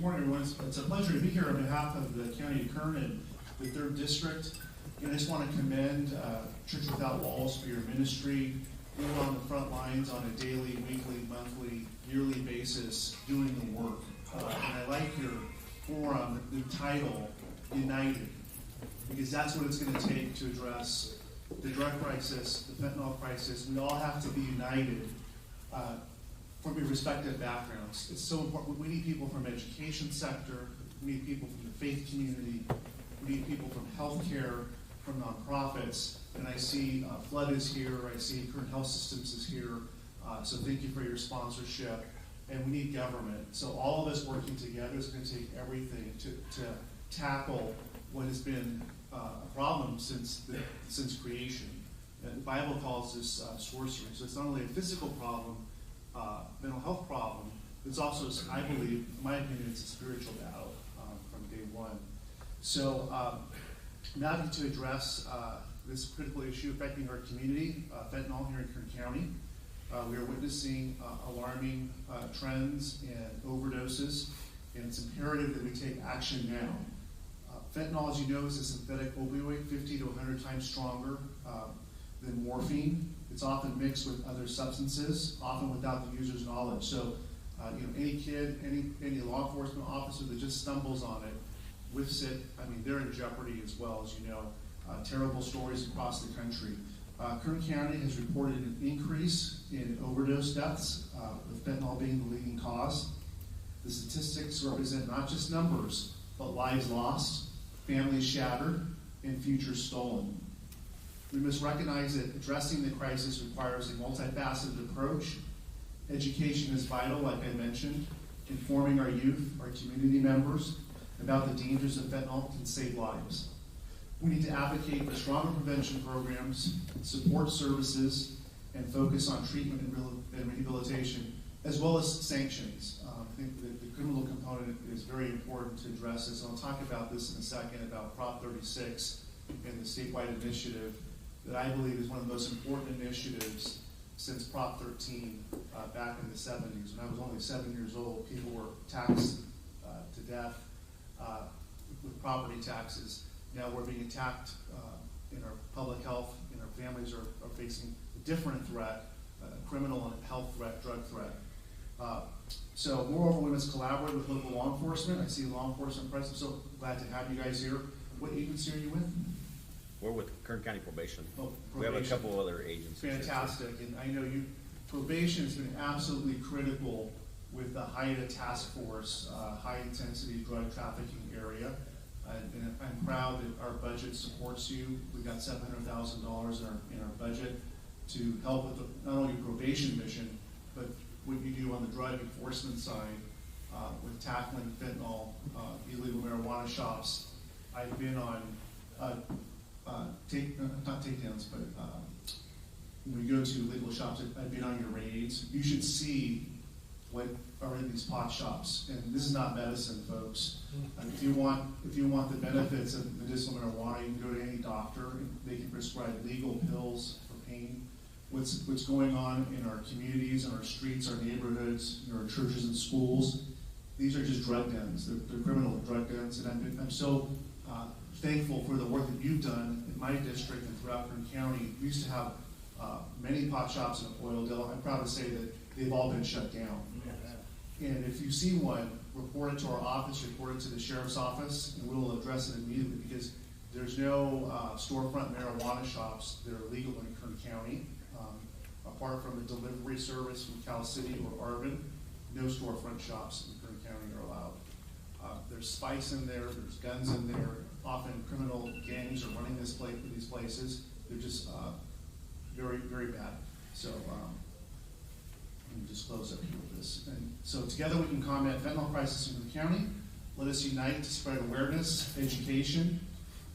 morning, everyone. It's a pleasure to be here on behalf of the County of Kern and the 3rd District. And I just want to commend Church Without Walls for your ministry. You're on the front lines on a daily, weekly, monthly, yearly basis doing the work. And I like your forum, the title, United, because that's what it's going to take to address the drug crisis, the fentanyl crisis. We all have to be united from your respective backgrounds. It's so important. We need people from education sector, we need people from the faith community, we need people from healthcare, from nonprofits, and I see Flood is here, I see Current Health Systems is here, so thank you for your sponsorship, and we need government. So all of us working together is going to take everything to tackle what has been a problem since creation. And the Bible calls this sorcery, so it's not only a physical problem, mental health problem, it's also, I believe, in my opinion, it's a spiritual battle from day one. So now to address this critical issue affecting our community, fentanyl here in Kern County. We are witnessing alarming trends and overdoses, and it's imperative that we take action now. Fentanyl, as you know, is a synthetic opioid, 50 to 100 times stronger than morphine. It's often mixed with other substances, often without the user's knowledge. So, any kid, any law enforcement officer that just stumbles on it, whiffs it, I mean, they're in jeopardy as well, as you know. Terrible stories across the country. Kern County has reported an increase in overdose deaths, with fentanyl being the leading cause. The statistics represent not just numbers, but lives lost, families shattered, and futures stolen. We must recognize that addressing the crisis requires a multifaceted approach. Education is vital, like I mentioned. Informing our youth, our community members, about the dangers of fentanyl can save lives. We need to advocate for stronger prevention programs, support services, and focus on treatment and rehabilitation, as well as sanctions. I think that the criminal component is very important to address this, and I'll talk about this in a second, about Prop 36 and the statewide initiative that I believe is one of the most important initiatives since Prop 13 back in the 70s. When I was only 7 years old, people were taxed to death with property taxes. Now we're being attacked in our public health, and our families are facing a different threat, criminal and health threat, drug threat. So moreover, we must collaborate with local law enforcement. I see law enforcement present, so glad to have you guys here. What agency are you with? We're with Kern County Probation. Oh, Probation. We have a couple other agencies. Fantastic, and I know probation has been absolutely critical with the HIDTA task force, high intensity drug trafficking area. And I'm proud that our budget supports you. We've got $700,000 in our budget to help with not only probation mission, but what you do on the drug enforcement side with tackling fentanyl, illegal marijuana shops. I've been on not takedowns, but when we go to illegal shops, I've been on your raids. You should see what are in these pot shops, and this is not medicine, folks. If you want the benefits of medicinal marijuana, you can go to any doctor, and they can prescribe legal pills for pain. What's going on in our communities, in our streets, our neighborhoods, in our churches and schools? These are just drug dens. They're criminal drug dens, and I'm so thankful for the work that you've done in my district and throughout Kern County. We used to have many pot shops in Oildale. I'm proud to say that they've all been shut down. And if you see one, report it to our office, report it to the sheriff's office, and we will address it immediately, because there's no storefront marijuana shops that are legal in Kern County. Apart from a delivery service from Cal City or Arvin, no storefront shops in Kern County are allowed. There's spice in there, there's guns in there. Often criminal gangs are running these places. They're just very, very bad. So let me just close up here with this. And so together we can combat fentanyl crisis in the county. Let us unite to spread awareness, education,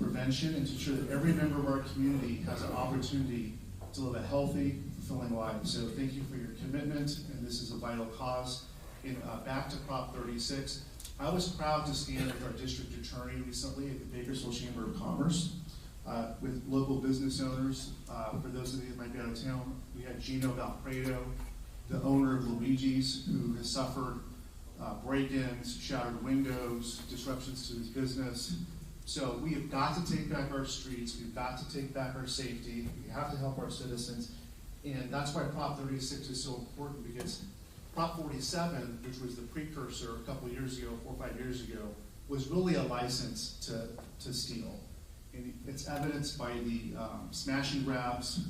prevention, and to ensure that every member of our community has an opportunity to live a healthy, fulfilling life. So thank you for your commitment, and this is a vital cause. Back to Prop 36, I was proud to stand with our district attorney recently at the Bakersfield Chamber of Commerce with local business owners. For those of you that might be out of town, we had Gino Valfredo, the owner of Luigi's, who has suffered break-ins, shattered windows, disruptions to his business. So we have got to take back our streets, we've got to take back our safety, we have to help our citizens. And that's why Prop 36 is so important, because Prop 47, which was the precursor a couple years ago, 4 or 5 years ago, was really a license to steal. And it's evidenced by the smash and grabs,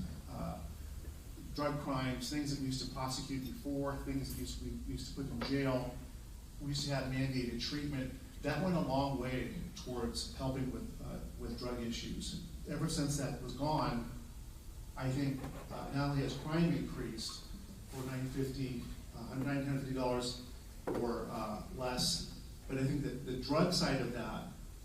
drug crimes, things that we used to prosecute before, things that we used to put in jail. We used to have mandated treatment. That went a long way towards helping with drug issues. Ever since that was gone, I think not only has crime increased for $950 or less, but I think that the drug side of that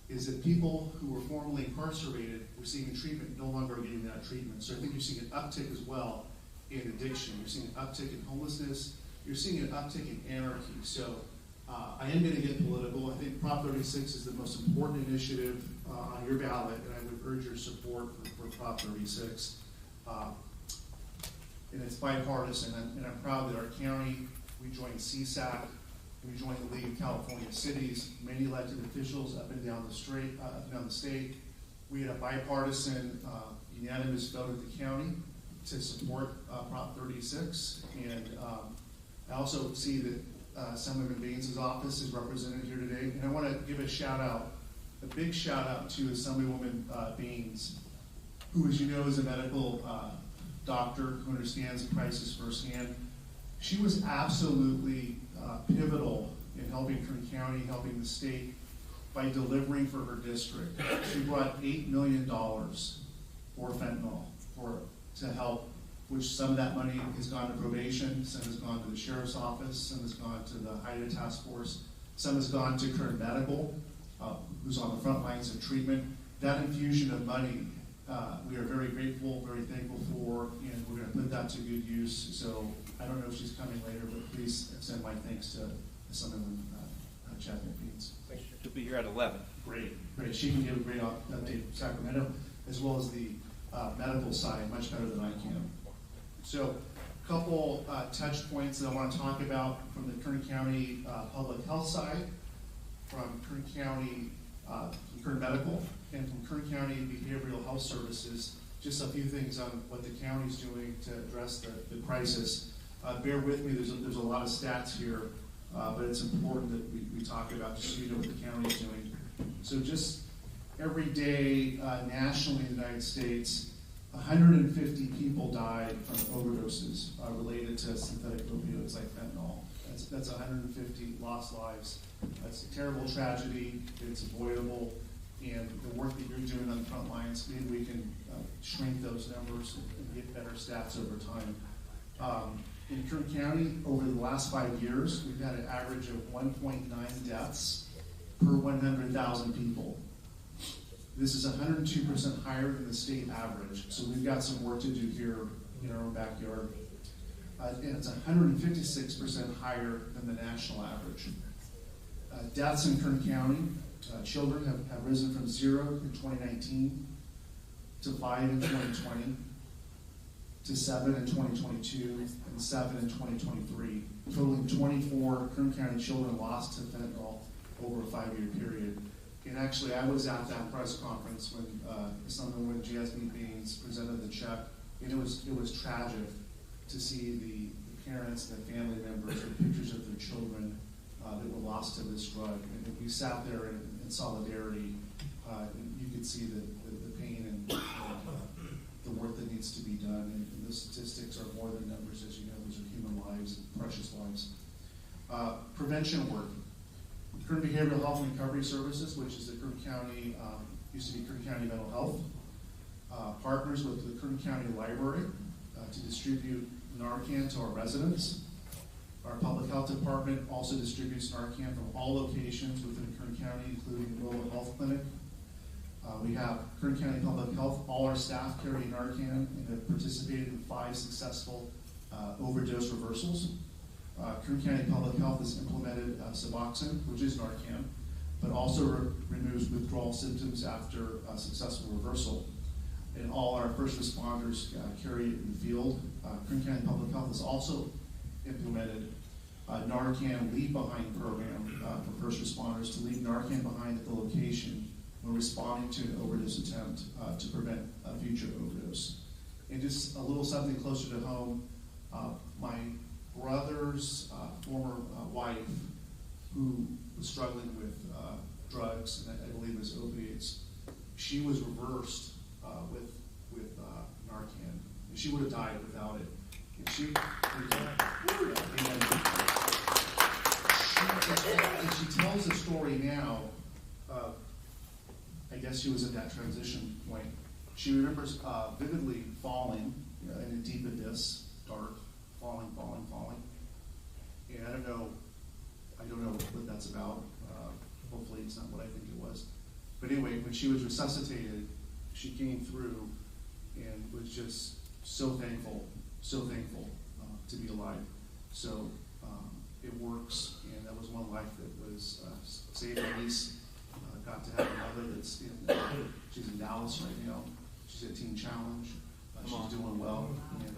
is that people who were formerly incarcerated receiving treatment no longer are getting that treatment. So I think you're seeing an uptick as well in addiction. You're seeing an uptick in homelessness. You're seeing an uptick in anarchy. So I am going to get political. I think Prop 36 is the most important initiative on your ballot, and I would urge your support for Prop 36. And it's bipartisan, and I'm proud that our county, we joined CSAC, we joined the League of California Cities, many elected officials up and down the state. We had a bipartisan, unanimous vote at the county to support Prop 36, and I also see that Senator Baines' office is represented here today, and I want to give a shout out, a big shout out to Assemblywoman Baines, who, as you know, is a medical doctor who understands the crisis firsthand. She was absolutely pivotal in helping Kern County, helping the state by delivering for her district. She brought $8 million for fentanyl to help, which some of that money has gone to probation, some has gone to the sheriff's office, some has gone to the HIDTA task force, some has gone to Kern Medical, who's on the front lines of treatment. That infusion of money, we are very grateful, very thankful for, and we're going to put that to good use. So I don't know if she's coming later, but please extend my thanks to someone Chapman Beans. She'll be here at 11. Great. She can give a great update from Sacramento, as well as the medical side, much better than I can. So a couple touch points that I want to talk about from the Kern County public health side, from Kern County, from Kern Medical, and from Kern County Behavioral Health Services. Just a few things on what the county's doing to address the crisis. Bear with me, there's a lot of stats here, but it's important that we talk about, just so you know what the county is doing. So just every day nationally in the United States, 150 people died from overdoses related to synthetic opioids like fentanyl. That's 150 lost lives. That's a terrible tragedy. It's avoidable. And the work that you're doing on the front lines, maybe we can shrink those numbers and get better stats over time. In Kern County, over the last 5 years, we've had an average of 1.9 deaths per 100,000 people. This is 102% higher than the state average, so we've got some work to do here in our own backyard. And it's 156% higher than the national average. Deaths in Kern County, children have risen from 0 in 2019 to 5 in 2020 to 7 in 2022 and 7 in 2023, totaling 24 Kern County children lost to fentanyl over a 5-year period. And actually, I was at that press conference when Assemblywoman Jasmine Baines presented the check, and it was tragic to see the parents and the family members with pictures of their children that were lost to this drug. And we sat there in solidarity, and you could see the pain and the work that needs to be done. And the statistics are more than numbers, as you know. These are human lives, precious lives. Prevention work. Kern Behavioral Health and Recovery Services, which is the Kern County, used to be Kern County Mental Health, partners with the Kern County Library to distribute Narcan to our residents. Our Public Health Department also distributes Narcan from all locations within Kern County, including the Rural Health Clinic. We have Kern County Public Health, all our staff carry Narcan and have participated in 5 successful overdose reversals. Kern County Public Health has implemented Suboxone, which is Narcan, but also removes withdrawal symptoms after a successful reversal. And all our first responders carry it in the field. Kern County Public Health has also implemented Narcan leave behind program for first responders to leave Narcan behind at the location when responding to an overdose attempt to prevent a future overdose. And just a little something closer to home, my brother's former wife, who was struggling with drugs, and I believe it was opiates, she was reversed with Narcan. And she would have died without it. And she tells the story now. I guess she was at that transition point. She remembers vividly falling in a deep abyss, dark, falling. And I don't know what that's about. Hopefully it's not what I think it was. But anyway, when she was resuscitated, she came through and was just so thankful to be alive. So it works, and that was one life that was saved. At least got to have another that's she's in Dallas right now. She's at Teen Challenge. She's doing well. And,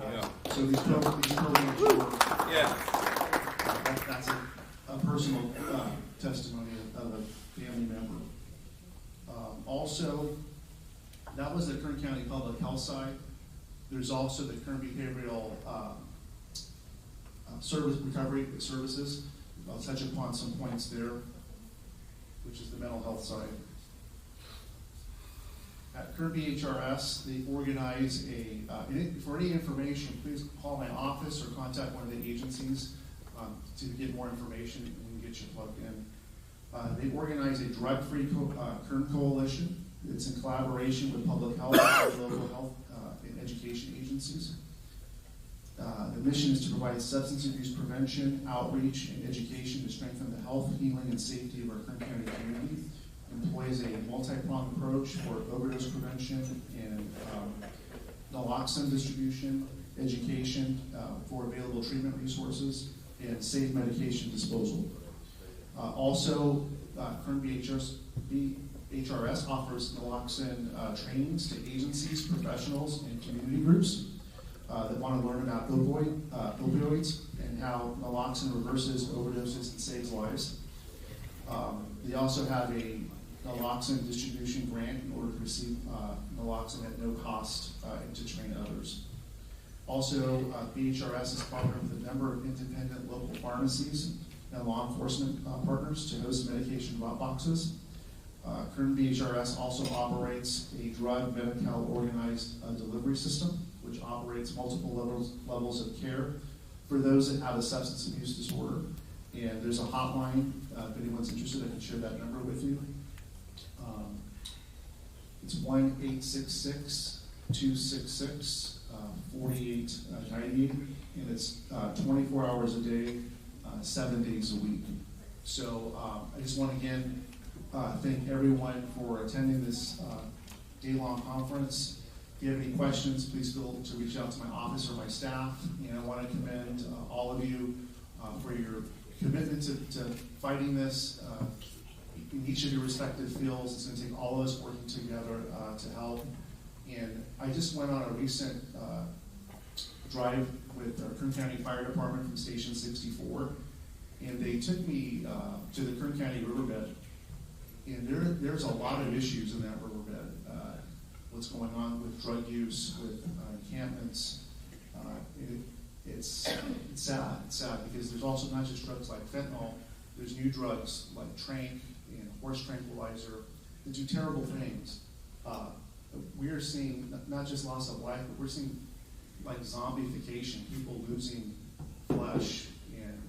so these programs work. That's a personal testimony of a family member. Also, that was the Kern County Public Health side. There's also the Kern Behavioral Service Recovery Services. I'll touch upon some points there, which is the mental health side. At Kern BHRS, they organize for any information, please call my office or contact one of the agencies to get more information and get you plugged in. They organize a drug-free Kern Coalition. It's in collaboration with public health and local health and education agencies. The mission is to provide substance abuse prevention, outreach, and education to strengthen the health, healing, and safety of our Kern County community. Employs a multi-pronged approach for overdose prevention and naloxone distribution, education for available treatment resources, and safe medication disposal. Also, Kern BHRS offers naloxone trainings to agencies, professionals, and community groups that want to learn about opioids and how naloxone reverses overdoses and saves lives. They also have a naloxone distribution grant in order to receive naloxone at no cost and to train others. Also, BHRS is partnered with a number of independent local pharmacies and law enforcement partners to host medication drop boxes. Kern BHRS also operates a drug Medi-Cal organized delivery system, which operates multiple levels of care for those that have a substance abuse disorder. And there's a hotline, if anyone's interested, I can share that number with you. It's 1-866-266-4898, and it's 24 hours a day, 7 days a week. So I just want to again thank everyone for attending this day-long conference. If you have any questions, please feel to reach out to my office or my staff. And I want to commend all of you for your commitment to fighting this in each of your respective fields. It's going to take all of us working together to help. And I just went on a recent drive with our Kern County Fire Department from Station 64, and they took me to the Kern County riverbed. And there's a lot of issues in that riverbed. What's going on with drug use, with encampments. It's sad. It's sad because there's also not just drugs like fentanyl. There's new drugs like tranq and horse tranquilizer that do terrible things. We are seeing not just loss of life, but we're seeing like zombification, people losing flesh and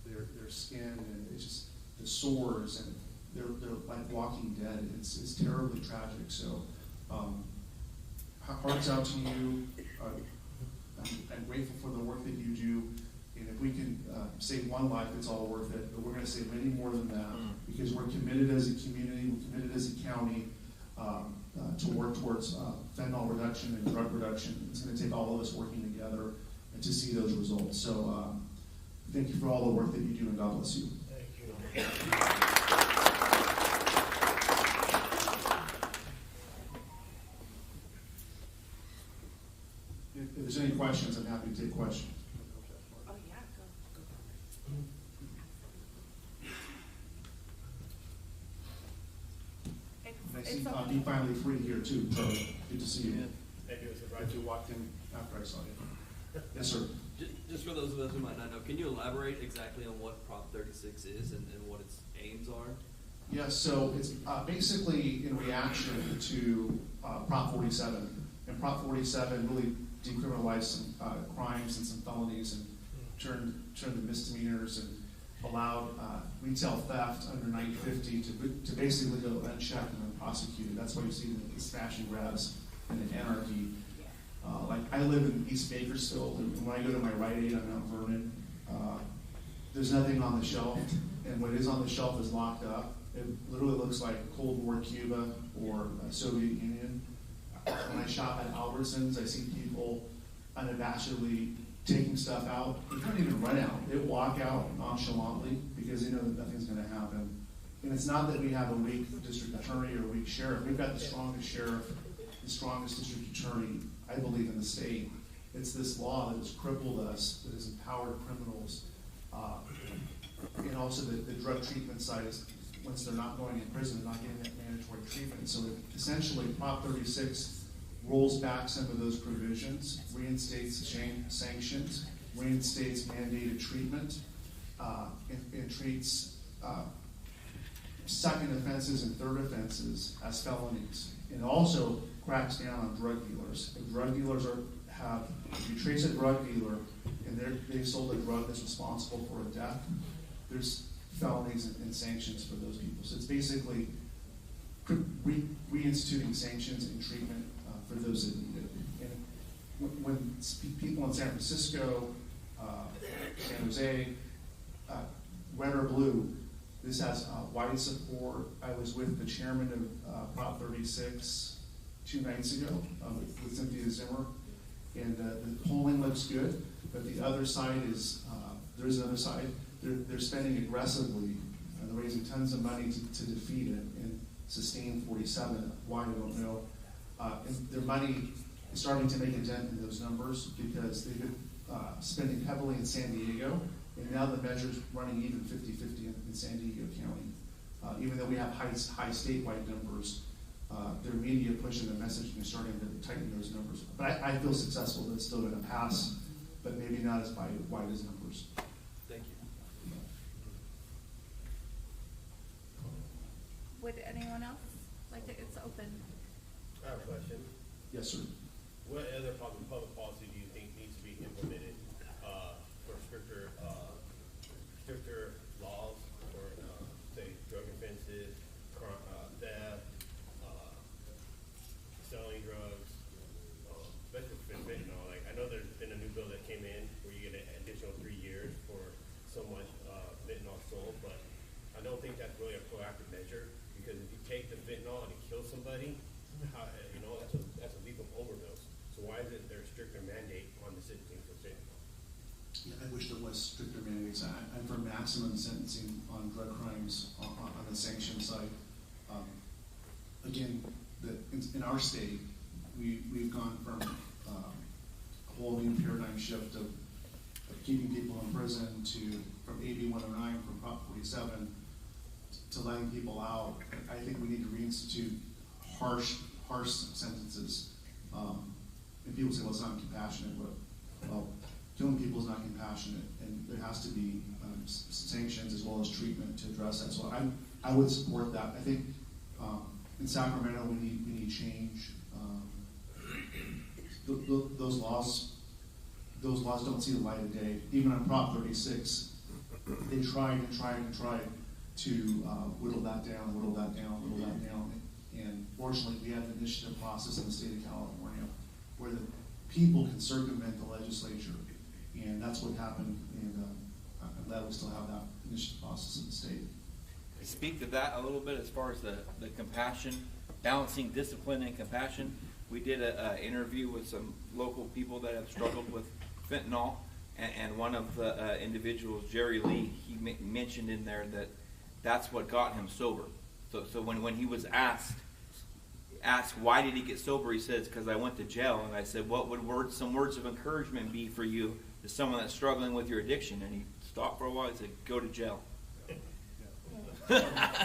their skin, and it's just the sores, and they're like walking dead. It's terribly tragic. So hearts out to you. I'm grateful for the work that you do, and if we can save one life, it's all worth it. But we're going to save many more than that because we're committed as a community, we're committed as a county to work towards fentanyl reduction and drug reduction. It's going to take all of us working together and to see those results. So thank you for all the work that you do, and God bless you. Thank you. If there's any questions, I'm happy to take questions. Oh, yeah, go. I see It's open. you finally free here too, Charlie. Good to see you. Thank you, Mr. Right, Vice. you walked in after I saw you. Yes, sir. Just for those of us who might not know, can you elaborate exactly on what Prop 36 is and what its aims are? Yes, so it's basically in reaction to Prop 47. And Prop 47 really decriminalized some crimes and some felonies and turned the misdemeanors and allowed retail theft under 950 to basically go unchecked and unprosecuted. That's why you see the smash and grabs and the anarchy. Like I live in East Bakersfield, and when I go to my Rite Aid on Mount Vernon, there's nothing on the shelf, and what is on the shelf is locked up. It literally looks like Cold War Cuba or Soviet Union. When I shop at Albertsons, I see people unabashedly taking stuff out. They don't even run out. They walk out nonchalantly because they know that nothing's going to happen. And it's not that we have a weak district attorney or a weak sheriff. We've got the strongest sheriff, the strongest district attorney, I believe, in the state. It's this law that has crippled us, that has empowered criminals. And also the drug treatment side is, once they're not going in prison, they're not getting that mandatory treatment. So it essentially, Prop 36 rolls back some of those provisions, reinstates sanctions, reinstates mandated treatment, and treats second offenses and third offenses as felonies. And also cracks down on drug dealers. If drug dealers if you trace a drug dealer and they sold a drug that's responsible for a death, there's felonies and sanctions for those people. So it's basically reinstituting sanctions and treatment for those that need it. And when people in San Francisco, San Jose, red or blue, this has wide support. I was with the chairman of Prop 36 2 nights ago with Cynthia Zimmer, and the polling looks good, but the other side is, there is another side. They're spending aggressively, they're raising tons of money to defeat it and sustain 47. Why, I don't know. And their money is starting to make a dent in those numbers because they've been spending heavily in San Diego, and now the measure's running even 50-50 in San Diego County. Even though we have high statewide numbers, their media pushing the message and they're starting to tighten those numbers. But I feel successful that it's still going to pass, but maybe not as wide as numbers. Thank you. Would anyone else like to, it's open. I have a question. Yes, sir. What other public policy do you think needs to be implemented for stricter laws for, say, drug offenses, theft, selling drugs, especially for fentanyl? Like, I know there's been a new bill that came in where you get an additional 3 years for so much fentanyl sold, but I don't think that's really a proactive measure, because if you take the fentanyl and it kills somebody, that's a lethal overdose. So why isn't there a stricter mandate on the sentencing for fentanyl? Yeah, I wish there was stricter mandates. I'm for maximum sentencing on drug crimes on the sanction side. Again, in our state, we've gone from a whole new paradigm shift of keeping people in prison from AB 109, from Prop 47, to letting people out. I think we need to reinstitute harsh sentences. And people say, well, it's not compassionate. Well, killing people is not compassionate, and there has to be sanctions as well as treatment to address that. So I would support that. I think in Sacramento we need change. Those laws don't see the light of day. Even on Prop 36, they tried to whittle that down. And fortunately, we have an initiative process in the state of California where the people can circumvent the legislature, and that's what happened. And I'm glad we still have that initiative process in the state. Speak to that a little bit as far as the compassion, balancing discipline and compassion. We did an interview with some local people that have struggled with fentanyl, and one of the individuals, Jerry Lee, he mentioned in there that that's what got him sober. So when he was asked why did he get sober, he says, because I went to jail. And I said, what would some words of encouragement be for you to someone that's struggling with your addiction? And he stopped for a while and said, go to jail.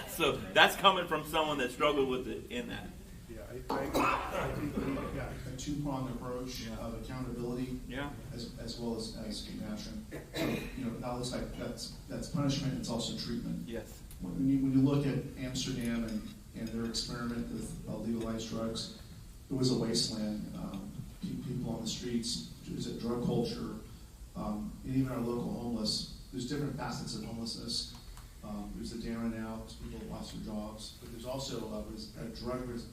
So that's coming from someone that struggled with it in that. Yeah, I think we need a two-pronged approach of accountability Yeah. as well as compassion. So, that looks like that's punishment, it's also treatment. Yes. When you look at Amsterdam and their experiment with legalized drugs, it was a wasteland. People on the streets, there's a drug culture, and even our local homeless. There's different facets of homelessness. There's the down and out, people that lost their jobs, but there's also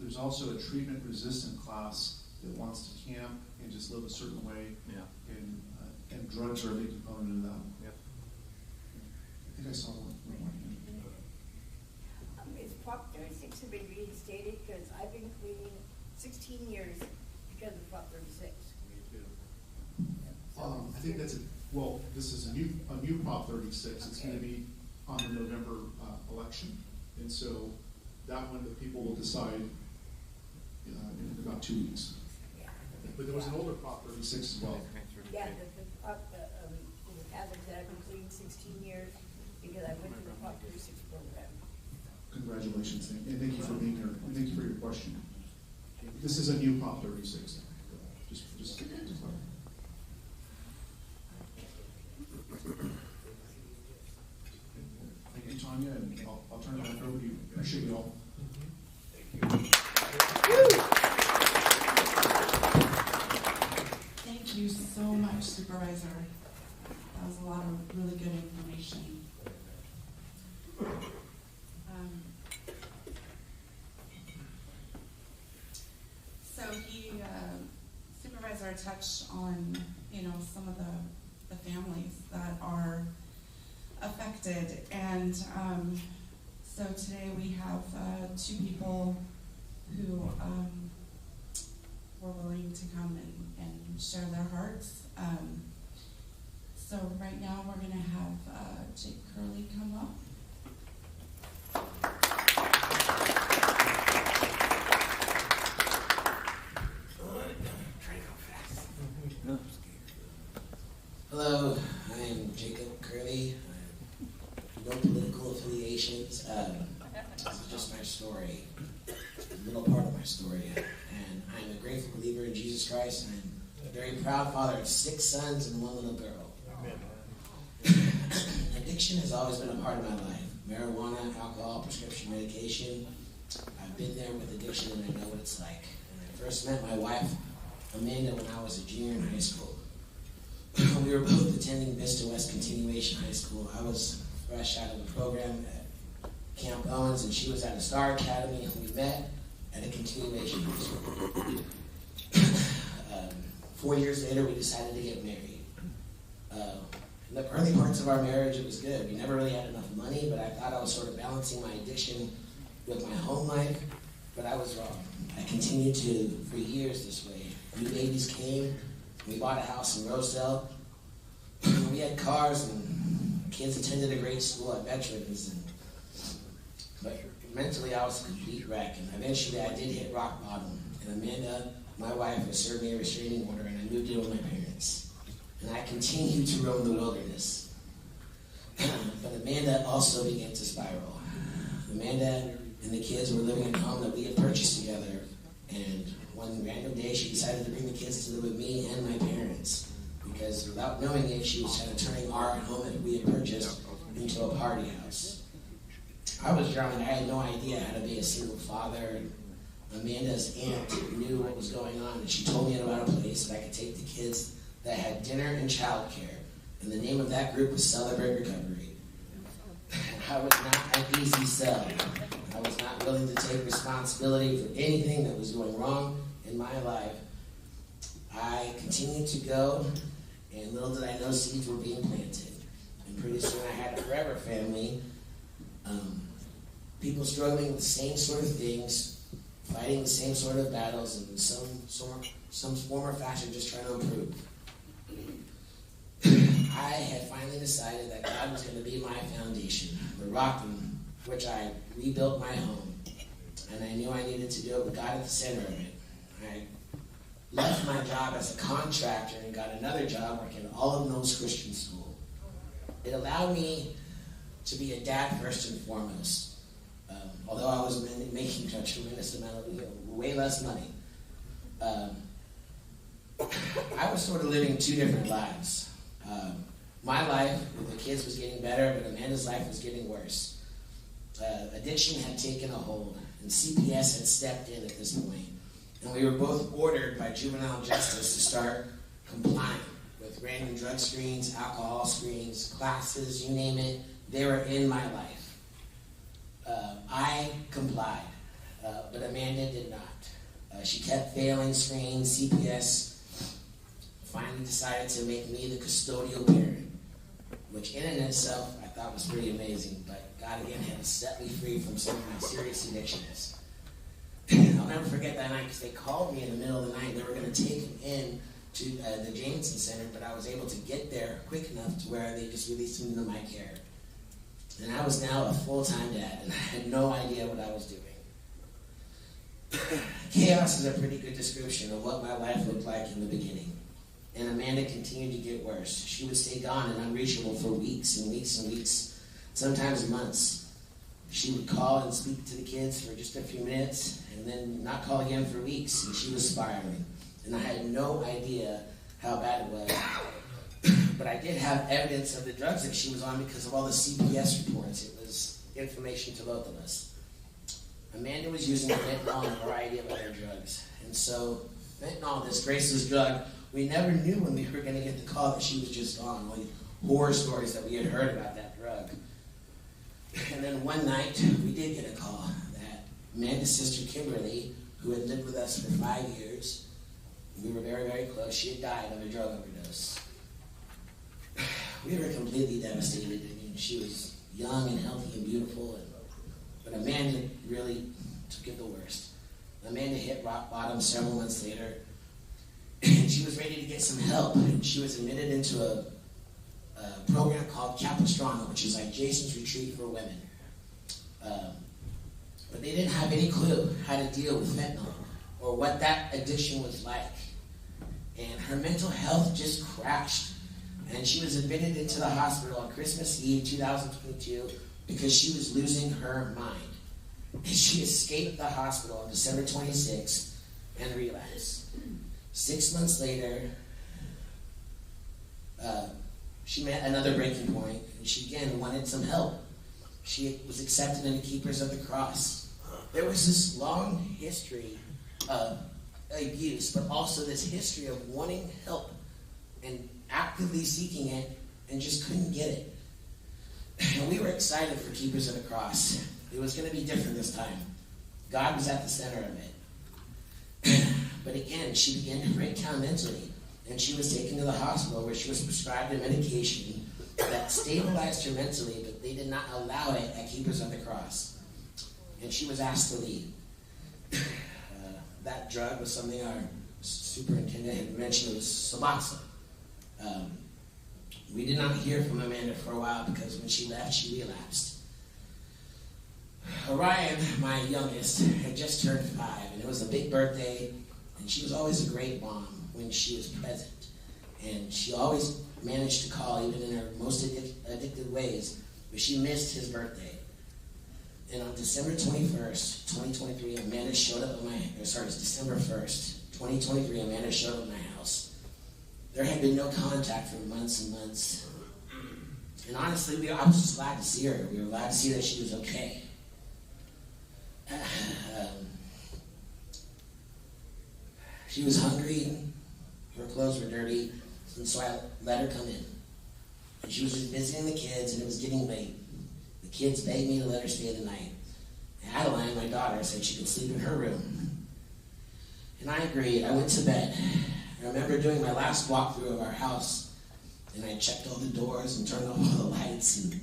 there's also a treatment-resistant class that wants to camp and just live a certain way. Yeah. And drugs are a big component of that. Yep. I think I saw one. Is Prop 36 to be reinstated? Because I've been cleaning 16 years because of Prop 36. I think this is a new Prop 36. It's going to be on the November election, and so that one the people will decide in about 2 weeks. Yeah. But there was an older Prop 36 as well. Yeah, the Catholics that I've been cleaning 16 years because I went through the Prop 36 program. Congratulations, and thank you for being here. And thank you for your question. This is a new Prop 36. Just Thank you, Tanya, and I'll turn it back over to you. Appreciate you all. Thank you so much, Supervisor. That was a lot of really good information. So Supervisor touched on, some of the families that are affected, and so today we have 2 people who were willing to come and share their hearts. So right now we're going to have Jake Curley come up. Hello, I am Jacob Curley. No political affiliations. This is just my story, a little part of my story. And I'm a grateful believer in Jesus Christ. And I'm a very proud father of 6 sons and 1 little girl. Addiction has always been a part of my life. Marijuana, alcohol, prescription medication. I've been there with addiction and I know what it's like. When I first met my wife, Amanda, when I was a junior in high school. We were both attending Vista West Continuation High School. I was fresh out of the program at Camp Owens, and she was at a Star Academy, and we met at a continuation high school. 4 years later, we decided to get married. In the early parts of our marriage, it was good. We never really had enough money, but I thought I was sort of balancing my addiction with my home life, but I was wrong. I continued for years this way. New babies came. We bought a house in Rosedale. We had cars, and kids attended a great school at Veterans. But mentally, I was a complete wreck. And eventually, I did hit rock bottom. And Amanda, my wife, has served me a restraining order, and I moved in with my parents. And I continued to roam the wilderness. But Amanda also began to spiral. Amanda and the kids were living in a home that we had purchased together. And one random day, she decided to bring the kids to live with me and my parents. Because without knowing it, she was kind of turning our home that we had purchased into a party house. I was young and I had no idea how to be a single father. Amanda's aunt knew what was going on, and she told me about a place that I could take the kids that had dinner and childcare. And the name of that group was Celebrate Recovery. I was not an easy sell. I was not willing to take responsibility for anything that was going wrong in my life. I continued to go, and little did I know seeds were being planted. And pretty soon I had a forever family, people struggling with the same sort of things, fighting the same sort of battles, and some form or fashion just trying to improve. I had finally decided that God was going to be my foundation, the rock on which I rebuilt my home. And I knew I needed to do it with God at the center of it. I left my job as a contractor and got another job working at All of Knowles Christian School. It allowed me to be a dad first and foremost. Although I was making a tremendous amount of, way less money. I was sort of living two different lives. My life with the kids was getting better, but Amanda's life was getting worse. Addiction had taken a hold, and CPS had stepped in at this point. And we were both ordered by juvenile justice to start complying with random drug screens, alcohol screens, classes, you name it. They were in my life. I complied, but Amanda did not. She kept failing screens. CPS finally decided to make me the custodial parent, which in and itself I thought was pretty amazing, but God again had to set me free from some of my serious addictions. I'll never forget that night because they called me in the middle of the night. They were going to take him in to the Jameson Center, but I was able to get there quick enough to where they just released him into my care. And I was now a full-time dad, and I had no idea what I was doing. Chaos is a pretty good description of what my life looked like in the beginning. And Amanda continued to get worse. She would stay gone and unreachable for weeks and weeks and weeks, sometimes months. She would call and speak to the kids for just a few minutes, and then not call again for weeks, and she was spiraling. And I had no idea how bad it was. But I did have evidence of the drugs that she was on because of all the CPS reports. It was information to both of us. Amanda was using fentanyl and a variety of other drugs. And so fentanyl, this graceless drug, we never knew when we were going to get the call that she was just on. All these horror stories that we had heard about that drug. And then one night, we did get a call that Amanda's sister Kimberly, who had lived with us for 5 years, we were very, very close, she had died of a drug overdose. We were completely devastated. I mean, she was young and healthy and beautiful, but Amanda really took it the worst. Amanda hit rock bottom several months later, and she was ready to get some help. She was admitted into a program called Capistrano, which is like Jason's Retreat for Women. But they didn't have any clue how to deal with fentanyl or what that addiction was like. And her mental health just crashed. And she was admitted into the hospital on Christmas Eve 2022 because she was losing her mind. And she escaped the hospital on December 26th and relapsed. 6 months later, she met another breaking point, and she again wanted some help. She was accepted into Keepers of the Cross. There was this long history of abuse, but also this history of wanting help and actively seeking it and just couldn't get it. And we were excited for Keepers of the Cross. It was going to be different this time. God was at the center of it. But again, she began to break down mentally, and she was taken to the hospital where she was prescribed a medication that stabilized her mentally, but they did not allow it at Keepers of the Cross. And she was asked to leave. That drug was something our superintendent had mentioned. It was Suboxone. We did not hear from Amanda for a while because when she left, she relapsed. Orion, my youngest, had just turned 5, and it was a big birthday, and she was always a great mom when she was present. And she always managed to call, even in her most addictive ways, but she missed his birthday. And on December 21st, 2023, Amanda showed up at December 1st, 2023, Amanda showed up at my house. There had been no contact for months and months. And honestly, I was just glad to see her. We were glad to see that she was okay. She was hungry, her clothes were dirty, and so I let her come in. And she was just visiting the kids, and it was getting late. The kids begged me to let her stay the night. Adeline, my daughter, said she could sleep in her room. And I agreed. I went to bed. I remember doing my last walkthrough of our house, and I checked all the doors and turned off all the lights, and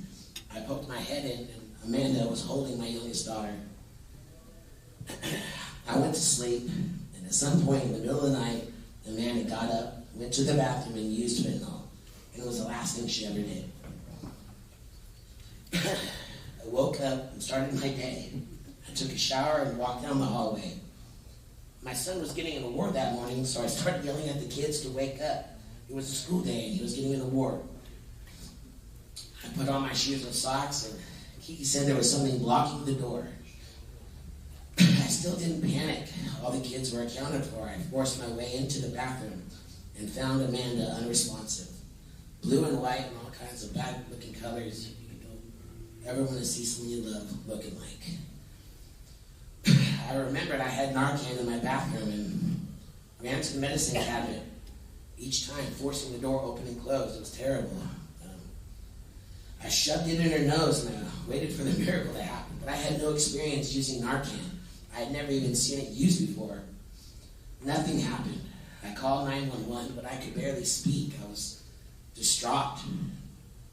I poked my head in, and Amanda was holding my youngest daughter. I went to sleep, and at some point in the middle of the night, Amanda got up, went to the bathroom, and used fentanyl. And it was the last thing she ever did. I woke up and started my day. I took a shower and walked down the hallway. My son was getting an award that morning, so I started yelling at the kids to wake up. It was a school day, and he was getting an award. I put on my shoes and socks, and Kiki said there was something blocking the door. I still didn't panic. All the kids were accounted for. I forced my way into the bathroom and found Amanda unresponsive. Blue and white and all kinds of bad-looking colors you don't ever want to see someone you love looking like. I remembered I had Narcan in my bathroom and ran to the medicine cabinet, each time forcing the door open and closed. It was terrible. I shoved it in her nose and I waited for the miracle to happen, but I had no experience using Narcan. I had never even seen it used before. Nothing happened. I called 911, but I could barely speak. I was distraught,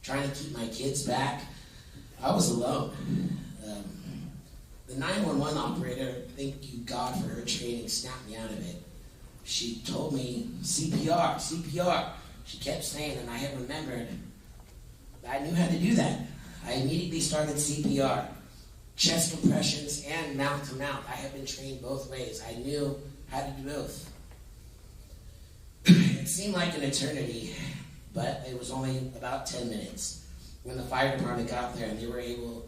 trying to keep my kids back. I was alone. The 911 operator, thank you God for her training, snapped me out of it. She told me, CPR, CPR. She kept saying, and I had remembered that I knew how to do that. I immediately started CPR, chest compressions, and mouth to mouth. I had been trained both ways. I knew how to do both. It seemed like an eternity, but it was only about 10 minutes when the fire department got there and they were able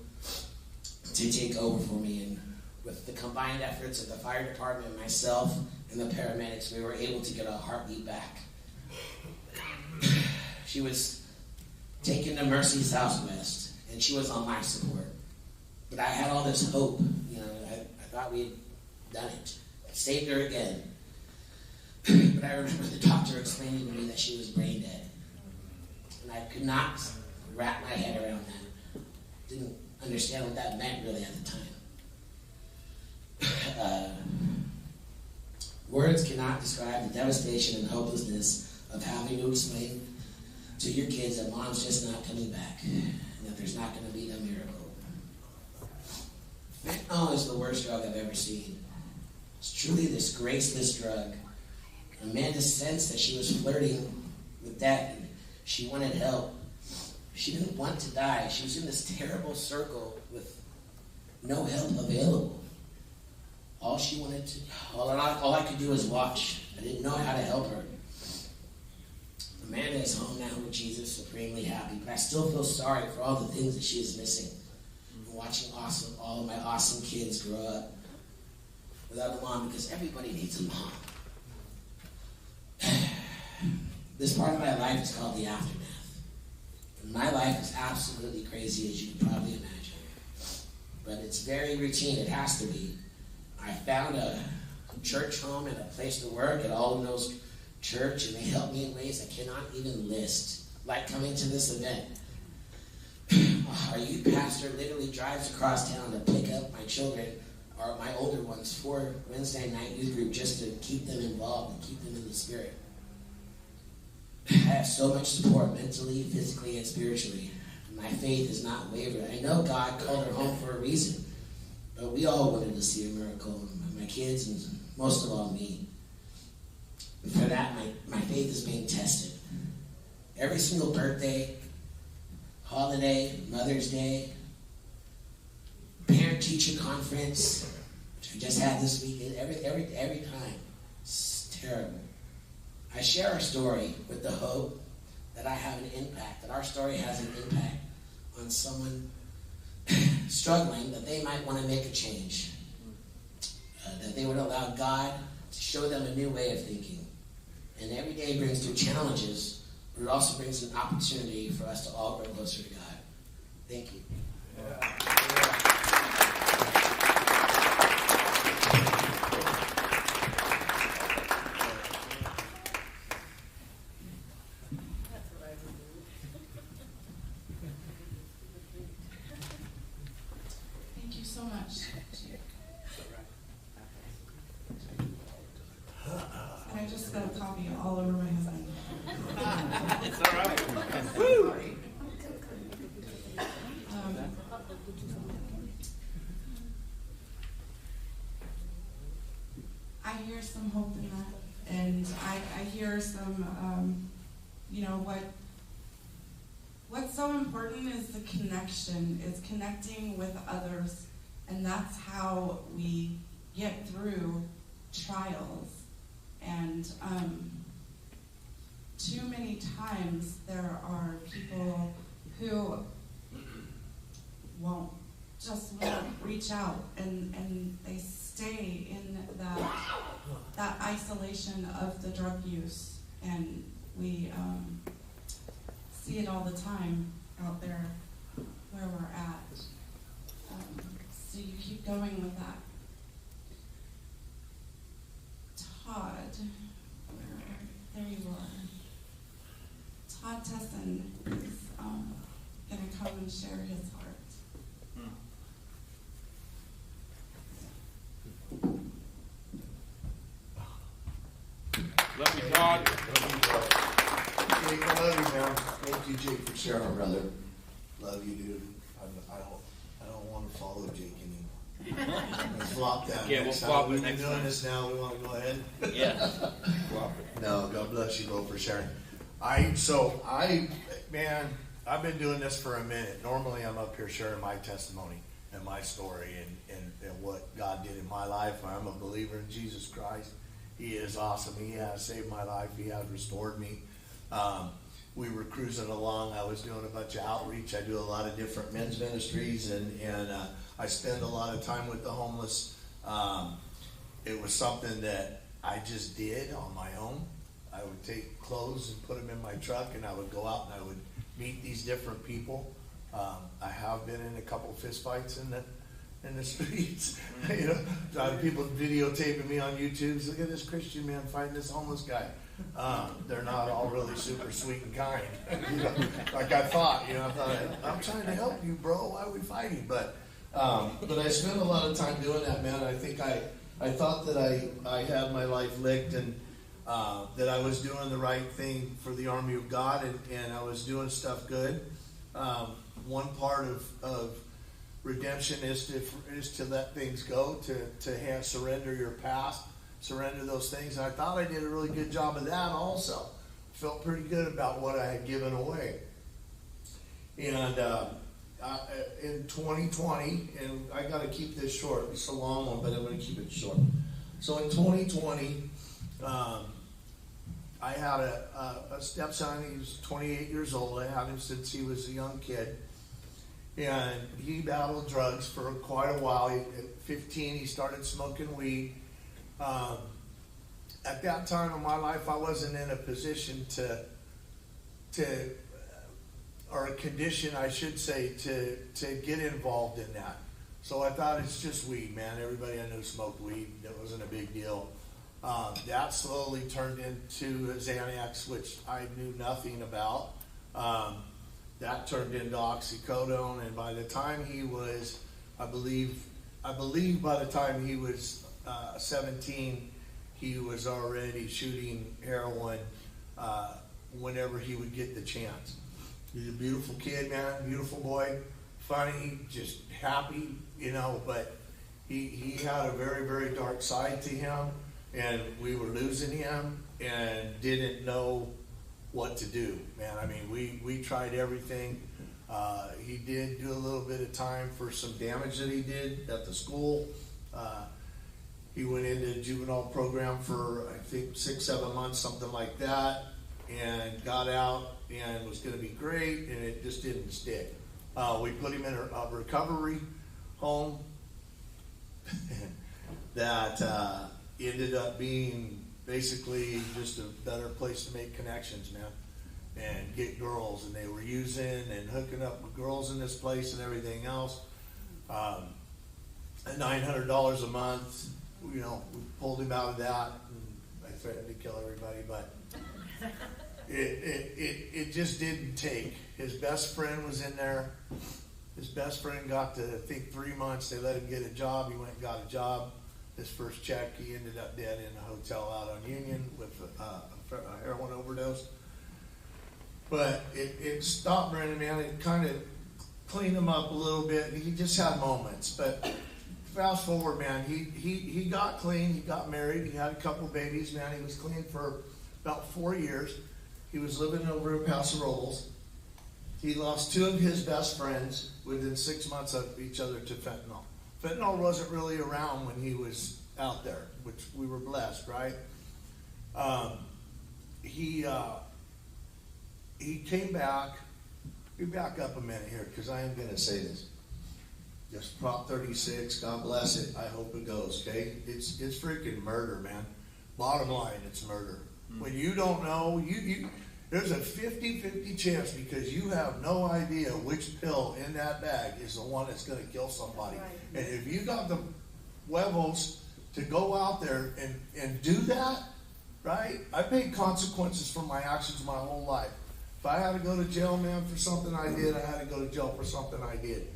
to take over for me. And with the combined efforts of the fire department, myself, and the paramedics, we were able to get a heartbeat back. She was taken to Mercy Southwest, and she was on life support. But I had all this hope. I thought we had done it. I saved her again. But I remember the doctor explaining to me that she was brain dead. And I could not wrap my head around that. Didn't understand what that meant really at the time. Words cannot describe the devastation and hopelessness of having to explain to your kids that mom's just not coming back and that there's not going to be no miracle. Fentanyl is the worst drug I've ever seen. It's truly this graceless drug. Amanda sensed that she was flirting with death and she wanted help. She didn't want to die. She was in this terrible circle with no help available. All I could do was watch. I didn't know how to help her. Amanda is home now with Jesus, supremely happy, but I still feel sorry for all the things that she is missing. And watching all of my awesome kids grow up without a mom, because everybody needs a mom. This part of my life is called the aftermath. And my life is absolutely crazy, as you can probably imagine. But it's very routine. It has to be. I found a church home and a place to work at All Knows Church, and they helped me in ways I cannot even list, like coming to this event. Our youth pastor literally drives across town to pick up my children, or my older ones, for Wednesday night youth group, just to keep them involved and keep them in the spirit. I have so much support mentally, physically, and spiritually. My faith is not wavering. I know God called her home for a reason, but we all wanted to see a miracle. My kids, and most of all me. And for that, my faith is being tested. Every single birthday, holiday, Mother's Day, parent-teacher conference, which I just had this weekend, every time. It's terrible. I share our story with the hope that I have an impact, that our story has an impact on someone struggling, that they might want to make a change. That they would allow God to show them a new way of thinking. And every day brings through challenges, but it also brings an opportunity for us to all grow closer to God. Thank you. Thank you so much. And I just spilled coffee all over my husband. It's all right. Sorry. I hear some hope in that, and I hear some, what's so important is the connection, is connecting with others, and that's how we get through trials. And too many times there are people who won't reach out, and they stay in that isolation of the drug use, and we see it all the time out there where we're at. So you keep going with that. Todd, there you are. Todd Tesson is going to come and share his heart. Love you, Todd. Jake, I love you, man. Thank you, Jake, for sharing, brother. Love you, dude. I don't want to follow Jake anymore. Let's flop that. Yeah, we'll next flop time. it We've been next doing time. this now. We want to go ahead. Yeah. Flop it. No, God bless you, bro, for sharing. Man, I've been doing this for a minute. Normally, I'm up here sharing my testimony and my story and what God did in my life. I'm a believer in Jesus Christ. He is awesome. He has saved my life. He has restored me. We were cruising along. I was doing a bunch of outreach. I do a lot of different men's ministries, and I spend a lot of time with the homeless. It was something that I just did on my own. I would take clothes and put them in my truck, and I would go out and I would meet these different people. I have been in a couple fist fights in the streets. You know, people videotaping me on YouTube. Look at this Christian man fighting this homeless guy. They're not all really super sweet and kind. You know, like I thought. You know, I thought, I'm trying to help you, bro. Why are we fighting? But I spent a lot of time doing that, man. I think I thought that I had my life licked, and that I was doing the right thing for the army of God, and I was doing stuff good. One part of redemption is to let things go, to surrender your past, surrender those things. And I thought I did a really good job of that also. Felt pretty good about what I had given away. And in 2020, and I got to keep this short. It's a long one, but I'm going to keep it short. So in 2020, I had a stepson. He was 28 years old. I had him since he was a young kid. And he battled drugs for quite a while. At 15, he started smoking weed. At that time in my life, I wasn't in a position or a condition, I should say, to get involved in that. So I thought, it's just weed, man. Everybody I knew smoked weed. It wasn't a big deal. That slowly turned into Xanax, which I knew nothing about. That turned into oxycodone, and by the time he was, I believe by the time he was 17, he was already shooting heroin whenever he would get the chance. He's a beautiful kid, man, beautiful boy, funny, just happy, you know, but he had a very, very dark side to him, and we were losing him and didn't know what to do, man. I mean, we tried everything. He did do a little bit of time for some damage that he did at the school. He went into the juvenile program for, I think, 6-7 months, something like that, and got out and was going to be great, and it just didn't stick. We put him in a recovery home that ended up being basically just a better place to make connections, man, and get girls. And they were using and hooking up with girls in this place and everything else. At $900 a month, you know, we pulled him out of that. And I threatened to kill everybody, but it just didn't take. His best friend was in there. His best friend got to, I think, 3 months. They let him get a job. He went and got a job. His first check, he ended up dead in a hotel out on Union with a heroin overdose. But it stopped Brandon, man. It kind of cleaned him up a little bit. He just had moments. But fast forward, man, he got clean. He got married. He had a couple babies, man. He was clean for about 4 years. He was living over in Paso Robles. He lost 2 of his best friends within 6 months of each other to fentanyl. Fentanyl wasn't really around when he was out there, which we were blessed, right? He came back we back up a minute here, because I am going to say this. Just Prop 36, God bless it. I hope it goes, okay? It's freaking murder, man. Bottom line, it's murder. When you don't know, there's a 50-50 chance because you have no idea which pill in that bag is the one that's going to kill somebody. Right. And if you got the huevos to go out there and do that, right? I paid consequences for my actions my whole life. If I had to go to jail, man, for something I did, I had to go to jail for something I did.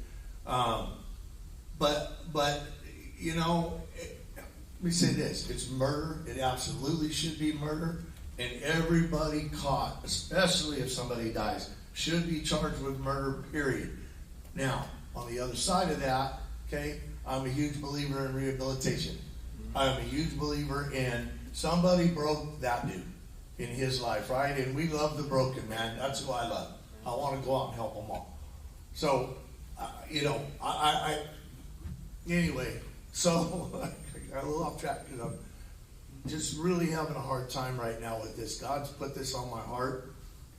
But you know, let me say this: it's murder. It absolutely should be murder, and everybody caught, especially if somebody dies, should be charged with murder. Period. Now, on the other side of that, okay, I'm a huge believer in rehabilitation. I'm a huge believer in somebody broke that dude in his life, right? And we love the broken, man. That's who I love. I want to go out and help them all. So, you know, anyway, so I got a little off track because I'm just really having a hard time right now with this. God's put this on my heart,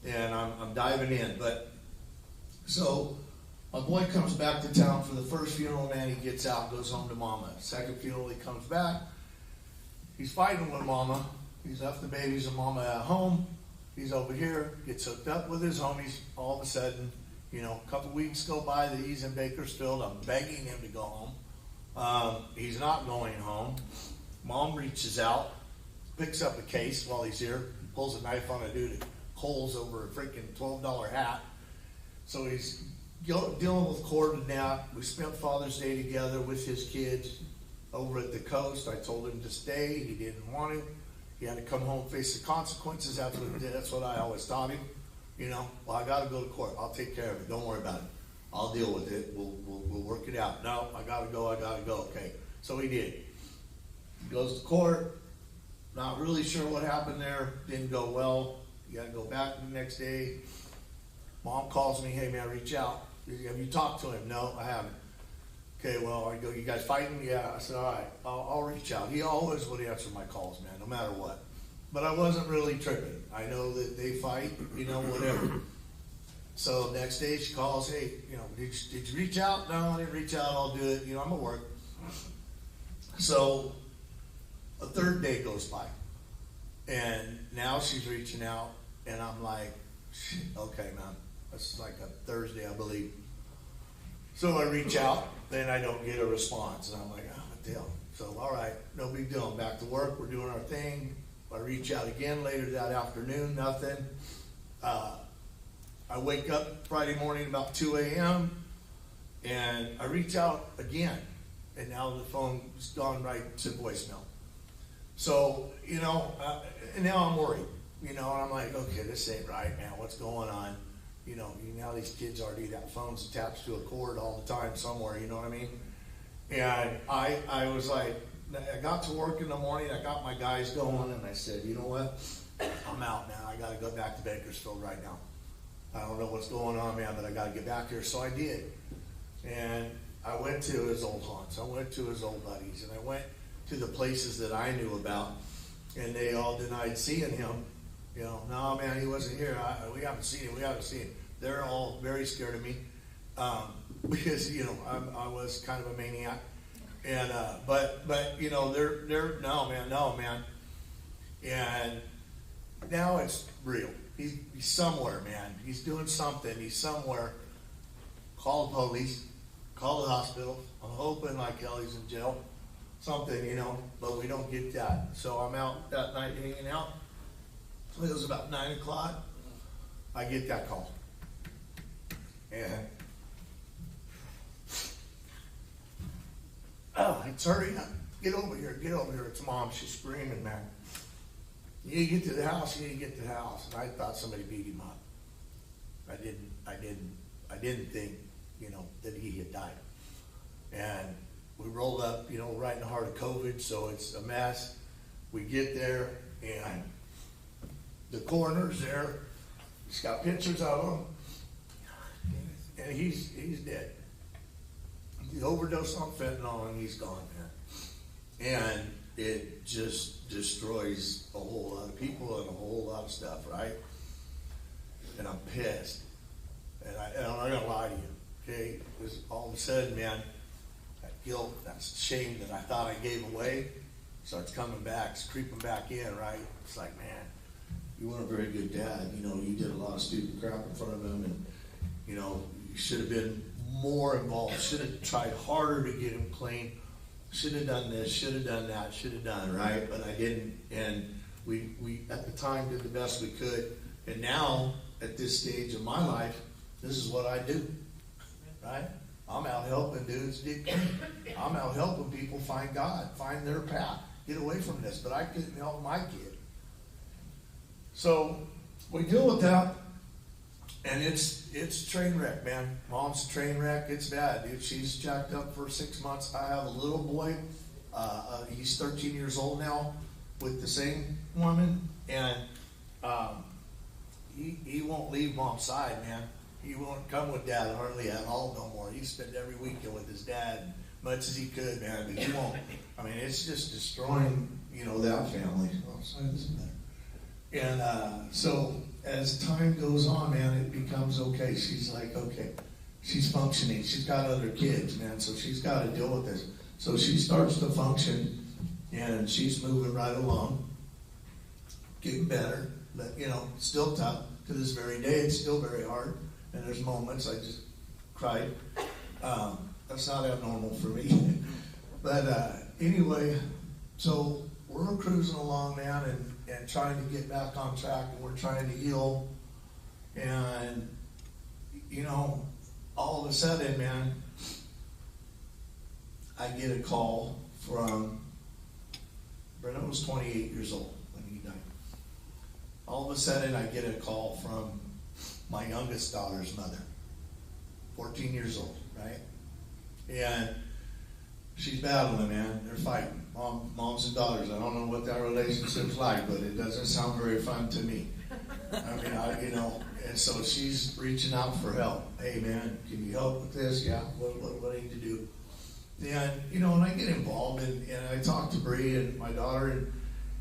and I'm diving in. But so my boy comes back to town for the first funeral, man. He gets out, goes home to mama. Second funeral, he comes back. He's fighting with mama. He's left the babies and mama at home. He's over here, gets hooked up with his homies. All of a sudden, you know, a couple weeks go by that he's in Bakersfield. I'm begging him to go home. He's not going home. Mom reaches out, picks up a case while he's here, pulls a knife on a dude at Kohl's over a freaking $12 hat. So he's dealing with court and that. We spent Father's Day together with his kids over at the coast. I told him to stay. He didn't want to. He had to come home and face the consequences. That's what I always taught him. You know, well, I got to go to court. I'll take care of it. Don't worry about it. I'll deal with it. We'll work it out. No, I got to go. Okay. So he did. He goes to court. Not really sure what happened there. Didn't go well. You got to go back the next day. Mom calls me. Hey, man, reach out. Have you talked to him? No, I haven't. Okay, well, I go, you guys fighting? Yeah. I said, all right, I'll reach out. He always would answer my calls, man, no matter what. But I wasn't really tripping. I know that they fight, you know, whatever. So next day she calls, hey, you know, did you reach out? No, I didn't reach out. I'll do it. You know, I'm at work. So a third day goes by. And now she's reaching out. And I'm like, okay, man. It's like a Thursday, I believe. So I reach out, then I don't get a response. And I'm like, oh, what the hell? So, all right, no big deal. I'm back to work. We're doing our thing. I reach out again later that afternoon, nothing. I wake up Friday morning about 2 a.m. and I reach out again. And now the phone's gone right to voicemail. So, you know, and now I'm worried. You know, and I'm like, okay, this ain't right, man. What's going on? You know these kids already got phones attached to a cord all the time somewhere, you know what I mean? And I was like, I got to work in the morning, I got my guys going, and I said, you know what? I'm out now. I got to go back to Bakersfield right now. I don't know what's going on, man, but I got to get back here. So I did. And I went to his old haunts. I went to his old buddies, and I went to the places that I knew about, and they all denied seeing him. You know, no, man, he wasn't here. We haven't seen him. They're all very scared of me because, you know, I was kind of a maniac. And but you know, they're no man. And now it's real. He's somewhere, man. He's doing something. He's somewhere. Call the police. Call the hospital. I'm hoping like hell he's in jail. Something, you know, but we don't get that. So I'm out that night hanging out. It was about 9 o'clock. I get that call. And it's hurry up. Get over here. It's Mom. She's screaming, man. You need to get to the house. And I thought somebody beat him up. I didn't think, you know, that he had died. And we rolled up, you know, right in the heart of COVID, so it's a mess. We get there, and the coroner's there. He's got pictures of him, and he's dead. He overdosed on fentanyl, and he's gone, man. And it just destroys a whole lot of people and a whole lot of stuff, right? And I'm pissed. and I'm not gonna lie to you, okay? Because all of a sudden, man, that guilt, that shame that I thought I gave away starts coming back, it's creeping back in, right? It's like, man, you weren't a very good dad. You know, you did a lot of stupid crap in front of him, and you know, you should have been more involved. Should have tried harder to get him clean. Should have done this. Should have done that. Should have done right, but I didn't. And we at the time did the best we could. And now at this stage of my life, this is what I do, right? I'm out helping dudes get clean. I'm out helping people find God, find their path, get away from this. But I couldn't help my kid. So we deal with that, and it's a train wreck, man. Mom's a train wreck. It's bad, dude. She's jacked up for 6 months. I have a little boy. He's 13 years old now with the same woman, and he won't leave Mom's side, man. He won't come with Dad hardly at all no more. He spent every weekend with his dad, much as he could, man. But he won't. I mean, it's just destroying, you know, that family. Oh, sorry, this is better. And so as time goes on, man, it becomes okay. She's like, okay, she's functioning. She's got other kids, man, so she's got to deal with this. So she starts to function, and she's moving right along, getting better, but, you know, still tough. To this very day, it's still very hard, and there's moments I just cried. That's not abnormal for me. But anyway, so we're cruising along, man, and trying to get back on track, and we're trying to heal. And, you know, all of a sudden, man, I get a call from, Brennan was 28 years old when he died. All of a sudden, I get a call from my youngest daughter's mother, 14 years old, right? And she's battling, man. They're fighting. Moms and daughters. I don't know what that relationship's like, but it doesn't sound very fun to me. I mean, you know, and so she's reaching out for help. Hey, man, can you help with this? Yeah, what do I need to do? And, you know, and I get involved, and I talk to Bree and my daughter, and,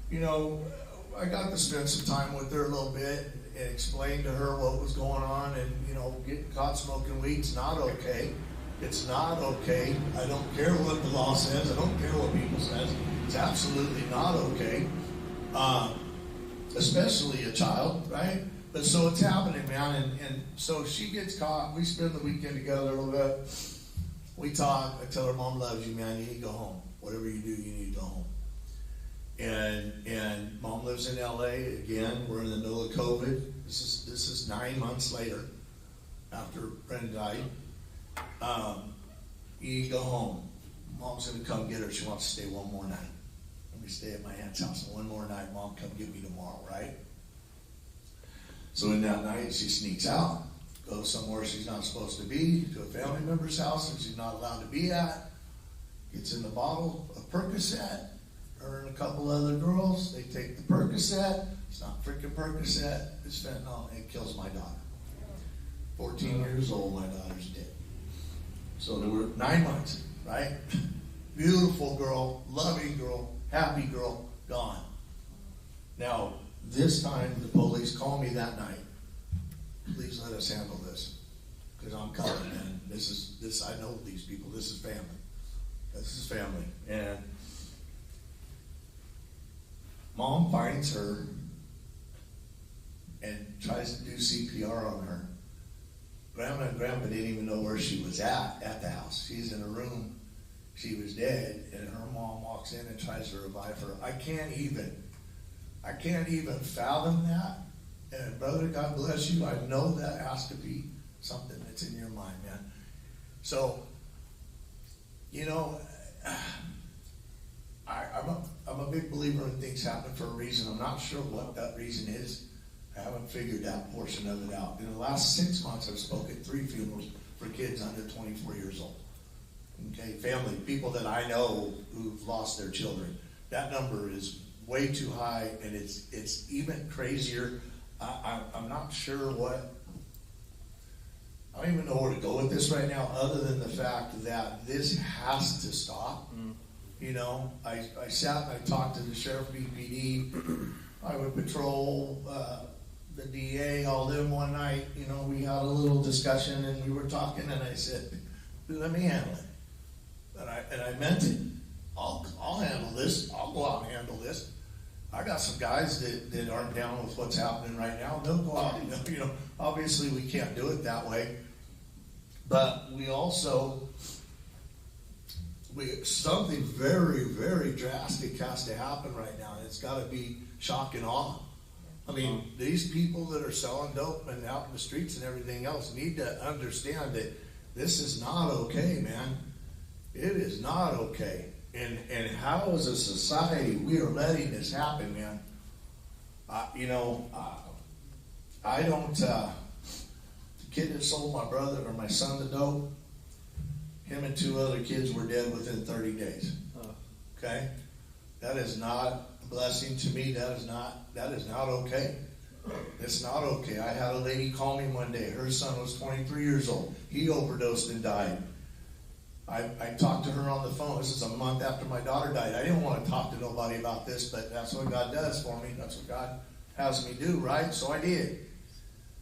you know, I got to spend some time with her a little bit and explain to her what was going on, and, you know, getting caught smoking weed's not okay. It's not okay. I don't care what the law says. I don't care what people says. It's absolutely not okay. Especially a child, right? But so it's happening, man. And so she gets caught. We spend the weekend together a little bit. We talk. I tell her, Mom loves you, man. You need to go home. Whatever you do, you need to go home. And Mom lives in LA. Again, we're in the middle of COVID. This is 9 months later after Brenda died. You need to go home. Mom's going to come get her. She wants to stay one more night. Let me stay at my aunt's house. And one more night, Mom, come get me tomorrow, right? So in that night, she sneaks out, goes somewhere she's not supposed to be, to a family member's house that she's not allowed to be at, gets in the bottle of Percocet. Her and a couple other girls, they take the Percocet. It's not freaking Percocet. It's fentanyl, and it kills my daughter. 14 years old, my daughter's dead. So there were 9 months, right? Beautiful girl, loving girl, happy girl, gone. Now, this time the police called me that night. Please let us handle this, because I'm coming, man. I know these people. This is family. This is family. And Mom finds her and tries to do CPR on her. Grandma and Grandpa didn't even know where she was at the house. She's in a room. She was dead, and her mom walks in and tries to revive her. I can't even fathom that. And brother, God bless you. I know that has to be something that's in your mind, man. So, you know, I'm a big believer in things happen for a reason. I'm not sure what that reason is. I haven't figured that portion of it out. In the last 6 months, I've spoken at 3 funerals for kids under 24 years old. Okay, family, people that I know who've lost their children. That number is way too high, and it's even crazier. I'm not sure I don't even know where to go with this right now, other than the fact that this has to stop. You know, I sat and I talked to the sheriff BPD. I would patrol the DA, all them one night, you know, we had a little discussion and we were talking and I said, let me handle it. And I meant it. I'll handle this. I'll go out and handle this. I got some guys that aren't down with what's happening right now. They'll go out and, you know, obviously we can't do it that way. But we also, something very, very drastic has to happen right now. It's got to be shock and awe. I mean, these people that are selling dope and out in the streets and everything else need to understand that this is not okay, man. It is not okay. And how as a society we are letting this happen, man. I don't, the kid that sold my brother or my son the dope, him and 2 other kids were dead within 30 days. Okay? That is not a blessing to me. That is not okay. It's not okay. I had a lady call me one day. Her son was 23 years old. He overdosed and died. I talked to her on the phone. This is a month after my daughter died. I didn't want to talk to nobody about this, but that's what God does for me. That's what God has me do, right? So I did.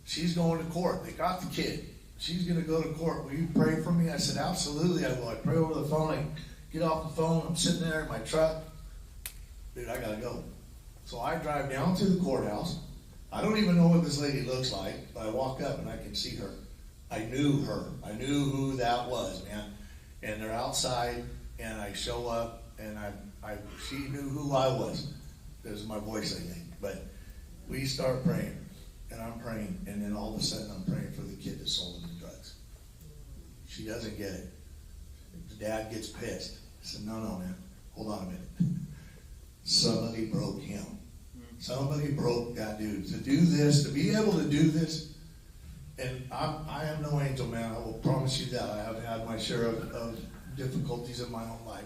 She's going to court. They got the kid. She's going to go to court. Will you pray for me? I said, absolutely, I will. I pray over the phone. I get off the phone. I'm sitting there in my truck. Dude, I got to go. So I drive down to the courthouse. I don't even know what this lady looks like, but I walk up and I can see her. I knew her. I knew who that was, man. And they're outside, and I show up, and she knew who I was. That was my voice, I think. But we start praying, and I'm praying, and then all of a sudden I'm praying for the kid that sold him the drugs. She doesn't get it. The dad gets pissed. I said, no, man, hold on a minute. Somebody broke him. Somebody broke that dude. To do this, to be able to do this, and I am no angel, man. I will promise you that. I have had my share of difficulties in my own life.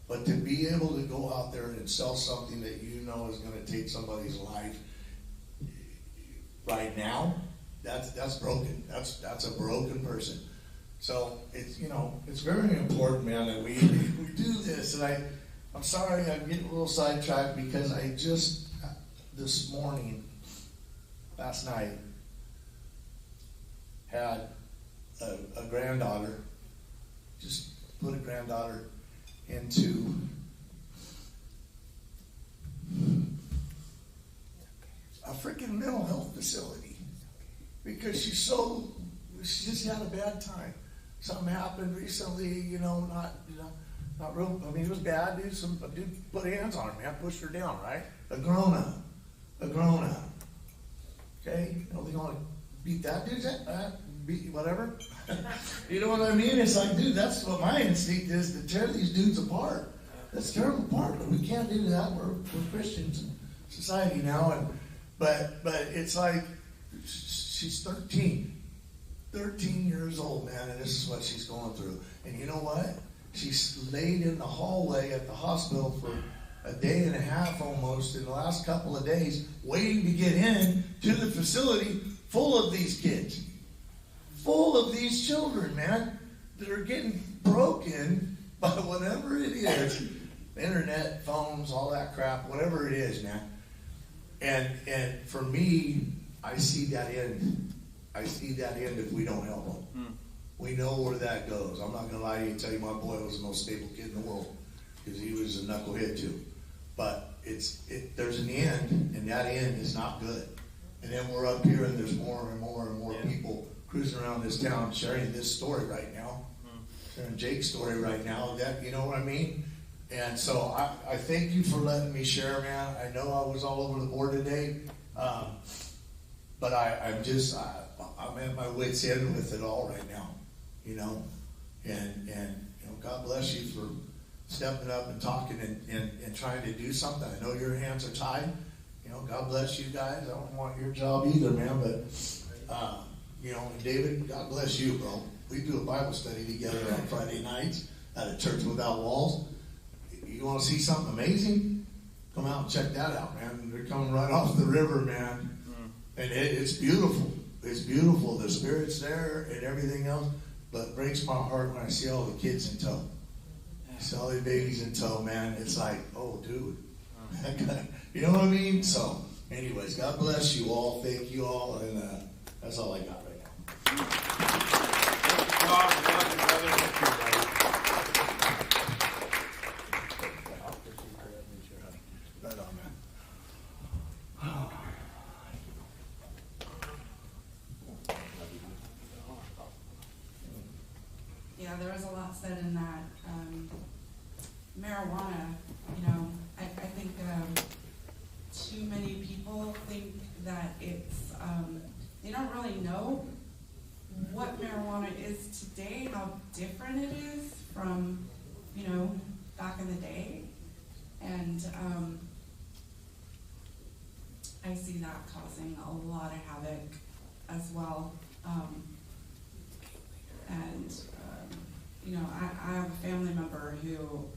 But to be able to go out there and sell something that you know is going to take somebody's life right now, that's broken. That's a broken person. So it's very important, man, that we do this. And I'm sorry I'm getting a little sidetracked because I just this morning, last night, had a granddaughter, just put a granddaughter into a freaking mental health facility because she just had a bad time. Something happened recently, not real. I mean, it was bad, dude. A dude put hands on her, man, pushed her down, right? A grown up. Okay, they're gonna beat that dude, beat whatever. You know what I mean? It's like, dude, that's what my instinct is, to tear these dudes apart. Let's tear them apart, but we can't do that. We're Christians in society now, but it's like she's 13 years old, man, and this is what she's going through. And you know what? She's laid in the hallway at the hospital for a day and a half almost in the last couple of days, waiting to get in to the facility full of these kids, full of these children, man, that are getting broken by whatever it is, internet, phones, all that crap, whatever it is, man. And for me, I see that end. I see that end if we don't help them. We know where that goes. I'm not going to lie to you and tell you my boy was the most stable kid in the world because he was a knucklehead too. But there's an end, and that end is not good. And then we're up here, and there's more and more and more people cruising around this town sharing this story right now, sharing Jake's story right now. That, you know what I mean? And so I thank you for letting me share, man. I know I was all over the board today, but I'm at my wit's end with it all right now, and God bless you for stepping up and talking and trying to do something. I know your hands are tied. God bless you guys. I don't want your job either, man, but and David, God bless you, bro. We do a Bible study together on Friday nights at a church without walls. You want to see something amazing? Come out and check that out, man. They're coming right off the river, man. And it's beautiful. It's beautiful. The Spirit's there and everything else. But it breaks my heart when I see all the kids in tow. I see all the babies in tow, man. It's like, oh, dude. You know what I mean? So Anyways, God bless you all. Thank you all, and that's all I got right now. Right on, man. Yeah, there was a lot said in that. Marijuana, you know, I think too many people think that it's, they don't really know what marijuana is today, how different it is from, you know, back in the day. And I see that causing a lot of havoc as well. You know, I have a family member who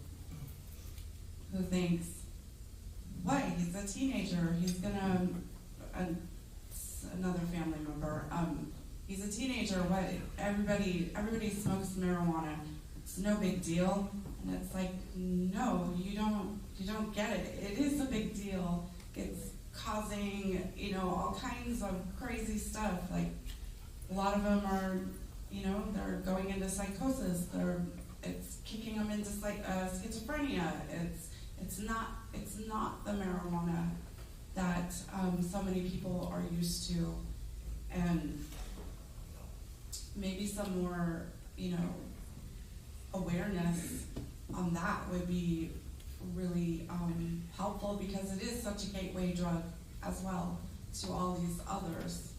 thinks, what, he's a teenager, he's gonna, another family member, he's a teenager, what, everybody smokes marijuana, it's no big deal. And it's like, no, you don't get it. It is a big deal. It's causing, you know, all kinds of crazy stuff. Like, a lot of them are, you know, they're going into psychosis. It's kicking them into schizophrenia. It's not the marijuana that so many people are used to, and maybe some more, you know, awareness on that would be really helpful, because it is such a gateway drug as well to all these others.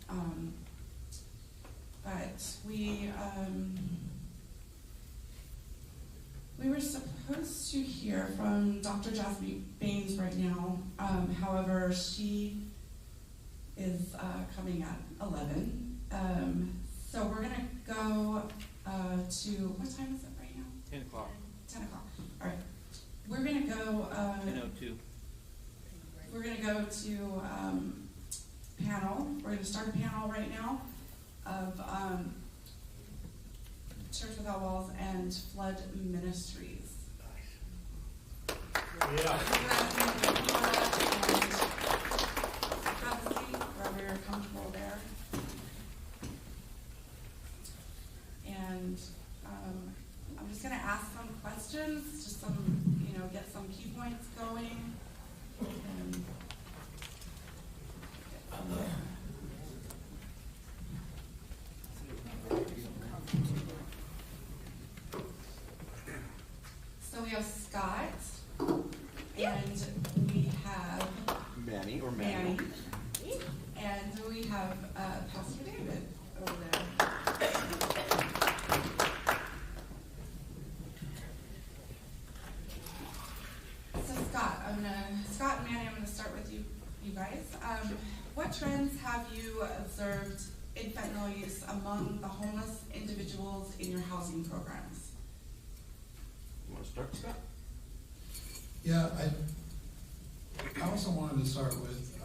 But we were supposed to hear from Dr. Jasmine Baines right now. However, she is coming at 11. So we're gonna go to, what time is it right now? 10 o'clock. 10 o'clock. All right. We're gonna go. 10:02. We're gonna go to panel. We're gonna start a panel right now of Church Without Walls and Flood Ministries. Yeah. Have a seat wherever you're comfortable there. And I'm just going to ask some questions, just some, you know, get some key points going. And so we have Scott, and we have Manny or Manny, and we have Pastor David over there. So Scott and Manny, I'm gonna start with you guys. What trends have you observed in fentanyl use among the homeless individuals in your housing programs? You want to start, Scott? Yeah, I also wanted to start with,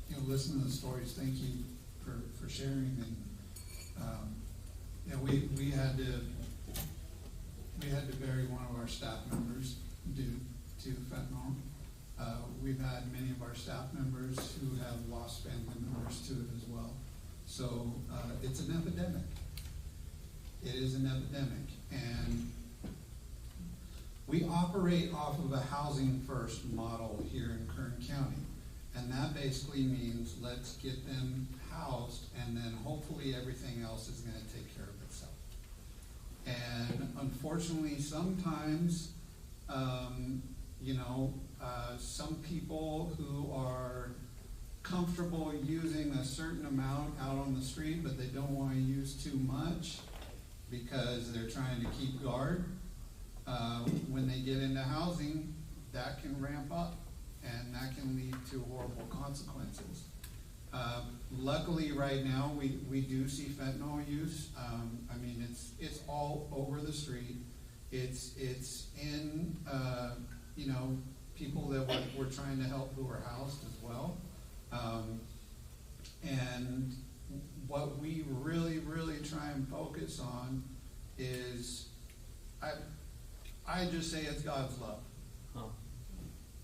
you know, listening to the stories. Thank you for sharing. And you know, we had to bury one of our staff members due to fentanyl. We've had many of our staff members who have lost family members to it as well. So it's an epidemic. It is an epidemic, and we operate off of a housing first model here in Kern County. And that basically means let's get them housed, and then hopefully everything else is going to take care of itself. And unfortunately, sometimes, you know, some people who are comfortable using a certain amount out on the street, but they don't want to use too much because they're trying to keep guard. When they get into housing, that can ramp up, and that can lead to horrible consequences. Luckily, right now, we do see fentanyl use. I mean, it's all over the street. It's in, you know, people that we're trying to help who are housed as well. And what we really, really try and focus on is, I just say it's God's love. Huh.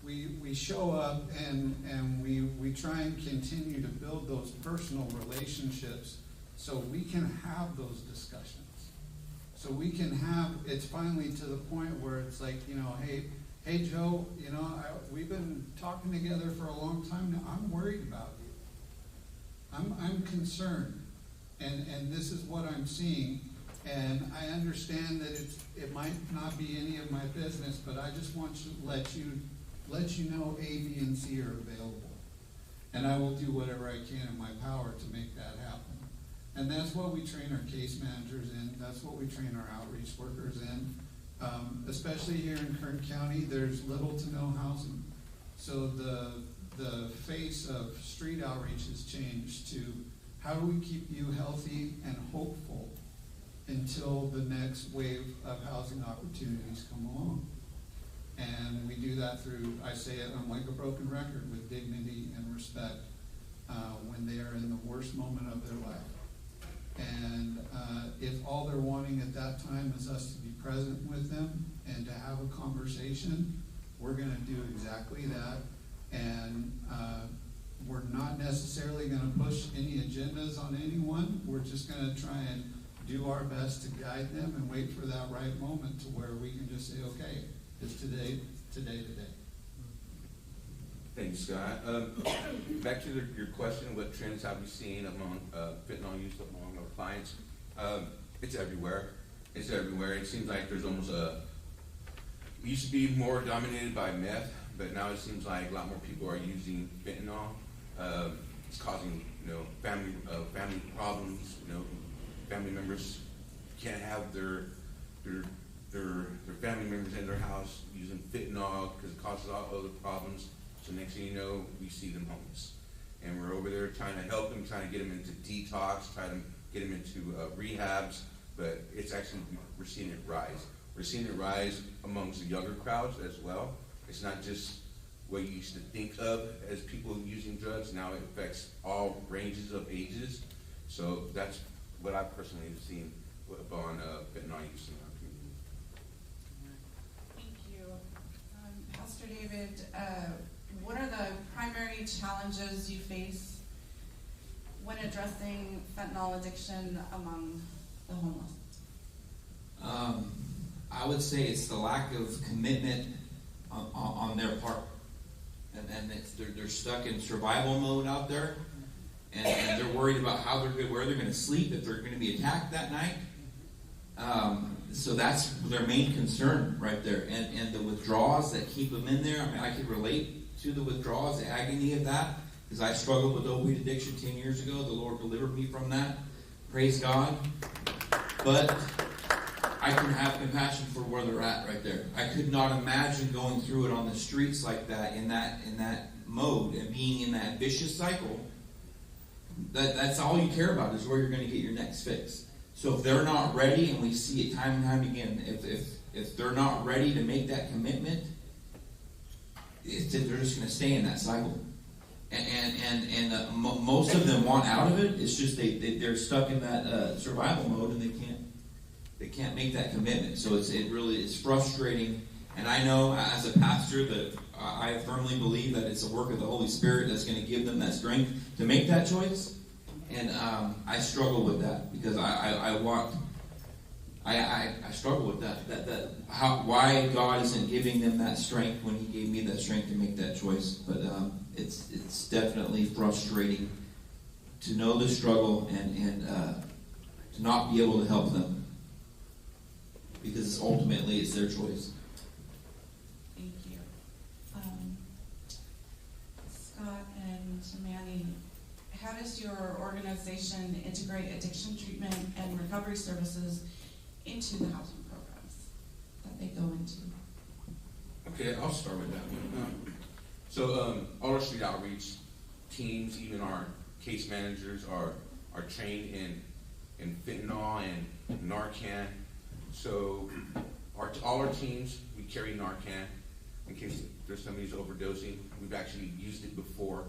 we show up and we try and continue to build those personal relationships so we can have those discussions. So we can have, it's finally to the point where it's like, hey Joe, we've been talking together for a long time now. I'm worried about you. I'm concerned. And this is what I'm seeing. And I understand that it might not be any of my business, but I just want to let you know A, B, and C are available. And I will do whatever I can in my power to make that happen. And that's what we train our case managers in. That's what we train our outreach workers in. Especially here in Kern County, there's little to no housing. So the face of street outreach has changed to how do we keep you healthy and hopeful until the next wave of housing opportunities come along. And we do that through, I say it, I'm like a broken record, with dignity and respect when they are in the worst moment of their life. And if all they're wanting at that time is us to be present with them and to have a conversation, we're going to do exactly that. And we're not necessarily going to push any agendas on anyone. We're just going to try and do our best to guide them and wait for that right moment to where we can just say, okay, it's today. Thanks, Scott. Back to your question, what trends have we seen among fentanyl use among our clients? It's everywhere. It's everywhere. It seems like there's almost it used to be more dominated by meth, but now it seems like a lot more people are using fentanyl. It's causing, family problems. Family members can't have their family members in their house using fentanyl because it causes all other problems. So next thing you know, we see them homeless. And we're over there trying to help them, trying to get them into detox, trying to get them into rehabs, but it's actually, we're seeing it rise. We're seeing it rise amongst the younger crowds as well. It's not just what you used to think of as people using drugs. Now it affects all ranges of ages. So that's what I personally have seen upon fentanyl use in our community. Thank you. Pastor David, what are the primary challenges you face when addressing fentanyl addiction among the homeless? I would say it's the lack of commitment on their part. And they're stuck in survival mode out there. And they're worried about where they're going to sleep, if they're going to be attacked that night. So that's their main concern right there. And the withdrawals that keep them in there, I can relate to the withdrawals, the agony of that, because I struggled with opioid addiction 10 years ago. The Lord delivered me from that. Praise God. But I can have compassion for where they're at right there. I could not imagine going through it on the streets like that, in that mode, and being in that vicious cycle. That's all you care about, is where you're going to get your next fix. So if they're not ready, and we see it time and time again, if they're not ready to make that commitment, they're just going to stay in that cycle. And most of them want out of it. It's just they're stuck in that survival mode, and they can't make that commitment. So it really is frustrating. And I know as a pastor that I firmly believe that it's a work of the Holy Spirit that's going to give them that strength to make that choice. And I struggle with that, because I struggle with that. Why God isn't giving them that strength when He gave me that strength to make that choice. But it's definitely frustrating to know the struggle and to not be able to help them, because ultimately it's their choice. Thank you. Scott and Manny, how does your organization integrate addiction treatment and recovery services into the housing programs that they go into? Okay, I'll start with that one. All our street outreach teams, even our case managers, are trained in fentanyl and Narcan. So all our teams, we carry Narcan in case there's somebody who's overdosing. We've actually used it before.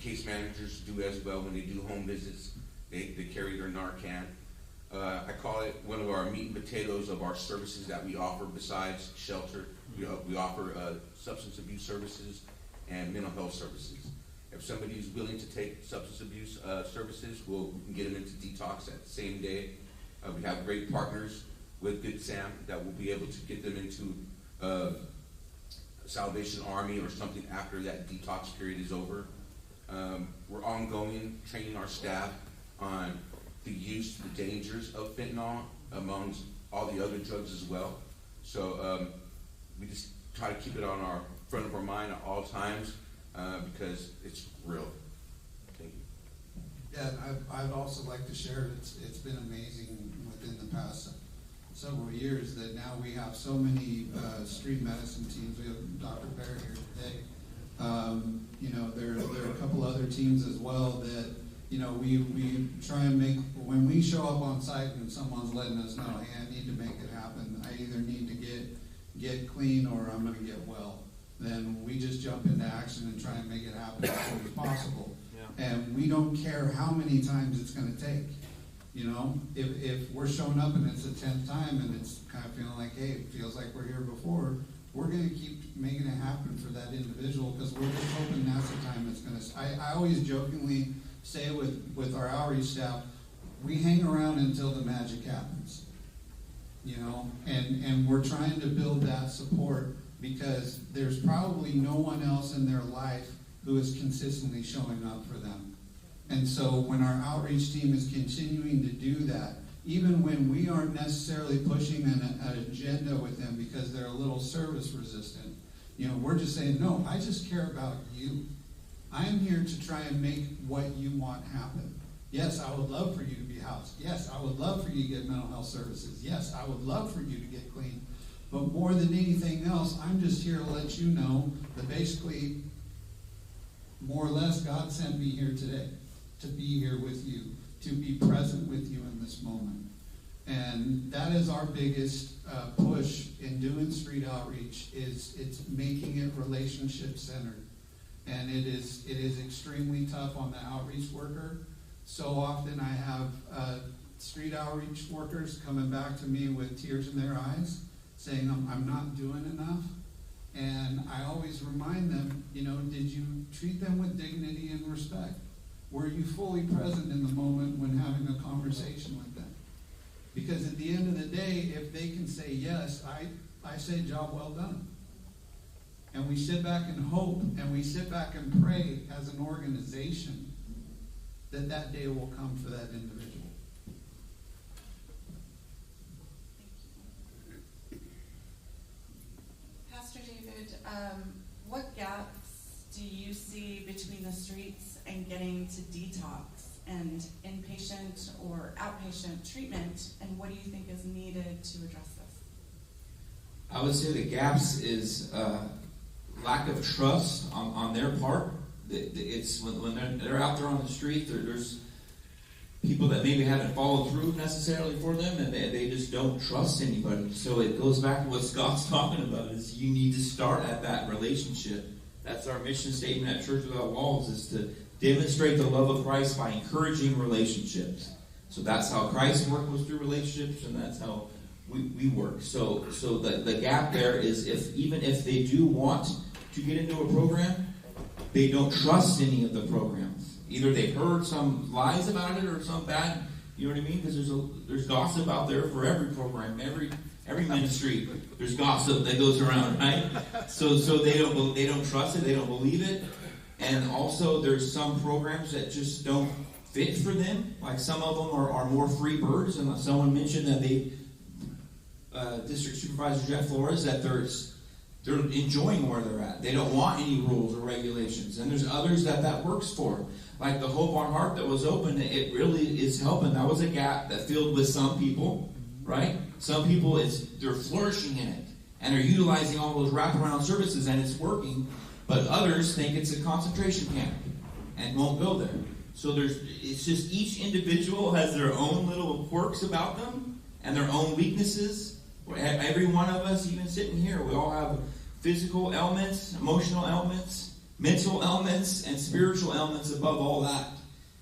Case managers do as well when they do home visits. They carry their Narcan. I call it one of our meat and potatoes of our services that we offer besides shelter. We offer substance abuse services and mental health services. If somebody's willing to take substance abuse services, we can get them into detox at the same day. We have great partners with Good Sam that will be able to get them into Salvation Army or something after that detox period is over. We're ongoing training our staff on the use, the dangers of fentanyl amongst all the other drugs as well. So we just try to keep it on our front of our mind at all times because it's real. Thank you. Yeah, I'd also like to share, it's been amazing within the past several years that now we have so many street medicine teams. We have Dr. Bear here today. There are a couple other teams as well that, we try and make, when we show up on site and someone's letting us know, hey, I need to make it happen. I either need to get clean or I'm going to get well. Then we just jump into action and try and make it happen as soon as possible. Yeah. And we don't care how many times it's going to take. If we're showing up and it's the 10th time and it's kind of feeling like, hey, it feels like we're here before, we're going to keep making it happen for that individual because we're just hoping that's the time it's going to. I always jokingly say with our outreach staff, we hang around until the magic happens. And we're trying to build that support because there's probably no one else in their life who is consistently showing up for them. And so when our outreach team is continuing to do that, even when we aren't necessarily pushing an agenda with them because they're a little service resistant, we're just saying, no, I just care about you. I'm here to try and make what you want happen. Yes, I would love for you to be housed. Yes, I would love for you to get mental health services. Yes, I would love for you to get clean. But more than anything else, I'm just here to let you know that basically, more or less, God sent me here today to be here with you, to be present with you in this moment. And that is our biggest push in doing street outreach, is it's making it relationship-centered. And it is extremely tough on the outreach worker. So often I have street outreach workers coming back to me with tears in their eyes, saying, I'm not doing enough. And I always remind them, did you treat them with dignity and respect? Were you fully present in the moment when having a conversation with them? Because at the end of the day, if they can say yes, I say job well done. And we sit back and hope, and we sit back and pray as an organization that day will come for that individual. Pastor David, what gaps do you see between the streets and getting to detox and inpatient or outpatient treatment, and what do you think is needed to address this? I would say the gaps is lack of trust on their part. It's when they're out there on the street, there's people that maybe haven't followed through necessarily for them, and they just don't trust anybody. So it goes back to what Scott's talking about, is you need to start at that relationship. That's our mission statement at Church Without Walls, is to demonstrate the love of Christ by encouraging relationships. So that's how Christ worked, was through relationships, and that's how we work. So the gap there is, even if they do want to get into a program, they don't trust any of the programs. Either they've heard some lies about it or some bad, you know what I mean? Because there's gossip out there for every program, every ministry. There's gossip that goes around, right? So they don't trust it, they don't believe it, and also there's some programs that just don't fit for them. Like some of them are more free birds, and someone mentioned that District Supervisor Jeff Flores, that they're enjoying where they're at. They don't want any rules or regulations. And there's others that works for. Like the Hope on Heart that was open, it really is helping. That was a gap that filled with some people, right? Some people, they're flourishing in it. And they're utilizing all those wraparound services, and it's working. But others think it's a concentration camp and won't go there. So it's just each individual has their own little quirks about them and their own weaknesses. Every one of us, even sitting here, we all have physical ailments, emotional ailments, mental ailments, and spiritual ailments above all that.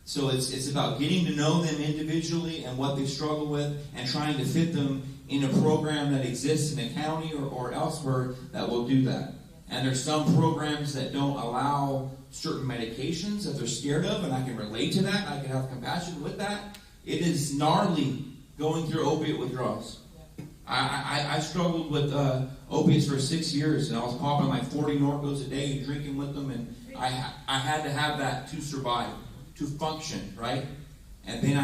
So it's about getting to know them individually and what they struggle with, and trying to fit them in a program that exists in a county or elsewhere that will do that. And there's some programs that don't allow certain medications that they're scared of, and I can relate to that, and I can have compassion with that. It is gnarly going through opiate withdrawals. I struggled with opiates for 6 years, and I was popping like 40 Norcos a day and drinking with them, and I had to have that to survive, to function, right? And then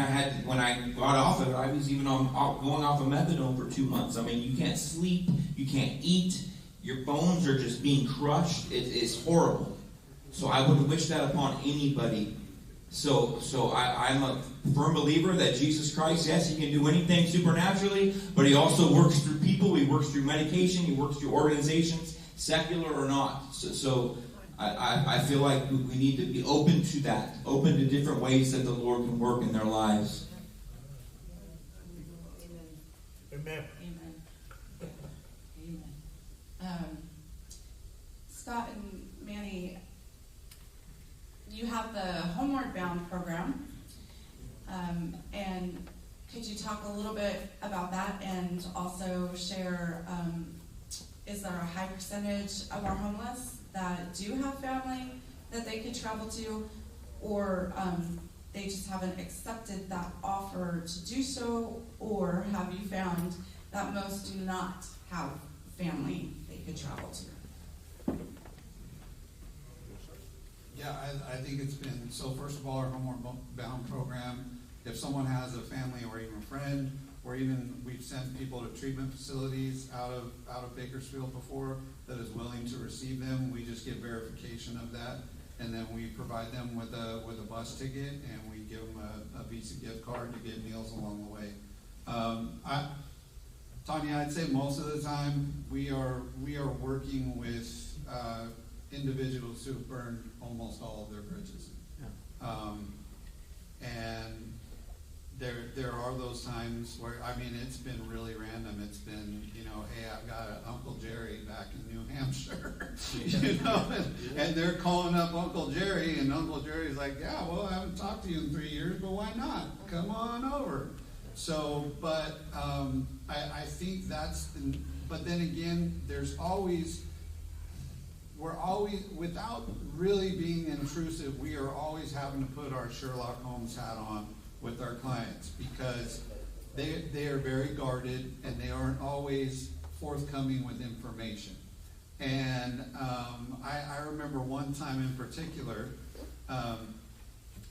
when I got off of it, I was even going off of methadone for 2 months. I mean, you can't sleep, you can't eat, your bones are just being crushed. It's horrible. So I wouldn't wish that upon anybody. So I'm a firm believer that Jesus Christ, yes, He can do anything supernaturally, but He also works through people. He works through medication. He works through organizations, secular or not. So I feel like we need to be open to that, open to different ways that the Lord can work in their lives. Amen. Amen. Scott and Manny, you have the Homeward Bound program, and could you talk a little bit about that, and also share, is there a high percentage of our homeless that do have family that they could travel to, or they just haven't accepted that offer to do so, or have you found that most do not have family they could travel to? Yeah, I think it's been, so first of all, our Homeward Bound program, if someone has a family or even a friend, or even we've sent people to treatment facilities out of Bakersfield before that is willing to receive them, we just get verification of that, and then we provide them with a bus ticket, and we give them a Visa gift card to get meals along the way. Tanya, I'd say most of the time we are working with individuals who have burned almost all of their bridges. Yeah. And there are those times where, I mean, it's been really random. It's been, hey, I've got an Uncle Jerry back in New Hampshire, and they're calling up Uncle Jerry, and Uncle Jerry's like, yeah, well, I haven't talked to you in 3 years, but why not? Come on over. So, but I think but then again, we're always, without really being intrusive, we are always having to put our Sherlock Holmes hat on with our clients, because they are very guarded and they aren't always forthcoming with information. And I remember one time in particular,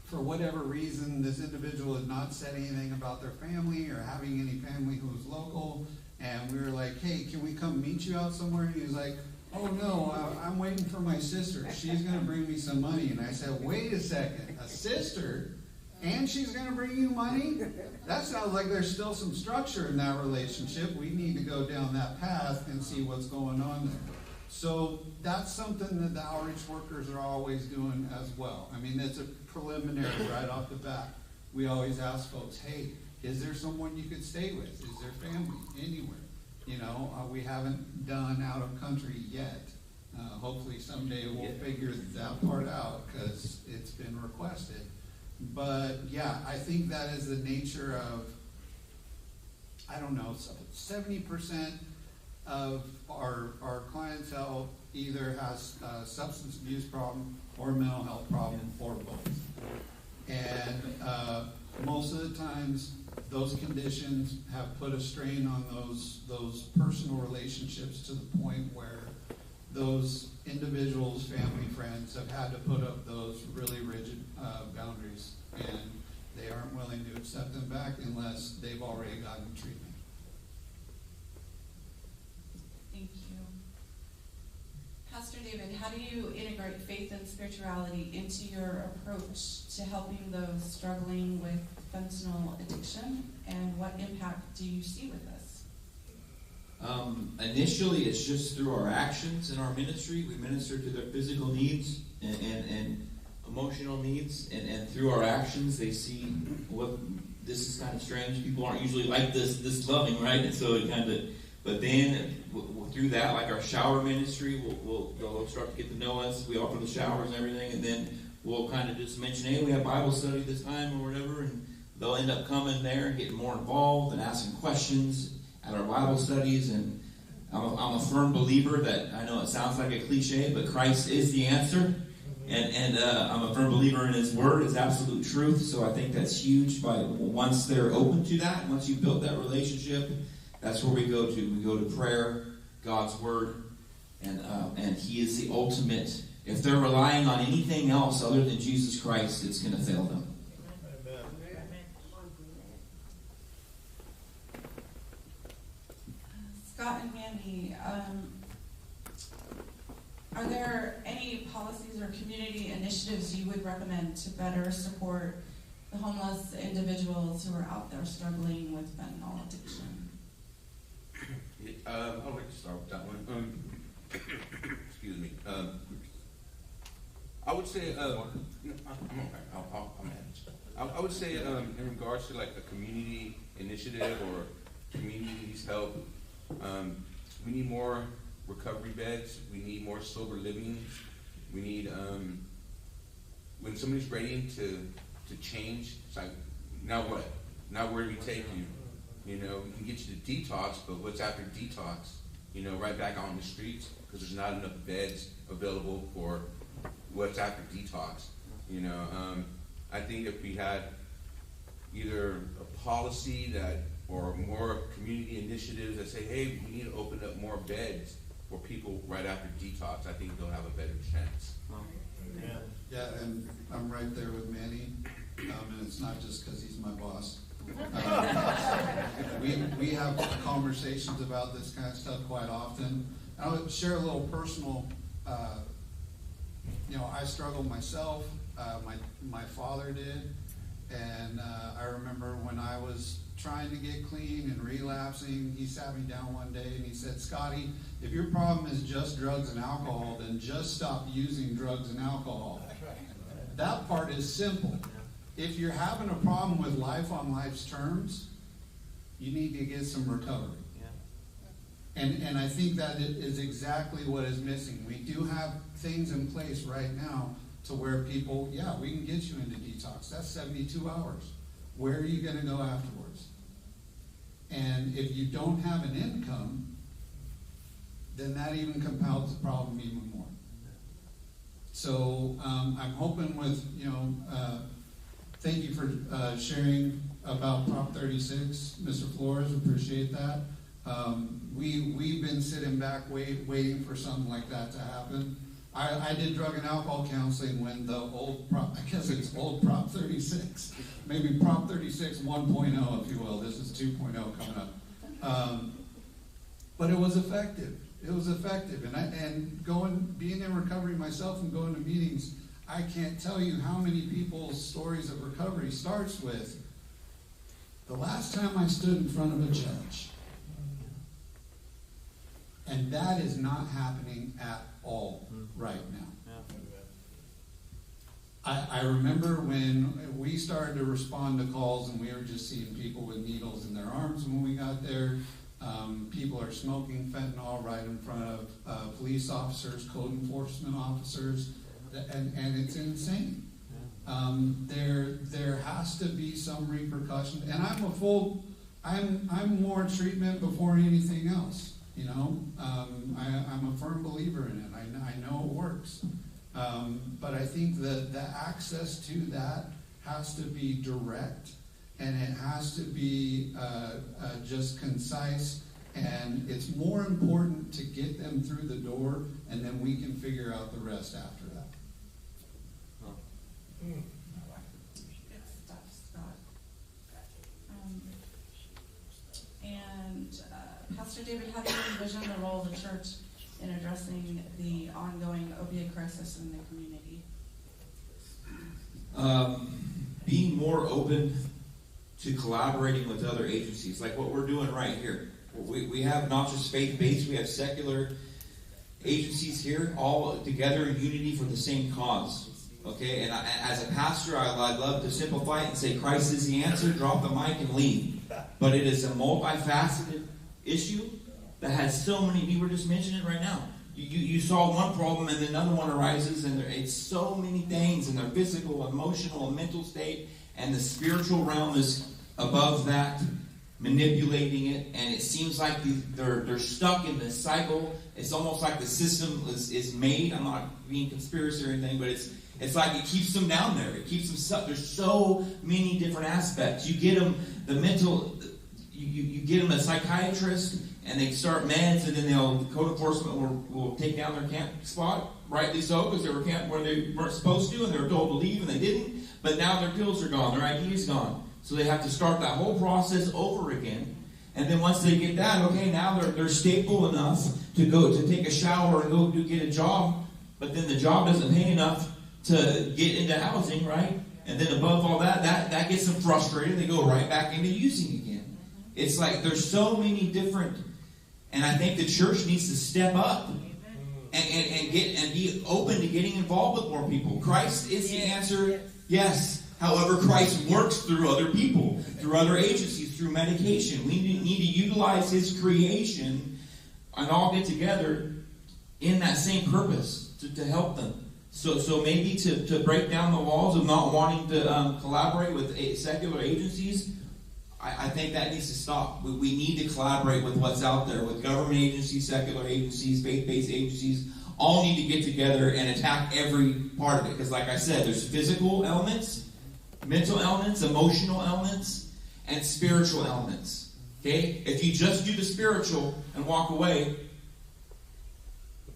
for whatever reason, this individual had not said anything about their family or having any family who was local, and we were like, hey, can we come meet you out somewhere? And he was like, oh no, I'm waiting for my sister. She's going to bring me some money. And I said, wait a second, a sister? And she's going to bring you money? That sounds like there's still some structure in that relationship. We need to go down that path and see what's going on there. So that's something that the outreach workers are always doing as well. I mean, it's a preliminary right off the bat. We always ask folks, hey, is there someone you could stay with? Is there family anywhere? We haven't done out of country yet. Hopefully someday we'll figure that part out, because it's been requested. But yeah, I think that is the nature of, 70% of our clientele either has a substance abuse problem or a mental health problem, or both. And most of the times, those conditions have put a strain on those personal relationships, to the point where those individuals, family, friends, have had to put up those really rigid boundaries, and they aren't willing to accept them back unless they've already gotten treatment. Thank you. Pastor David, how do you integrate faith and spirituality into your approach to helping those struggling with fentanyl addiction, and what impact do you see with this? Initially, it's just through our actions in our ministry. We minister to their physical needs and emotional needs, and through our actions, they see what this is kind of strange. People aren't usually like this loving, right? And so it kind of, but then through that, like our shower ministry, they'll start to get to know us. We offer the showers and everything, and then we'll kind of just mention, hey, we have Bible study this time or whatever, and they'll end up coming there and getting more involved and asking questions at our Bible studies. And I'm a firm believer that, I know it sounds like a cliche, but Christ is the answer. And I'm a firm believer in His Word is absolute truth. So I think that's huge. Once they're open to that, once you've built that relationship, that's where we go to. We go to prayer, God's Word, and He is the ultimate. If they're relying on anything else other than Jesus Christ, it's going to fail them. Scott and Mandy, are there any policies or community initiatives you would recommend to better support the homeless individuals who are out there struggling with fentanyl addiction? I'd like to start with that one. Excuse me. I would say, I'm okay. I'll manage. I would say, in regards to like a community initiative or communities help, we need more recovery beds. We need more sober living. We need, when somebody's ready to change, it's like, now what? Now where do we take you? You know, we can get you to detox, but what's after detox? You know, right back on the streets, because there's not enough beds available for what's after detox. You know, I think if we had either a policy or more community initiatives that say, hey, we need to open up more beds for people right after detox, I think they'll have a better chance. Yeah, and I'm right there with Manny, and it's not just because he's my boss. We have conversations about this kind of stuff quite often. I would share a little personal. I struggled myself. My father did, and I remember when I was trying to get clean and relapsing, he sat me down one day and he said, "Scotty, if your problem is just drugs and alcohol, then just stop using drugs and alcohol." That part is simple. If you're having a problem with life on life's terms, you need to get some recovery. And I think that is exactly what is missing. We do have things in place right now to where people, we can get you into detox. That's 72 hours. Where are you going to go afterwards? And if you don't have an income, then that even compounds the problem even more. So I'm hoping with, thank you for sharing about Prop 36, Mr. Flores, appreciate that. We've been sitting back waiting for something like that to happen. I did drug and alcohol counseling when the old Prop, I guess it's old Prop 36, maybe Prop 36 1.0, if you will. This is 2.0 coming up. But it was effective. It was effective. And being in recovery myself and going to meetings, I can't tell you how many people's stories of recovery starts with, the last time I stood in front of a judge. And that is not happening at all right now. I remember when we started to respond to calls and we were just seeing people with needles in their arms when we got there. People are smoking fentanyl right in front of police officers, code enforcement officers, and it's insane. There has to be some repercussion, and I'm more treatment before anything else. I'm a firm believer in it. I know it works, but I think that the access to that has to be direct, and it has to be just concise. And it's more important to get them through the door, and then we can figure out the rest after that. Good stuff, Scott. And Pastor David, how do you envision the role of the church in addressing the ongoing opiate crisis in the community? Being more open to collaborating with other agencies, like what we're doing right here. We have not just faith-based, we have secular agencies here, all together in unity for the same cause. Okay, and as a pastor, I'd love to simplify it and say Christ is the answer, drop the mic and leave. But it is a multifaceted issue that has so many, we were just mentioning it right now, you solve one problem and another one arises, and it's so many things in their physical, emotional, and mental state, and the spiritual realm is above that, manipulating it, and it seems like they're stuck in this cycle. It's almost like the system is made. I'm not being conspiracy or anything, but it's like it keeps them down there. It keeps them stuck. There's so many different aspects. You get them the mental. You get them a psychiatrist, and they start meds, and then code enforcement will take down their camp spot, rightly so, because they were camped where they weren't supposed to, and they were told to leave, and they didn't. But now their pills are gone, their ID is gone, so they have to start that whole process over again. And then once they get that, okay, now they're stable enough to take a shower and go get a job, but then the job doesn't pay enough to get into housing, right? And then above all that gets them frustrated. They go right back into using again. It's like there's so many different, and I think the church needs to step up and be open to getting involved with more people. Christ is the answer, yes. However, Christ works through other people, through other agencies, through medication. We need to utilize His creation and all get together in that same purpose to help them. So maybe to break down the walls of not wanting to collaborate with secular agencies. I think that needs to stop. We need to collaborate with what's out there, with government agencies, secular agencies, faith-based agencies. All need to get together and attack every part of it. Because like I said, there's physical elements, mental elements, emotional elements, and spiritual elements. Okay? If you just do the spiritual and walk away,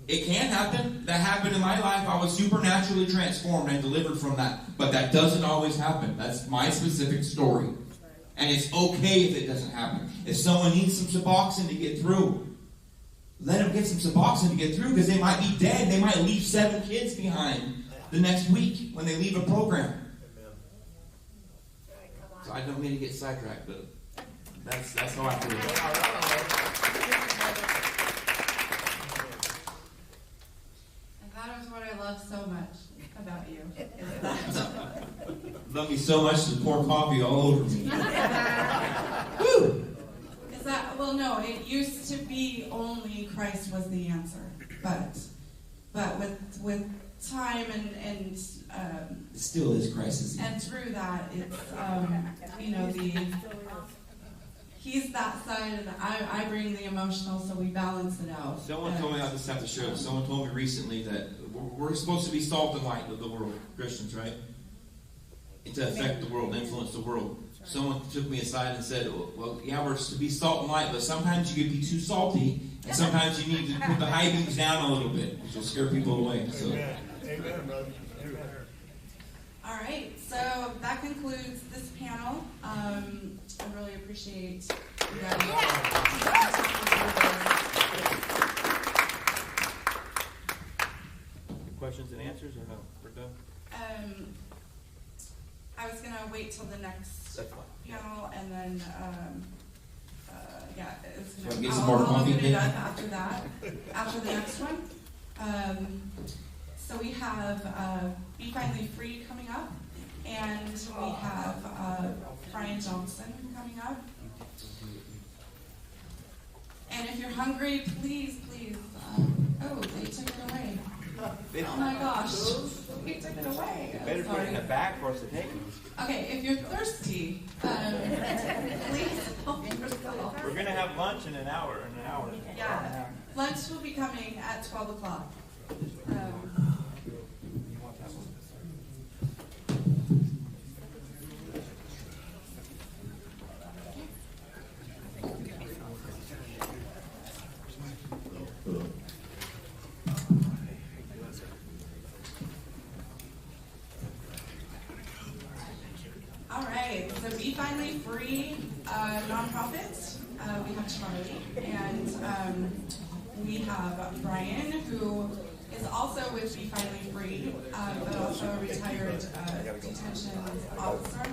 it can happen. That happened in my life. I was supernaturally transformed and delivered from that. But that doesn't always happen. That's my specific story. And it's okay if it doesn't happen. If someone needs some Suboxone to get through, let them get some Suboxone to get through, because they might be dead. They might leave 7 kids behind the next week when they leave a program. So I don't mean to get sidetracked, but that's how I feel. And that is what I love so much about you. Love me so much to pour coffee all over me. Woo! Is that, well, no, it used to be only Christ was the answer, but with time and it still is Christ. and through that, it's he's that side, and I bring the emotional, so we balance it out. Someone told me, I just have to share this. Someone told me recently that we're supposed to be salt and light of the world, Christians, right? To affect the world, influence the world. Someone took me aside and said, well, yeah, we're to be salt and light, but sometimes you can be too salty, and sometimes you need to put the high beams down a little bit, which will scare people away. So. Amen, brother. Amen. All right, so that concludes this panel. I really appreciate you guys. Questions and answers, or no? We're done? I was going to wait till the next panel, and then, it's So going get to, some more I'll coffee, open it then? up after that, after the next one. So we have Be Finally Free coming up, and we have Brian Johnson coming up. And if you're hungry, please, they took it away. Oh my gosh, they took it away. Better put it in a bag for us to take. Okay, if you're thirsty, please help yourself. We're gonna have lunch in an hour. Yeah, lunch will be coming at 12 o'clock. All right, so Be Finally Free nonprofits. We have Charlie, and we have Brian, who is also with Be Finally Free, but also a retired detention officer.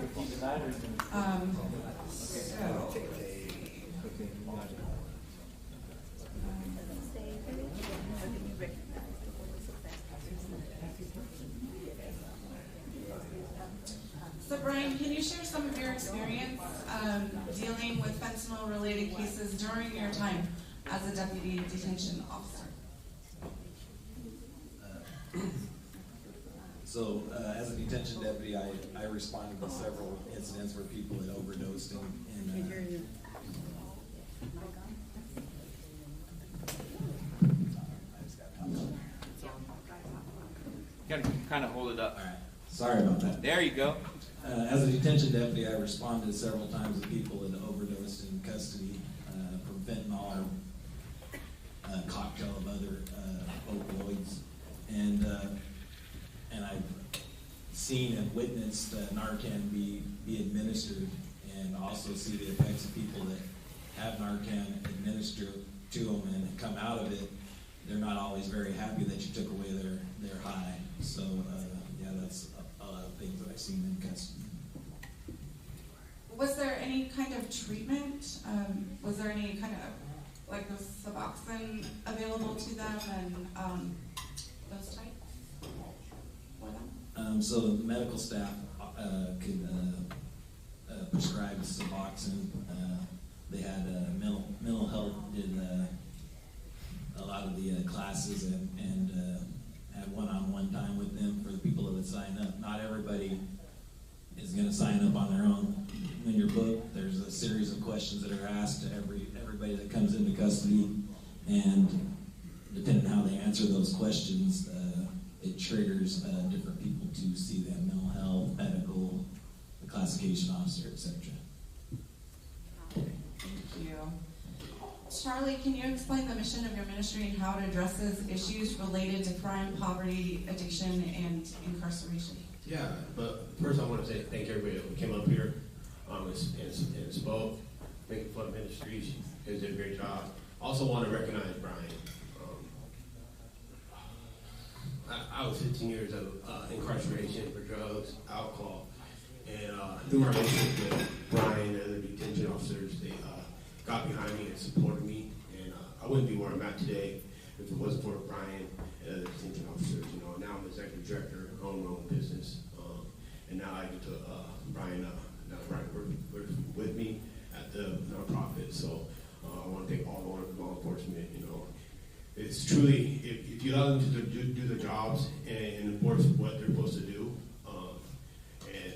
So Brian, can you share some of your experience dealing with fentanyl-related cases during your time as a deputy detention officer? So, as a detention deputy, I responded to several incidents where people had overdosed and You gotta kind of hold it up. all right, sorry about that. There you go. As a detention deputy, I responded several times to people that overdosed in custody from fentanyl or a cocktail of other opioids, and I've seen and witnessed Narcan be administered, and also see the effects of people that have Narcan administered to them and come out of it. They're not always very happy that you took away their high. So yeah, that's a lot of things that I've seen in custody. Was there any kind of treatment? Was there any kind of, like, was Suboxone available to them and those types for them? So the medical staff could prescribe Suboxone. They had mental health did a lot of the classes and had one-on-one time with them for the people that would sign up. Not everybody is going to sign up on their own. When you're booked, there's a series of questions that are asked to everybody that comes into custody, and depending on how they answer those questions, it triggers different people to see them: mental health, medical, the classification officer, etc. Thank you. Charlie, can you explain the mission of your ministry and how it addresses issues related to crime, poverty, addiction, and incarceration? Yeah, but first I want to say thank everybody that came up here and spoke, making fun of ministries. You guys did a great job. Also want to recognize Brian. I was 15 years of incarceration for drugs, alcohol, and through my relationship with Brian and other detention officers, they got behind me and supported me, and I wouldn't be where I'm at today if it wasn't for Brian and other detention officers. You know, now I'm executive director, I own my own business, and now I get to Brian work with me at the nonprofit. So I want to thank all the law enforcement. You know, it's truly if you allow them to do the jobs and enforce what they're supposed to do, and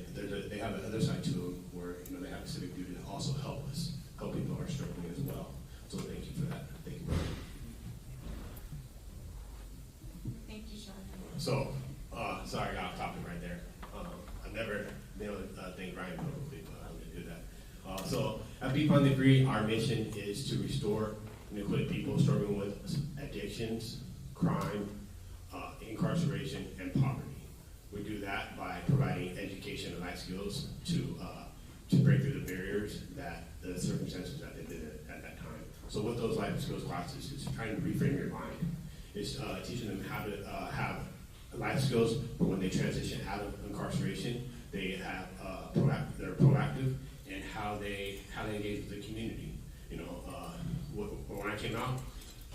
they have the other side to them where they have a civic duty to also help people who are struggling as well. So thank you for that. Thank you, Brian. Thank you, Charlie. So, sorry, I got off topic right there. I've never been able to thank Ryan publicly, but I'm going to do that. So, at Be Finally Free, our mission is to restore and equip people struggling with addictions, crime, incarceration, and poverty. We do that by providing education and life skills to break through the barriers that the circumstances that they did at that time. So with those life skills classes, it's trying to reframe your mind. It's teaching them how to have life skills for when they transition out of incarceration. They have they're proactive in how they engage with the community. You know, when I came out,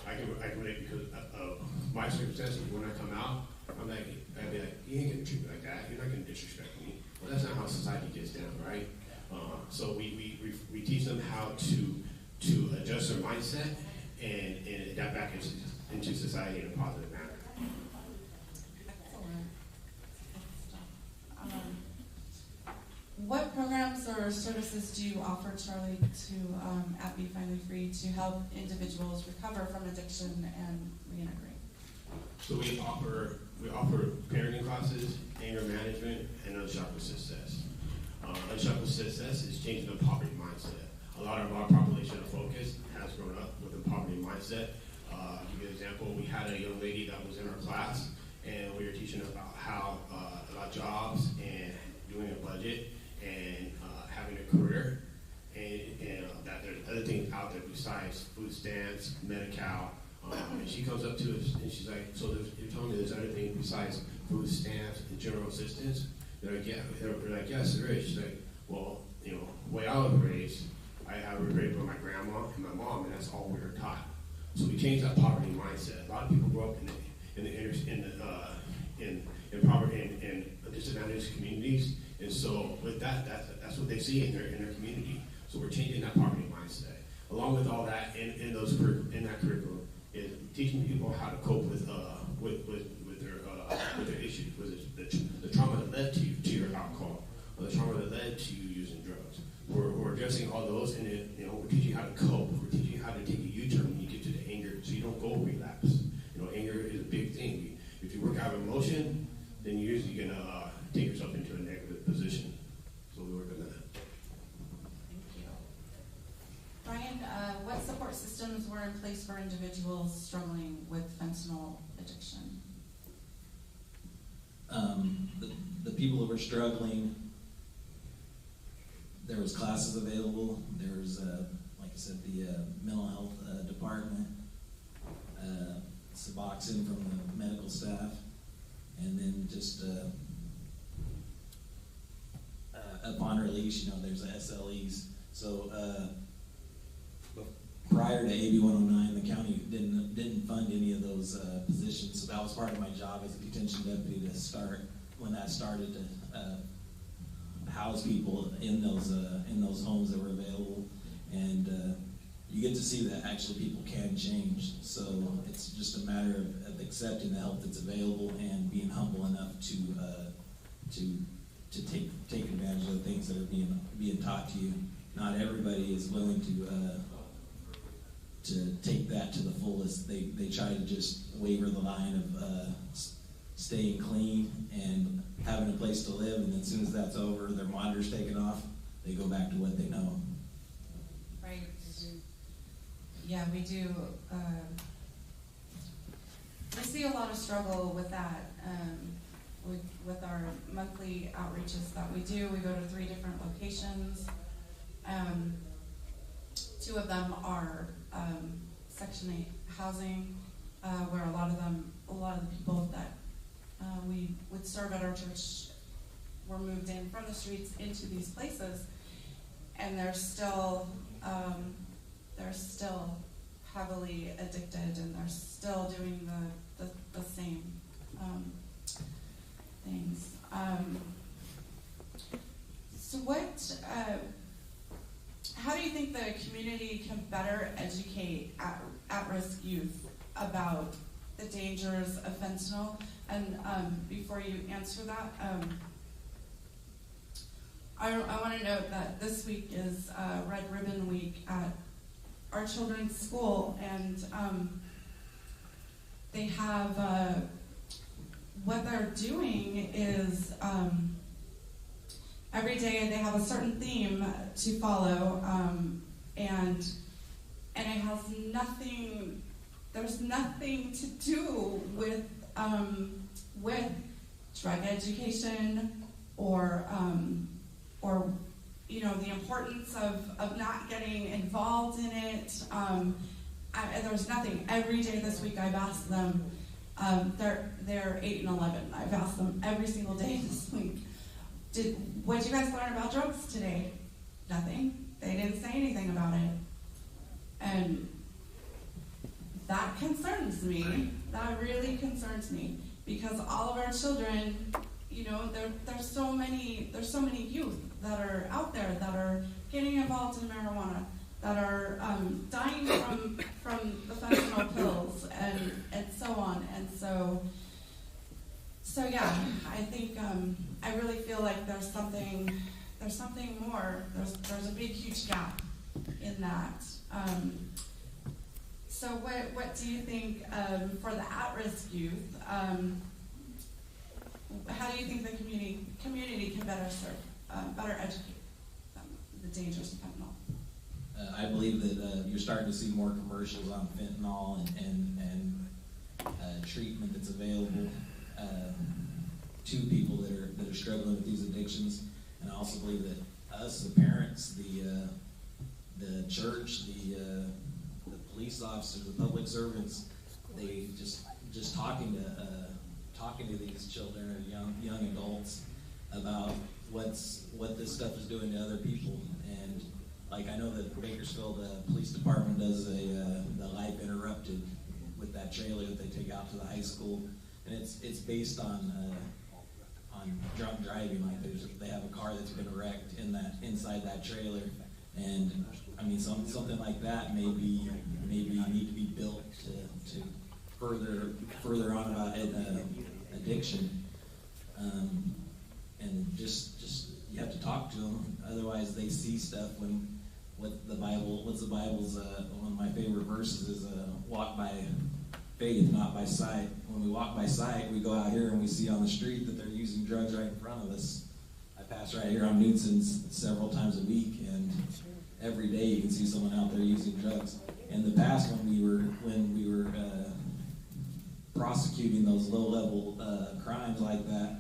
I can relate because of my circumstances. When I come out, I'd be like, you ain't gonna treat me like that. You're not gonna disrespect me. Well, that's not how society gets down, right? So we teach them how to adjust their mindset and adapt back into society in a positive manner. Excellent. What programs or services do you offer, Charlie, to at Be Finally Free to help individuals recover from addiction and reintegrate? So we offer parenting classes, anger management, and unshackled success. Unshackled success is changing the poverty mindset. A lot of our population of focus has grown up with a poverty mindset. To give you an example, we had a young lady that was in our class, and we were teaching about how about jobs and doing a budget and having a career, and that there's other things out there besides food stamps, Medi-Cal. And she comes up to us and she's like, so you're telling me there's other things besides food stamps and general assistance? They're like, yeah. We're like, yes, there is. She's like, well, the way I was raised, I was raised by my grandma and my mom, and that's all we were taught. So we changed that poverty mindset. A lot of people grow up in poverty in disadvantaged communities, and so with that's what they see in their community. So we're changing that poverty mindset. Along with all that, in that curriculum, is teaching people how to cope with their issues, whether it's addressing all those, and then, you know, we're teaching you how to cope. We're teaching you how to take a U-turn when you get to the anger, so you don't go relapse. You know, anger is a big thing. If you work out of emotion, then you're usually gonna take yourself into a negative position. So we work on that. Thank you. Brian, what support systems were in place for individuals struggling with fentanyl addiction? The people that were struggling, there was classes available. There was, like I said, the mental health department, Suboxone from the medical staff, and then just upon release, you know, there's the SLEs. So prior to AB 109, the county didn't fund any of those positions. So that was part of my job as a detention deputy to start when that started to house people in those homes that were available, and you get to see that actually people can change. So it's just a matter of accepting the help that's available and being humble enough to take advantage of the things that are being taught to you. Not everybody is willing to take that to the fullest. They try to just waver the line of staying clean and having a place to live, and as soon as that's over, their monitor's taken off, they go back to what they know. Right. Yeah, we do. We see a lot of struggle with that. With our monthly outreaches that we do, we go to 3 different locations. 2 of them are Section 8 housing, where a lot of the people that we would serve at our church were moved in from the streets into these places, and they're still heavily addicted, and they're still doing the same things. So how do you think the community can better educate at-risk youth about the dangers of fentanyl? And before you answer that, I want to note that this week is Red Ribbon Week at our children's school, and they have what they're doing is every day they have a certain theme to follow, and it has nothing. There's nothing to do with drug education or you know, the importance of not getting involved in it. There's nothing. Every day this week I've asked them, they're 8 and 11. I've asked them every single day this week, what did you guys learn about drugs today? Nothing. They didn't say anything about it. And that concerns me. That really concerns me, because all of our children, you know, there's so many youth that are out there that are getting involved in marijuana, that are dying from the fentanyl pills and so on. And so yeah, I think I really feel like there's something more. There's a big, huge gap in that. So what do you think for the at-risk youth? How do you think the community can better serve, better educate them the dangers of fentanyl? I believe that you're starting to see more commercials on fentanyl and treatment that's available to people that are struggling with these addictions. And I also believe that us, the parents, the church, the police officers, the public servants, they just talking to these children or young adults about what this stuff is doing to other people. And like, I know that Bakersfield Police Department does the Life Interrupted with that trailer that they take out to the high school, and it's based on drunk driving. Like, they have a car that's been wrecked inside that trailer, and I mean something like that maybe need to be built to further on about addiction, and just you have to talk to them. Otherwise, they see stuff when what's the Bible's one of my favorite verses is walk by faith, not by sight. When we walk by sight, we go out here and we see on the street that they're using drugs right in front of us. I pass right here on Knudsen's several times a week, and every day you can see someone out there using drugs. In the past, when we were prosecuting those low-level crimes like that,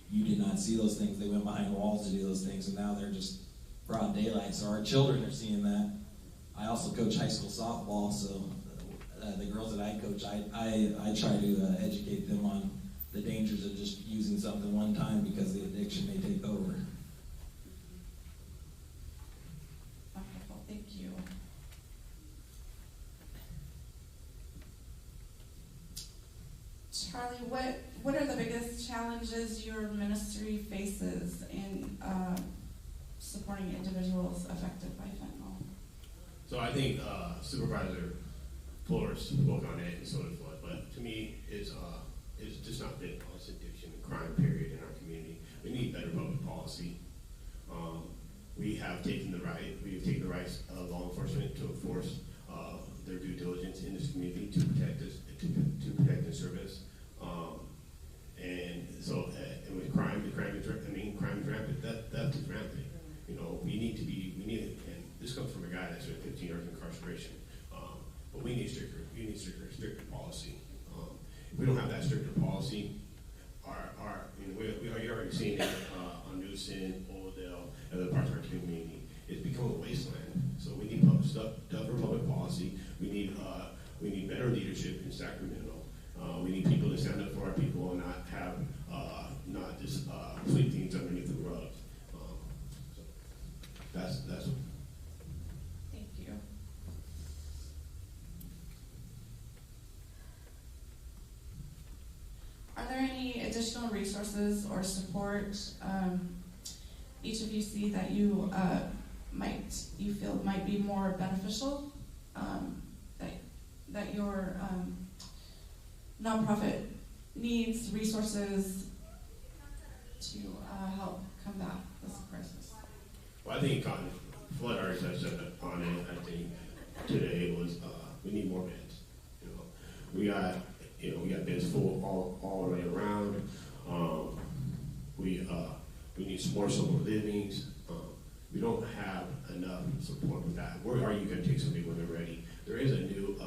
you did not see those things. They went behind walls to do those things, and now they're just broad daylight. So our children are seeing that. I also coach high school softball, so the girls that I coach, I try to educate them on the dangers of just using something one time because the addiction may take over. Wonderful, thank you. Charlie, what are the biggest challenges your ministry faces in supporting individuals affected by fentanyl? So I think Supervisor Fuller spoke on it and so did Flood, but to me, it's just not fentanyl, it's addiction and crime period in our community. We need better public policy. We have taken the rights of law enforcement to enforce their due diligence in this community to protect us, to protect and serve us. And so, and with crime is rampant. Theft is rampant. You know, we need, and this comes from a guy that's in 15 years incarceration. But we need stricter policy. If we don't have that stricter policy, we already seen it on Newsom, Oildale, and other parts of our community. It's become a wasteland. So we need tougher public policy. We need better leadership in Sacramento. We need people to stand up for our people and not have not just sweep things underneath the rug. So that's. Thank you. Are there any additional resources or support each of you see that you feel might be more beneficial, that your nonprofit needs resources to help combat this crisis? Well, I think Flood already touched on it. I think today was we need more beds. We got beds full all the way around. We need more sober livings. We don't have enough support with that. Where are you going to take somebody when they're ready? There is a new,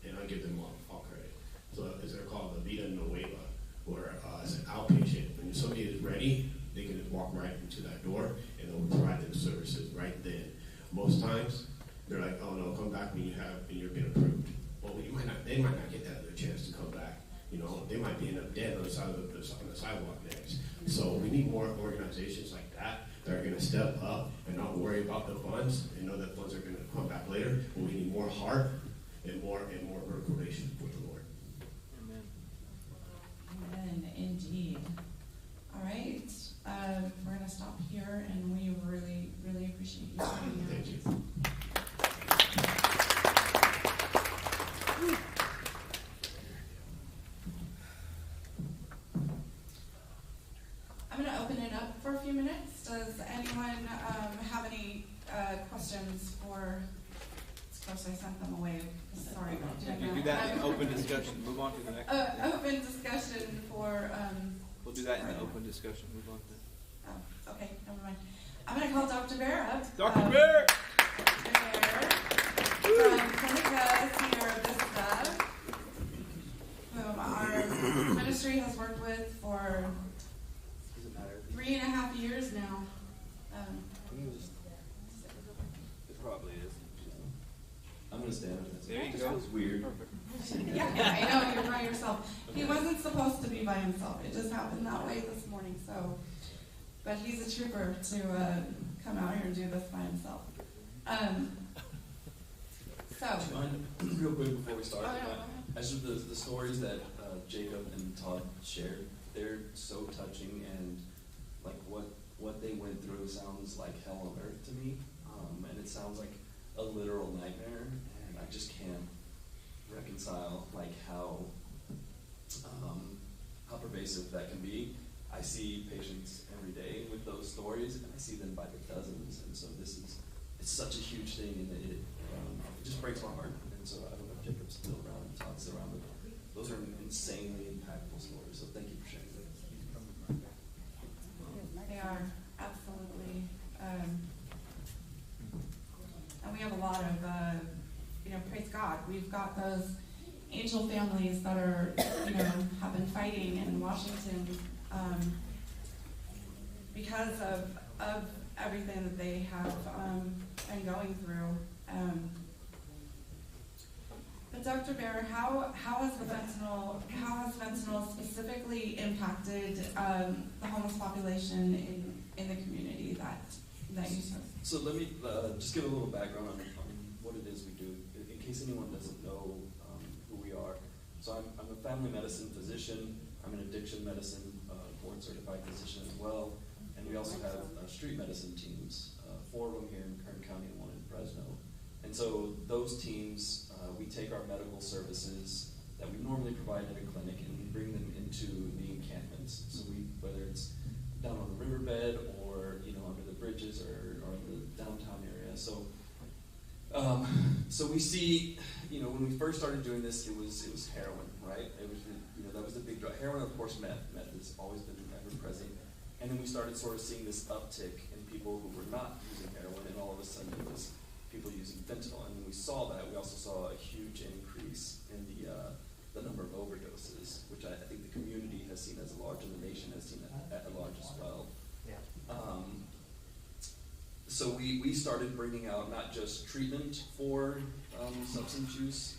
and I'll give them all credit. So they're called the Vida Nueva, where it's an outpatient. When somebody is ready, they can just walk right into that door, and they'll provide them services right then. Most times, they're like, "Oh no, come back when you've been approved." Well, they might not get that other chance to come back. You know, they might be end up dead on the sidewalk next. So we need more organizations like that are going to step up and not worry about the funds and know that funds are going to come back later. But we need more heart and more vertical relations with the Lord. Amen. Amen, indeed. All right, we're going to stop here, and we really, really appreciate you coming out. Thank you. I'm going to open it up for a few minutes. Does anyone have any questions for? Of course, I sent them away. Sorry about doing that. You do that in open discussion. Move on to the next. Open discussion for. We'll do that in the open discussion. Move on to. Oh, okay, never mind. I'm going to call Dr. Bear up. Dr. Bear! Dr. Bear from Clinica Sierra Vista, whom our ministry has worked with for 3.5 years now. It probably is. I'm gonna stand with this. There you It go. feels weird. Yeah, I know, you're by yourself. He wasn't supposed to be by himself. It just happened that way this morning, so. But he's a trooper to come out here and do this by himself. Do you mind, real quick before we start, Oh, yeah. I just the stories that Jacob and Todd shared, they're so touching, and like what they went through sounds like hell on earth to me, and it sounds like a literal nightmare, and I just can't reconcile like how pervasive that can be. I see patients every day with those stories, and I see them by the dozens, and so this is it's such a huge thing, and it just breaks my heart. And so I don't know if Jacob's still around and talks around, but those are insanely impactful stories. So thank you for sharing that. They are, absolutely. And we have a lot of, praise God. We've got those angel families that are, have been fighting in Washington because of everything that they have been going through. But Dr. Bear, how has fentanyl specifically impacted the homeless population in the community that you serve? So let me just give a little background on what it is we do, in case anyone doesn't know who we are. So I'm a family medicine physician. I'm an addiction medicine board certified physician as well. And we also have street medicine teams, 4 of them here in Kern County and 1 in Fresno. And so those teams, we take our medical services that we normally provide at a clinic and we bring them into the encampments. So whether it's down on the riverbed or under the bridges or in the downtown area. So we see, when we first started doing this, it was heroin, right? It was that was the big drug. Heroin, of course, meth. Meth has always been ever present. And then we started sort of seeing this uptick in people who were not using heroin, and all of a sudden it was people using fentanyl. And when we saw that, we also saw a huge increase in the number of overdoses, which I think the community has seen as large, and the nation has seen at large as well. So we started bringing out not just treatment for substance use,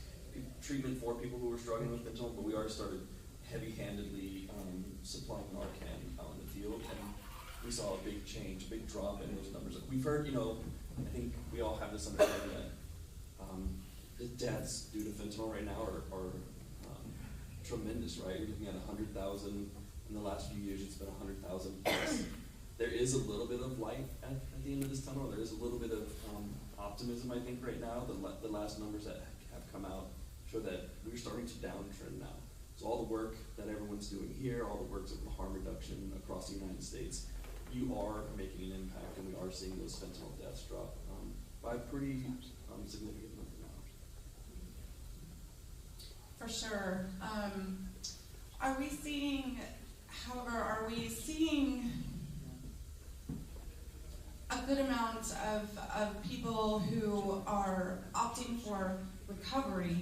treatment for people who were struggling with fentanyl, but we already started heavy-handedly supplying Narcan out in the field, and we saw a big change, a big drop in those numbers. We've heard, I think we all have this understanding that the deaths due to fentanyl right now are tremendous, right? We're looking at 100,000 in the last few years. It's been 100,000 plus. There is a little bit of light at the end of this tunnel. There is a little bit of optimism, I think, right now. The last numbers that have come out show that we're starting to downtrend now. So all the work that everyone's doing here, all the work of harm reduction across the United States, you are making an impact, and we are seeing those fentanyl deaths drop by a pretty significant number now. For sure. Are we seeing a good amount of people who are opting for recovery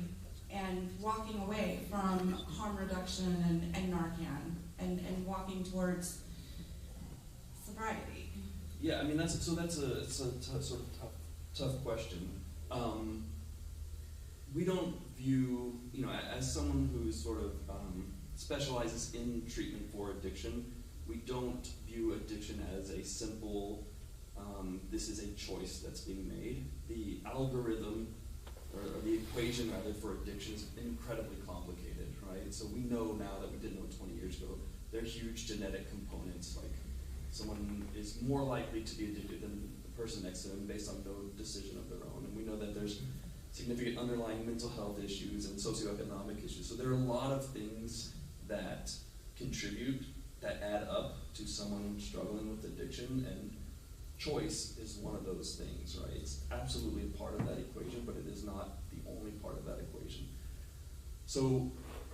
and walking away from harm reduction and Narcan and walking towards sobriety? Yeah, I mean that's a sort of tough question. We don't view, as someone who sort of specializes in treatment for addiction, we don't view addiction as a simple, this is a choice that's being made. The algorithm, or the equation rather, for addiction is incredibly complicated, right? So we know now that we didn't know 20 years ago, there are huge genetic components, like someone is more likely to be addicted than the person next to them based on no decision of their own. And we know that there's significant underlying mental health issues and socioeconomic issues. So there are a lot of things that contribute, that add up to someone struggling with addiction, and choice is one of those things, right? It's absolutely a part of that equation, but it is not the only part of that equation. So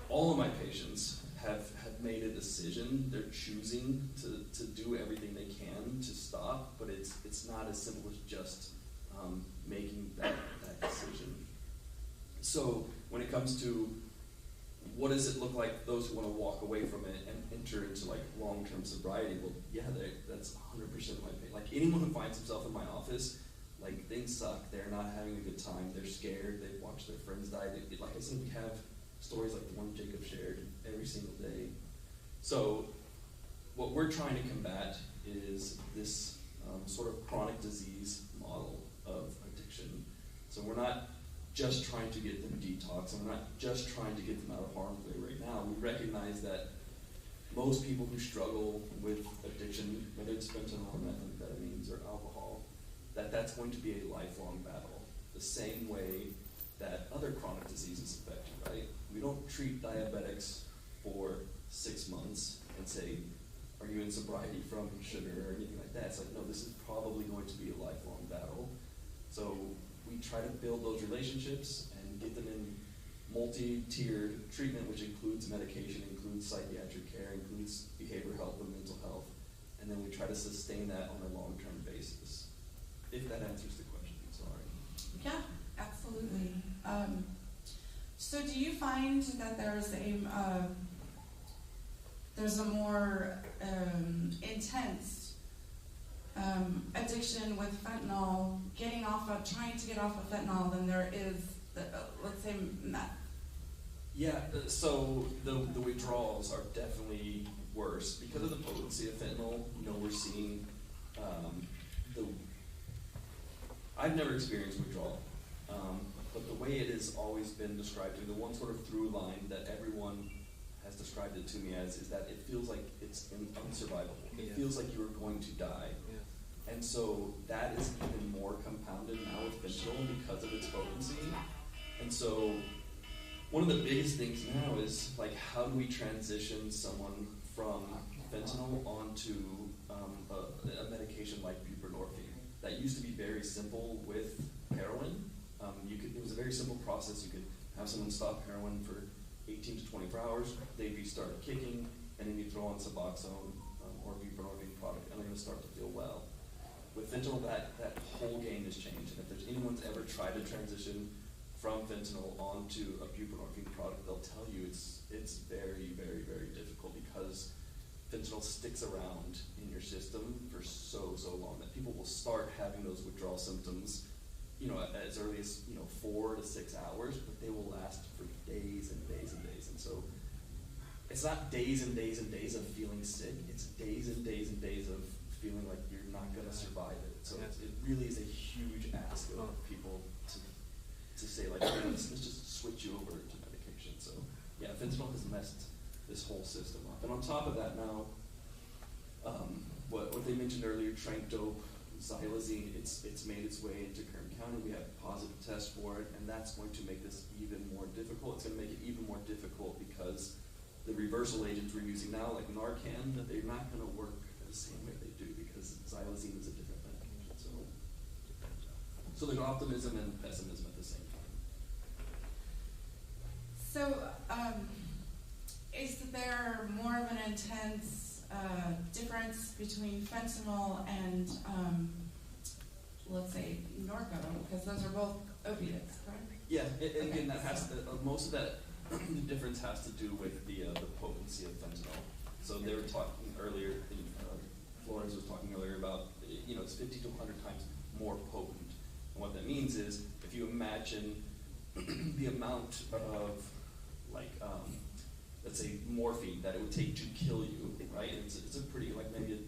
all of my patients have made a decision. They're choosing to do everything they can to stop, but it's not as simple as just making that decision. So when it comes to what does it look like those who want to walk away from it and enter into like long-term sobriety, well, yeah, that's 100% my pain. Like anyone who finds himself in my office, like things suck, they're not having a good time, they're scared, they've watched their friends die. Like I said, we have stories like the one Jacob shared every single day. So what we're trying to combat is this sort of chronic disease model of addiction. So we're not just trying to get them detox, and we're not just trying to get them out of harm's way right now. We recognize that most people who struggle with addiction, whether it's fentanyl or methamphetamines or alcohol, that's going to be a lifelong battle. The same way that other chronic diseases affect you, right? We don't treat diabetics for 6 months and say, are you in sobriety from sugar or anything like that? It's like, no, this is probably going to be a lifelong battle. So we try to build those relationships and get them in multi-tiered treatment, which includes medication, includes psychiatric care, includes behavioral health and mental health. And then we try to sustain that on a long-term basis. If that answers the question, sorry. Yeah, absolutely. So do you find that there's a more intense addiction with fentanyl, trying to get off of fentanyl than there is, let's say, meth? Yeah, so the withdrawals are definitely worse because of the potency of fentanyl. We're seeing I've never experienced withdrawal, but the way it has always been described to me, the one sort of through line that everyone has described it to me as, is that it feels like it's unsurvivable. It feels like you are going to die. Yeah. And so that is even more compounded now with fentanyl because of its potency. And so one of the biggest things now is, like, how do we transition someone from fentanyl onto a medication like buprenorphine? That used to be very simple with heroin. It was a very simple process. You could have someone stop heroin for 18 to 24 hours, they restart kicking, and then you throw on Suboxone or buprenorphine product, and they're going to start to feel well. With fentanyl, that whole game has changed, and if there's anyone's ever tried to transition from fentanyl onto a buprenorphine product, they'll tell you it's very, very, very difficult because fentanyl sticks around in your system for so long that people will start having those withdrawal symptoms, as early as 4 to 6 hours, but they will last for days and days and days. And so it's not days and days and days of feeling sick, it's days and days and days of feeling like you're not going to survive it. So it really is a huge ask of people to say, like, let's just switch you over to medication. So yeah, fentanyl has messed this whole system up. And on top of that now, what they mentioned earlier, trank dope, xylazine, it's made its way into Kern County. We have positive tests for it, and that's going to make this even more difficult. It's going to make it even more difficult because the reversal agents we're using now, like Narcan, they're not going to work the same way they do because xylazine is a different medication. So there's optimism and pessimism at the same time. So, is there more of an intense difference between fentanyl and, let's say, Norco? Because those are both opiates, correct? Yeah, and again, that has to, most of that the difference has to do with the potency of fentanyl. So they were talking earlier, Florence was talking earlier about, it's 50 to 100 times more potent. And what that means is, if you imagine the amount of, let's say, morphine that it would take to kill you, right? It's a pretty, like maybe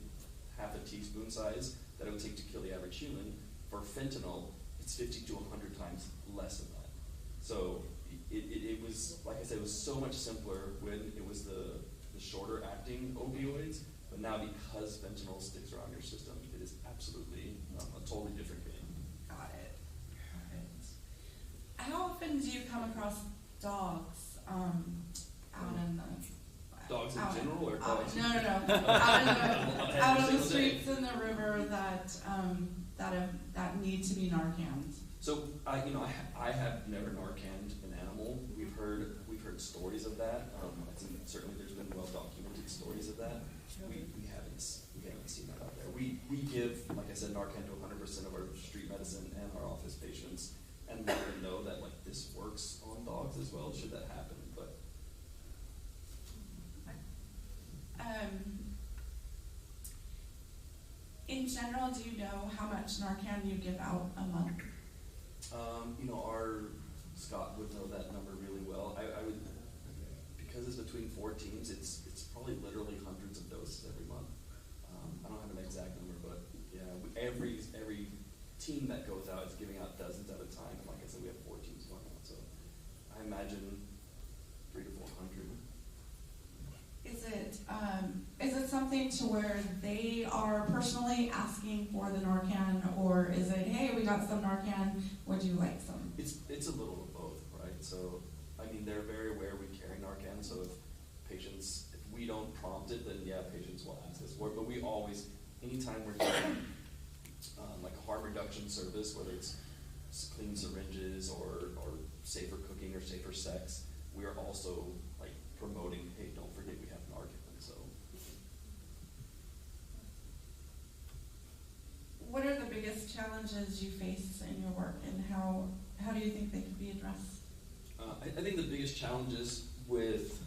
half a teaspoon size that it would take to kill the average human. For fentanyl, it's 50 to 100 times less than that. So it was, like I said, it was so much simpler when it was the shorter acting opioids, but now because fentanyl sticks around your system, it is absolutely a totally different game. Got it. How often do you come across dogs out in the... Dogs in general, or dogs? No. Out on the streets in the river that need to be Narcaned. So I have never Narcaned an animal. We've heard stories of that. I think certainly there's been well documented stories of that. We haven't seen that out there. We give, like I said, Narcan to 100% of our street medicine and our office patients, and let them know that this works on dogs as well. Should that happen, but. In general, do you know how much Narcan you give out a month? Our Scott would know that number really well. I would, because it's between 4 teams, it's probably literally hundreds of doses every month. I don't have an exact number, but yeah, every team that goes out is giving out dozens at a time. And like I said, we have 4 teams going out, so I imagine 300 to 400. Is it something to where they are personally asking for the Narcan, or is it, hey, we got some Narcan, would you like some? It's a little of both, right? So, they're very aware we carry Narcan, so if we don't prompt it, then yeah, patients will ask us for it. But we always, anytime we're doing like a harm reduction service, whether it's clean syringes or safer cooking or safer sex, we are also like promoting, hey, don't forget we have Narcan. So What are the biggest challenges you face in your work, and how do you think they can be addressed? I think the biggest challenges with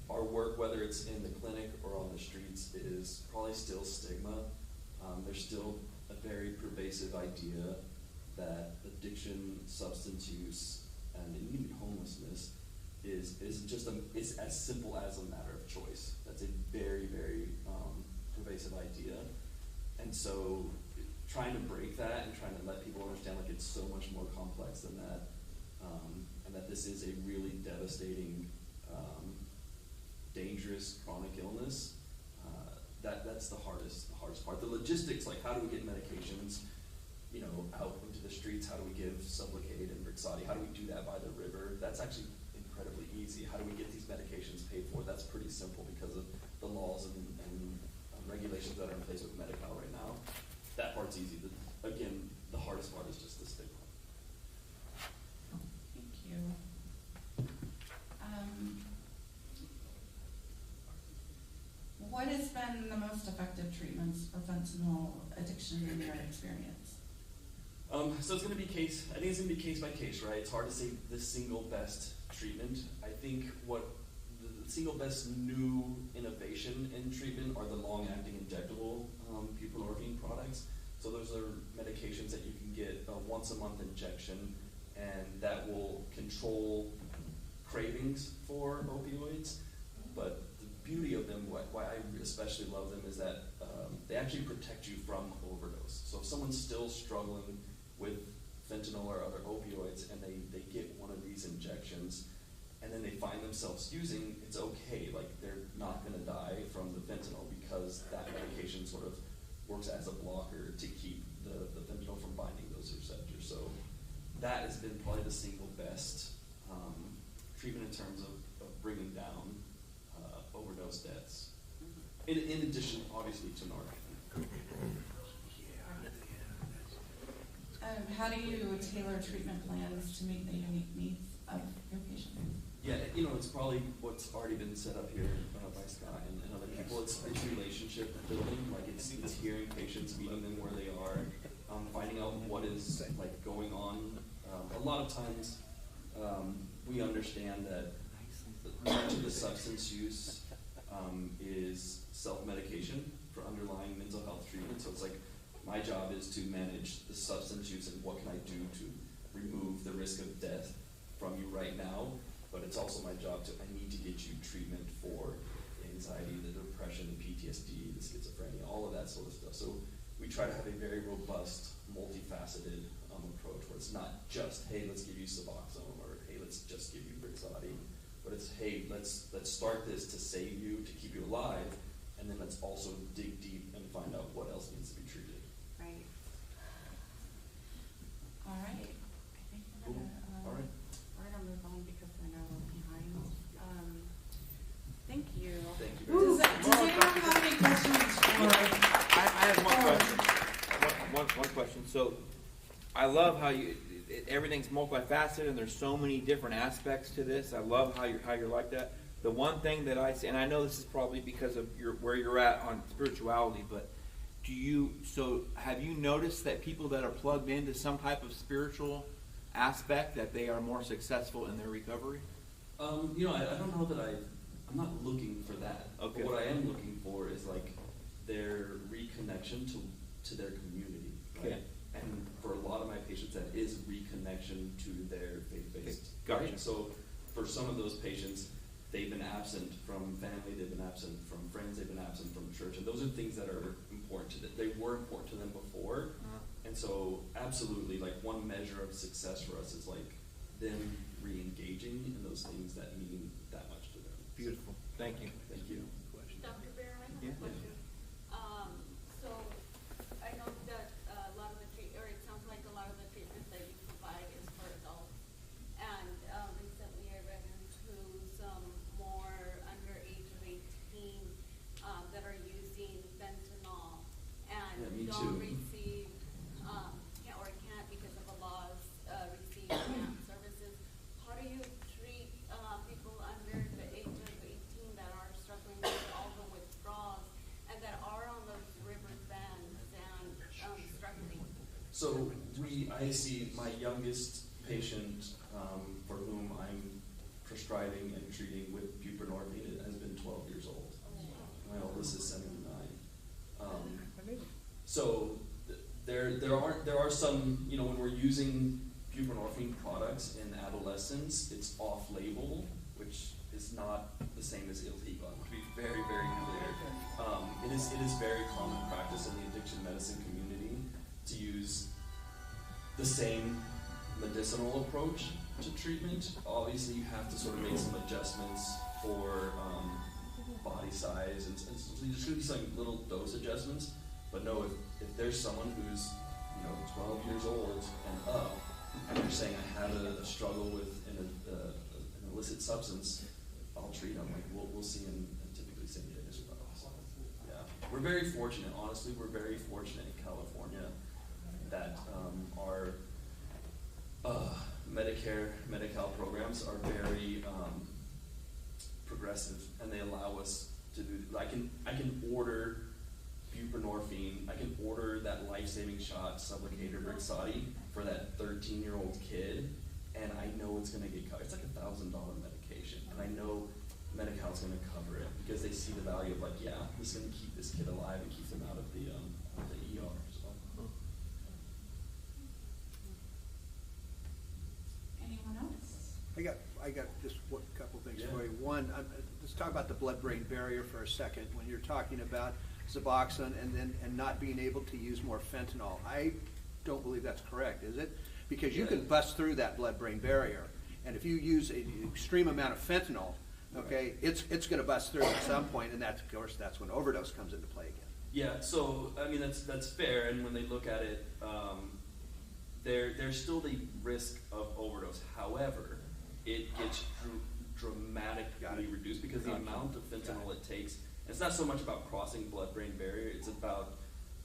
our work, whether it's in the clinic or on the streets, is probably still stigma. There's still a very pervasive idea that addiction, substance use, and even homelessness is as simple as a matter of choice. That's a very, very pervasive idea. And so trying to break that and trying to let people understand like it's so much more complex than that, and that this is a really devastating, dangerous chronic illness, that's the hardest part. The logistics, like how do we get medications, out into the streets? How do we give Sublocade and Brixadi? How do we do that by the river? That's actually incredibly easy. How do we get these medications paid for? That's pretty simple because of the laws and regulations that are in place with Medi-Cal right now. That part's easy. Again, the hardest part is just the stigma. Thank you. What has been the most effective treatments for fentanyl addiction in your experience? So it's going to be I think it's going to be case by case, right? It's hard to say the single best treatment. I think what the single best new innovation in treatment are the long-acting injectable buprenorphine products. So those are medications that you can get a once-a-month injection, and that will control cravings for opioids. But the beauty of them, why I especially love them, is that they actually protect you from overdose. So if someone's still struggling with fentanyl or other opioids and they get one of these injections and then they find themselves using, it's okay. Like they're not going to die from the fentanyl because that medication sort of works as a blocker to keep the fentanyl from binding those receptors. So that has been probably the single best treatment in terms of bringing down overdose deaths. In addition, obviously, to Narcan. How do you tailor treatment plans to meet the unique needs of your patients? Yeah, it's probably what's already been set up here by Scott and other people. It's relationship building. Like it's hearing patients, meeting them where they are, finding out what is like going on. A lot of times, we understand that much of the substance use is self-medication for underlying mental health treatment. So it's like my job is to manage the substance use and what can I do to remove the risk of death from you right now. But it's also my job I need to get you treatment for the anxiety, the depression, the PTSD, the schizophrenia, all of that sort of stuff. So we try to have a very robust, multifaceted approach where it's not just, hey, let's give you Suboxone, or hey, let's just give you Brixadi. But it's, hey, let's start this to save you, to keep you alive, and then let's also dig deep and find out what else needs to be treated. Right. All right. I think we're Cool. gonna, All right. We're gonna move on because we're now behind. Thank you. Thank you very much. Does anyone have any questions for? I have one question. One question. So, I love how everything's multifaceted and there's so many different aspects to this. I love how you're like that. The one thing that I see, and I know this is probably because of where you're at on spirituality, but have you noticed that people that are plugged into some type of spiritual aspect, that they are more successful in their recovery? I don't know that I'm not looking for that. Okay. But what I am looking for is like their reconnection to their community, right? Okay. And for a lot of my patients, that is reconnection to their faith-based. Gotcha. Right? So for some of those patients, they've been absent from family, they've been absent from friends, they've been absent from church, and those are things that are important to them. They were important to them before, and so absolutely, like one measure of success for us is like them re-engaging in those things that mean that much to them. Beautiful. Thank you. Thank you. Dr. Bear, I have Yeah. a question. So I know that a lot of it sounds like a lot of the treatment that you provide is for adults. And recently I ran into some more under age of 18 that are using fentanyl and Yeah, me don't too. receive, or can't because of a law So I see my youngest patient for whom I'm prescribing and treating with buprenorphine has been 12 years old. My oldest is 79. So there are some, when we're using buprenorphine products in adolescents, it's off-label, which is not the same as illegal. To be very, very clear, it is very common practice in the addiction medicine community to use the same medicinal approach to treatment. Obviously, you have to sort of make some adjustments for body size, and so there's going to be some little dose adjustments. But no, if there's someone who's 12 years old and up, and they're saying I have a struggle with an illicit substance, I'll treat them. Like we'll see them typically same day as well. Yeah, we're very fortunate. Honestly, we're very fortunate in California that our Medicare, Medi-Cal programs are very progressive, and they allow us to do. I can order buprenorphine. I can order that life-saving shot, Sublocade or Brixadi, for that 13-year-old kid, and I know it's going to get covered. It's like $1,000 medication, and I know Medi-Cal is going to cover it because they see the value of this is going to keep this kid alive and keep them out of the ER. So. Anyone else? I got just a couple things Yeah. for you. One, let's talk about the blood-brain barrier for a second. When you're talking about Suboxone and not being able to use more fentanyl, I don't believe that's correct, is it? Because you can bust through that blood-brain barrier, and if you use an extreme amount of fentanyl, okay, it's going to bust through at some point, and that's when overdose comes into play again. Yeah, so I mean that's fair, and when they look at it, there's still the risk of overdose. However, it gets dramatically reduced because the amount of fentanyl it takes. It's not so much about crossing blood-brain barrier; it's about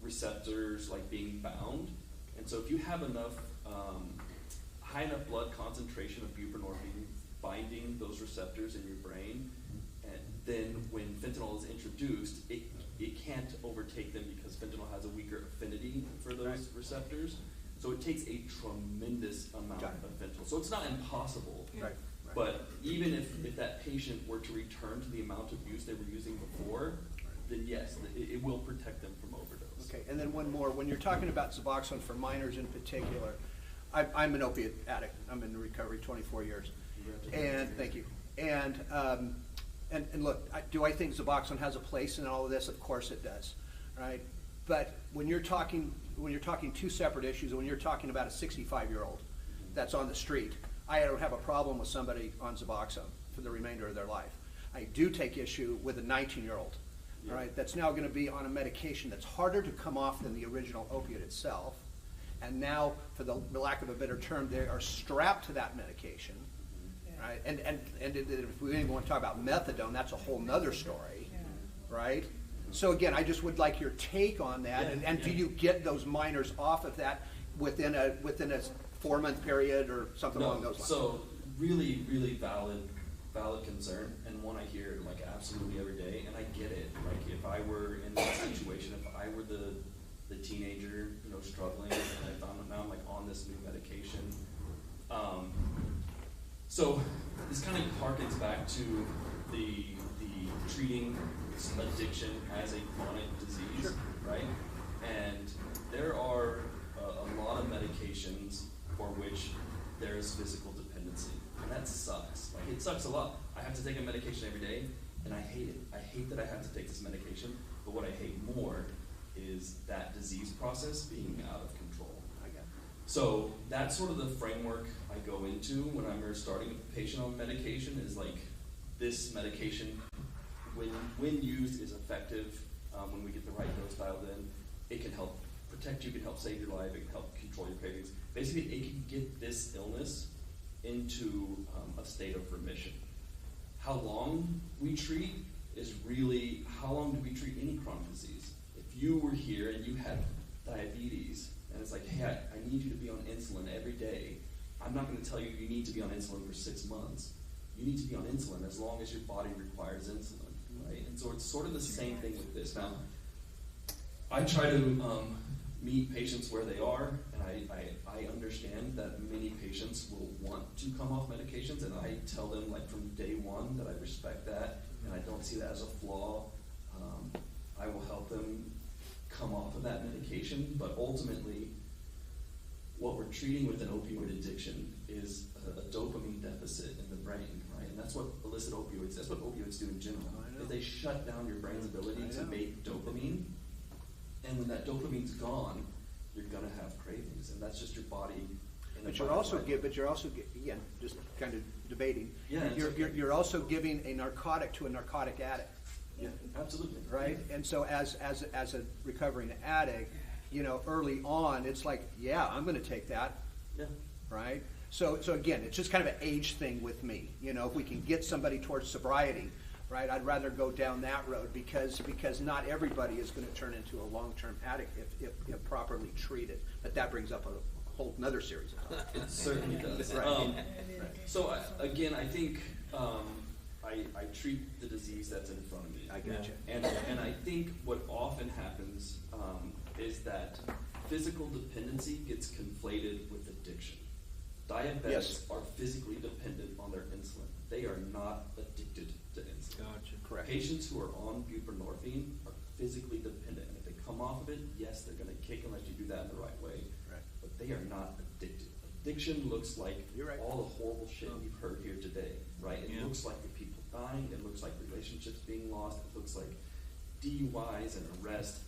receptors being bound. And so, if you have enough high enough blood concentration of buprenorphine binding those receptors in your brain, and then when fentanyl is introduced, it can't overtake them because fentanyl has a weaker affinity for those receptors. So it takes a tremendous amount of fentanyl. So it's not impossible. Right. But even if that patient were to return to the amount of use they were using before, then yes, it will protect them from overdose. Okay, and then one more. When you're talking about Suboxone for minors in particular, I'm an opiate addict. I'm in recovery 24 years. And thank you. And look, do I think Suboxone has a place in all of this? Of course it does, right? But when you're talking two separate issues, when you're talking about a 65-year-old that's on the street, I don't have a problem with somebody on Suboxone for the remainder of their life. I do take issue with a 19-year-old, all right, that's now going to be on a medication that's harder to come off than the original opiate itself. And now, for the lack of a better term, they are strapped to that medication, right? And if we even want to talk about methadone, that's a whole nother story, right? So again, I just would like your take on that. And do you get those minors off of that within a 4-month period or something along those lines? So really, really valid concern, and one I hear absolutely every day, and I get it. If I were in that situation, if I were the teenager, struggling, and now I'm on this new medication. So this kind of harkens back to the treating addiction as a chronic disease, right? And there are a lot of medications for which there is physical dependency, and that sucks. It sucks a lot. I have to take a medication every day, and I hate it. I hate that I have to take this medication, but what I hate more is that disease process being out of control. So that's sort of the framework I go into when I'm starting a patient on medication is this medication, when used, is effective. When we get the right dose dialed in, it can help protect you, it can help save your life, it can help control your cravings. Basically, it can get this illness into a state of remission. How long we treat is really, how long do we treat any chronic disease? If you were here and you had diabetes, and it's hey, I need you to be on insulin every day, I'm not going to tell you you need to be on insulin for 6 months. You need to be on insulin as long as your body requires insulin, right? And so it's sort of the same thing with this. Now, I try to meet patients where they are, and I understand that many patients will want to come off medications, and I tell them like from day one that I respect that, and I don't see that as a flaw. I will help them come off of that medication, but ultimately, what we're treating with an opioid addiction is a dopamine deficit in the brain, right? And that's what illicit opioids, that's what opioids do in general. Is they shut down your brain's ability to make dopamine, and when that dopamine's gone, you're gonna have cravings, and that's just your body. But you're also again, just kind of debating. Yeah, you're also giving a narcotic to a narcotic addict. Yeah, absolutely. Right? And so as a recovering addict, you know, early on, it's like, yeah, I'm gonna take that. Yeah. Right? So again, it's just kind of an age thing with me. You know, if we can get somebody towards sobriety, right, I'd rather go down that road because not everybody is gonna turn into a long-term addict if properly treated. But that brings up a whole another series. It certainly does. Right. So again, I think I treat the disease that's in front of me. I gotcha. And I think what often happens is that physical dependency gets conflated with addiction. Diabetics are physically dependent on their insulin. They are not addicted to insulin. Gotcha. Correct. Patients who are on buprenorphine are physically dependent, and if they come off of it, yes, they're going to kick unless you do that in the right way. Right. But they are not addicted. Addiction looks like all the horrible shit you've heard here today, right? It looks like the people dying. It looks like relationships being lost. It looks like DUIs and arrests.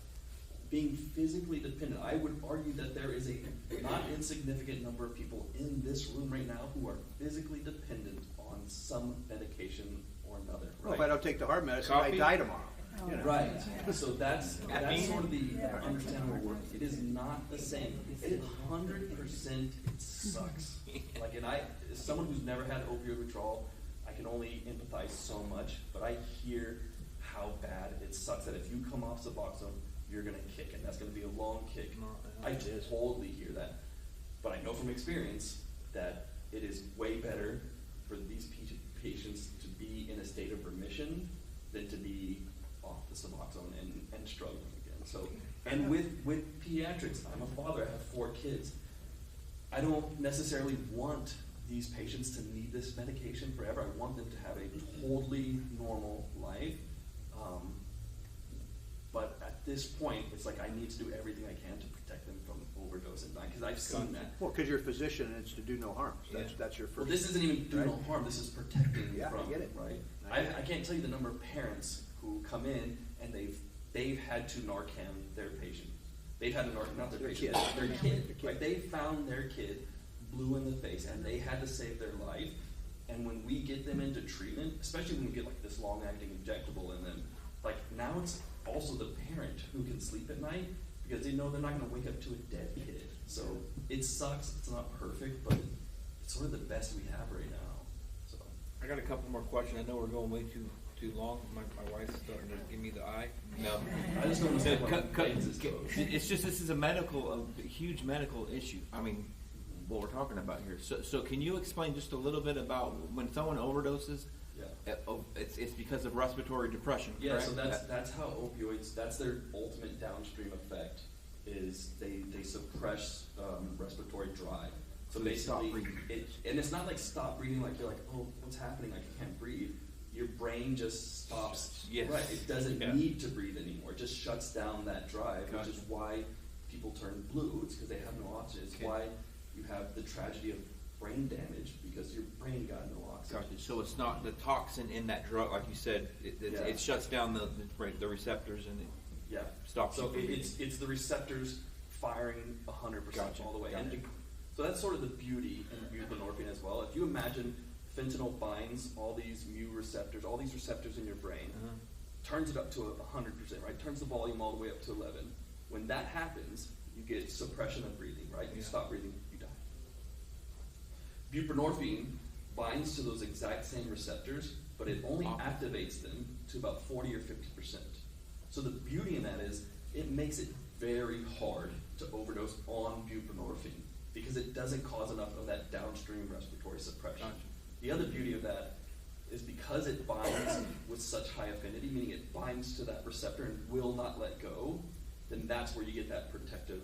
Being physically dependent, I would argue that there is a not insignificant number of people in this room right now who are physically dependent on some medication or another. Right? Well, if I don't take the hard medicine, I die tomorrow. You know. Right. So that's sort of the understandable word. It is not the same. 100% it sucks. Like, and as someone who's never had opioid withdrawal, I can only empathize so much, but I hear how bad it sucks that if you come off Suboxone, you're going to kick, and that's going to be a long kick. I totally hear that. But I know from experience that it is way better for these patients to be in a state of remission than to be off the Suboxone and struggling again. So, and with pediatrics, I'm a father, I have 4 kids. I don't necessarily want these patients to need this medication forever. I want them to have a totally normal life. But at this point, it's like I need to do everything I can to protect them from overdose and dying, because I've seen that. Well, because you're a physician and it's to do no harm. So that's your first. Well, this isn't even do no harm. This is protecting from. I get it. Right. I can't tell you the number of parents who come in and they've had to Narcan their patient. They've had to Narcan, not their patient, their kid. Right. They found their kid blue in the face, and they had to save their life. And when we get them into treatment, especially when we get like this long-acting injectable in them, like now it's also the parent who can sleep at night because they know they're not going to wake up to a dead kid. So it sucks. It's not perfect, but it's sort of the best we have right now. So I got a couple more questions. I know we're going way too long. My wife's starting to give me the eye. No, I just don't understand it's just this is a huge medical issue. I mean, what we're talking about here. So can you explain just a little bit about when someone overdoses? Yeah. It's because of respiratory depression. Yeah, correct? So that's how opioids. That's their ultimate downstream effect. Is they suppress respiratory drive. So basically, and it's not like stop breathing. Like you're like, oh, what's happening? Like I can't breathe. Your brain just stops. Yes. Right. It doesn't need to breathe anymore. It just shuts down that drive, which is why people turn blue. It's because they have no oxygen. It's why you have the tragedy of brain damage because your brain got no oxygen. Gotcha. So it's not the toxin in that drug, like you said. It shuts down the receptors and it stops. So it's the receptors firing 100% all the way. And so that's sort of the beauty in buprenorphine as well. If you imagine fentanyl binds all these mu receptors, all these receptors in your brain, turns it up to 100%, right? Turns the volume all the way up to 11. When that happens, you get suppression of breathing, right? You stop breathing, you die. Buprenorphine binds to those exact same receptors, but it only activates them to about 40 or 50%. So the beauty in that is it makes it very hard to overdose on buprenorphine because it doesn't cause enough of that downstream respiratory suppression. The other beauty of that is because it binds with such high affinity, meaning it binds to that receptor and will not let go, then that's where you get that protective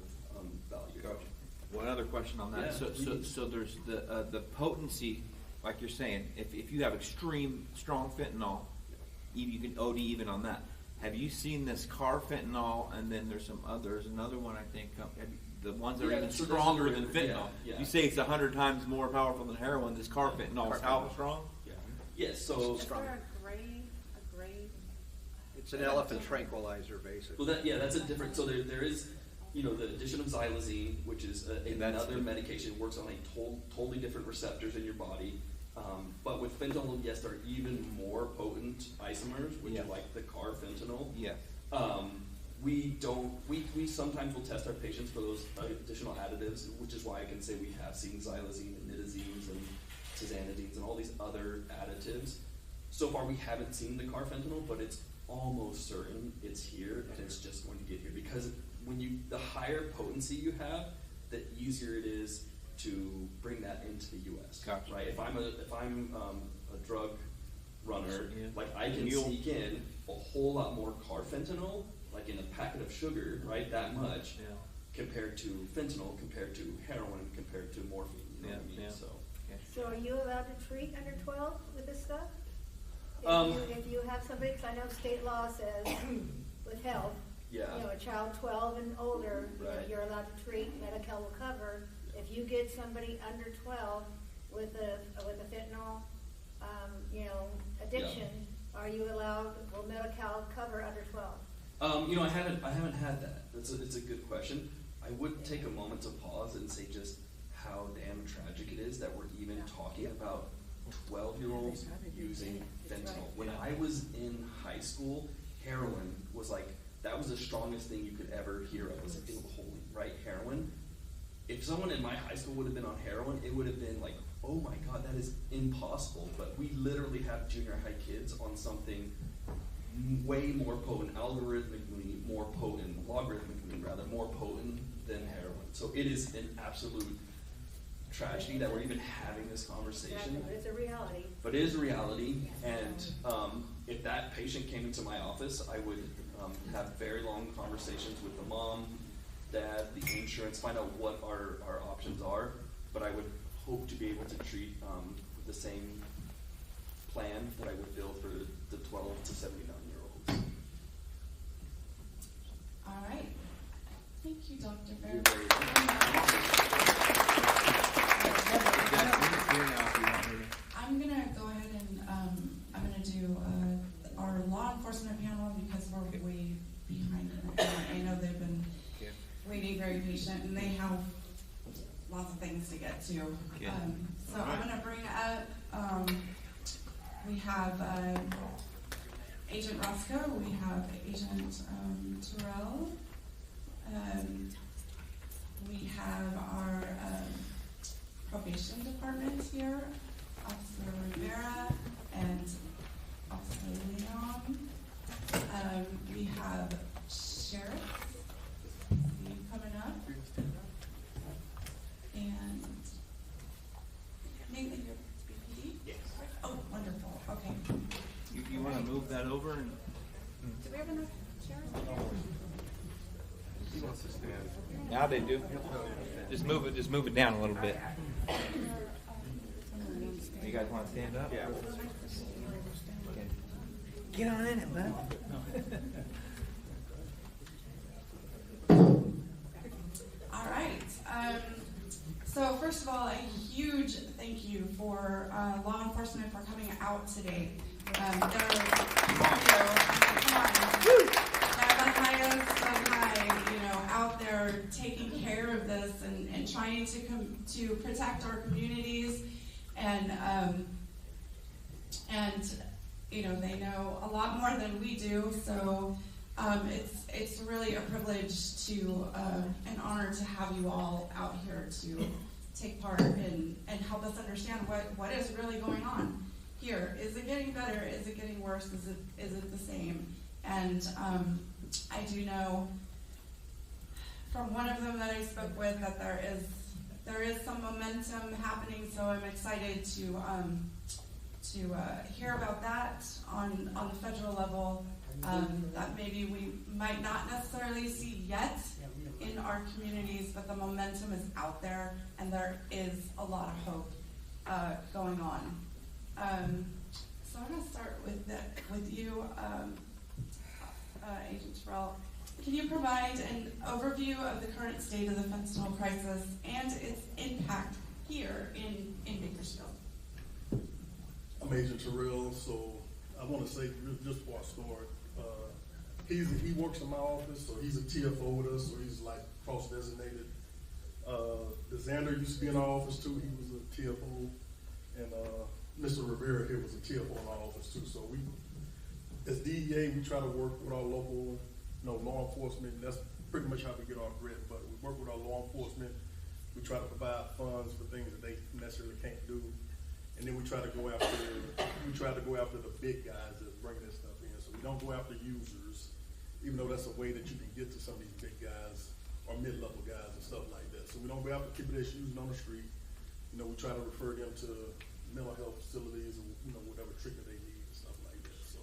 value. Gotcha. One other question on that. Yeah. So there's the potency, like you're saying, if you have extreme strong fentanyl, you can OD even on that. Have you seen this car fentanyl, and then there's another one I think, the ones that are even stronger than fentanyl? Yeah. You say it's 100 times more powerful than heroin. This car fentanyl is how strong? Yeah. Yes. So Is there a grade? It's an elephant tranquilizer, basically. well, that's a different. So there is, the addition of xylazine, which is another medication, works on a totally different receptors in your body. But with fentanyl, yes, there are even more potent isomers, which are like the carfentanil. Yeah. We sometimes will test our patients for those additional additives, which is why I can say we have seen xylazine and nitazines and tizanidines and all these other additives. So far, we haven't seen the carfentanil, but it's almost certain it's here, and it's just going to get here because the higher potency you have, the easier it is to bring that into the U.S. Gotcha. Right? If I'm a drug runner, like I can You'll- sneak in a whole lot more carfentanil, like in a packet of sugar, right? That much, compared to fentanyl, compared to heroin, compared to morphine. You know what I mean? So are you allowed to treat under 12 with this stuff? If you have somebody, because I know state law says with health, a child 12 and older, you're allowed to treat, Medi-Cal will cover. If you get somebody under 12 with a fentanyl, addiction, are you allowed, will Medi-Cal cover under 12? I haven't had that. It's a good question. I would take a moment to pause and say just how damn tragic it is that we're even talking about 12-year-olds using fentanyl. When I was in high school, heroin was that was the strongest thing you could ever hear of. Was holy, right? Heroin. If someone in my high school would have been on heroin, it would have been like, oh my God, that is impossible. But we literally have junior high kids on something way more potent, logarithmically more potent than heroin. So it is an absolute tragedy that we're even having this conversation. Exactly, but it's a reality. But it is a reality, and if that patient came into my office, I would have very long conversations with the mom, dad, the insurance, find out what our options are, but I would hope to be able to treat with the same plan that I would build for the 12 to 79-year-olds. All right. Thank you, Dr. Bear. You're very I'm going to go ahead and I'm going to do our law enforcement panel because we're way behind. I know they've been waiting very patient, and they have lots of things to get to. So I'm going to bring up, we have Agent Roscoe, we have Agent Terrell, we have our probation department here, Officer Rivera and Officer Leon. We have Sheriff coming up. And Nathan, your BPD? Yes. Oh, wonderful. Okay. You want to move that over? And Do we have enough chairs? He wants to stand. now they do. Just move it down a little bit. You guys want to stand up? Yeah. Okay. Get on in it, bud. All right. So first of all, a huge thank you for law enforcement for coming out today. They're the highest of high, out there taking care of this and trying to protect our communities, and they know a lot more than we do. So it's really a privilege to an honor to have you all out here to take part and help us understand what is really going on here. Is it getting better? Is it getting worse? Is it the same? And I do know from one of them that I spoke with that there is some momentum happening. So I'm excited to hear about that on the federal level. that maybe we might not necessarily see yet in our communities, but the momentum is out there, and there is a lot of hope going on. So I'm going to start with you, Agent Terrell. Can you provide an overview of the current state of the fentanyl crisis and its impact here in Bakersfield? I'm Agent Terrell, so I want to say just for our story. He works in my office, so he's a TFO with us, so he's like cross-designated. The Xander used to be in our office too, he was a TFO, and Mr. Rivera here was a TFO in our office too. So we, as DEA, we try to work with our local, law enforcement. That's pretty much how we get our bread and butter. We work with our law enforcement. We try to provide funds for things that they necessarily can't do, and then we try to go after the big guys that's bringing this stuff in. So we don't go after users, even though that's a way that you can get to some of these big guys or mid-level guys and stuff like that. So we don't go after people that's using on the street. We try to refer them to mental health facilities or whatever treatment they need and stuff like that. So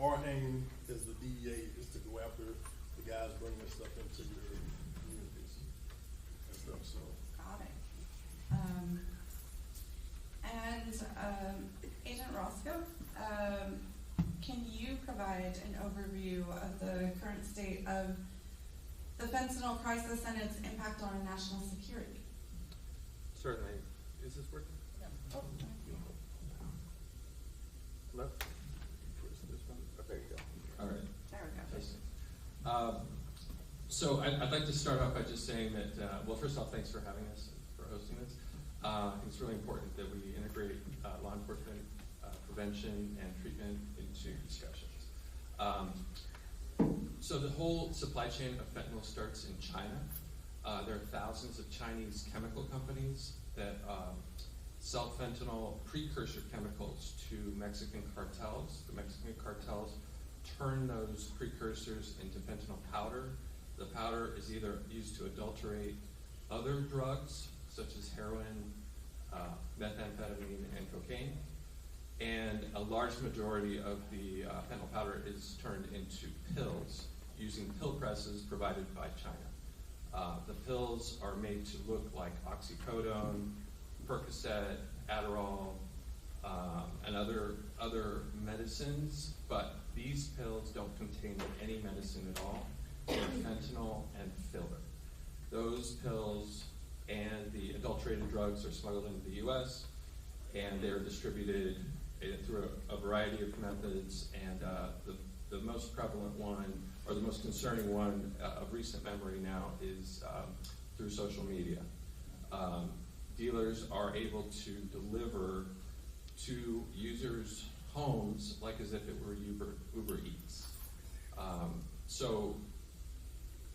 our aim as the DEA is to go after the guys bringing this stuff into your communities and stuff. So got it. Agent Roscoe, can you provide an overview of the current state of the fentanyl crisis and its impact on national security? Certainly. Is this working? Yeah. Oh, thank you. Left? This one? Oh, there you go. All right. There we go. So I'd like to start off by just saying that, well, first off, thanks for having us, for hosting this. It's really important that we integrate law enforcement, prevention, and treatment into discussions. So the whole supply chain of fentanyl starts in China. There are thousands of Chinese chemical companies that sell fentanyl precursor chemicals to Mexican cartels. The Mexican cartels turn those precursors into fentanyl powder. The powder is either used to adulterate other drugs, such as heroin, methamphetamine, and cocaine. And a large majority of the fentanyl powder is turned into pills using pill presses provided by China. The pills are made to look like oxycodone, Percocet, Adderall, and other medicines, but these pills don't contain any medicine at all. They're fentanyl and filler. Those pills and the adulterated drugs are smuggled into the U.S., and they're distributed through a variety of methods, and the most prevalent one, or the most concerning one of recent memory now, is through social media. Dealers are able to deliver to users' homes like as if it were Uber Eats. So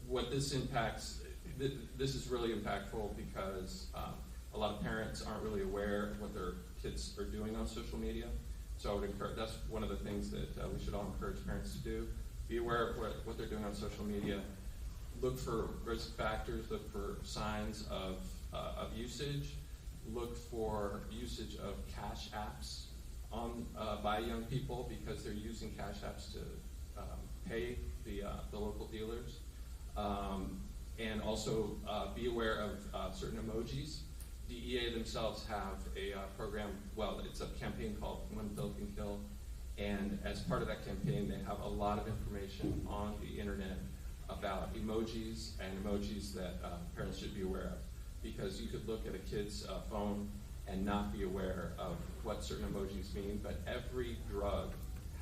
what this impacts, this is really impactful because a lot of parents aren't really aware of what their kids are doing on social media. So I would encourage, that's one of the things that we should all encourage parents to do. Be aware of what they're doing on social media. Look for risk factors, look for signs of usage, look for usage of cash apps by young people, because they're using cash apps to pay the local dealers. And also be aware of certain emojis. DEA themselves have a program, well, it's a campaign called One Pill Can Kill, and as part of that campaign, they have a lot of information on the internet about emojis and emojis that parents should be aware of, because you could look at a kid's phone and not be aware of what certain emojis mean, but every drug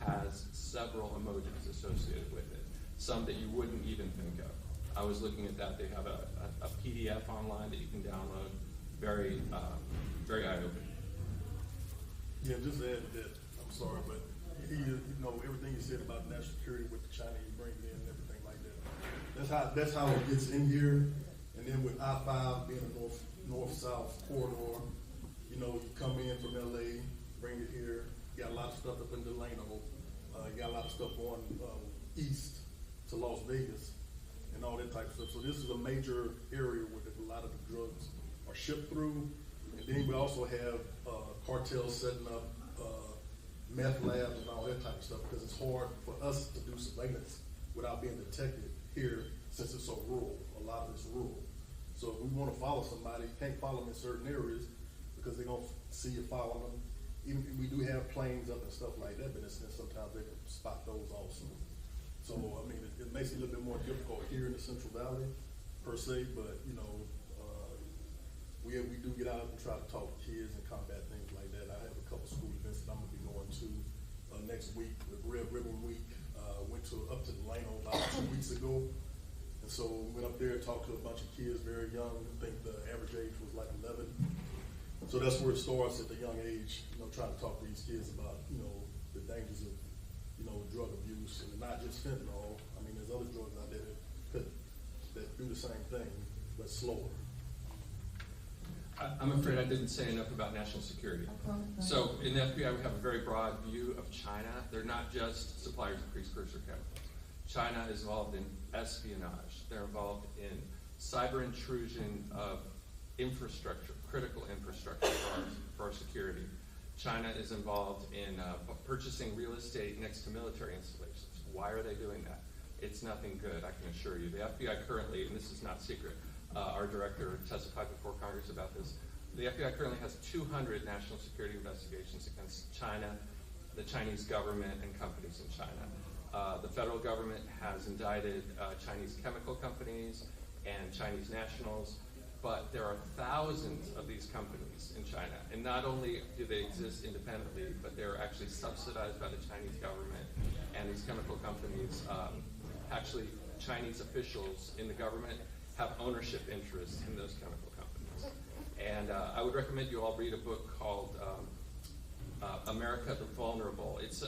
has several emojis associated with it, some that you wouldn't even think of. I was looking at that. They have a PDF online that you can download. Very eye-opening. yeah, just add that. I'm sorry, but everything you said about national security with the Chinese bringing in and everything like that. That's how it gets in here. And then with I-5 being a north-south corridor, you come in from LA, bring it here. You got a lot of stuff up in Delano. You got a lot of stuff going east to Las Vegas and all that type of stuff. So this is a major area where a lot of the drugs are shipped through. And then we also have cartels setting up meth labs and all that type of stuff, because it's hard for us to do surveillance without being detected here, since it's so rural. A lot of it's rural. So if we want to follow somebody, you can't follow them in certain areas because they're going to see you following them. Even if we do have planes up and stuff like that, but sometimes they can spot those also. So, I mean, it makes it a little bit more difficult here in the Central Valley, per se, but, you know, we do get out and try to talk to kids and combat things like that. I have a couple school events that I'm going to be going to next week with Red Ribbon Week. Went up to Delano about 2 weeks ago. And so went up there and talked to a bunch of kids, very young. I think the average age was like 11. So that's where it starts at the young age, you know, trying to talk to these kids about, you know, the dangers of, you know, drug abuse, and not just fentanyl. I mean, there's other drugs out there that do the same thing, but slower. I'm afraid I didn't say enough about national security. So in the FBI, we have a very broad view of China. They're not just suppliers of precursor chemicals. China is involved in espionage. They're involved in cyber intrusion of infrastructure, critical infrastructure for our security. China is involved in purchasing real estate next to military installations. Why are they doing that? It's nothing good, I can assure you. The FBI currently, and this is not secret, our director testified before Congress about this. The FBI currently has 200 national security investigations against China, the Chinese government, and companies in China. The federal government has indicted Chinese chemical companies and Chinese nationals, but there are thousands of these companies in China. And not only do they exist independently, but they're actually subsidized by the Chinese government. And these chemical companies, actually Chinese officials in the government have ownership interests in those chemical companies. And I would recommend you all read a book called America the Vulnerable. It's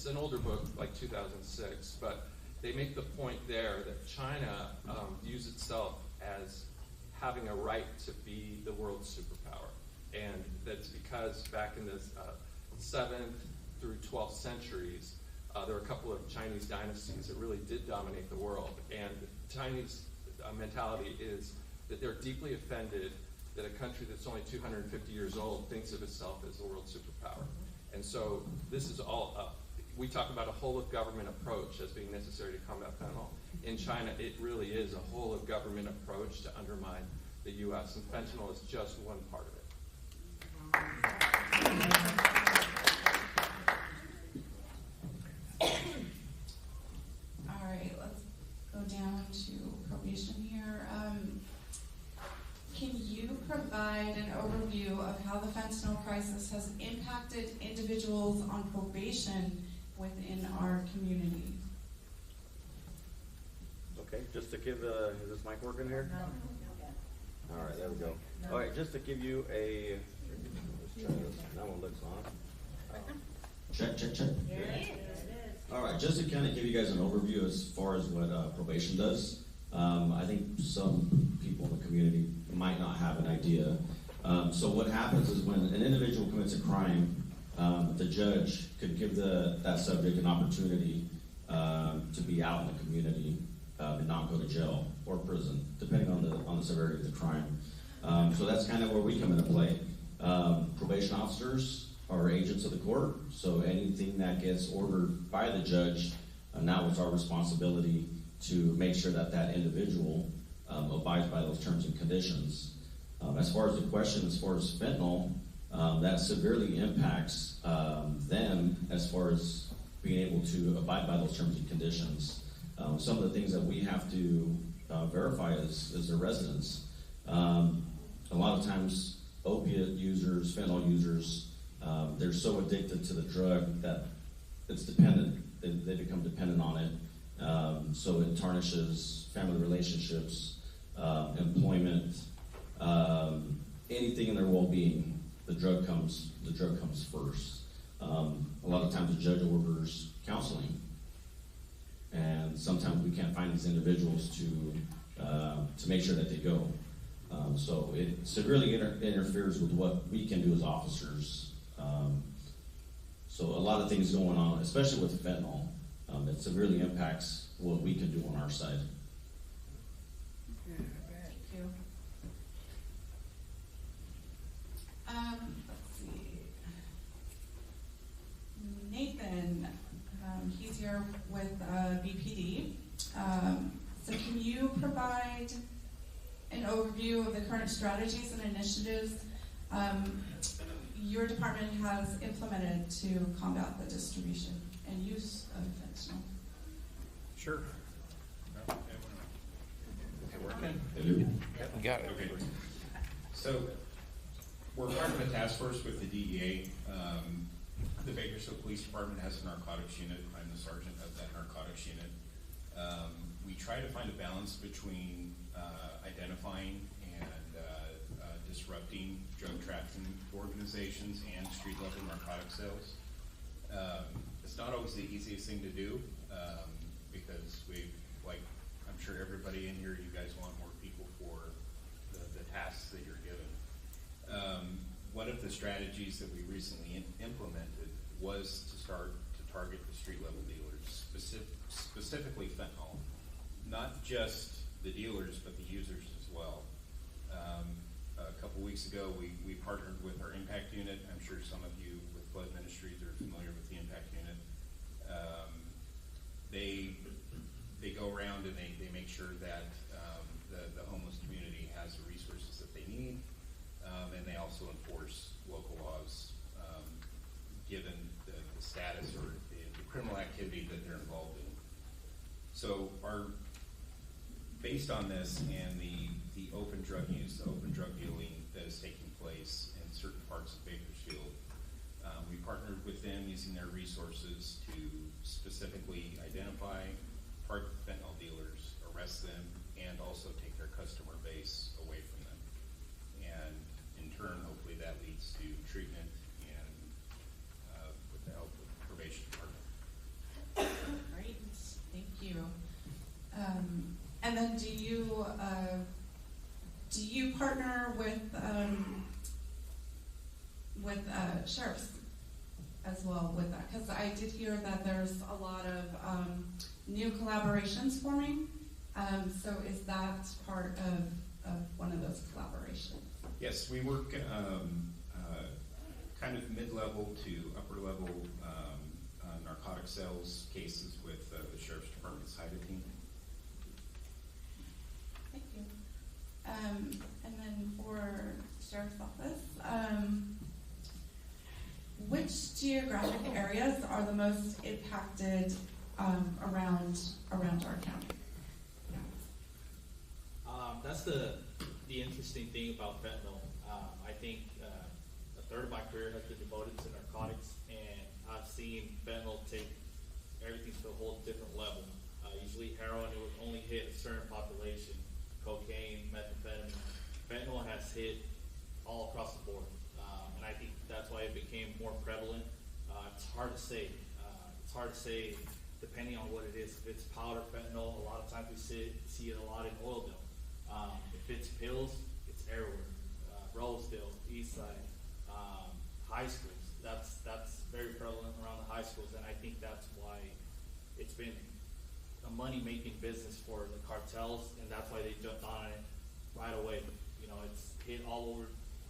an older book, like 2006, but they make the point there that China views itself as having a right to be the world's superpower. And that's because back in the 7th through 12th centuries, there were a couple of Chinese dynasties that really did dominate the world. And the Chinese mentality is that they're deeply offended that a country that's only 250 years old thinks of itself as the world superpower. And so this is all we talk about a whole of government approach as being necessary to combat fentanyl. In China, it really is a whole of government approach to undermine the U.S., and fentanyl is just one part of it. All right, let's go down to probation here. Can you provide an overview of how the fentanyl crisis has impacted individuals on probation within our community? Okay, just to give is this mic working here? No. All right, there we go. All right, just to give you a, let's try this. That one looks on. Check. All right, just to kind of give you guys an overview as far as what probation does. I think some people in the community might not have an idea. So what happens is when an individual commits a crime, the judge could give that subject an opportunity to be out in the community and not go to jail or prison, depending on the severity of the crime. So that's kind of where we come into play. Probation officers are agents of the court, so anything that gets ordered by the judge, now it's our responsibility to make sure that individual abides by those terms and conditions. As far as the question, as far as fentanyl, that severely impacts them as far as being able to abide by those terms and conditions. Some of the things that we have to verify is their residence. A lot of times, opiate users, fentanyl users, they're so addicted to the drug that it's dependent. They become dependent on it. So it tarnishes family relationships, employment, anything in their well-being. The drug comes first. A lot of times the judge orders counseling, and sometimes we can't find these individuals to make sure that they go. So it severely interferes with what we can do as officers. So a lot of things going on, especially with fentanyl. It severely impacts what we can do on our side. Thank you. Let's see. here with BPD. So can you provide an overview of the current strategies and initiatives your department has implemented to combat the distribution and use of fentanyl? Sure. Working? Yep, we got it. Okay. So, we're part of a task force with the DEA. The Bakersfield Police Department has a narcotics unit. I'm the sergeant of that narcotics unit. We try to find a balance between identifying and disrupting drug trafficking organizations and street-level narcotic sales. It's not always the easiest thing to do because I'm sure everybody in here, you guys want more people for the tasks that you're given. One of the strategies that we recently implemented was to start to target the street-level dealers, specifically fentanyl. Not just the dealers, but the users as well. A couple weeks ago, we partnered with our impact unit. I'm sure some of you with Blood Ministries are familiar with the impact unit. They go around and they make sure that the homeless community has the resources that they need, and they also enforce local laws given the status or the criminal activity that they're involved in. So based on this and the open drug use, the open drug dealing that is taking place in certain parts of Bakersfield, we partnered with them using their resources to specifically identify, target fentanyl dealers, arrest them, and also take their customer base away from them. And in turn, hopefully that leads to treatment and with the help of the probation department. Great, thank you. And then do you partner with sheriffs as well with that? Because I did hear that there's a lot of new collaborations forming. So is that part of one of those collaborations? Yes, we work kind of mid-level to upper-level narcotic sales cases with the Sheriff's Department's HIDA team. Thank you. And then for Sheriff's Office, which geographic areas are the most impacted around our county? That's the interesting thing about fentanyl. I think a third of my career has been devoted to narcotics, and I've seen fentanyl take everything to a whole different level. Usually heroin, it would only hit a certain population. Cocaine, methamphetamine. Fentanyl has hit all across the board. And I think that's why it became more prevalent. It's hard to say. It's hard to say depending on what it is. If it's powder fentanyl, a lot of times we see it a lot in Oildale. If it's pills, it's everywhere. Rosedale, Eastside, high schools. That's very prevalent around the high schools, and I think that's why it's been a money-making business for the cartels, and that's why they jumped on it right away. You know, it's hit all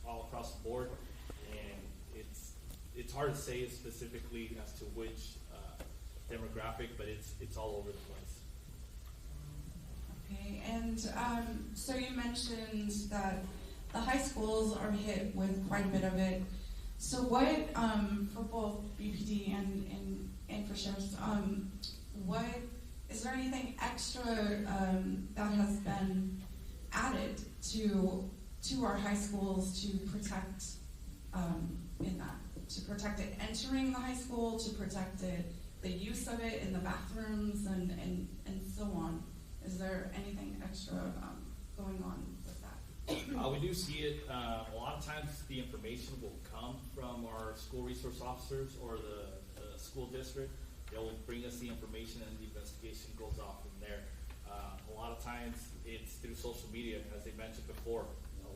across the board, and it's hard to say specifically as to which demographic, but it's all over the place. Okay, and so you mentioned that the high schools are hit with quite a bit of it. So what, for both BPD and for sheriffs, what, is there anything extra that has been added to our high schools to protect in that? To protect it entering the high school, to protect it, the use of it in the bathrooms and so on? Is there anything extra going on with that? We do see it. A lot of times the information will come from our school resource officers or the school district. They'll bring us the information and the investigation goes off from there. A lot of times it's through social media, as they mentioned before.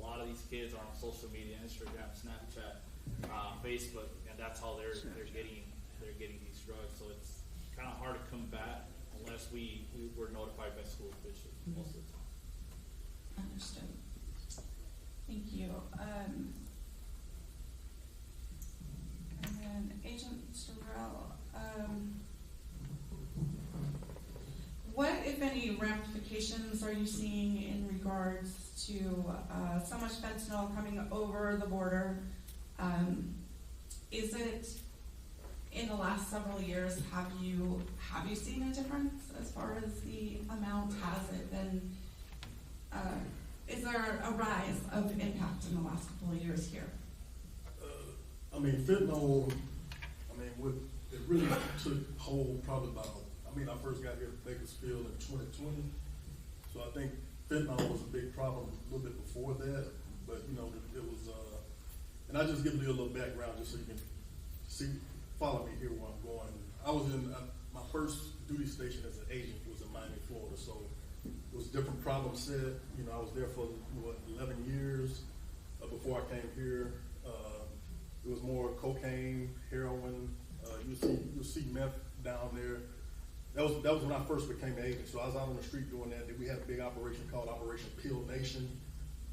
A lot of these kids are on social media, Instagram, Snapchat, Facebook, and that's how they're getting these drugs. So it's kind of hard to combat unless we were notified by school officials most of the time. Understood. Thank you. And then Agent Sorrell, what, if any, ramifications are you seeing in regards to so much fentanyl coming over the border? Is it, in the last several years, have you seen a difference as far as the amount? Has it been, is there a rise of impact in the last couple of years here? I mean, fentanyl, it really took hold probably about, I first got here to Bakersfield in 2020, so I think fentanyl was a big problem a little bit before that, but it was, and I just give you a little background just so you can follow me here where I'm going. I was in, my first duty station as an agent was in Miami, Florida, so it was different problem set. I was there for 11 years before I came here. It was more cocaine, heroin. You'll see meth down there. That was when I first became an agent. So I was out on the street doing that. We had a big operation called Operation Pill Nation,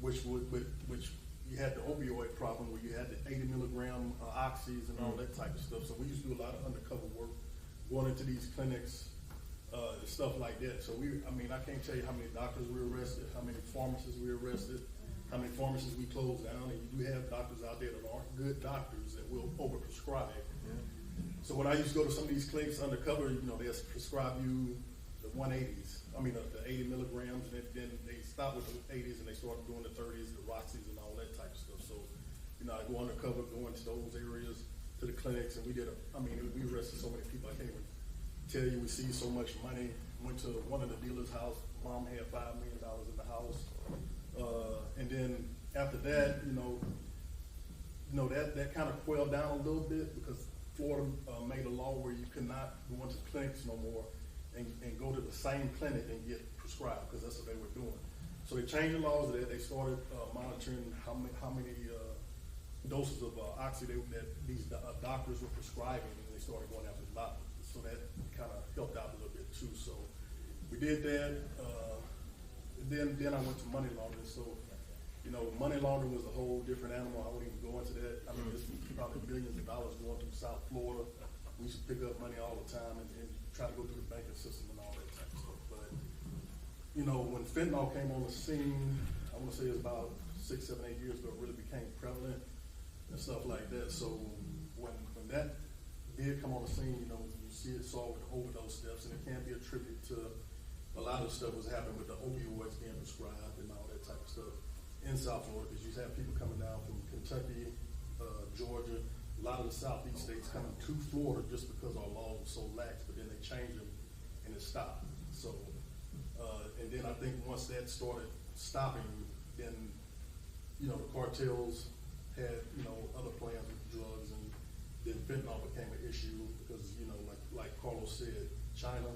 which you had the opioid problem where you had the 80 milligram oxys and all that type of stuff. So we used to do a lot of undercover work, going into these clinics, stuff like that. So I can't tell you how many doctors we arrested, how many pharmacists we arrested, how many pharmacies we closed down, and you do have doctors out there that aren't good doctors that will overprescribe. Yeah. So when I used to go to some of these clinics undercover, they'll prescribe you the 180s, the 80 milligrams, and then they stop with the 80s and they start doing the 30s, the Roxys and all that type of stuff. So, I go undercover, go into those areas, to the clinics, and we arrested so many people, I can't even tell you. We seized so much money, went to one of the dealers' house, mom had $5 million in the house. And then after that, that kind of quelled down a little bit because Florida made a law where you could not go into clinics no more and go to the same clinic and get prescribed, because that's what they were doing. So they changed the laws there. They started monitoring how many doses of oxy that these doctors were prescribing, and they started going after the doctors. So that kind of helped out a little bit too. So we did that. Then I went to money laundering. So, money laundering was a whole different animal. I wouldn't even go into that. This was probably billions of dollars going through South Florida. We used to pick up money all the time and try to go through the banking system and all that type of stuff. But, when fentanyl came on the scene, I want to say it was about 6, 7, 8 years ago, it really became prevalent and stuff like that. So when that did come on the scene, you see it saw with the overdose deaths, and it can be attributed to a lot of stuff was happening with the opioids being prescribed and all that type of stuff in South Florida, because you have people coming down from Kentucky, Georgia, a lot of the southeast states coming to Florida just because our laws were so lax, but then they changed them and it stopped. So, and then I think once that started stopping, then, the cartels had, other plans with drugs, and then fentanyl became an issue because, like Carlos said, China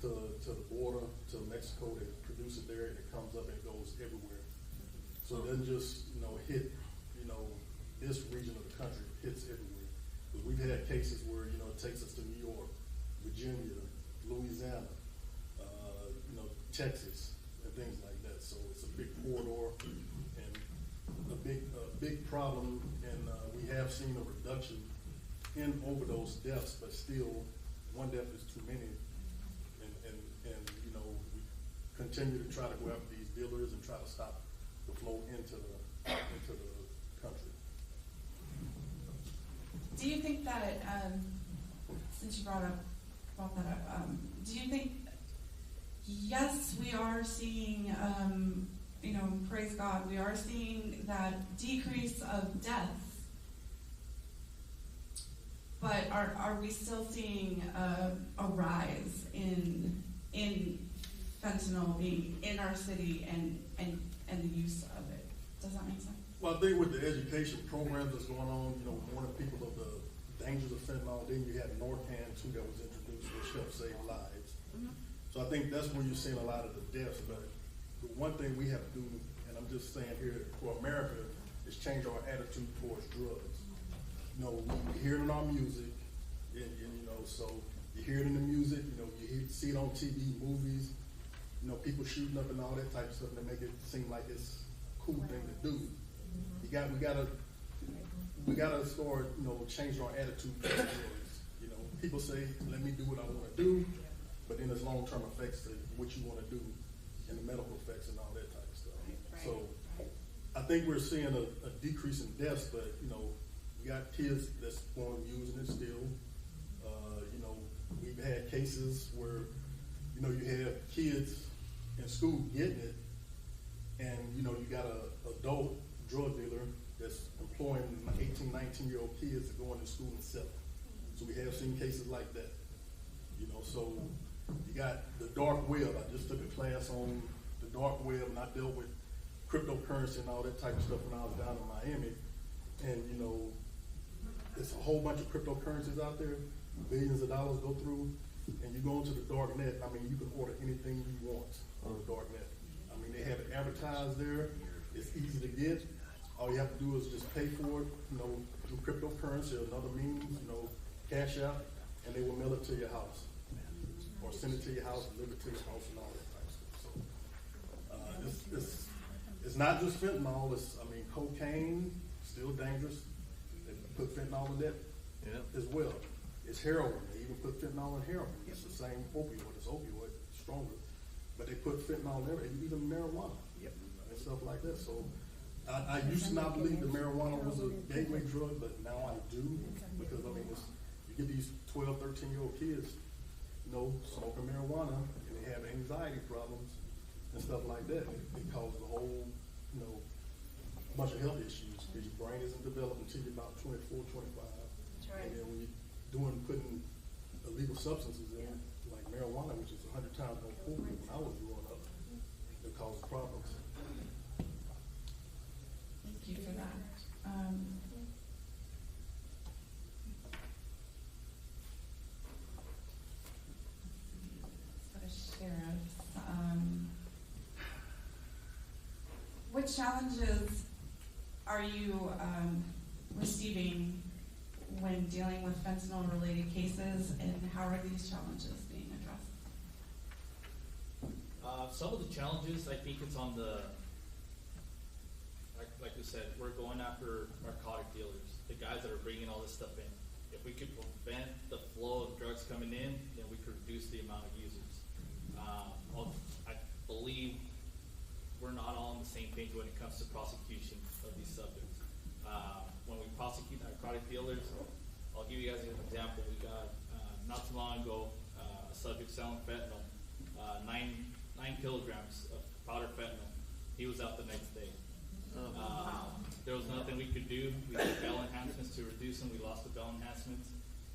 to the border, to Mexico, they produce it there and it comes up and it goes everywhere. So it doesn't just, hit, this region of the country, it hits everywhere. Because we've had cases where, it takes us to New York, Virginia, Louisiana, Texas, and things like that. So it's a big corridor and a big problem, and we have seen a reduction in overdose deaths, but still, one death is too many. And we continue to try to go after these dealers and try to stop the flow into the country. Do you think that, since you brought that up, do you think, yes, we are seeing, praise God, we are seeing that decrease of deaths, but are we still seeing a rise in fentanyl being in our city and the use of it? Does that make sense? Well, I think with the education programs that's going on, warning people of the dangers of fentanyl, then you had Narcan too that was introduced, which helped save lives. Mm-hmm. So I think that's where you're seeing a lot of the deaths. But the one thing we have to do, and I'm just saying here for America, is change our attitude towards drugs. We hear it in our music, and so you hear it in the music, you see it on TV, movies, people shooting up and all that type of stuff, and they make it seem like it's a cool thing to do. We gotta start, changing our attitude towards drugs. People say, let me do what I want to do, but then there's long-term effects to what you want to do and the medical effects and all that type of stuff. Right. So I think we're seeing a decrease in deaths, but, you know, we got kids that's going to using it still. You know, we've had cases where, you know, you have kids in school getting it, and, you know, you got a adult drug dealer that's employing 18, 19-year-old kids to go into school and sell it. So we have seen cases like that. You know, so you got the dark web. I just took a class on the dark web, and I dealt with cryptocurrency and all that type of stuff when I was down in Miami. And, you know, there's a whole bunch of cryptocurrencies out there, billions of dollars go through, and you go into the dark net, I mean, you can order anything you want on the dark net. I mean, they have it advertised there. It's easy to get. All you have to do is just pay for it, you know, through cryptocurrency or another means, you know, cash out, and they will mail it to your house. Or send it to your house, deliver it to your house, and all that type of stuff. So, it's not just fentanyl. It's, I mean, cocaine, still dangerous. They put fentanyl in that as well. It's heroin. They even put fentanyl in heroin. It's the same opioid. It's opioid, stronger. But they put fentanyl in everything, even marijuana and stuff like that. So I used to not believe that marijuana was a gateway drug, but now I do, because, I mean, you get these 12, 13-year-old kids, you know, smoking marijuana, and they have anxiety problems and stuff like that. It causes a whole, you know, bunch of health issues, because your brain isn't developed until you're about 24, 25. That's right. And then when you're putting illegal substances in, like marijuana, which is 100 times more potent when I was growing up, it causes problems. Thank you for that. What challenges are you receiving when dealing with fentanyl-related cases, and how are these challenges being addressed? Some of the challenges, I think it's on the, like we said, we're going after narcotic dealers, the guys that are bringing all this stuff in. If we could prevent the flow of drugs coming in, then we could reduce the amount of users. I believe we're not all on the same page when it comes to prosecution of these subjects. When we prosecute narcotic dealers, I'll give you guys an example. We got, not too long ago, a subject selling fentanyl, 9 kilograms of powder fentanyl. He was out the next day. There was nothing we could do. We did bail enhancements to reduce him. We lost the bail enhancements,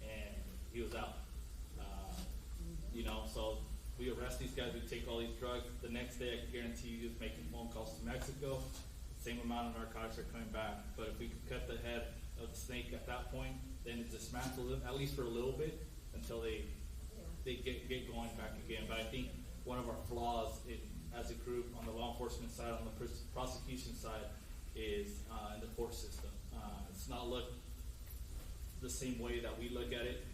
and he was out. You know, so we arrest these guys, we take all these drugs. The next day, I can guarantee you, just making phone calls to Mexico, same amount of narcotics are coming back. But if we could cut the head of the snake at that point, then it dismantles them, at least for a little bit, until they get going back again. But I think one of our flaws as a group on the law enforcement side, on the prosecution side, is in the court system. It's not looked the same way that we look at it,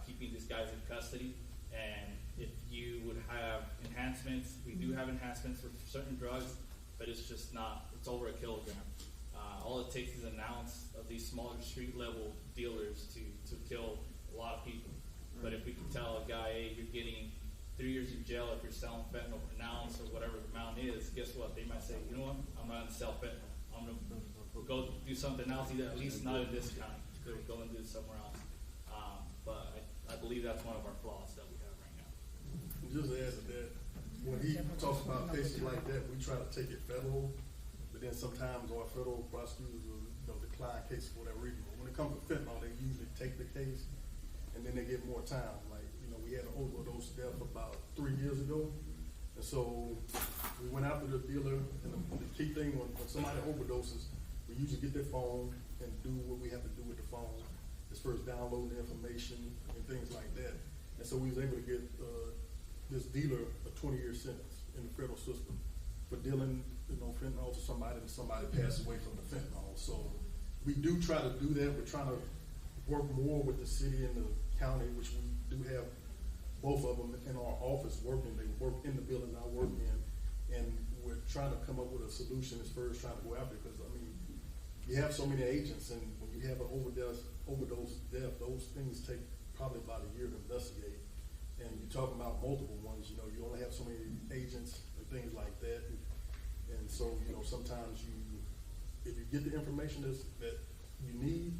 keeping these guys in custody. And if you would have enhancements, we do have enhancements for certain drugs, but it's just not, it's over a kilogram. All it takes is an ounce of these smaller street level dealers to kill a lot of people. But if we can tell a guy, hey, you're getting 3 years in jail if you're selling fentanyl per ounce or whatever the amount is, guess what? They might say, you know what, I'm not going to sell fentanyl. I'm going to go do something else, either at least not in this county. Go and do it somewhere else. But I believe that's one of our flaws that we have right now. Just to add to that, when he talks about cases like that, we try to take it federal, but then sometimes our federal prosecutors will, you know, decline cases for whatever reason. But when it comes to fentanyl, they usually take the case and then they get more time. Like, you know, we had an overdose death about 3 years ago, and so we went after the dealer. And the key thing when somebody overdoses, we usually get their phone and do what we have to do with the phone, as far as downloading the information and things like that. And so we was able to get this dealer a 20-year sentence in the federal system for dealing, you know, fentanyl to somebody and somebody passed away from the fentanyl. So we do try to do that. We're trying to work more with the city and the county, which we do have both of them in our office working. They work in the building I work in, and we're trying to come up with a solution as far as trying to go after it. Because I mean, you have so many agents, and when you have an overdose death, those things take probably about a year to investigate. and you're talking about multiple ones, you know, you only have so many agents and things like that. And so, you know, sometimes if you get the information that you need,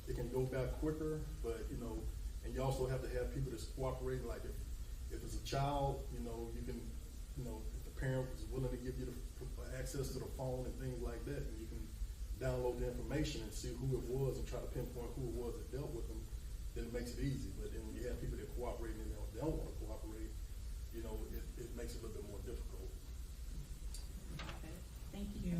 it can go back quicker, but, you know, and you also have to have people that's cooperating, like if it's a child, you know, you can, you know, if the parent is willing to give you the access to the phone and things like that, and you can download the information and see who it was and try to pinpoint who it was that dealt with them, then it makes it easy. But then when you have people that cooperate and they don't want to cooperate, you know, it makes it a little bit more difficult. Thank you.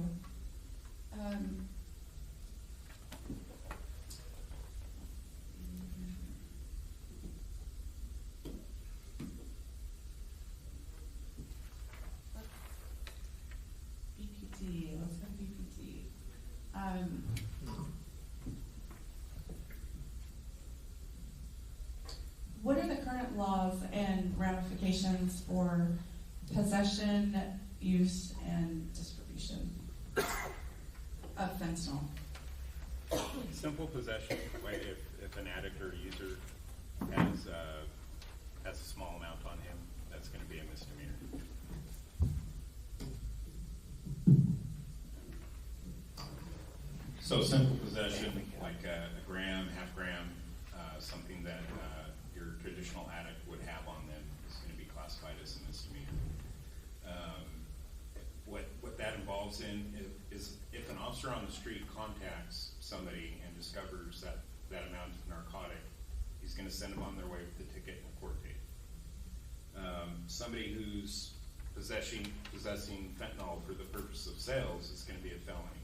BPT, let's go BPT. What are the current laws and ramifications for possession, use, and distribution of fentanyl? Simple possession, like if an addict or user has a small amount on him, that's going to be a misdemeanor. So simple possession, like a gram, half gram, something that your traditional addict would have on them is going to be classified as a misdemeanor. What that involves in is if an officer on the street contacts somebody and discovers that amount of narcotic, he's going to send them on their way with a ticket and a court date. Somebody who's possessing fentanyl for the purpose of sales is going to be a felony.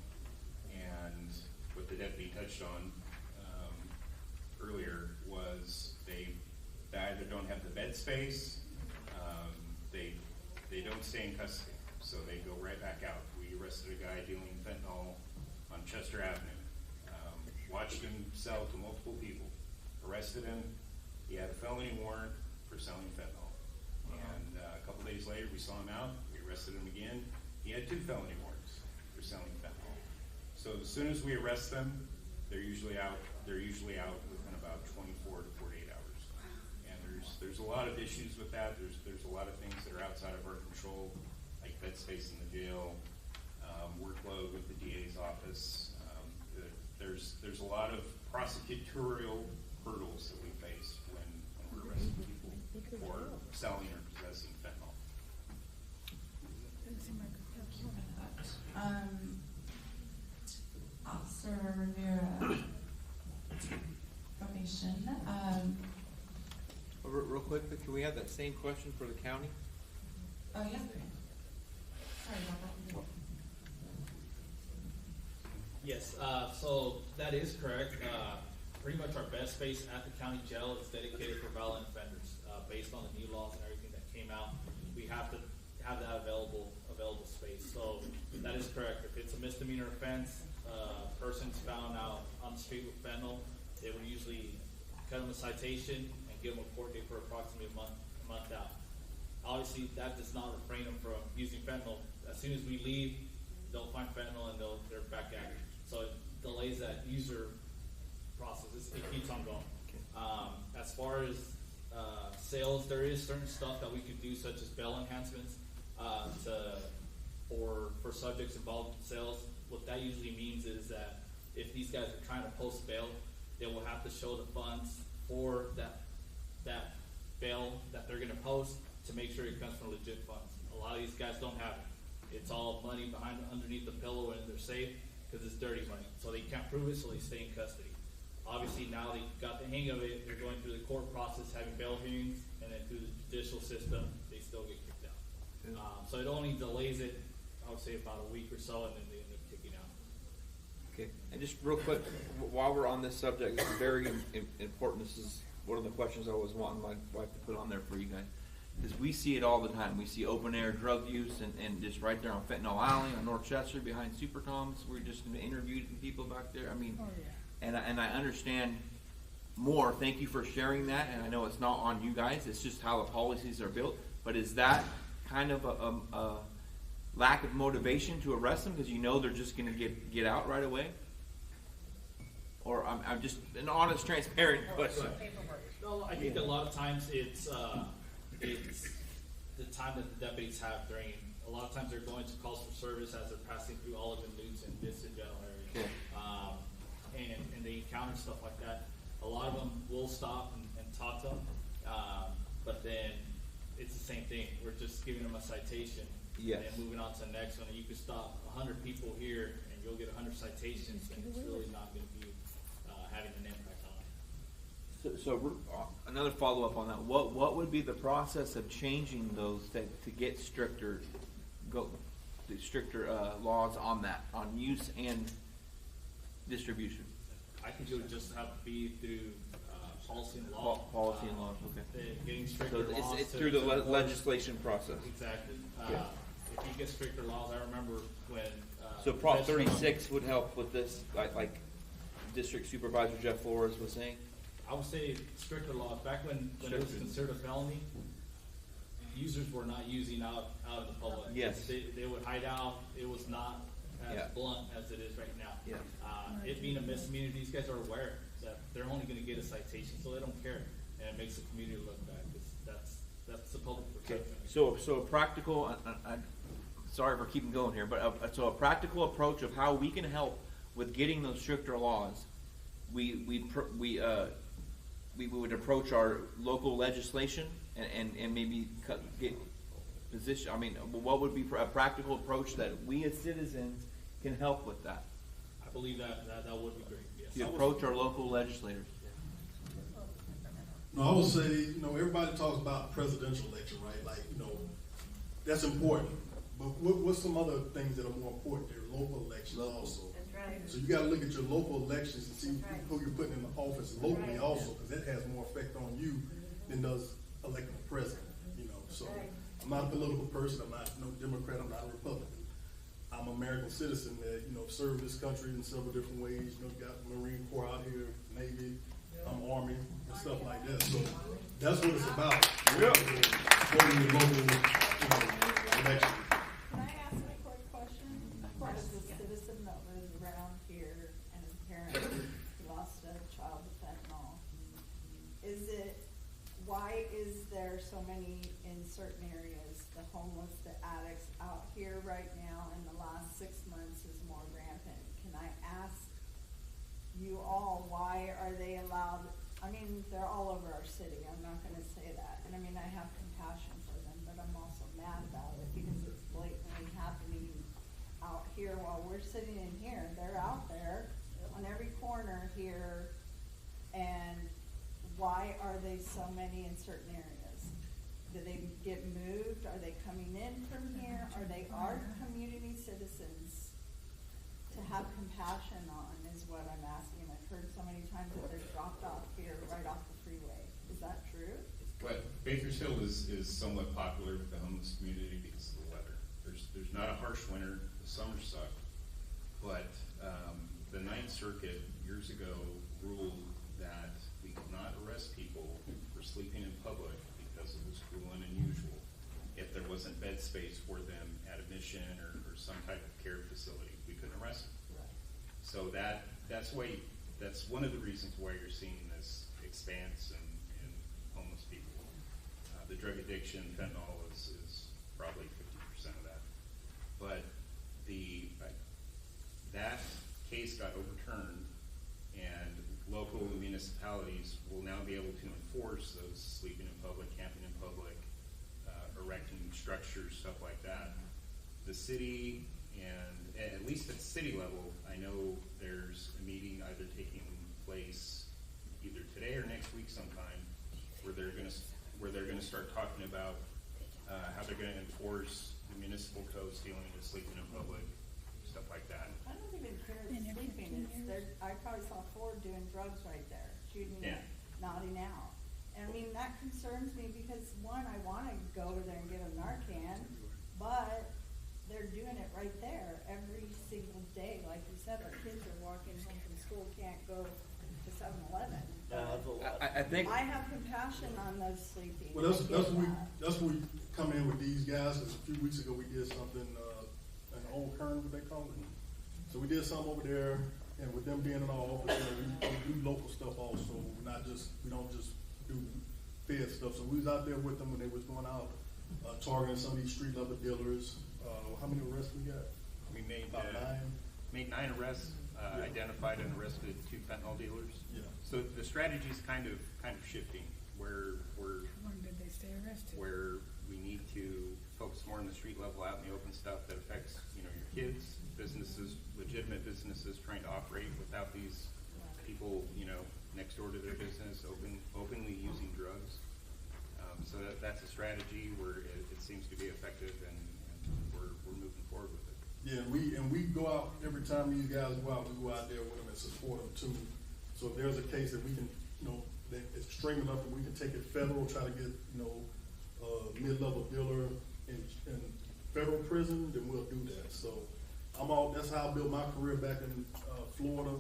And what the deputy touched on earlier was they either don't have the bed space, they don't stay in custody, so they go right back out. We arrested a guy dealing fentanyl on Chester Avenue. Watched him sell to multiple people. Arrested him. He had a felony warrant for selling fentanyl. And a couple days later, we saw him out. We arrested him again. He had 2 felony warrants for selling fentanyl. So as soon as we arrest them, they're usually out. They're usually out within about 24 to 48 hours. And there's a lot of issues with that. There's a lot of things that are outside of our control, like bed space in the jail, workload with the DA's office. There's a lot of prosecutorial hurdles that we face when we're arresting people for selling or possessing fentanyl. Officer Rivera, probation. Real quick, can we have that same question for the county? Oh, yeah. Sorry about that. Yes, so that is correct. Pretty much our bed space at the county jail is dedicated for violent offenders. Based on the new laws and everything that came out, we have to have that available space. So that is correct. If it's a misdemeanor offense, person's found out on the street with fentanyl, they would usually cut them a citation and give them a court date for approximately a month out. Obviously, that does not refrain them from using fentanyl. As soon as we leave, they'll find fentanyl and they're back at it. So it delays that user process. It keeps on going. As far as sales, there is certain stuff that we could do, such as bail enhancements for subjects involved in sales. What that usually means is that if these guys are trying to post bail, they will have to show the funds for that bail that they're going to post to make sure it comes from legit funds. A lot of these guys don't have it. It's all money underneath the pillow in their safe because it's dirty money. So they can't prove it, so they stay in custody. Obviously, now they got the hang of it. They're going through the court process, having bail hearings, and then through the judicial system, they still get kicked out. So it only delays it, I would say, about a week or so, and then they end up kicking out. Okay, and just real quick, while we're on this subject, it's very important. This is one of the questions I always want my wife to put on there for you guys. Because we see it all the time. We see open air drug use and just right there on Fentanyl Alley on North Chester behind Super Tom's. We're just interviewing people back there. I mean, and I understand more. Thank you for sharing that. And I know it's not on you guys. It's just how the policies are built. But is that kind of a lack of motivation to arrest them because you know they're just going to get out right away? Or I'm just an honest, transparent question. No, Well, I think a lot of times it's the time that the deputies have during. A lot of times they're going to calls for service as they're passing through Olive and Lutz and this general area, and they encounter stuff like that. A lot of them will stop and talk to them, but then it's the same thing. We're just giving them a citation and moving on to the next one. And you could stop 100 people here and you'll get 100 citations, and it's really not going to be having an impact on it. So another follow up on that. What would be the process of changing those to get stricter laws on that, on use and distribution? I think it would just have to be through policy and law. Policy and law, okay. Getting stricter So laws. it's through the legislation process. Exactly. Yeah. If you get stricter laws, I remember when. So Prop 36 would help with this, like District Supervisor Jeff Flores was saying? I would say stricter laws. Back when it was considered a felony, users were not using out of the public. Yes. They would hide out. It was not as blunt as it is right now. Yeah. It being a misdemeanor, these guys are aware that they're only going to get a citation, so they don't care, and it makes the community look bad. That's the public protection. Okay. So a practical. Sorry for keeping going here, but so a practical approach of how we can help with getting those stricter laws. We would approach our local legislation and maybe get position. I mean, what would be a practical approach that we as citizens can help with that? I believe that would be great. Yes. To approach our local legislators. No, I would say, everybody talks about presidential election, right? Like, that's important. But what's some other things that are more important? There are local elections also. That's right. So you got to look at your local elections and see who you're putting in the office locally also, because that has more effect on you than does electing a president. So I'm not a political person. I'm not no Democrat. I'm not a Republican. I'm an American citizen that served this country in several different ways. Got Marine Corps out here, Navy, Army, and stuff like that. So that's what it's about. Voting your local election. Can I ask a quick question? As a citizen that lives around here and a parent who lost a child to fentanyl, why is there so many in certain areas, the homeless, the addicts out here right now in the last 6 months is more rampant? Can I ask you all, why are they allowed? I mean, they're all over our city. I'm not going to say that. And I mean, I have compassion for them, but I'm also mad about it because it's blatantly happening out here while we're sitting in here. They're out there on every corner here. And why are they so many in certain areas? Do they get moved? Are they coming in from here? Are they our community citizens to have compassion on is what I'm asking. I've heard so many times that they're dropped off here right off the freeway. Is that true? But Bakersfield is somewhat popular with the homeless community because of the weather. There's not a harsh winter. The summers suck. But the Ninth Circuit years ago ruled that we could not arrest people for sleeping in public because it was cruel and unusual if there wasn't bed space for them at a mission or some type of care facility. We couldn't arrest them. So that's one of the reasons why you're seeing this expanse in homeless people. The drug addiction, fentanyl is probably 50% of that. But that case got overturned, and local municipalities will now be able to enforce those sleeping in public, camping in public, erecting structures, stuff like that. The city, and at least at the city level, I know there's a meeting either taking place either today or next week sometime where they're going to start talking about how they're going to enforce the municipal codes dealing with sleeping in public, stuff like that. I don't even care if sleeping. I probably saw Ford doing drugs right there, shooting, nodding out. And I mean, that concerns me because, one, I want to go over there and get a Narcan, but they're doing it right there every single day. Like you said, our kids are walking home from school, can't go to 7-Eleven. I think I have compassion on those sleeping. Well, that's what we come in with these guys. Because a few weeks ago we did something in Old Kern, what they call it. So we did something over there, and with them being in our office, we do local stuff also. We don't just do Fed stuff. So we was out there with them when they was going out, targeting some of these street level dealers. How many arrests we got? We made About 9. 9 arrests, identified and arrested 2 fentanyl dealers. Yeah. So the strategy's kind of shifting where How long did they stay arrested? where we need to focus more on the street level, out in the open stuff that affects, your kids, businesses, legitimate businesses trying to operate without these people, next door to their business, openly using drugs. So that's a strategy where it seems to be effective, and we're moving forward with it. Yeah, and we go out every time these guys go out. We go out there with them and support them too. So if there's a case that we can, that it's extreme enough that we can take it federal, try to get mid-level dealer in federal prison, then we'll do that. So that's how I built my career back in Florida.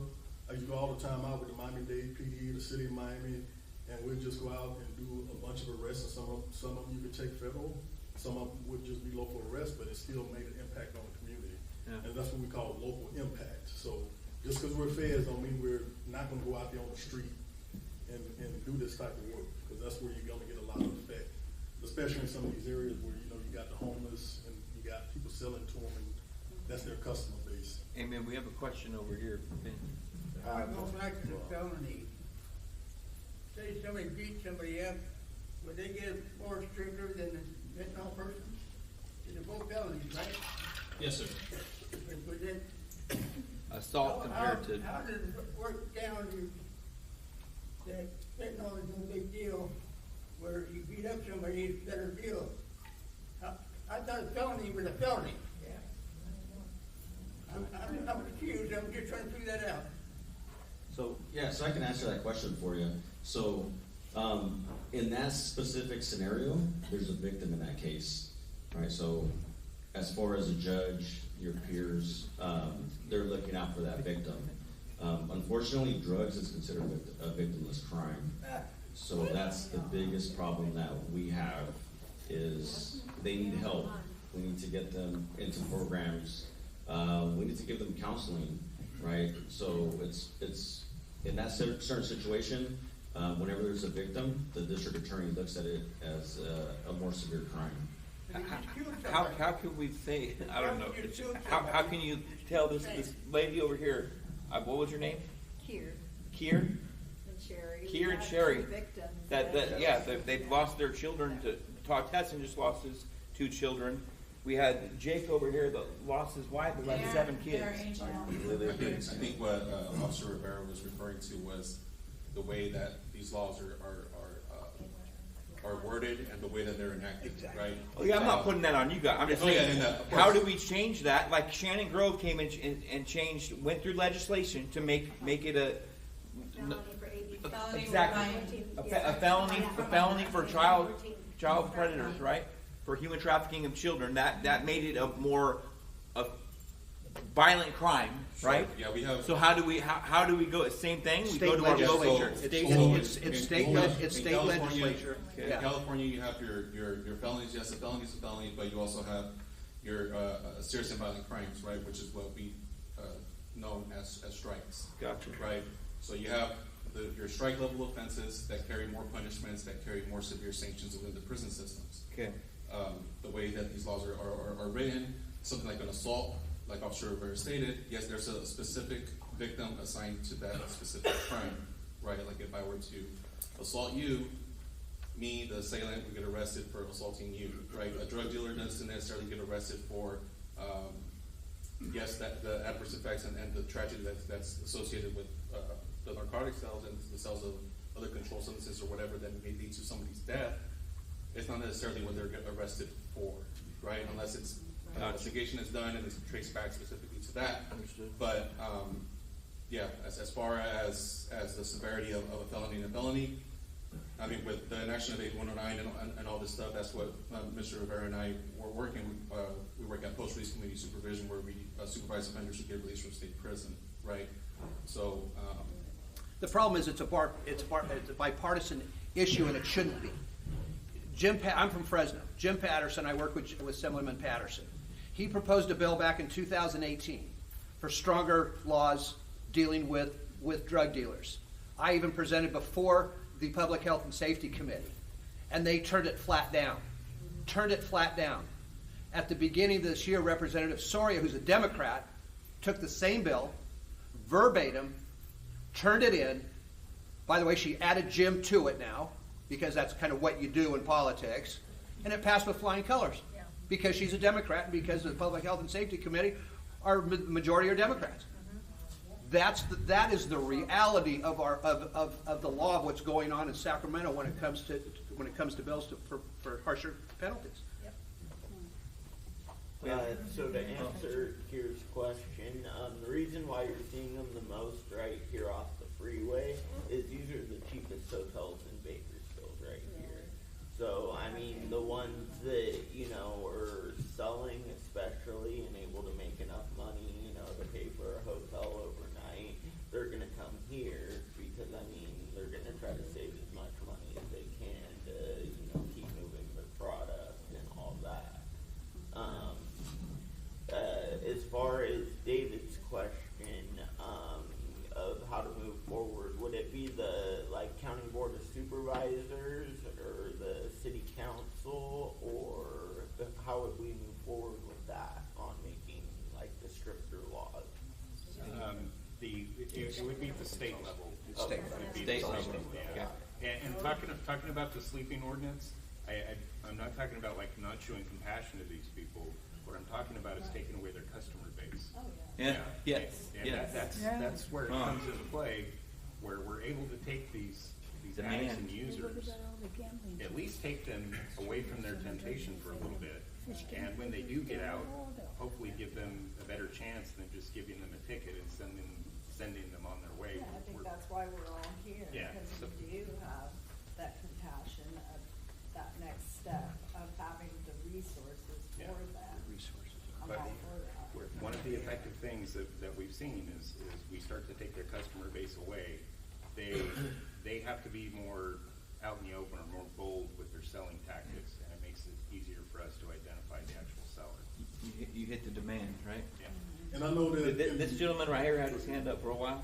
I used to go all the time out with the Miami-Dade PD, the city of Miami, and we'd just go out and do a bunch of arrests. And some of them you could take federal, some of them would just be local arrests, but it still made an impact on the community. Yeah. And that's what we call local impact. So just because we're feds don't mean we're not going to go out there on the street and do this type of work, because that's where you're going to get a lot of effect, especially in some of these areas where you got the homeless and you got people selling to them, and that's their customer base. Amen. We have a question over here. I go back to the felony. Say somebody beat somebody up, would they get more stricter than the fentanyl person? They're both felonies, right? Yes, sir. But then, Assault compared to. How does it work down to that fentanyl is no big deal, where you beat up somebody, it's a better deal? I thought a felony was a felony. I'm confused. I'm just trying to figure that out. So I can answer that question for you. So in that specific scenario, there's a victim in that case, right? So as far as a judge, your peers, they're looking out for that victim. Unfortunately, drugs is considered a victimless crime. So that's the biggest problem that we have, is they need help. We need to get them into programs. We need to give them counseling, right? So it's in that certain situation, whenever there's a victim, the district attorney looks at it as a more severe crime. How can we say, I don't know, how can you tell this lady over here, what was your name? Kier? And Sherry. Kier and Sherry. They've lost their children Todd Tesson just lost his 2 children. We had Jake over here that lost his wife, but left 7 kids. I think what Officer Rivera was referring to was the way that these laws are worded and the way that they're enacted, right? Oh, yeah, I'm not putting that on you guys. I'm just saying, how do we change that? Like Shannon Grove came in and changed, went through legislation to make it a felony for child predators, right? For human trafficking of children, that made it a more violent crime, right? Yeah, we have. So how do we go? Same thing. We go to our legislature. It's state legislature. In California, you have your felonies. Yes, a felony is a felony, but you also have your serious and violent crimes, right? Which is what we know as strikes. Gotcha. Right. So you have your strike level offenses that carry more punishments, that carry more severe sanctions within the prison systems. Okay. The way that these laws are written, something like an assault, like Officer Rivera stated, yes, there's a specific victim assigned to that specific crime, right? Like if I were to assault you, me, the assailant, would get arrested for assaulting you, right? A drug dealer doesn't necessarily get arrested for, yes, the adverse effects and the tragedy that's associated with the narcotic cells and the cells of other controlled substances or whatever that may lead to somebody's death. It's not necessarily what they're arrested for, right? Unless it's investigation is done and it's traced back specifically to that. Understood. But yeah, as far as the severity of a felony and a felony, I mean, with the enactment of 8109 and all this stuff, that's what Mr. Rivera and I were working. We work at post-release community supervision, where we supervise offenders who get released from state prison, right? So the problem is it's a bipartisan issue, and it shouldn't be. I'm from Fresno. Jim Patterson, I work with Assemblyman Patterson. He proposed a bill back in 2018 for stronger laws dealing with drug dealers. I even presented before the Public Health and Safety Committee, and they turned it flat down. Turned it flat down. At the beginning of this year, Representative Soria, who's a Democrat, took the same bill, verbatim, turned it in. By the way, she added Jim to it now, because that's kind of what you do in politics, and it passed with flying colors. Yeah. Because she's a Democrat, and because the Public Health and Safety Committee majority are Democrats. That is the reality of the law of what's going on in Sacramento when it comes to bills for harsher penalties. So to answer Kira's question, the reason why you're seeing them the most right here off the freeway is these are the cheapest hotels in Bakersfield right here. So, I mean, the ones that, you know, are selling especially and able to make enough money, you know, to pay for a hotel overnight, they're going to come here because, I mean, they're going to try to save as much money as they can to, you know, keep moving their product and all that. As far as David's question of how to move forward, would it be the county board of supervisors or the city council, or how would we move forward with that on making the stricter laws? It would be at the state level. State level. Yeah. And talking about the sleeping ordinance, I'm not talking about not showing compassion to these people. What I'm talking about is taking away their customer base. Oh, yeah. Yes. And that's where it comes into play, where we're able to take these addicts and users, at least take them away from their temptation for a little bit, and when they do get out, hopefully give them a better chance than just giving them a ticket and sending them on their way. Yeah, I think that's why we're all here, Yeah. because we do have that compassion of that next step of having the resources for that. I'm But all for that. one of the effective things that we've seen is we start to take their customer base away. They have to be more out in the open or more bold with their selling tactics, and it makes it easier for us to identify the actual seller. You hit the demand, right? Yeah. And I know that This gentleman right here had his hand up for a while.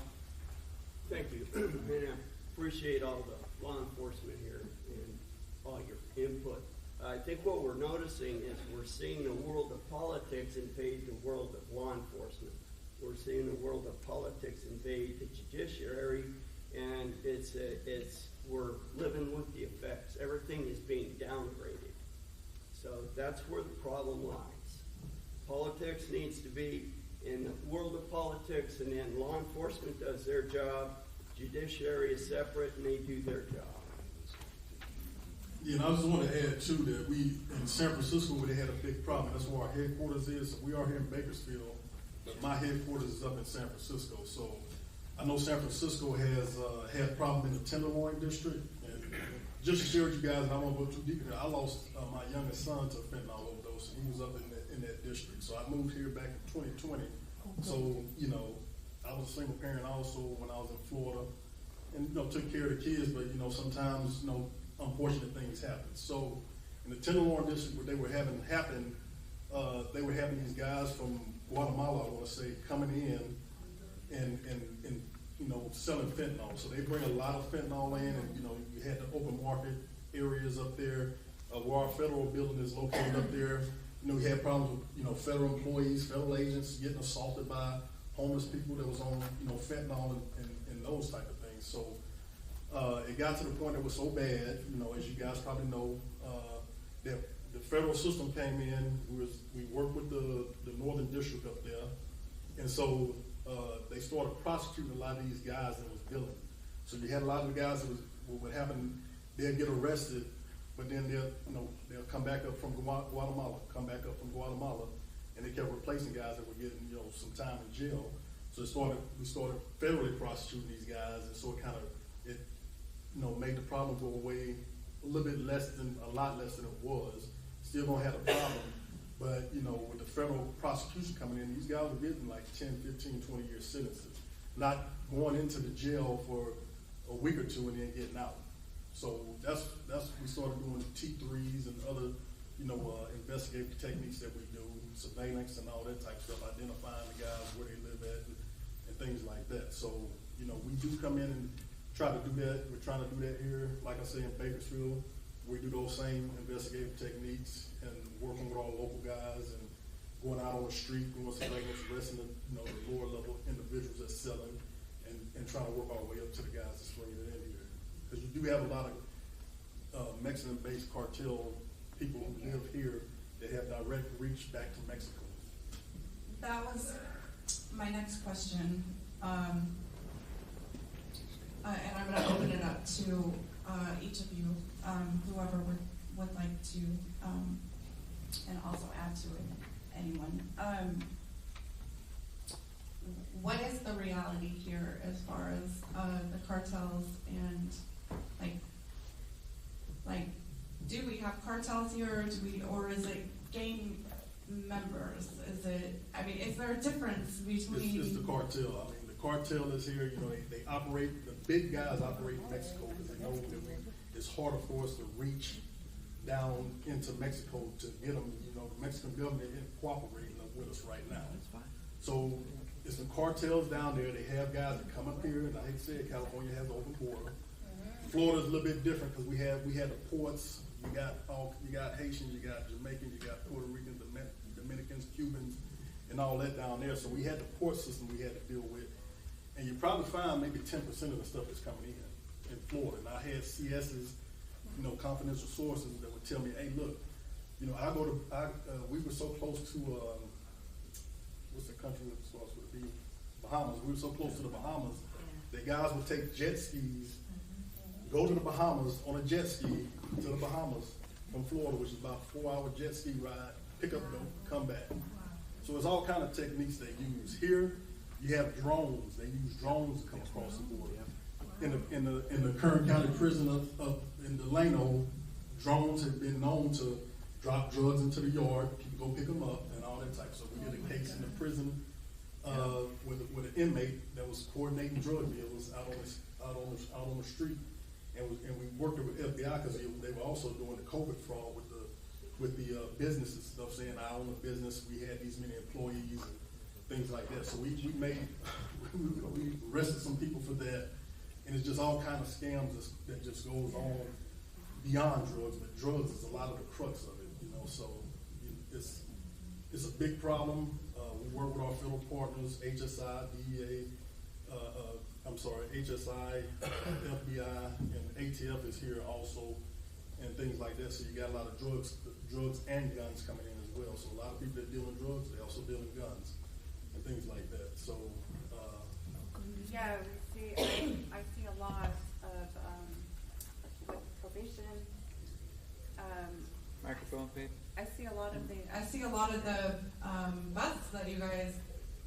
Thank you. And I appreciate all the law enforcement here and all your input. I think what we're noticing is we're seeing the world of politics invade the world of law enforcement. We're seeing the world of politics invade the judiciary, and we're living with the effects. Everything is being downgraded. So that's where the problem lies. Politics needs to be in the world of politics, and then law enforcement does their job, judiciary is separate, and they do their job. Yeah, and I just want to add too that we in San Francisco where they had a big problem. That's where our headquarters is. We are here in Bakersfield, but my headquarters is up in San Francisco. So I know San Francisco has had problem in the Tenderloin district. And just to share with you guys, and I won't go too deep into it, I lost my youngest son to fentanyl overdose, and he was up in that district. So I moved here back in 2020. So I was a single parent also when I was in Florida, and took care of the kids. But sometimes unfortunate things happen. So in the Tenderloin district, what they were having happen, they were having these guys from Guatemala, I want to say, coming in and selling fentanyl. So they bring a lot of fentanyl in, and you had the open market areas up there where our federal building is located up there. We had problems with federal employees, federal agents getting assaulted by homeless people that was on fentanyl and those type of things. So it got to the point that was so bad, as you guys probably know, that the federal system came in. We worked with the Northern District up there, and so they started prosecuting a lot of these guys that was dealing. So you had a lot of the guys that what happened, they'd get arrested, but then they'll come back up from Guatemala, and they kept replacing guys that were getting some time in jail. So we started federally prosecuting these guys, and so it kind of made the problem go away a little bit a lot less than it was. Still gonna have a problem, but with the federal prosecution coming in, these guys were getting like 10, 15, 20-year sentences, not going into the jail for a week or two and then getting out. So that's we started doing T3s and other investigative techniques that we do, surveillance and all that type of stuff, identifying the guys where they live at and things like that. So we do come in and try to do that. We're trying to do that here. Like I say, in Bakersfield, we do those same investigative techniques and working with our local guys and going out on the street, doing surveillance, arresting the, the lower level individuals that's selling, and trying to work our way up to the guys that's bringing it in here. Because you do have a lot of Mexican-based cartel people who live here that have direct reach back to Mexico. That was my next question. And I'm going to open it up to each of you, whoever would like to, and also add to it, anyone. What is the reality here as far as the cartels and like, do we have cartels here, or is it gang members? Is it? I mean, is there a difference between? It's the cartel. I mean, the cartel is here. They operate. The big guys operate in Mexico because they know that it's harder for us to reach down into Mexico to get them. The Mexican government isn't cooperating with us right now. That's fine. So it's the cartels down there. They have guys that come up here, and I hate to say it, California has an open border. Florida's a little bit different because we had the ports. You got Haitians, you got Jamaicans, you got Puerto Ricans, Dominicans, Cubans, and all that down there. So we had the port system we had to deal with, and you probably find maybe 10% of the stuff that's coming in Florida. And I had CS's, confidential sources that would tell me, hey, look, we were so close to what's the country that starts with B? Bahamas. We were so close to the Bahamas that guys would take jet skis, go to the Bahamas on a jet ski to the Bahamas from Florida, which is about a 4-hour jet ski ride, pick up boat, come back. So it's all kind of techniques they use. Here, you have drones. They use drones to come across the border. In the Kern County prison in Delano, drones have been known to drop drugs into the yard, people go pick them up, and all that type. So we did a case in the prison with an inmate that was coordinating drug dealers out on the street. And we worked with FBI because they were also doing the COVID fraud with the businesses and stuff, saying I own a business, we had these many employees and things like that. So we arrested some people for that, and it's just all kind of scams that just goes on beyond drugs. But drugs is a lot of the crux of it, So it's a big problem. We work with our federal partners, HSI, DEA. HSI, FBI, and ATF is here also, and things like that. So you got a lot of drugs and guns coming in as well. So a lot of people that deal in drugs, they also deal in guns and things like that. So yeah, I see a lot of with probation. Microphone, babe. I see a lot of the busts that you guys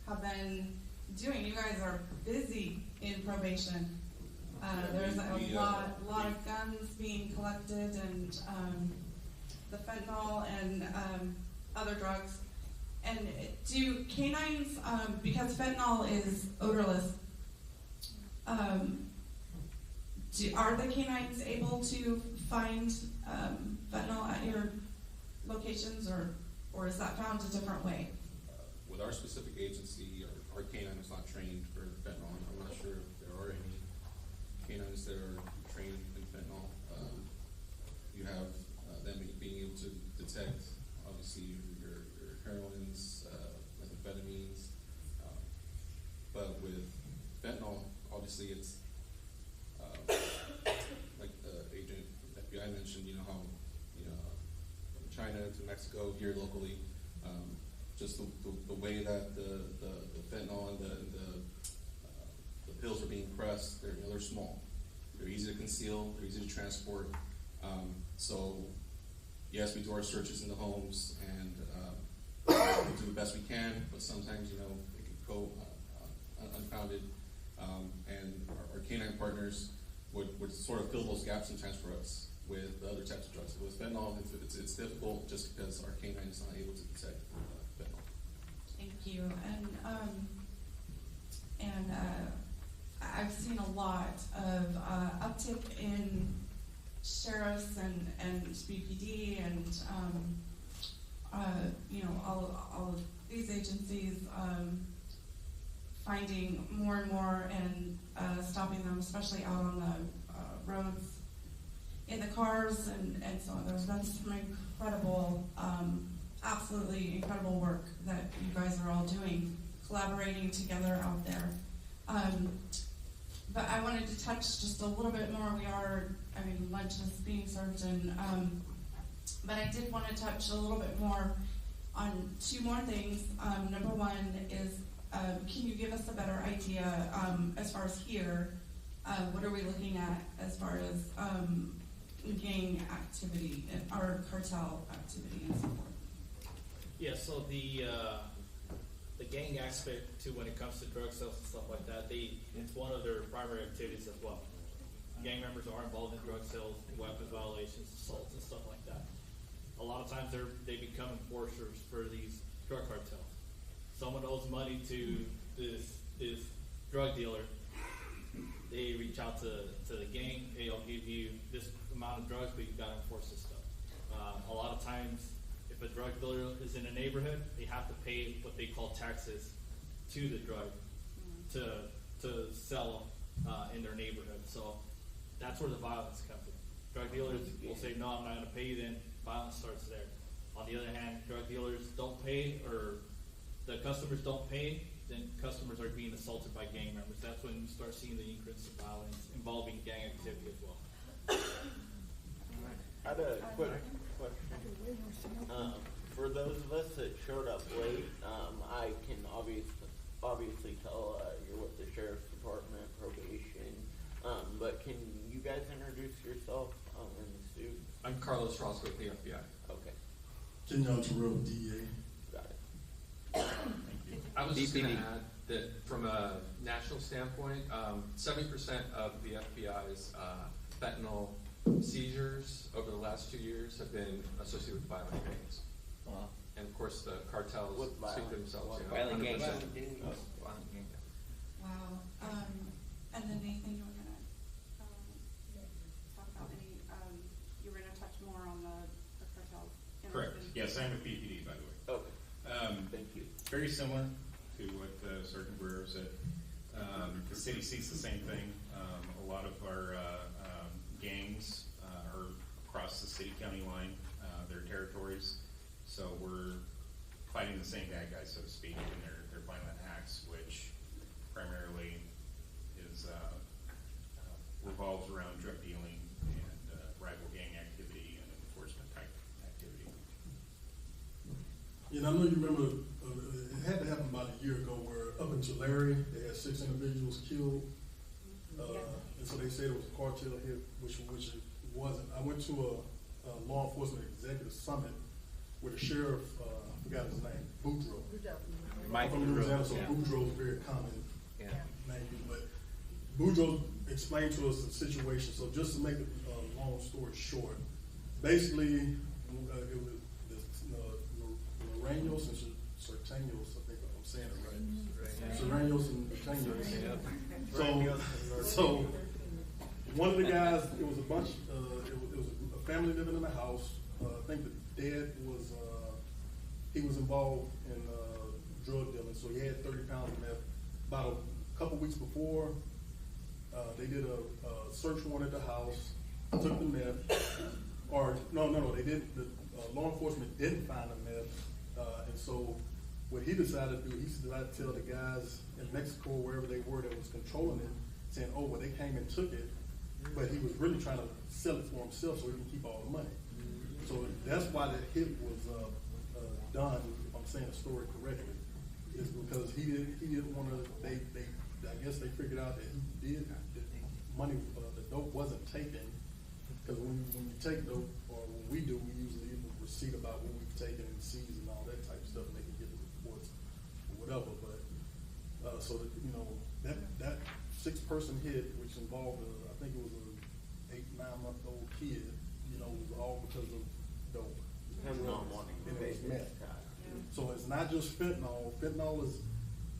have been doing. You guys are busy in probation. There's a lot of guns being collected, and the fentanyl and other drugs. And do canines, because fentanyl is odorless, are the canines able to find fentanyl at your locations, or is that found a different way? With our specific agency, our canine is not trained for fentanyl. I'm not sure if there are any canines that are trained in fentanyl. You have them being able to detect, obviously, your heroines, methamphetamines. But with fentanyl, obviously, it's like the agent FBI mentioned. How from China to Mexico, here locally. Just the way that the fentanyl and the pills are being pressed, they're small. They're easy to conceal. They're easy to transport. So yes, we do our searches in the homes and we do the best we can. But sometimes it can go unfounded. And our canine partners would sort of fill those gaps and transfer us with the other types of drugs. With fentanyl, it's difficult just because our canine is not able to detect fentanyl. Thank you. And I've seen a lot of uptick in sheriffs and BPD and all of these agencies finding more and more and stopping them, especially out on the roads, in the cars and so on. There's been some incredible, absolutely incredible work that you guys are all doing, collaborating together out there. But I wanted to touch just a little bit more. Lunch is being served, but I did want to touch a little bit more on two more things. Number one is, can you give us a better idea as far as here? What are we looking at as far as gang activity or cartel activity and so forth? Yeah, so the gang aspect to when it comes to drug sales and stuff like that, it's one of their primary activities as well. Gang members are involved in drug sales, weapons violations, assaults, and stuff like that. A lot of times they become enforcers for these drug cartels. Someone owes money to this drug dealer. They reach out to the gang. Hey, I'll give you this amount of drugs, but you've got to enforce this stuff. A lot of times, if a drug dealer is in a neighborhood, they have to pay what they call taxes to the drug to sell in their neighborhood. So that's where the violence comes in. Drug dealers will say, no, I'm not going to pay you, then violence starts there. On the other hand, drug dealers don't pay, or the customers don't pay, then customers are being assaulted by gang members. That's when you start seeing the increase of violence involving gang activity as well. I had a quick question. For those of us that showed up late, I can obviously tell you're with the Sheriff's Department, probation, but can you guys introduce yourself in the suit? I'm Carlos Roscoe with the FBI. Okay. Kenyon Terrell, DEA. Got it. Thank you. I was just going to add that from a national standpoint, 70% of the FBI's fentanyl seizures over the last 2 years have been associated with violent gangs. Wow. And of course, the cartels speak for themselves. Violent gangs. Wow. And then Nathan, you were gonna talk about any, you were gonna touch more on the cartel. Correct. Yes, I'm with BPD, by the way. Okay. Thank you. Very similar to what Sergeant Guerrero said. The city sees the same thing. A lot of our gangs are across the city-county line, their territories. So we're fighting the same bad guys, so to speak, in their violent acts, which primarily is revolves around drug dealing and rival gang activity and enforcement type activity. I know you remember, it had to happen about a year ago where up in Tulare, they had 6 individuals killed. And so they said it was a cartel hit, which it wasn't. I went to a law enforcement executive summit with the sheriff, I forgot his name, Boudreaux. Mike from Louisiana, so yeah. Boudreaux is a very common Yeah. name. But Boudreaux explained to us the situation. So just to make a long story short, basically, it was Lorranos and Sertanos, I think I'm saying it right. Serranos and Sertanos. So one of the guys, it was a bunch, it was a family living in the house. I think the dad was, he was involved in drug dealing, so he had 30 pounds of meth. About a couple weeks before, they did a search warrant at the house, took the meth, or no, they didn't, the law enforcement didn't find the meth, and so what he decided to do, he decided to tell the guys in Mexico, wherever they were that was controlling it, saying, oh, well, they came and took it, but he was really trying to sell it for himself so he can keep all the money. So that's why the hit was done, if I'm saying the story correctly, is because he didn't want to, I guess they figured out that he did, that money, the dope wasn't taken, because when you take dope, or when we do, we usually give a receipt about what we've taken and seized and all that type of stuff, and they can get the reports or whatever, but, so that, that 6-person hit, which involved, I think it was an 8-9-month-old kid, was all because of dope. And it was meth. So it's not just fentanyl. Fentanyl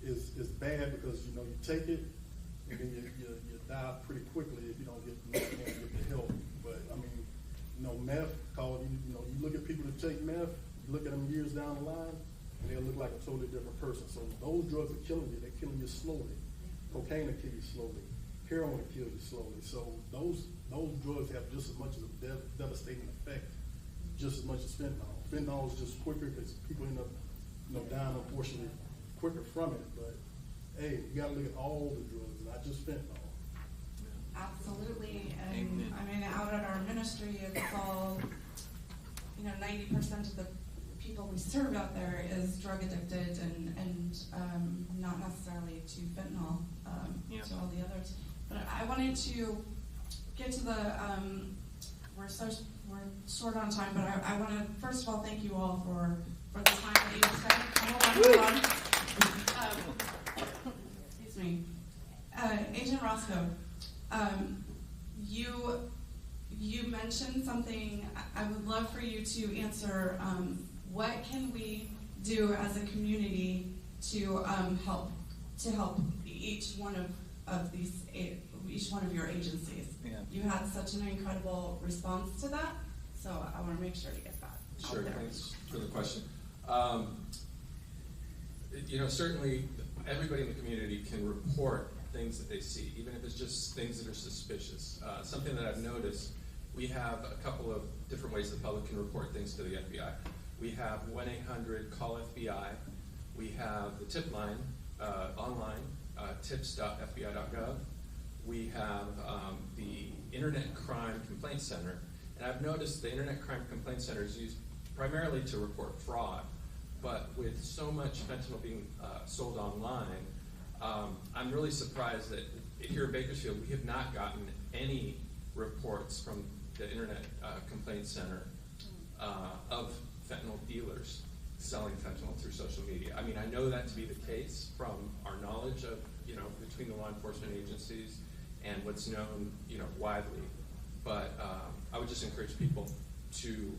is bad because you take it and then you die pretty quickly if you don't get the help. But I mean, meth. You look at people that take meth. You look at them years down the line, and they'll look like a totally different person. So those drugs are killing you. They're killing you slowly. Cocaine will kill you slowly. Heroin will kill you slowly. So those drugs have just as much of a devastating effect, just as much as fentanyl. Fentanyl is just quicker because people end up, dying unfortunately quicker from it. But hey, you got to look at all the drugs, not just fentanyl. Absolutely, and I mean, out at our ministry, it's all, 90% of the people we serve out there is drug addicted and not necessarily to fentanyl, to all the others. But I wanted to get to the, we're short on time, but I want to first of all thank you all for the time that you spent. Hold on. Excuse me. Agent Roscoe, you mentioned something. I would love for you to answer. What can we do as a community to help each one of your agencies? Yeah. You had such an incredible response to that, so I want to make sure to get that out Sure, there. thanks for the question. Certainly everybody in the community can report things that they see, even if it's just things that are suspicious. Something that I've noticed, we have a couple of different ways the public can report things to the FBI. We have 1-800-CALL-FBI. We have the tip line online, tips.fbi.gov. We have the Internet Crime Complaint Center. And I've noticed the Internet Crime Complaint Center is used primarily to report fraud, but with so much fentanyl being sold online, I'm really surprised that here in Bakersfield we have not gotten any reports from the Internet Complaint Center of fentanyl dealers selling fentanyl through social media. I mean, I know that to be the case from our knowledge of, between the law enforcement agencies and what's known, widely. But I would just encourage people to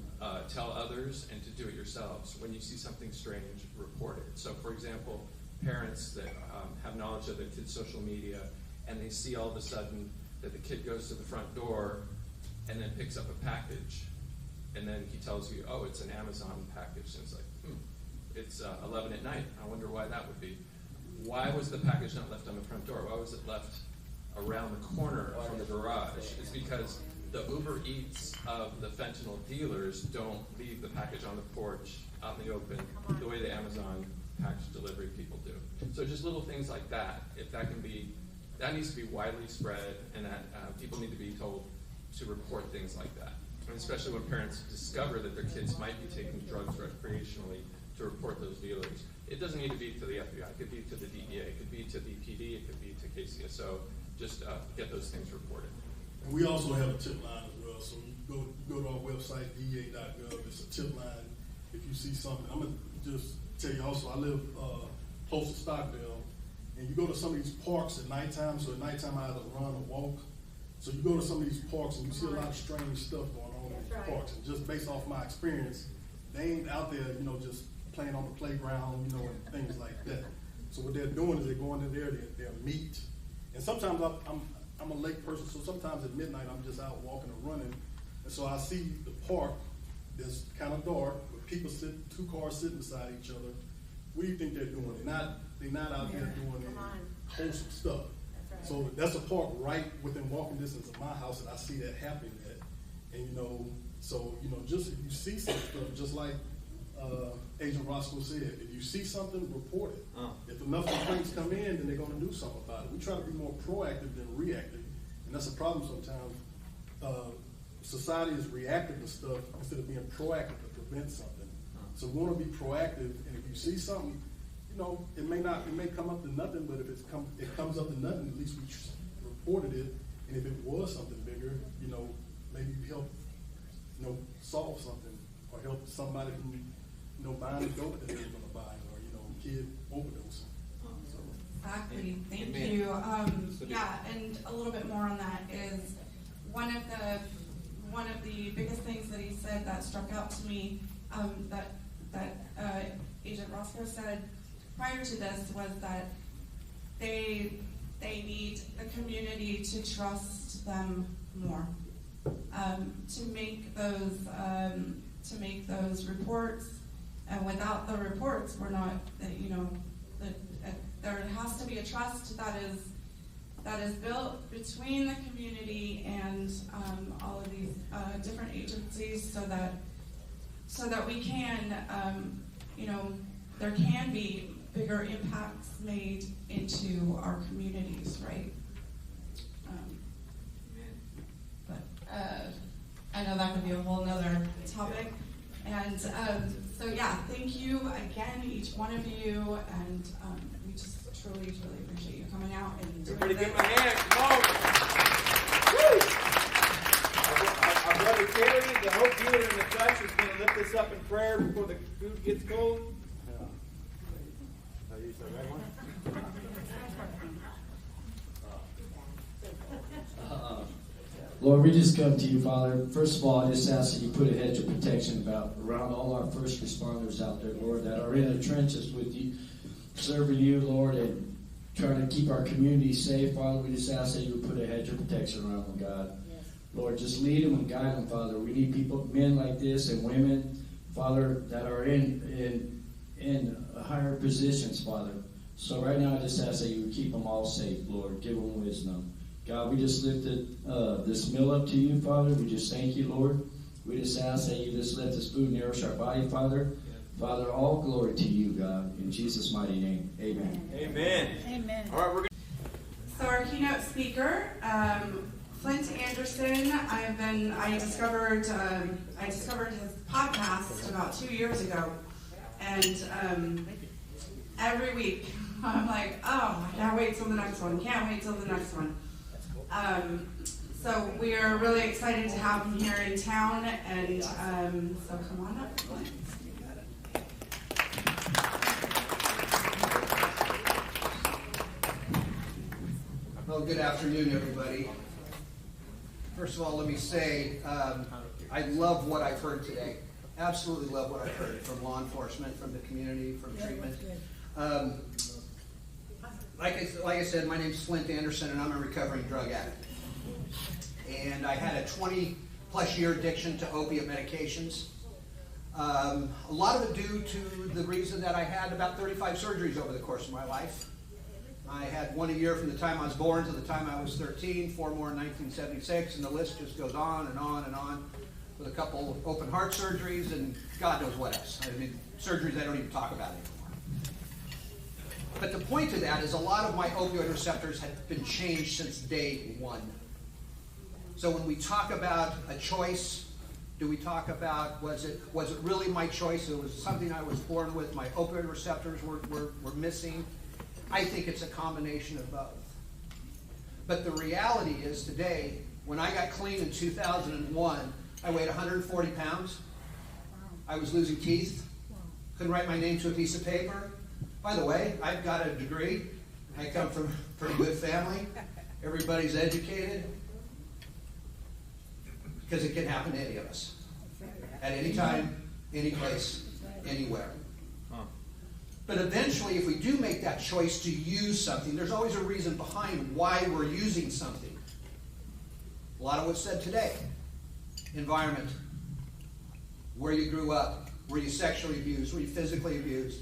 tell others and to do it yourselves. When you see something strange, report it. So, for example, parents that have knowledge of the kid's social media and they see all of a sudden that the kid goes to the front door and then picks up a package, and then he tells you, oh, it's an Amazon package, and it's like, it's 11 at night. I wonder why that would be. Why was the package not left on the front door? Why was it left around the corner from the garage? It's because the Uber Eats of the fentanyl dealers don't leave the package on the porch, out in the open, the way the Amazon package delivery people do. So just little things like that, if that can be, that needs to be widely spread, and that people need to be told to report things like that. And especially when parents discover that their kids might be taking drugs recreationally, to report those dealers. It doesn't need to be to the FBI. It could be to the DEA. It could be to BPD. It could be to KCSO. Just get those things reported. And we also have a tip line as well. So you go to our website, dea.gov. It's a tip line. If you see something, I'm going to just tell you also, I live close to Stockdale, and you go to some of these parks at nighttime. So at nighttime I either run or walk. So you go to some of these parks and you see a lot of strange stuff going on in these parks. And just based off my experience, they ain't out there, just playing on the playground, and things like that. So what they're doing is they're going in there, they're meet. And sometimes I'm a late person, so sometimes at midnight I'm just out walking or running. And so I see the park that's kind of dark, with people two cars sitting beside each other. What do you think they're doing? They're not out there doing any wholesome stuff. Right. So that's a park right within walking distance of my house, and I see that happening at. And just if you see some stuff, just like Agent Roscoe said, if you see something, report it. If enough complaints come in, then they're going to do something about it. We try to be more proactive than reactive, and that's a problem sometimes. Society is reactive to stuff instead of being proactive to prevent something. So we want to be proactive, and if you see something, it may come up to nothing, but if it comes up to nothing, at least we reported it. And if it was something bigger, maybe help, solve something, or help somebody who, buying a dope that they were going to buy, or, kid overdose. Exactly. Thank you. And a little bit more on that is one of the biggest things that he said that struck out to me, that Agent Roscoe said prior to this, was that they need the community to trust them more, to make those reports And without the reports, we're not, there has to be a trust that is built between the community and all of these different agencies, so that we can, there can be bigger impacts made into our communities, right? But I know that could be a whole nother topic. And so yeah, thank you again, each one of you, and we just truly, truly appreciate you coming out and doing Everybody this. give my hand, come on! Woo! Our brother Terry, the Hope Dealer in the Flesh, is going to lift us up in prayer before the food gets cold. Lord, we just come to you, Father. First of all, I just ask that you put a hedge of protection around all our first responders out there, Lord, that are in the trenches with you, serving you, Lord, and trying to keep our community safe. Father, we just ask that you would put a hedge of protection around them, God. Yes. Lord, just lead them and guide them, Father. We need people, men like this and women, Father, that are in higher positions, Father. So right now, I just ask that you would keep them all safe, Lord. Give them wisdom. God, we just lifted this meal up to you, Father. We just thank you, Lord. We just ask that you just let this food nourish our body, Father. Father, all glory to you, God. In Jesus' mighty name, amen. Amen. Amen. All right, we're going So our keynote speaker, Flint Anderson, I discovered his podcast about 2 years ago. And every week, I'm like, oh, I can't wait till the next one. Can't wait till the next one. So we are really excited to have him here in town, and so come on up. Well, good afternoon, everybody. First of all, let me say I love what I've heard today. Absolutely love what I've heard from law enforcement, from the community, from treatment. Like I said, my name's Flint Anderson, and I'm a recovering drug addict. And I had a 20-plus year addiction to opiate medications. A lot of it due to the reason that I had about 35 surgeries over the course of my life. I had one a year from the time I was born to the time I was 13, 4 more in 1976, and the list just goes on and on and on, with a couple open heart surgeries and God knows what else. I mean, surgeries I don't even talk about anymore. But the point to that is a lot of my opioid receptors had been changed since day one. So when we talk about a choice, do we talk about was it really my choice? It was something I was born with. My opioid receptors were missing. I think it's a combination of both. But the reality is today, when I got clean in 2001, I weighed 140 pounds. I was losing teeth. Couldn't write my name to a piece of paper. By the way, I've got a degree. I come from a pretty good family. Everybody's educated. Because it can happen to any of us. At any time, any place, anywhere. But eventually, if we do make that choice to use something, there's always a reason behind why we're using something. A lot of what's said today. Environment. Where you grew up. Were you sexually abused? Were you physically abused?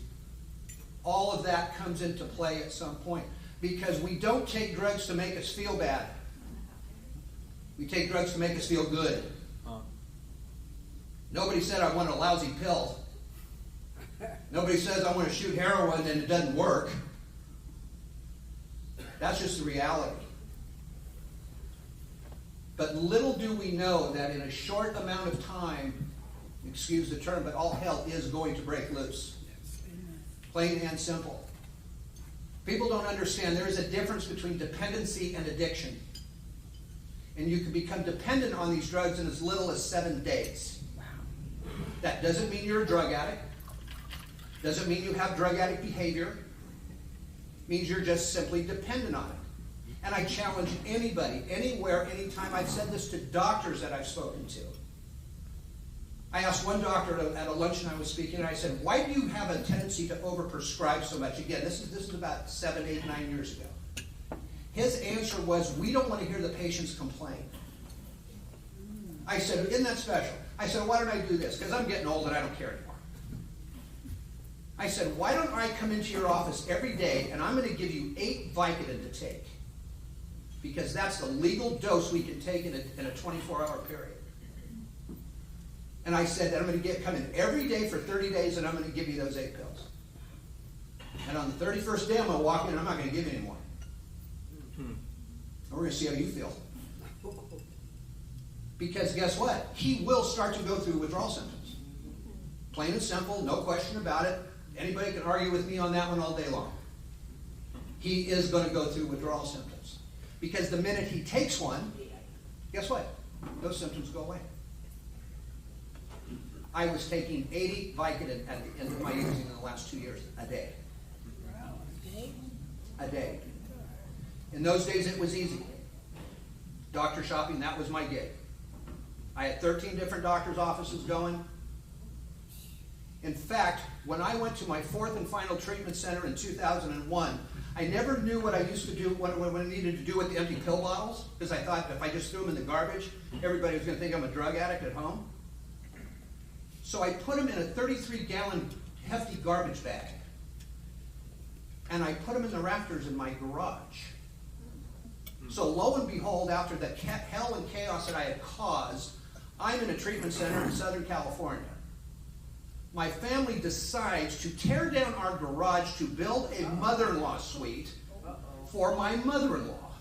All of that comes into play at some point. Because we don't take drugs to make us feel bad. We take drugs to make us feel good. Nobody said I want a lousy pill. Nobody says I want to shoot heroin and it doesn't work. That's just the reality. But little do we know that in a short amount of time, excuse the term, but all hell is going to break loose. Plain and simple. People don't understand there is a difference between dependency and addiction. And you can become dependent on these drugs in as little as 7 days. That doesn't mean you're a drug addict. Doesn't mean you have drug addict behavior. It means you're just simply dependent on it. And I challenge anybody, anywhere, anytime. I've said this to doctors that I've spoken to. I asked one doctor at a luncheon I was speaking, and I said, why do you have a tendency to overprescribe so much? Again, this is about 7, 8, 9 years ago. His answer was, we don't want to hear the patients complain. I said, isn't that special? I said, why don't I do this? Because I'm getting old and I don't care anymore. I said, why don't I come into your office every day and I'm going to give you 8 Vicodin to take? Because that's the legal dose we can take in a 24-hour period. And I said that I'm going to come in every day for 30 days and I'm going to give you those 8 pills. And on the 31st day, I'm going to walk in and I'm not going to give you any more. And we're going to see how you feel. Because guess what? He will start to go through withdrawal symptoms. Plain and simple, no question about it. Anybody can argue with me on that one all day long. He is going to go through withdrawal symptoms. Because the minute he takes one, guess what? Those symptoms go away. I was taking 80 Vicodin at the end of my using in the last 2 years, a day. A day. In those days, it was easy. Doctor shopping, that was my gig. I had 13 different doctor's offices going. In fact, when I went to my 4th and final treatment center in 2001, I never knew what I used to do, what I needed to do with the empty pill bottles, because I thought if I just threw them in the garbage, everybody was going to think I'm a drug addict at home. So I put them in a 33-gallon hefty garbage bag. And I put them in the rafters in my garage. So lo and behold, after the hell and chaos that I had caused, I'm in a treatment center in Southern California. My family decides to tear down our garage to build a mother-in-law suite for my mother-in-law.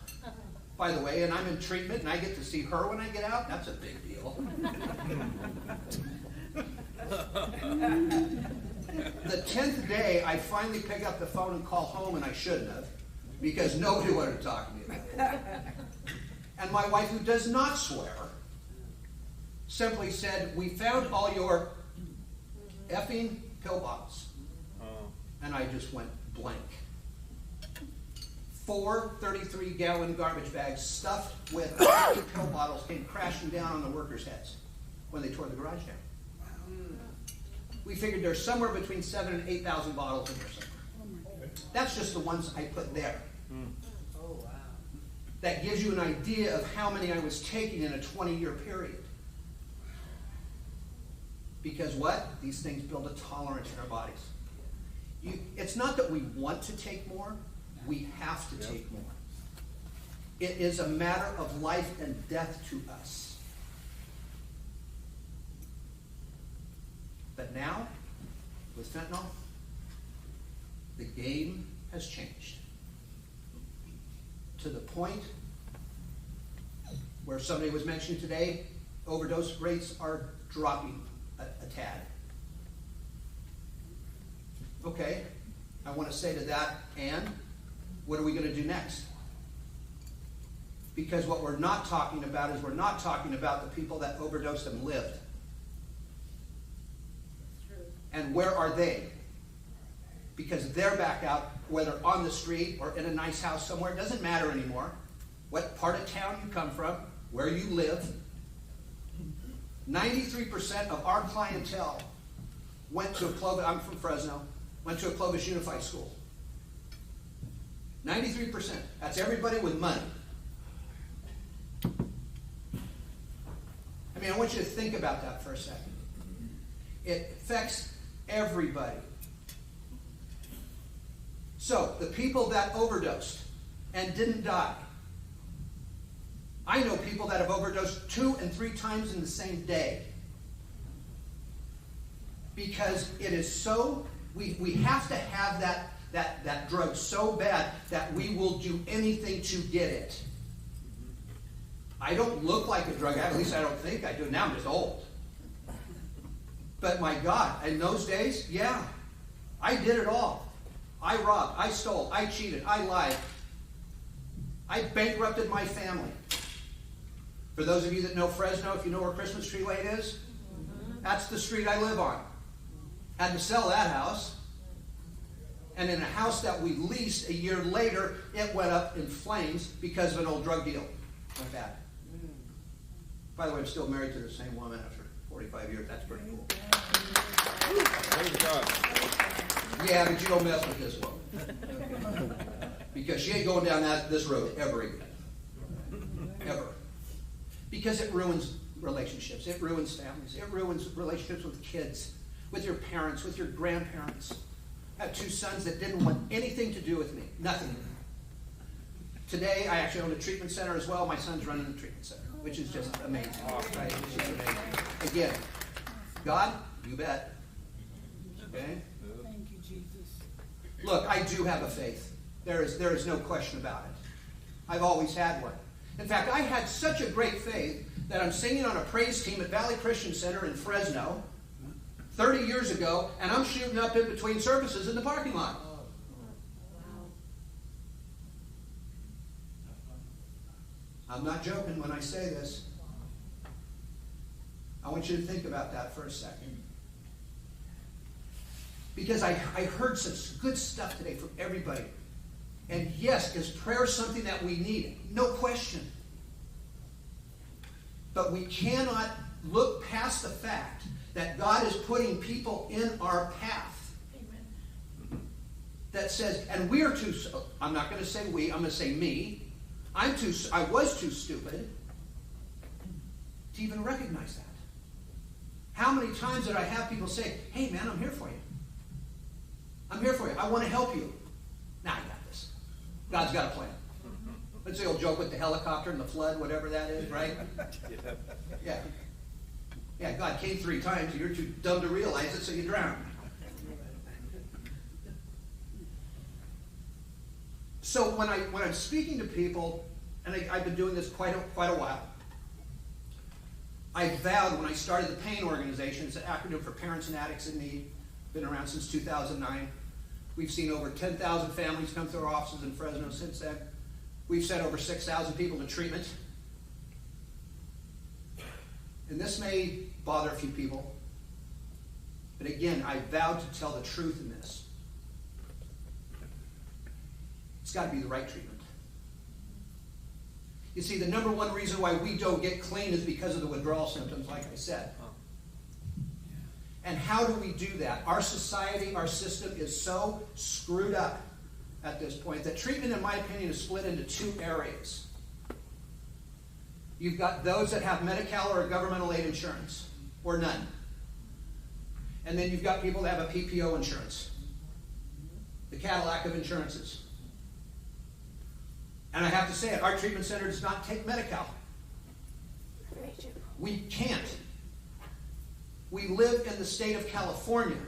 By the way, and I'm in treatment and I get to see her when I get out. That's a big deal. The 10th day, I finally pick up the phone and call home, and I shouldn't have, because nobody wanted to talk to me about it. And my wife, who does not swear, simply said, we found all your effing pill bottles. And I just went blank. 4 33-gallon garbage bags stuffed with pill bottles came crashing down on the workers' heads when they tore the garage down. We figured there's somewhere between 7,000 and 8,000 bottles in there somewhere. That's just the ones I put there. Oh, wow. That gives you an idea of how many I was taking in a 20-year period. Because what? These things build a tolerance in our bodies. It's not that we want to take more. We have to take more. It is a matter of life and death to us. But now, with fentanyl, the game has changed. To the point where somebody was mentioning today, overdose rates are dropping a tad. Okay, I want to say to that, and what are we going to do next? Because what we're not talking about is we're not talking about the people that overdosed and lived. And where are they? Because they're back out, whether on the street or in a nice house somewhere, it doesn't matter anymore. What part of town you come from, where you live. 93% of our clientele went to a Clovis, I'm from Fresno, went to a Clovis Unified School. 93%. That's everybody with money. I mean, I want you to think about that for a second. It affects everybody. So, the people that overdosed and didn't die. I know people that have overdosed 2 and 3 times in the same day. Because it is so, we have to have that drug so bad that we will do anything to get it. I don't look like a drug addict, at least I don't think I do. Now I'm just old. But my God, in those days, yeah, I did it all. I robbed, I stole, I cheated, I lied. I bankrupted my family. For those of you that know Fresno, if you know where Christmas Tree Lane is, that's the street I live on. Had to sell that house. And in a house that we leased a year later, it went up in flames because of an old drug deal. Went bad. By the way, I'm still married to the same woman after 45 years. That's pretty cool. Yeah, but you don't mess with this one. Because she ain't going down this road ever again. Ever. Because it ruins relationships. It ruins families. It ruins relationships with kids, with your parents, with your grandparents. have two sons that didn't want anything to do with me. Nothing. Today, I actually own a treatment center as well. My son's running the treatment center, which is just amazing. Right? It's just amazing. Again, God, you bet. Okay? Thank you, Jesus. Look, I do have a faith. There is no question about it. I've always had one. In fact, I had such a great faith that I'm singing on a praise team at Valley Christian Center in Fresno 30 years ago, and I'm shooting up in between services in the parking lot. I'm not joking when I say this. I want you to think about that for a second. Because I heard such good stuff today from everybody. And yes, is prayer something that we need? No question. But we cannot look past the fact that God is putting people in our path. Amen. That says, and we are too, I'm not going to say we, I'm going to say me. I was too stupid to even recognize that. How many times did I have people say, hey man, I'm here for you. I'm here for you. I want to help you. Nah, I got this. God's got a plan. That's the old joke with the helicopter and the flood, whatever that is, right? Yeah. Yeah, God came 3 times, and you're too dumb to realize it, so you drown. So when I'm speaking to people, and I've been doing this quite a while, I vowed when I started the PAIN organization, it's an acronym for Parents and Addicts in Need, been around since 2009. We've seen over 10,000 families come through our offices in Fresno since then. We've sent over 6,000 people to treatment. And this may bother a few people, but again, I vowed to tell the truth in this. It's got to be the right treatment. You see, the number one reason why we don't get clean is because of the withdrawal symptoms, like I said. And how do we do that? Our society, our system is so screwed up at this point that treatment, in my opinion, is split into 2 areas. You've got those that have Medi-Cal or governmental aid insurance, or none. And then you've got people that have a PPO insurance, the Cadillac of insurances. And I have to say it, our treatment center does not take Medi-Cal. We can't. We live in the state of California.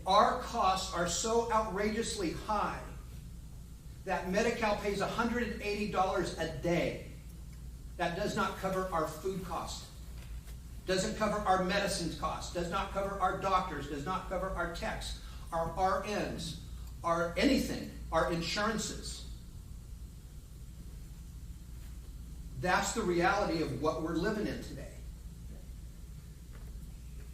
Our costs are so outrageously high that Medi-Cal pays $180 a day. That does not cover our food cost. Doesn't cover our medicines cost. Does not cover our doctors. Does not cover our techs, our RNs, our anything, our insurances. That's the reality of what we're living in today.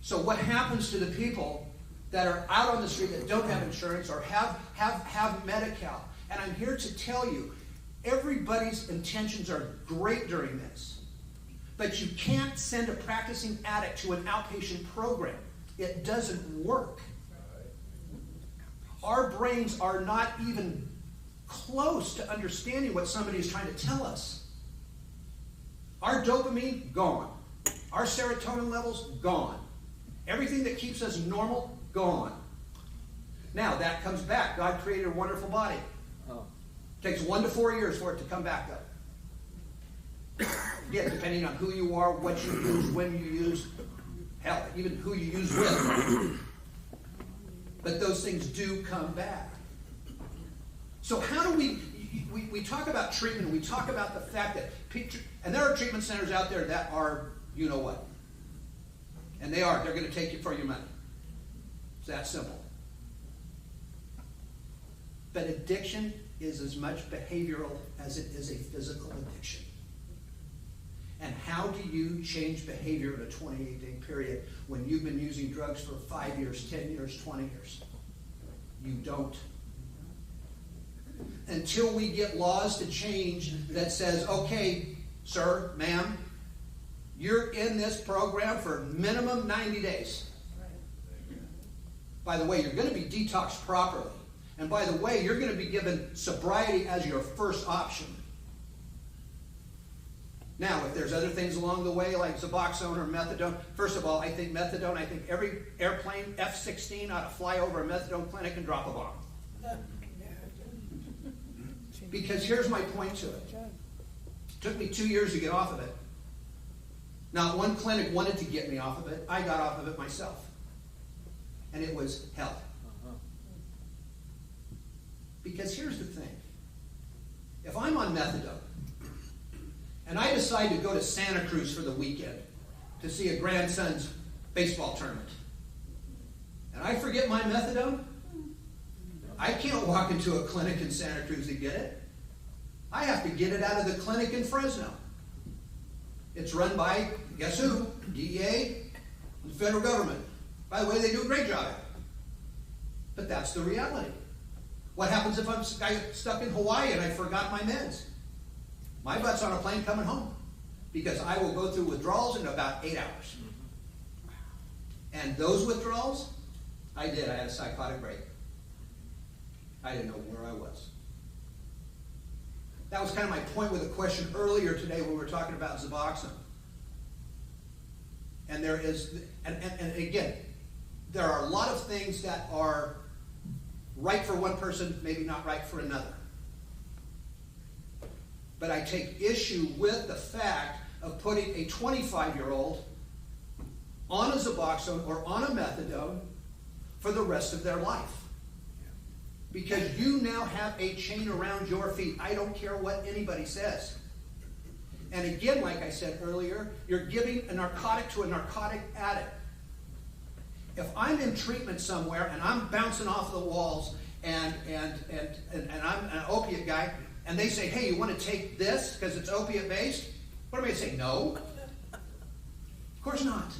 So what happens to the people that are out on the street that don't have insurance or have Medi-Cal? And I'm here to tell you, everybody's intentions are great during this. But you can't send a practicing addict to an outpatient program. It doesn't work. Our brains are not even close to understanding what somebody is trying to tell us. Our dopamine, gone. Our serotonin levels, gone. Everything that keeps us normal, gone. Now, that comes back. God created a wonderful body. Takes 1 to 4 years for it to come back up. Yeah, depending on who you are, what you use, when you use, hell, even who you use with. But those things do come back. So how do we talk about treatment, we talk about the fact that, and there are treatment centers out there that are, you know what. And they're going to take you for your money. It's that simple. But addiction is as much behavioral as it is a physical addiction. And how do you change behavior in a 28-day period when you've been using drugs for 5 years, 10 years, 20 years? You don't. Until we get laws to change that says, okay, sir, ma'am, you're in this program for minimum 90 days. By the way, you're going to be detoxed properly. And by the way, you're going to be given sobriety as your first option. Now, if there's other things along the way, like Suboxone or methadone, first of all, I think methadone, I think every airplane, F-16, ought to fly over a methadone clinic and drop a bomb. Because here's my point to it. It took me 2 years to get off of it. Not one clinic wanted to get me off of it. I got off of it myself. And it was hell. Because here's the thing. If I'm on methadone, and I decide to go to Santa Cruz for the weekend to see a grandson's baseball tournament, and I forget my methadone, I can't walk into a clinic in Santa Cruz to get it. I have to get it out of the clinic in Fresno. It's run by, guess who? DEA and the federal government. By the way, they do a great job at it. But that's the reality. What happens if I'm stuck in Hawaii and I forgot my meds? My butt's on a plane coming home. Because I will go through withdrawals in about 8 hours. And those withdrawals, I did. I had a psychotic break. I didn't know where I was. That was kind of my point with a question earlier today when we were talking about Suboxone. And there is, and again, there are a lot of things that are right for one person, maybe not right for another. But I take issue with the fact of putting a 25-year-old on a Suboxone or on a methadone for the rest of their life. Because you now have a chain around your feet. I don't care what anybody says. And again, like I said earlier, you're giving a narcotic to a narcotic addict. If I'm in treatment somewhere and I'm bouncing off the walls and I'm an opiate guy, and they say, hey, you want to take this because it's opiate-based? What am I going to say? No. Of course not.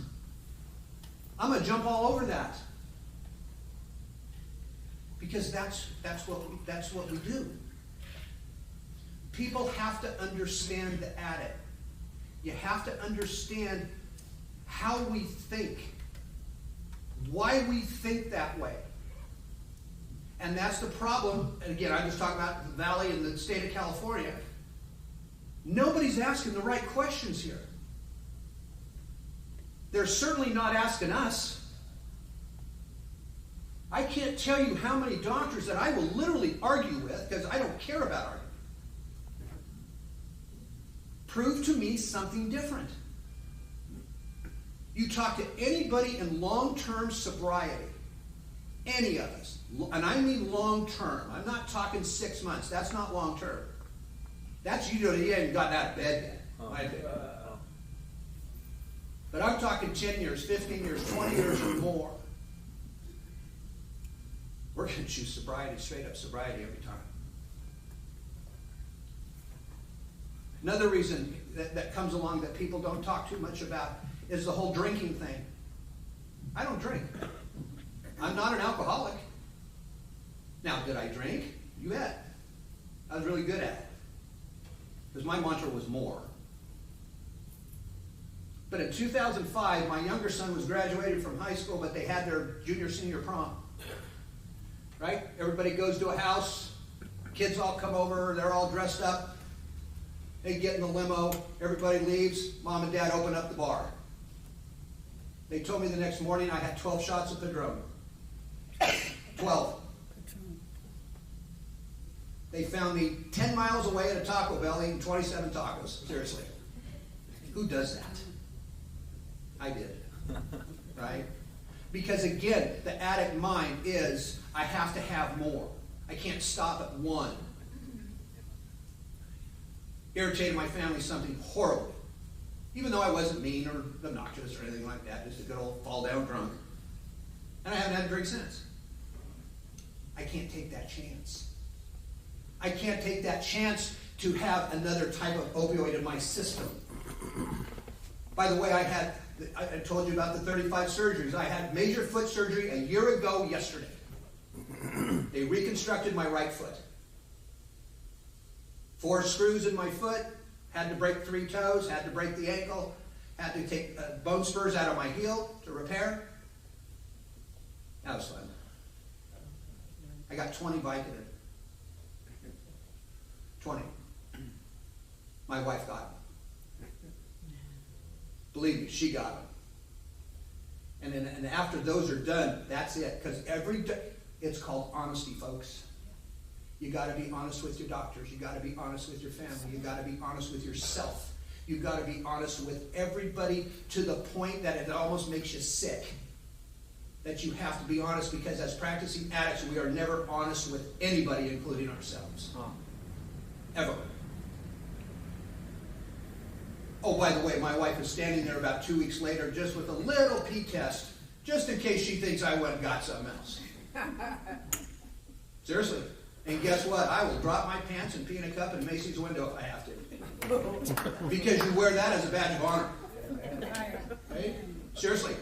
I'm going to jump all over that. Because that's what we do. People have to understand the addict. You have to understand how we think, why we think that way. And that's the problem. And again, I'm just talking about the Valley and the state of California. Nobody's asking the right questions here. They're certainly not asking us. I can't tell you how many doctors that I will literally argue with because I don't care about arguing. Prove to me something different. You talk to anybody in long-term sobriety, any of us, and I mean long-term. I'm not talking 6 months. That's not long-term. That's you haven't gotten out of bed yet. But I'm talking 10 years, 15 years, 20 years or more. We're going to choose sobriety, straight up sobriety every time. Another reason that comes along that people don't talk too much about is the whole drinking thing. I don't drink. I'm not an alcoholic. Now, did I drink? You bet. I was really good at it. Because my mantra was more. But in 2005, my younger son was graduated from high school, but they had their junior-senior prom. Right? Everybody goes to a house. Kids all come over. They're all dressed up. They get in the limo. Everybody leaves. Mom and Dad open up the bar. They told me the next morning I had 12 shots of Padron. 12. They found me 10 miles away at a Taco Bell eating 27 tacos. Seriously. Who does that? I did. Right? Because again, the addict mind is, I have to have more. I can't stop at one. Irritated my family something horribly. Even though I wasn't mean or obnoxious or anything like that, just a good old fall down drunk. And I haven't had a drink since. I can't take that chance. I can't take that chance to have another type of opioid in my system. By the way, I told you about the 35 surgeries. I had major foot surgery a year ago yesterday. They reconstructed my right foot. 4 screws in my foot, had to break 3 toes, had to break the ankle, had to take bone spurs out of my heel to repair. That was fun. I got 20 Vicodin. 20. My wife got it. Believe me, she got them. And after those are done, that's it. Because every day, it's called honesty, folks. You got to be honest with your doctors. You got to be honest with your family. You got to be honest with yourself. You got to be honest with everybody to the point that it almost makes you sick. That you have to be honest, because as practicing addicts, we are never honest with anybody, including ourselves. Ever. Oh, by the way, my wife is standing there about 2 weeks later just with a little pee test, just in case she thinks I went and got something else. Seriously. And guess what? I will drop my pants and pee in a cup in Macy's window if I have to. Because you wear that as a badge of honor. Right? Seriously.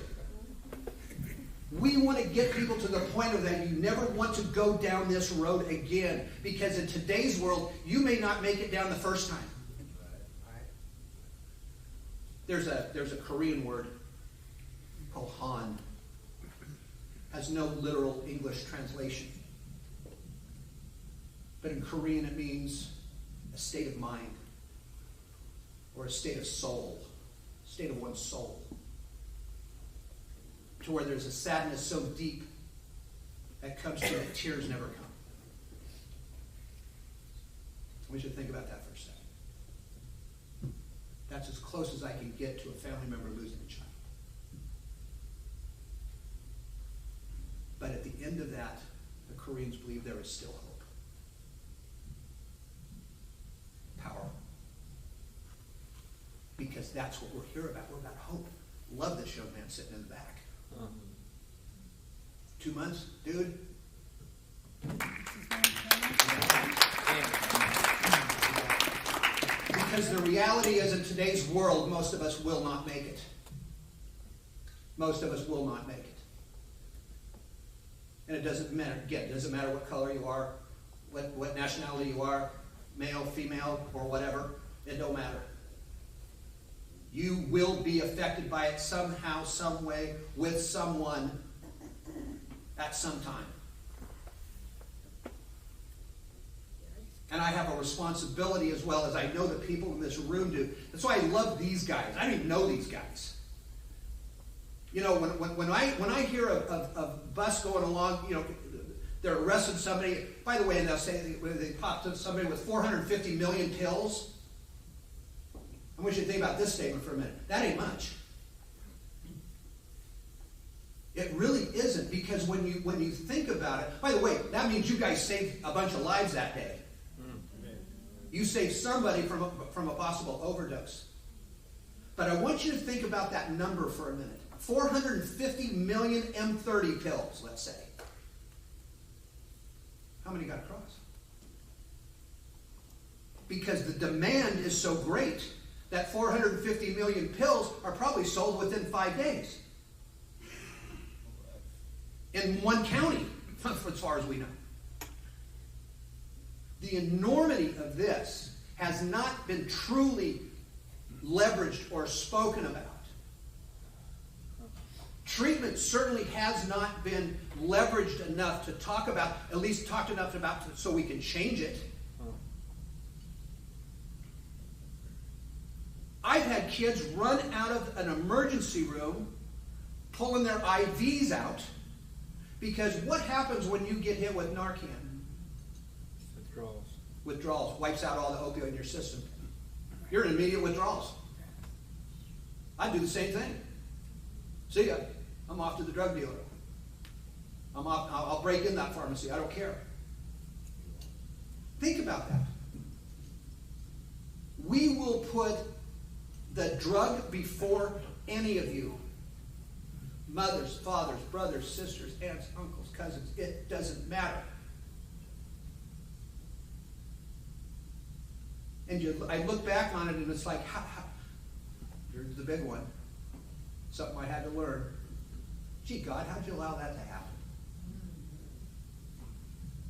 We want to get people to the point of that you never want to go down this road again. Because in today's world, you may not make it down the first time. There's a Korean word called Han. Has no literal English translation. But in Korean it means a state of mind. Or a state of soul. State of one's soul. To where there's a sadness so deep that comes to that tears never come. We should think about that for a second. That's as close as I can get to a family member losing a child. But at the end of that, the Koreans believe there is still hope. Power. Because that's what we're here about. We're about hope. Love this young man sitting in the back. 2 months, dude. Because the reality is, in today's world, most of us will not make it. Most of us will not make it. And it doesn't matter. Again, it doesn't matter what color you are, what nationality you are, male, female, or whatever. It don't matter. You will be affected by it somehow, some way, with someone at some time. And I have a responsibility as well, as I know the people in this room do. That's why I love these guys. I don't even know these guys. You know, when I hear of bus going along, you know, they're arresting somebody. By the way, they'll say they popped somebody with 450 million pills. I want you to think about this statement for a minute. That ain't much. It really isn't, because when you think about it, by the way, that means you guys saved a bunch of lives that day. You saved somebody from a possible overdose. But I want you to think about that number for a minute. 450 million M30 pills, let's say. How many got across? Because the demand is so great that 450 million pills are probably sold within 5 days. In one county, as far as we know. The enormity of this has not been truly leveraged or spoken about. Treatment certainly has not been leveraged enough to talk about, at least talked enough about so we can change it. I've had kids run out of an emergency room pulling their IVs out, because what happens when you get hit with Narcan? Withdrawals. Wipes out all the opioid in your system. You're in immediate withdrawals. I do the same thing. See ya. I'm off to the drug dealer. I'll break in that pharmacy. I don't care. Think about that. We will put the drug before any of you. Mothers, fathers, brothers, sisters, aunts, uncles, cousins. It doesn't matter. And I look back on it and it's like, here's the big one. Something I had to learn. Gee, God, how'd you allow that to happen?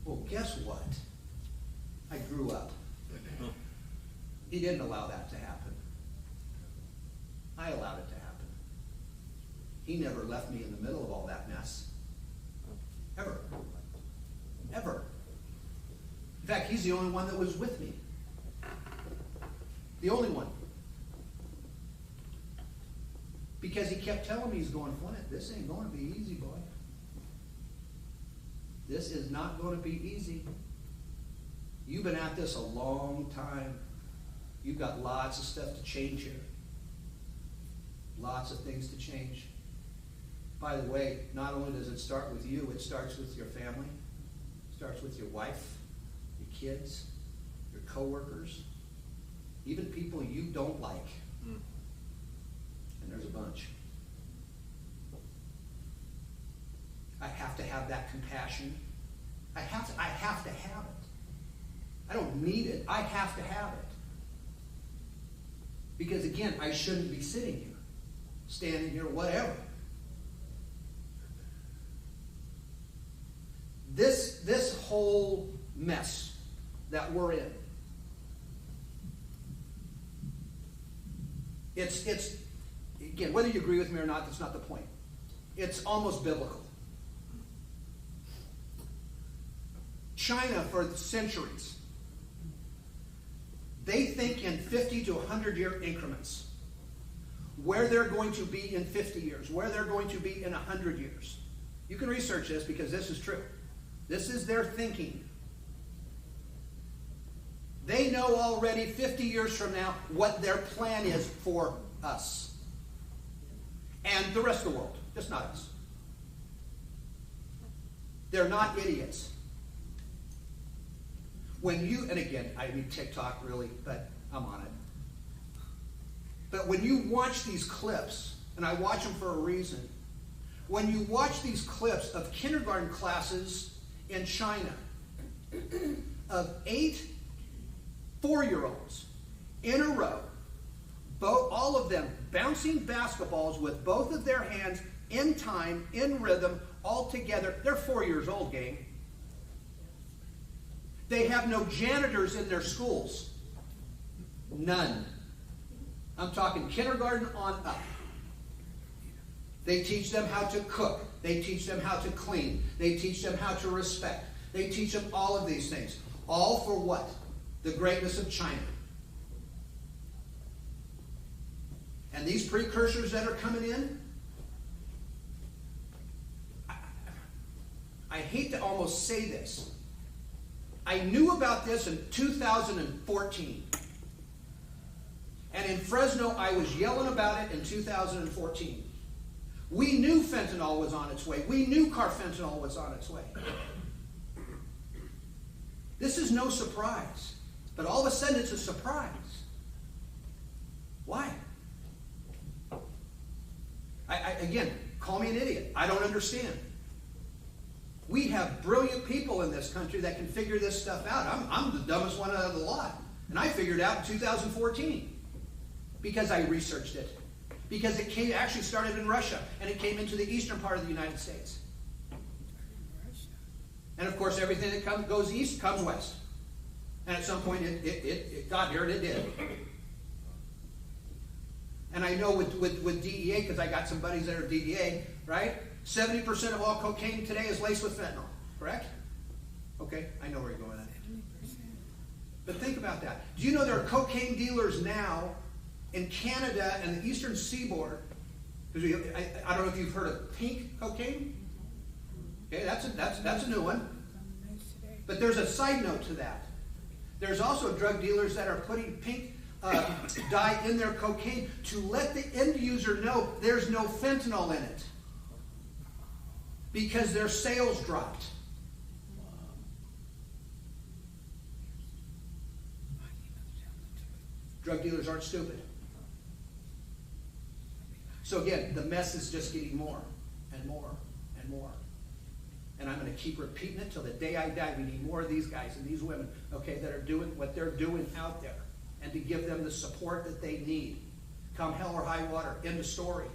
Well, guess what? I grew up. He didn't allow that to happen. I allowed it to happen. He never left me in the middle of all that mess. Ever. Ever. In fact, he's the only one that was with me. The only one. Because he kept telling me, he's going, Flint, this ain't going to be easy, boy. This is not going to be easy. You've been at this a long time. You've got lots of stuff to change here. Lots of things to change. By the way, not only does it start with you, it starts with your family. It starts with your wife, your kids, your coworkers, even people you don't like. And there's a bunch. I have to have that compassion. I have to have it. I don't need it. I have to have it. Because again, I shouldn't be sitting here, standing here, whatever. This whole mess that we're in, it's again, whether you agree with me or not, that's not the point. It's almost biblical. China, for centuries, they think in 50 to 100-year increments. Where they're going to be in 50 years, where they're going to be in 100 years. You can research this because this is true. This is their thinking. They know already 50 years from now what their plan is for us. And the rest of the world, just not us. They're not idiots. When you, and again, I mean TikTok really, but I'm on it. But when you watch these clips, and I watch them for a reason, when you watch these clips of kindergarten classes in China, of 8 4-year-olds in a row, all of them bouncing basketballs with both of their hands in time, in rhythm, all together. They're 4 years old, gang. They have no janitors in their schools. None. I'm talking kindergarten on up. They teach them how to cook. They teach them how to clean. They teach them how to respect. They teach them all of these things. All for what? The greatness of China. And these precursors that are coming in, I hate to almost say this. I knew about this in 2014. And in Fresno, I was yelling about it in 2014. We knew fentanyl was on its way. We knew carfentanil was on its way. This is no surprise. But all of a sudden, it's a surprise. Why? Again, call me an idiot. I don't understand. We have brilliant people in this country that can figure this stuff out. I'm the dumbest one out of the lot. And I figured it out in 2014 because I researched it. Because it actually started in Russia, and it came into the eastern part of the United States. And of course, everything that goes east comes west. And at some point, it got here, and it did. And I know with DEA, because I got some buddies that are DEA, right? 70% of all cocaine today is laced with fentanyl, correct? Okay, I know where you're going with that. But think about that. Do you know there are cocaine dealers now in Canada and the eastern seaboard? Because I don't know if you've heard of pink cocaine. Okay, that's a new one. But there's a side note to that. There's also drug dealers that are putting pink dye in their cocaine to let the end user know there's no fentanyl in it. Because their sales dropped. Drug dealers aren't stupid. So again, the mess is just getting more and more and more. And I'm going to keep repeating it till the day I die. We need more of these guys and these women, okay, that are doing what they're doing out there. And to give them the support that they need. Come hell or high water. End of story.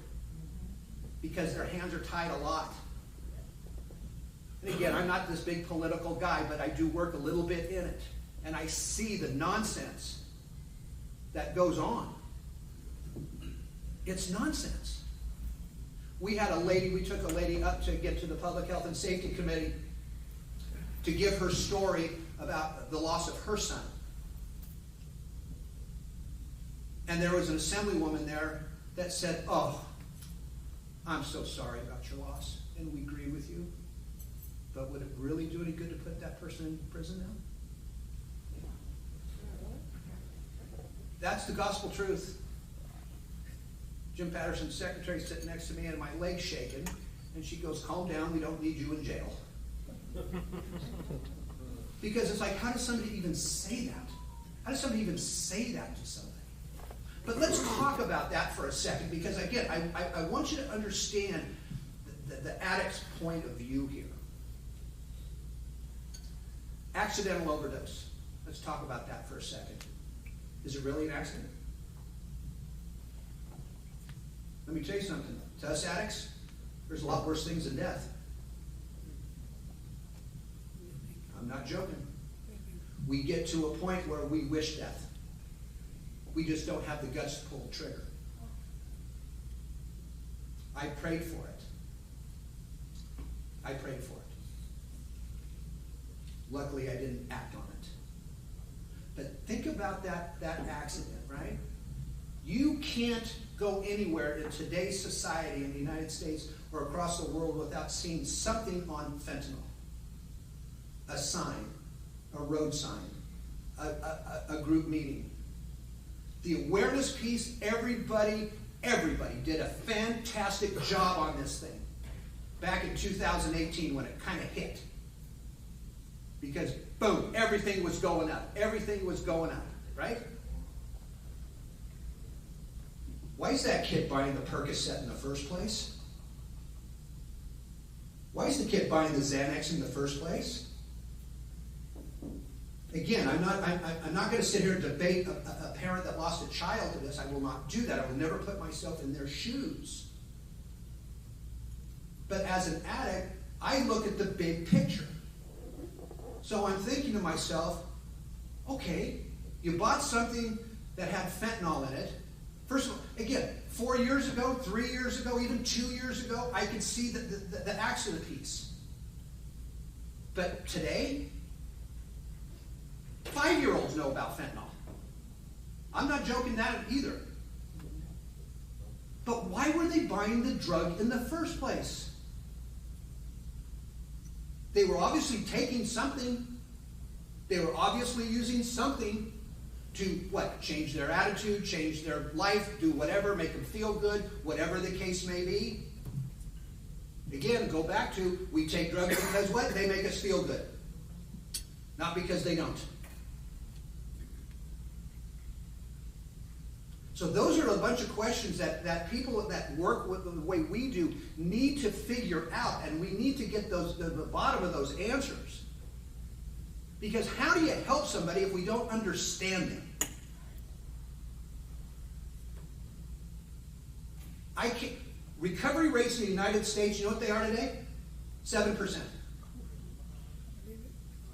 Because their hands are tied a lot. And again, I'm not this big political guy, but I do work a little bit in it. And I see the nonsense that goes on. It's nonsense. We took a lady up to get to the Public Health and Safety Committee to give her story about the loss of her son. And there was an assemblywoman there that said, oh, I'm so sorry about your loss, and we agree with you. But would it really do any good to put that person in prison now? That's the gospel truth. Jim Patterson's secretary sitting next to me and my leg's shaking, and she goes, calm down, we don't need you in jail. Because it's like, how does somebody even say that? How does somebody even say that to somebody? But let's talk about that for a second, because again, I want you to understand the addict's point of view here. Accidental overdose. Let's talk about that for a second. Is it really an accident? Let me tell you something. To us addicts, there's a lot worse things than death. I'm not joking. We get to a point where we wish death. We just don't have the guts to pull the trigger. I prayed for it. I prayed for it. Luckily, I didn't act on it. But think about that accident, right? You can't go anywhere in today's society in the United States or across the world without seeing something on fentanyl. A sign, a road sign, a group meeting. The awareness piece, everybody did a fantastic job on this thing back in 2018 when it kind of hit. Because, boom, everything was going up. Everything was going up, right? Why is that kid buying the Percocet in the first place? Why is the kid buying the Xanax in the first place? Again, I'm not going to sit here and debate a parent that lost a child to this. I will not do that. I will never put myself in their shoes. But as an addict, I look at the big picture. So I'm thinking to myself, okay, you bought something that had fentanyl in it. First of all, again, 4 years ago, 3 years ago, even 2 years ago, I could see the accident piece. But today, 5-year-olds know about fentanyl. I'm not joking that either. But why were they buying the drug in the first place? They were obviously taking something. They were obviously using something to, what? Change their attitude, change their life, do whatever, make them feel good, whatever the case may be. Again, go back to, we take drugs because what? They make us feel good. Not because they don't. So those are a bunch of questions that people that work with the way we do need to figure out, and we need to get those the bottom of those answers. Because how do you help somebody if we don't understand them? Recovery rates in the United States, you know what they are today? 7%.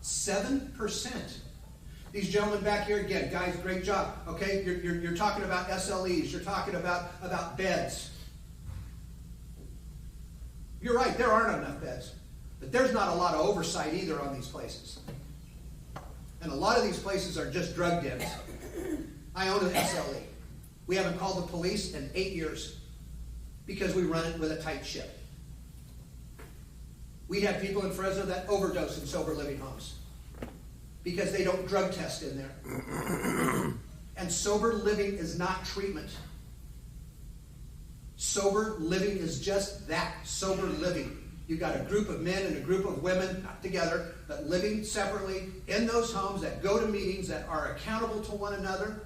7%. These gentlemen back here, again, guys, great job. Okay, you're talking about SLEs. You're talking about beds. You're right, there aren't enough beds. But there's not a lot of oversight either on these places. And a lot of these places are just drug dens. I own an SLE. We haven't called the police in 8 years because we run it with a tight ship. We have people in Fresno that overdose in sober living homes because they don't drug test in there. And sober living is not treatment. Sober living is just that, sober living. You've got a group of men and a group of women, not together, but living separately in those homes that go to meetings, that are accountable to one another,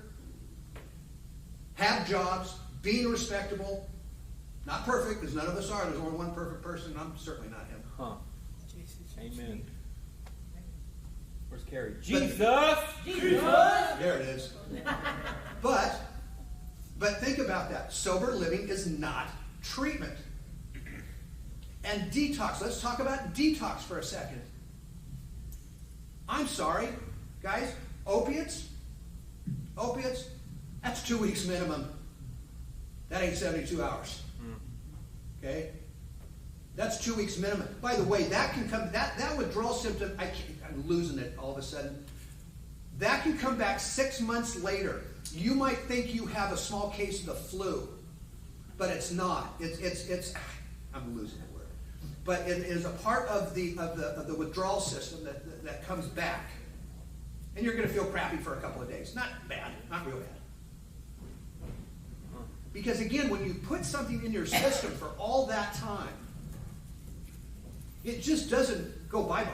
have jobs, being respectable, not perfect, because none of us are. There's only one perfect person, and I'm certainly not him. Huh. Amen. Where's Carrie? Jesus! Jesus! There it is. But think about that. Sober living is not treatment. And detox. Let's talk about detox for a second. I'm sorry, guys. Opiates, that's 2 weeks minimum. That ain't 72 hours. Okay? That's 2 weeks minimum. By the way, that can come, that withdrawal symptom, I'm losing it all of a sudden. That can come back 6 months later. You might think you have a small case of the flu. but it's not. It's I'm losing the word. But it is a part of the withdrawal system that comes back. And you're going to feel crappy for a couple of days. Not bad, not real bad. Because again, when you put something in your system for all that time, it just doesn't go bye-bye.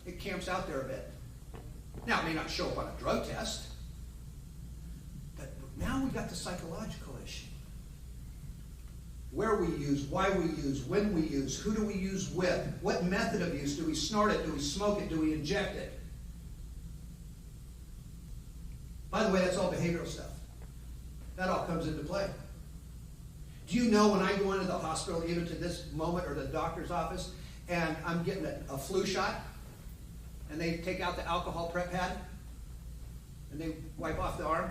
It camps out there a bit. Now, it may not show up on a drug test, but now we've got the psychological issue. Where we use, why we use, when we use, who do we use with, what method of use, do we snort it, do we smoke it, do we inject it? By the way, that's all behavioral stuff. That all comes into play. Do you know when I go into the hospital, even to this moment, or the doctor's office, and I'm getting a flu shot, and they take out the alcohol prep pad, and they wipe off the arm,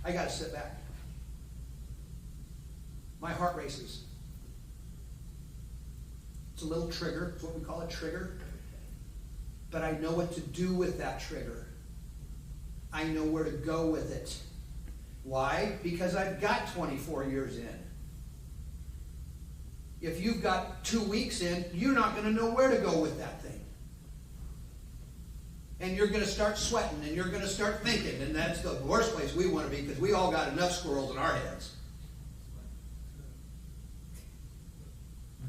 I got to sit back. My heart races. It's a little trigger. It's what we call a trigger. But I know what to do with that trigger. I know where to go with it. Why? Because I've got 24 years in. If you've got 2 weeks in, you're not going to know where to go with that thing. And you're going to start sweating, and you're going to start thinking, and that's the worst place we want to be, because we all got enough squirrels in our heads.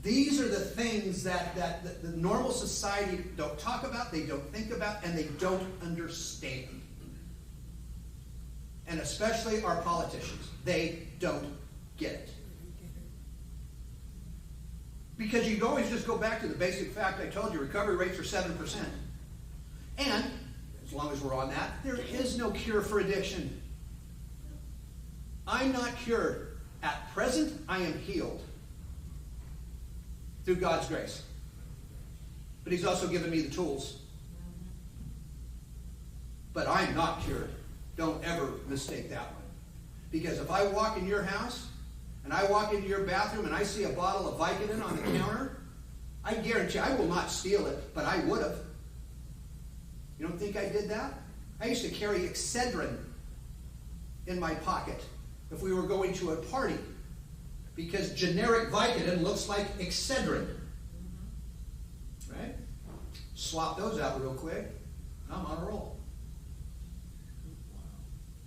These are the things that the normal society don't talk about, they don't think about, and they don't understand. And especially our politicians. They don't get it. Because you can always just go back to the basic fact I told you, recovery rates are 7%. And, as long as we're on that, there is no cure for addiction. I'm not cured. At present, I am healed. Through God's grace. But He's also given me the tools. But I'm not cured. Don't ever mistake that one. Because if I walk in your house, and I walk into your bathroom, and I see a bottle of Vicodin on the counter, I guarantee I will not steal it, but I would have. You don't think I did that? I used to carry Excedrin in my pocket if we were going to a party. Because generic Vicodin looks like Excedrin. Right? Swap those out real quick. I'm on a roll.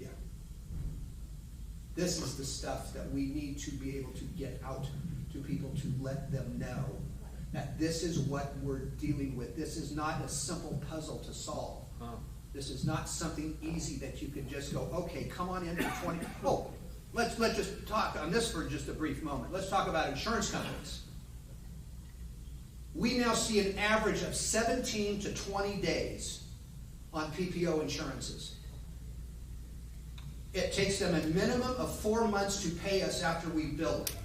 Yeah. This is the stuff that we need to be able to get out to people, to let them know that this is what we're dealing with. This is not a simple puzzle to solve. This is not something easy that you can just go, okay, come on in for 20. Oh, let's just talk on this for just a brief moment. Let's talk about insurance companies. We now see an average of 17 to 20 days on PPO insurances. It takes them a minimum of 4 months to pay us after we bill them.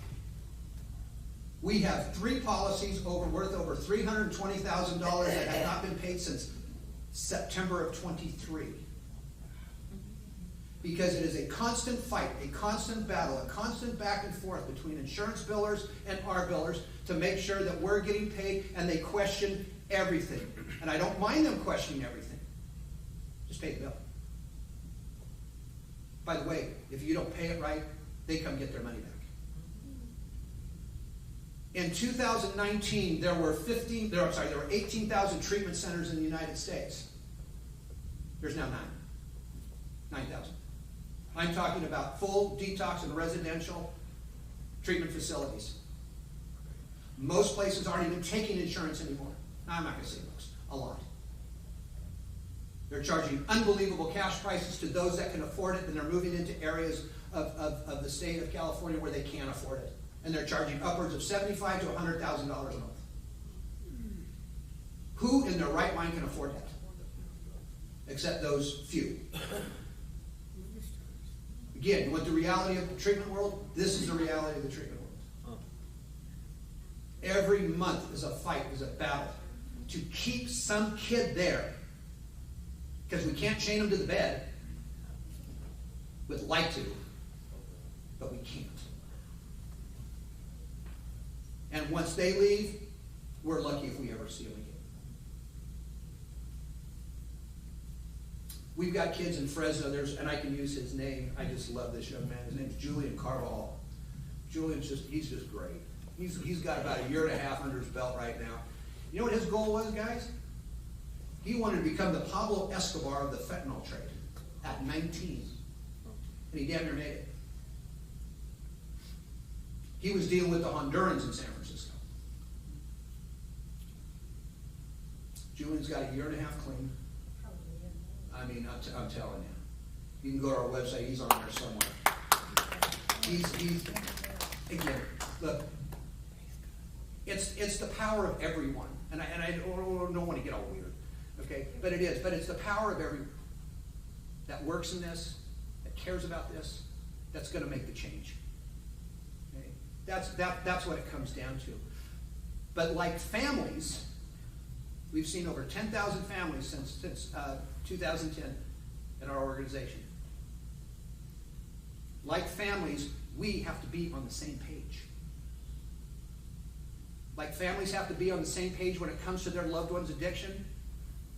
We have 3 policies worth over $320,000 that have not been paid since September of 23. Because it is a constant fight, a constant battle, a constant back and forth between insurance billers and our billers to make sure that we're getting paid, and they question everything. And I don't mind them questioning everything. Just pay the bill. By the way, if you don't pay it right, they come get their money back. In 2019, there were 18,000 treatment centers in the United States. There's now 9,000. I'm talking about full detox and residential treatment facilities. Most places aren't even taking insurance anymore. I'm not going to say most, a lot. They're charging unbelievable cash prices to those that can afford it, and they're moving into areas of the state of California where they can't afford it. And they're charging upwards of $75,000 to $100,000 a month. Who in their right mind can afford that? Except those few. Again, you want the reality of the treatment world? This is the reality of the treatment world. Every month is a fight, is a battle to keep some kid there. Because we can't chain them to the bed. We'd like to, but we can't. And once they leave, we're lucky if we ever see them again. We've got kids in Fresno, and I can use his name. I just love this young man. His name's Julian Carvajal. Julian's he's just great. He's got about 1.5 years under his belt right now. You know what his goal was, guys? He wanted to become the Pablo Escobar of the fentanyl trade at 19. And he damn near made it. He was dealing with the Hondurans in San Francisco. Julian's got 1.5 years clean. I mean, I'm telling you. You can go to our website. He's on there somewhere. He's again, look, it's the power of everyone. And I don't want to get all weird, okay? But it is. But it's the power of everyone that works in this, that cares about this, that's going to make the change. Okay? That's what it comes down to. But like families, we've seen over 10,000 families since 2010 in our organization. Like families, we have to be on the same page. Like families have to be on the same page when it comes to their loved one's addiction,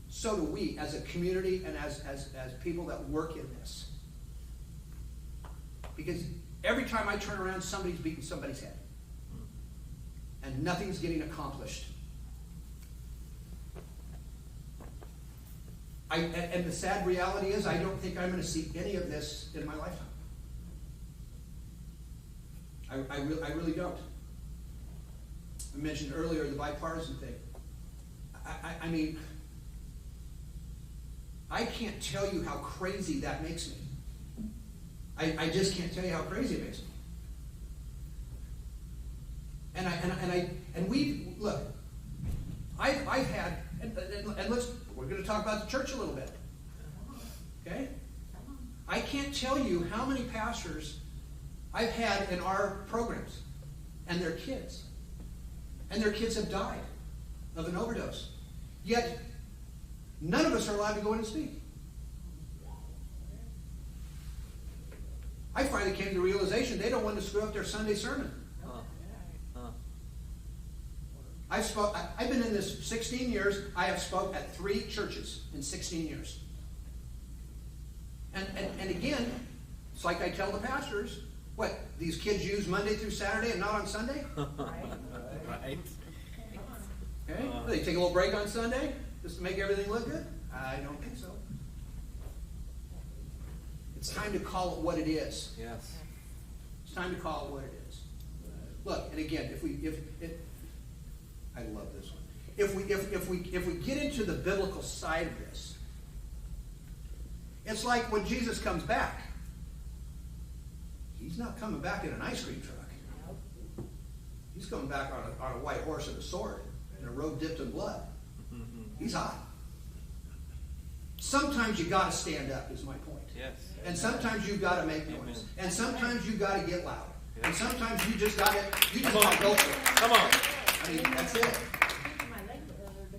so do we as a community and as people that work in this. Because every time I turn around, somebody's beating somebody's head. And nothing's getting accomplished. And the sad reality is, I don't think I'm going to see any of this in my lifetime. I really don't. I mentioned earlier the bipartisan thing. I mean, I can't tell you how crazy that makes me. I just can't tell you how crazy it makes me. And we look. I've had, and we're going to talk about the church a little bit. Okay? I can't tell you how many pastors I've had in our programs and their kids. And their kids have died of an overdose. Yet, none of us are allowed to go in and speak. I finally came to the realization they don't want to screw up their Sunday sermon. I've been in this 16 years. I have spoke at 3 churches in 16 years. And again, it's like I tell the pastors, what, these kids use Monday through Saturday and not on Sunday? Right. Okay? They take a little break on Sunday just to make everything look good? I don't think so. It's time to call it what it is. Yes. It's time to call it what it is. Look, and again, I love this one. If we get into the biblical side of this, it's like when Jesus comes back. He's not coming back in an ice cream truck. He's coming back on a white horse and a sword and a robe dipped in blood. He's hot. Sometimes you got to stand up, is my point. Yes. And sometimes you've got to make noise. Amen. And sometimes you've got to get loud. Yes. And sometimes you just got to go for it. Come on. I mean, that's it.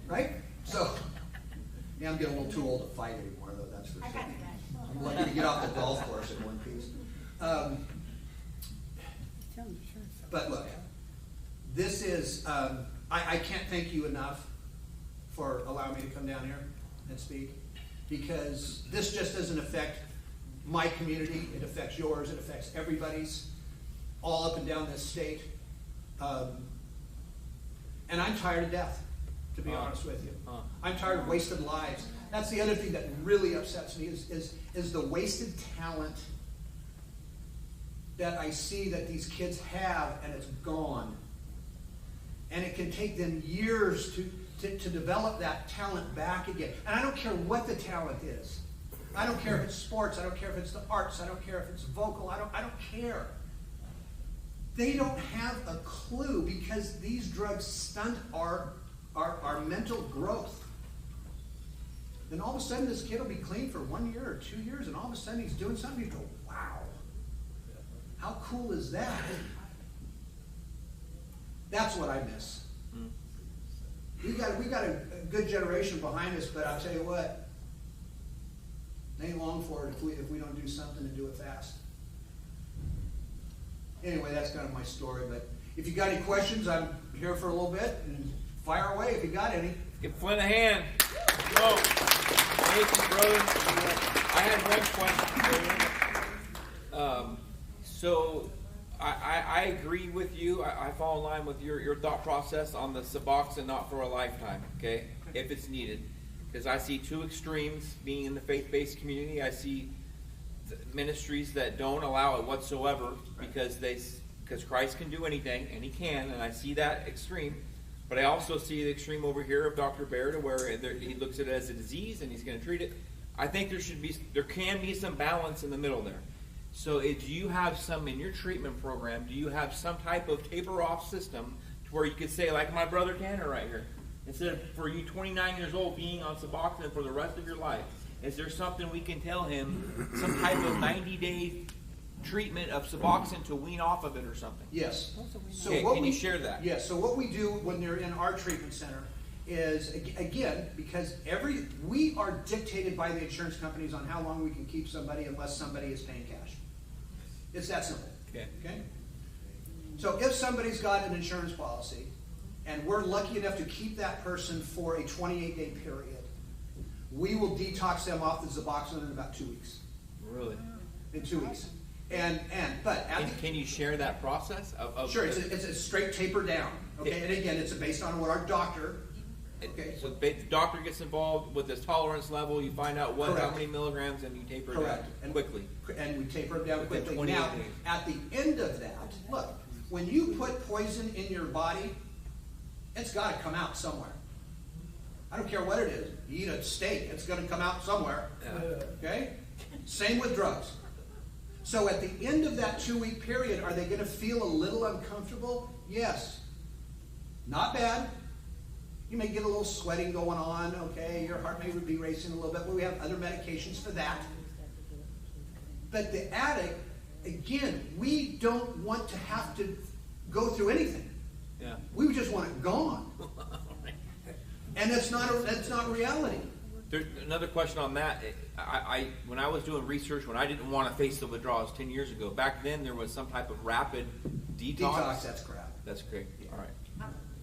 Right? So, yeah, I'm getting a little too old to fight anymore, though, that's for sure. I'm lucky to get off the golf course in one piece. But look, this is, I can't thank you enough for allowing me to come down here and speak, because this just doesn't affect my community, it affects yours, it affects everybody's, all up and down this state. And I'm tired of death, to be honest with you. I'm tired of wasted lives. That's the other thing that really upsets me is the wasted talent that I see that these kids have, and it's gone. And it can take them years to develop that talent back again. And I don't care what the talent is. I don't care if it's sports. I don't care if it's the arts. I don't care if it's vocal. I don't care. They don't have a clue, because these drugs stunt our mental growth. Then all of a sudden this kid will be clean for 1 year or 2 years, and all of a sudden he's doing something. You go, wow, how cool is that? That's what I miss. We got a good generation behind us, but I'll tell you what, it ain't long for it if we don't do something and do it fast. Anyway, that's kind of my story. But if you got any questions, I'm here for a little bit, and fire away if you got any. Give Flynn a hand. No. Thank you, brother. I had one question for you. So I agree with you. I fall in line with your thought process on the Suboxone not for a lifetime, okay, if it's needed. Because I see two extremes being in the faith-based community. I see ministries that don't allow it whatsoever because Christ can do anything, and He can, and I see that extreme. But I also see the extreme over here of Dr. Baird, where he looks at it as a disease and he's going to treat it. I think there can be some balance in the middle there. So do you have some in your treatment program? Do you have some type of taper off system to where you could say, like my brother Tanner right here, instead of for you 29 years old being on Suboxone for the rest of your life, is there something we can tell him, some type of 90-day treatment of Suboxone to wean off of it or something? Yes. So okay, can you share that? Yes. So what we do when they're in our treatment center is, again, because we are dictated by the insurance companies on how long we can keep somebody unless somebody is paying cash. It's that simple. Okay. So if somebody's got an insurance policy and we're lucky enough to keep that person for a 28-day period, we will detox them off the Suboxone in about 2 weeks. Really? In 2 weeks. Can you share that process? Sure, it's a straight taper down. Okay, and again, it's based on what our doctor. Okay, so the doctor gets involved with this tolerance level. You find out how many milligrams, and you taper it down quickly. And we taper it down quickly. Now, at the end of that, look, when you put poison in your body, it's got to come out somewhere. I don't care what it is. You eat a steak, it's going to come out somewhere. Okay? Same with drugs. So at the end of that 2-week period, are they going to feel a little uncomfortable? Yes. Not bad. You may get a little sweating going on, okay? Your heart may be racing a little bit, but we have other medications for that. But the addict, again, we don't want to have to go through anything. Yeah. We just want it gone. And that's not reality. There's another question on that. When I was doing research, when I didn't want to face the withdrawals 10 years ago, back then there was some type of rapid detox. Detox, that's crap. That's great. All right.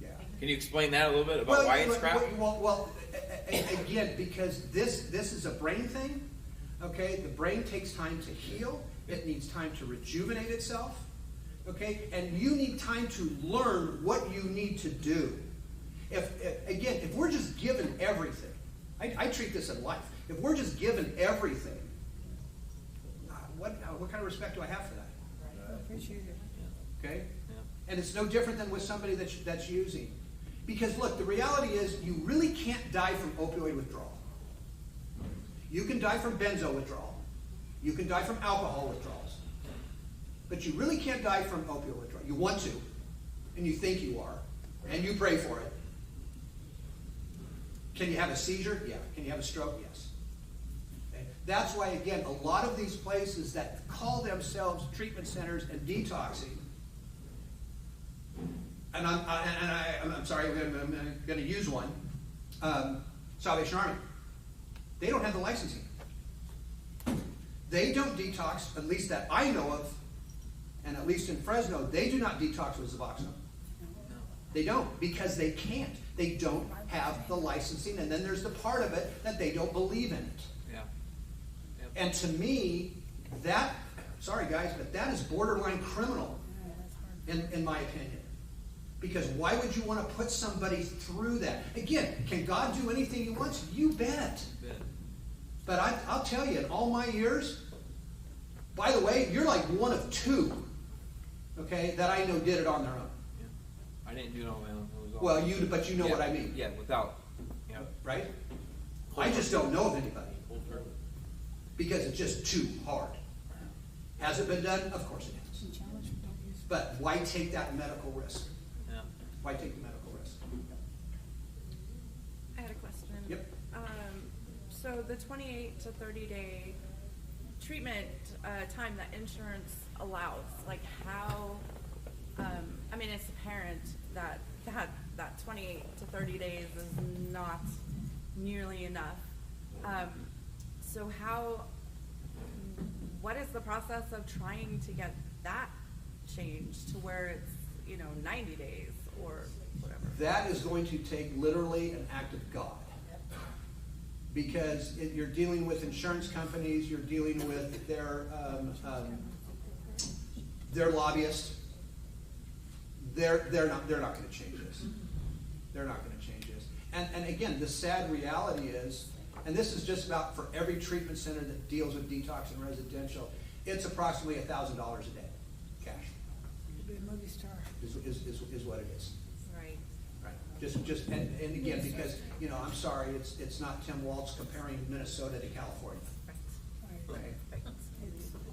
Yeah. Can you explain that a little bit about why it's crap? Well, again, because this is a brain thing. Okay, the brain takes time to heal. It needs time to rejuvenate itself. Okay, and you need time to learn what you need to do. If we're just given everything, I treat this in life. If we're just given everything, what kind of respect do I have for that? I appreciate it. Okay? Yeah. And it's no different than with somebody that's using. Because look, the reality is you really can't die from opioid withdrawal. You can die from benzo withdrawal. You can die from alcohol withdrawals. But you really can't die from opioid withdrawal. You want to, and you think you are, and you pray for it. Can you have a seizure? Yeah. Can you have a stroke? Yes. Okay. That's why, again, a lot of these places that call themselves treatment centers and detoxing, and I'm sorry, I'm going to use one, Salvation Army. They don't have the licensing. They don't detox, at least that I know of, and at least in Fresno, they do not detox with Suboxone. They don't, because they can't. They don't have the licensing, and then there's the part of it that they don't believe in it. Yeah. Yep. And to me, sorry guys, but that is borderline criminal, in my opinion. Because why would you want to put somebody through that? Again, can God do anything He wants? You bet. But I'll tell you, in all my years, by the way, you're like one of two, okay, that I know did it on their own. I didn't do it on my own. Well, but you know what I mean. Yeah, without. Yeah. Right? I just don't know of anybody. Because it's just too hard. Has it been done? Of course it has. But why take that medical risk? Yeah. Why take the medical risk? I had a question. Yep. So the 28 to 30-day treatment time that insurance allows, like how, I mean, it's apparent that 28 to 30 days is not nearly enough. So what is the process of trying to get that changed to where it's, 90 days or whatever? That is going to take literally an act of God. because you're dealing with insurance companies, you're dealing with their lobbyists. They're not going to change this. They're not going to change this. And again, the sad reality is, and this is just about for every treatment center that deals with detox and residential, it's approximately $1,000 a day, cash. To be a movie star. Is what it is. Right. Right. And again, because, you know, I'm sorry, it's not Tim Waltz comparing Minnesota to California. Right. Okay.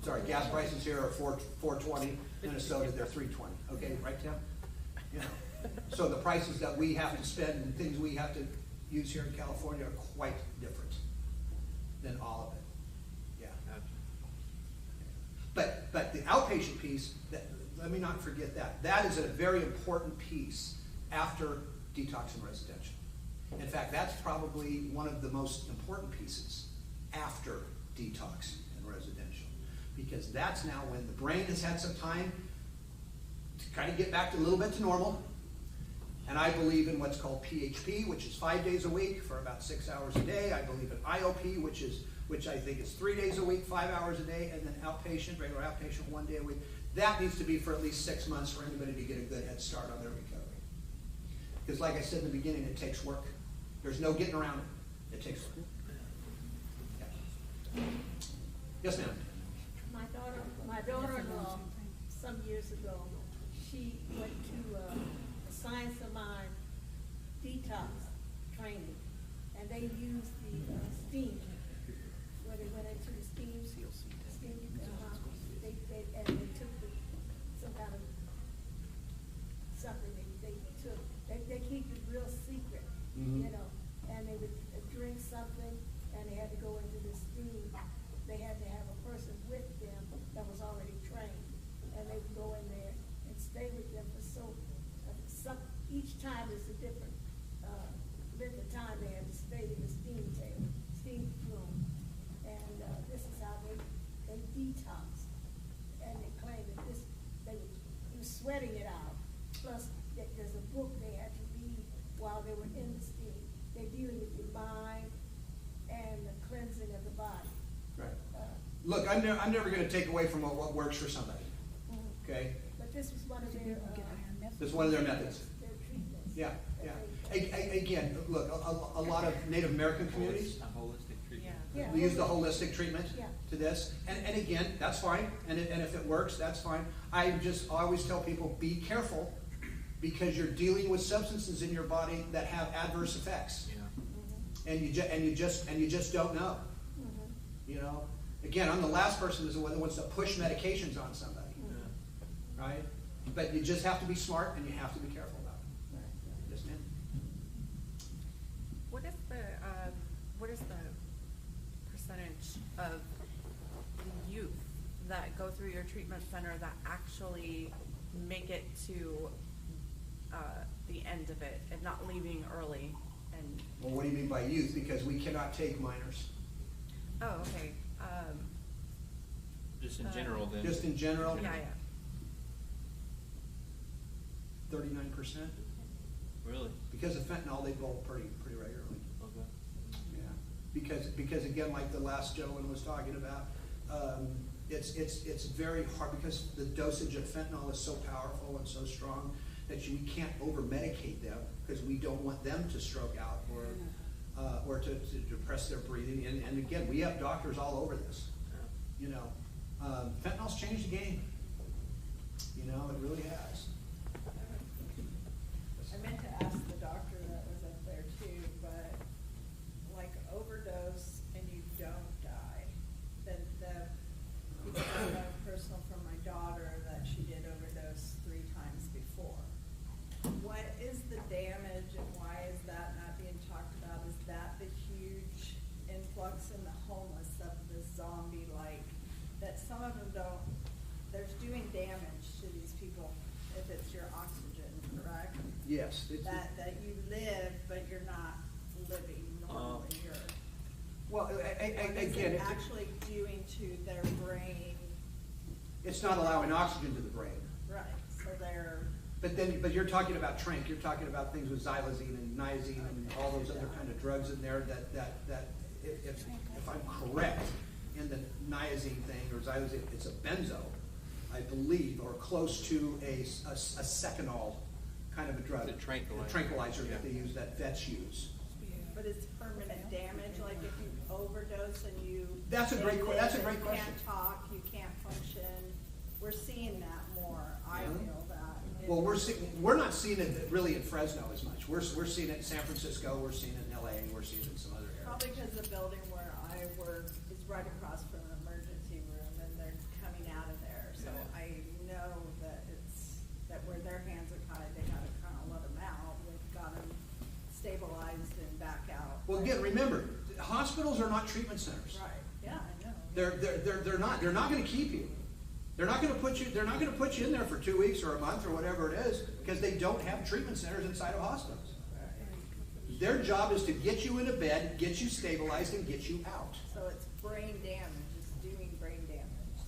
Sorry, gas prices here are $4.20. Minnesota, they're $3.20. Okay, right, Tim? You know. So the prices that we have to spend and things we have to use here in California are quite different than all of it. Yeah. But the outpatient piece, let me not forget that. That is a very important piece after detox and residential. In fact, that's probably one of the most important pieces after detox and residential. Because that's now when the brain has had some time to kind of get back a little bit to normal. And I believe in what's called PHP, which is 5 days a week for about 6 hours a day. I believe in IOP, which I think is 3 days a week, 5 hours a day, and then outpatient, regular outpatient, 1 day a week. That needs to be for at least 6 months for anybody to get a good head start on their recovery. Because like I said in the beginning, it takes work. There's no getting around it. It takes work. Yeah. Yes, ma'am. My daughter-in-law, some years ago, she went to a Science of Mind detox training, and they used the steam, where they went into the steam, and they took some kind of something they took. They keep it real secret, you know, and they would drink something, and they had to go into the steam. They had to have a person with them that was already trained, and they would go in there and stay with them for each time is a different length of time they had to stay in the steam room, and this is how they detoxed, and they claimed that they were sweating it out. Plus, there's a book they had to read while they were in the steam. They're dealing with the mind and the cleansing of the body. Right. Look, I'm never going to take away from what works for somebody. Okay. But this was one of their. This is one of their methods. Their treatments. Yeah, yeah. Again, look, a lot of Native American communities use the holistic treatment to this, and again, that's fine. And if it works, that's fine. I always tell people, be careful, because you're dealing with substances in your body that have adverse effects, and you just don't know. You know, again, I'm the last person that wants to push medications on somebody, right? But you just have to be smart, and you have to be careful about it. Yes, ma'am. What is the percentage of the youth that go through your treatment center that actually make it to the end of it and not leaving early? And well, what do you mean by youth? Because we cannot take minors. Oh, okay. Just in general, then. Just in general. Yeah. 39%. Really? Because of fentanyl, they bolt pretty regularly. Okay. Yeah. Because again, like the last gentleman was talking about, it's very hard because the dosage of fentanyl is so powerful and so strong that we can't over medicate them because we don't want them to stroke out or to depress their breathing. And again, we have doctors all over this. You know, fentanyl's changed the game. You know, it really has. I meant to ask the doctor that was up there too, but like overdose and you don't die, then because I know personal from my daughter that she did overdose 3 times before. What is the damage and why is that not being talked about? Is that the huge influx in the homeless of the zombie-like, that some of them don't, there's doing damage to these people if it's your oxygen, correct? Yes. That you live, but you're not living normally. Well, What is again, it actually doing to their brain? it's not allowing oxygen to the brain. Right, so they're. But you're talking about You're talking about things with xylazine and niazine and all those other kind of drugs in there that if I'm correct in the niacin thing, or xylazine, it's a benzo, I believe, or close to a seconol kind of a drug. The tranquilizer. A tranquilizer that they use, that vets use. But it's permanent damage, like if you overdose and you. That's a great You question. can't talk, you can't function. We're seeing that more. I feel that. Well, we're not seeing it really in Fresno as much. We're seeing it in San Francisco, we're seeing it in LA, and we're seeing it in some other areas. Probably because the building where I work is right across from an emergency room, and they're coming out of there. So I know that that where their hands are tied, they gotta kind of let them out. They've got them stabilized and back out. Well, again, remember, hospitals are not treatment centers. Right. Yeah, I know. They're not. They're not going to keep you. They're not going to put you. They're not going to put you in there for 2 weeks or a month or whatever it is, because they don't have treatment centers inside of hospitals. Their job is to get you in a bed, get you stabilized, and get you out. So it's brain damage. It's doing brain damage.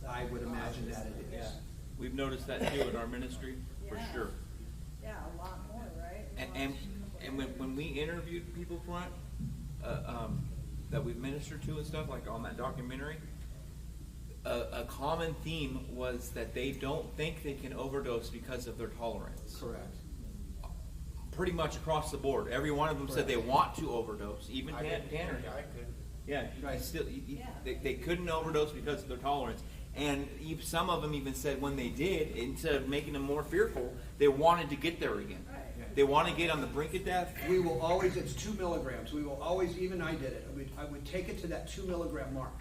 I would imagine that it is. Yeah. We've noticed that too in our ministry, for sure. Yeah, a lot more, right? And when we interviewed people from that we've ministered to and stuff, like on that documentary, a common theme was that they don't think they can overdose because of their tolerance. Correct. Pretty much across the board. Every one of them said they want to overdose. Even Tanner. I could. Yeah, they couldn't overdose because of their tolerance. And some of them even said when they did, instead of making them more fearful, they wanted to get there again. They want to get on the brink of death. We will always, it's 2 milligrams. We will always, even I did it. I would take it to that 2 milligram mark.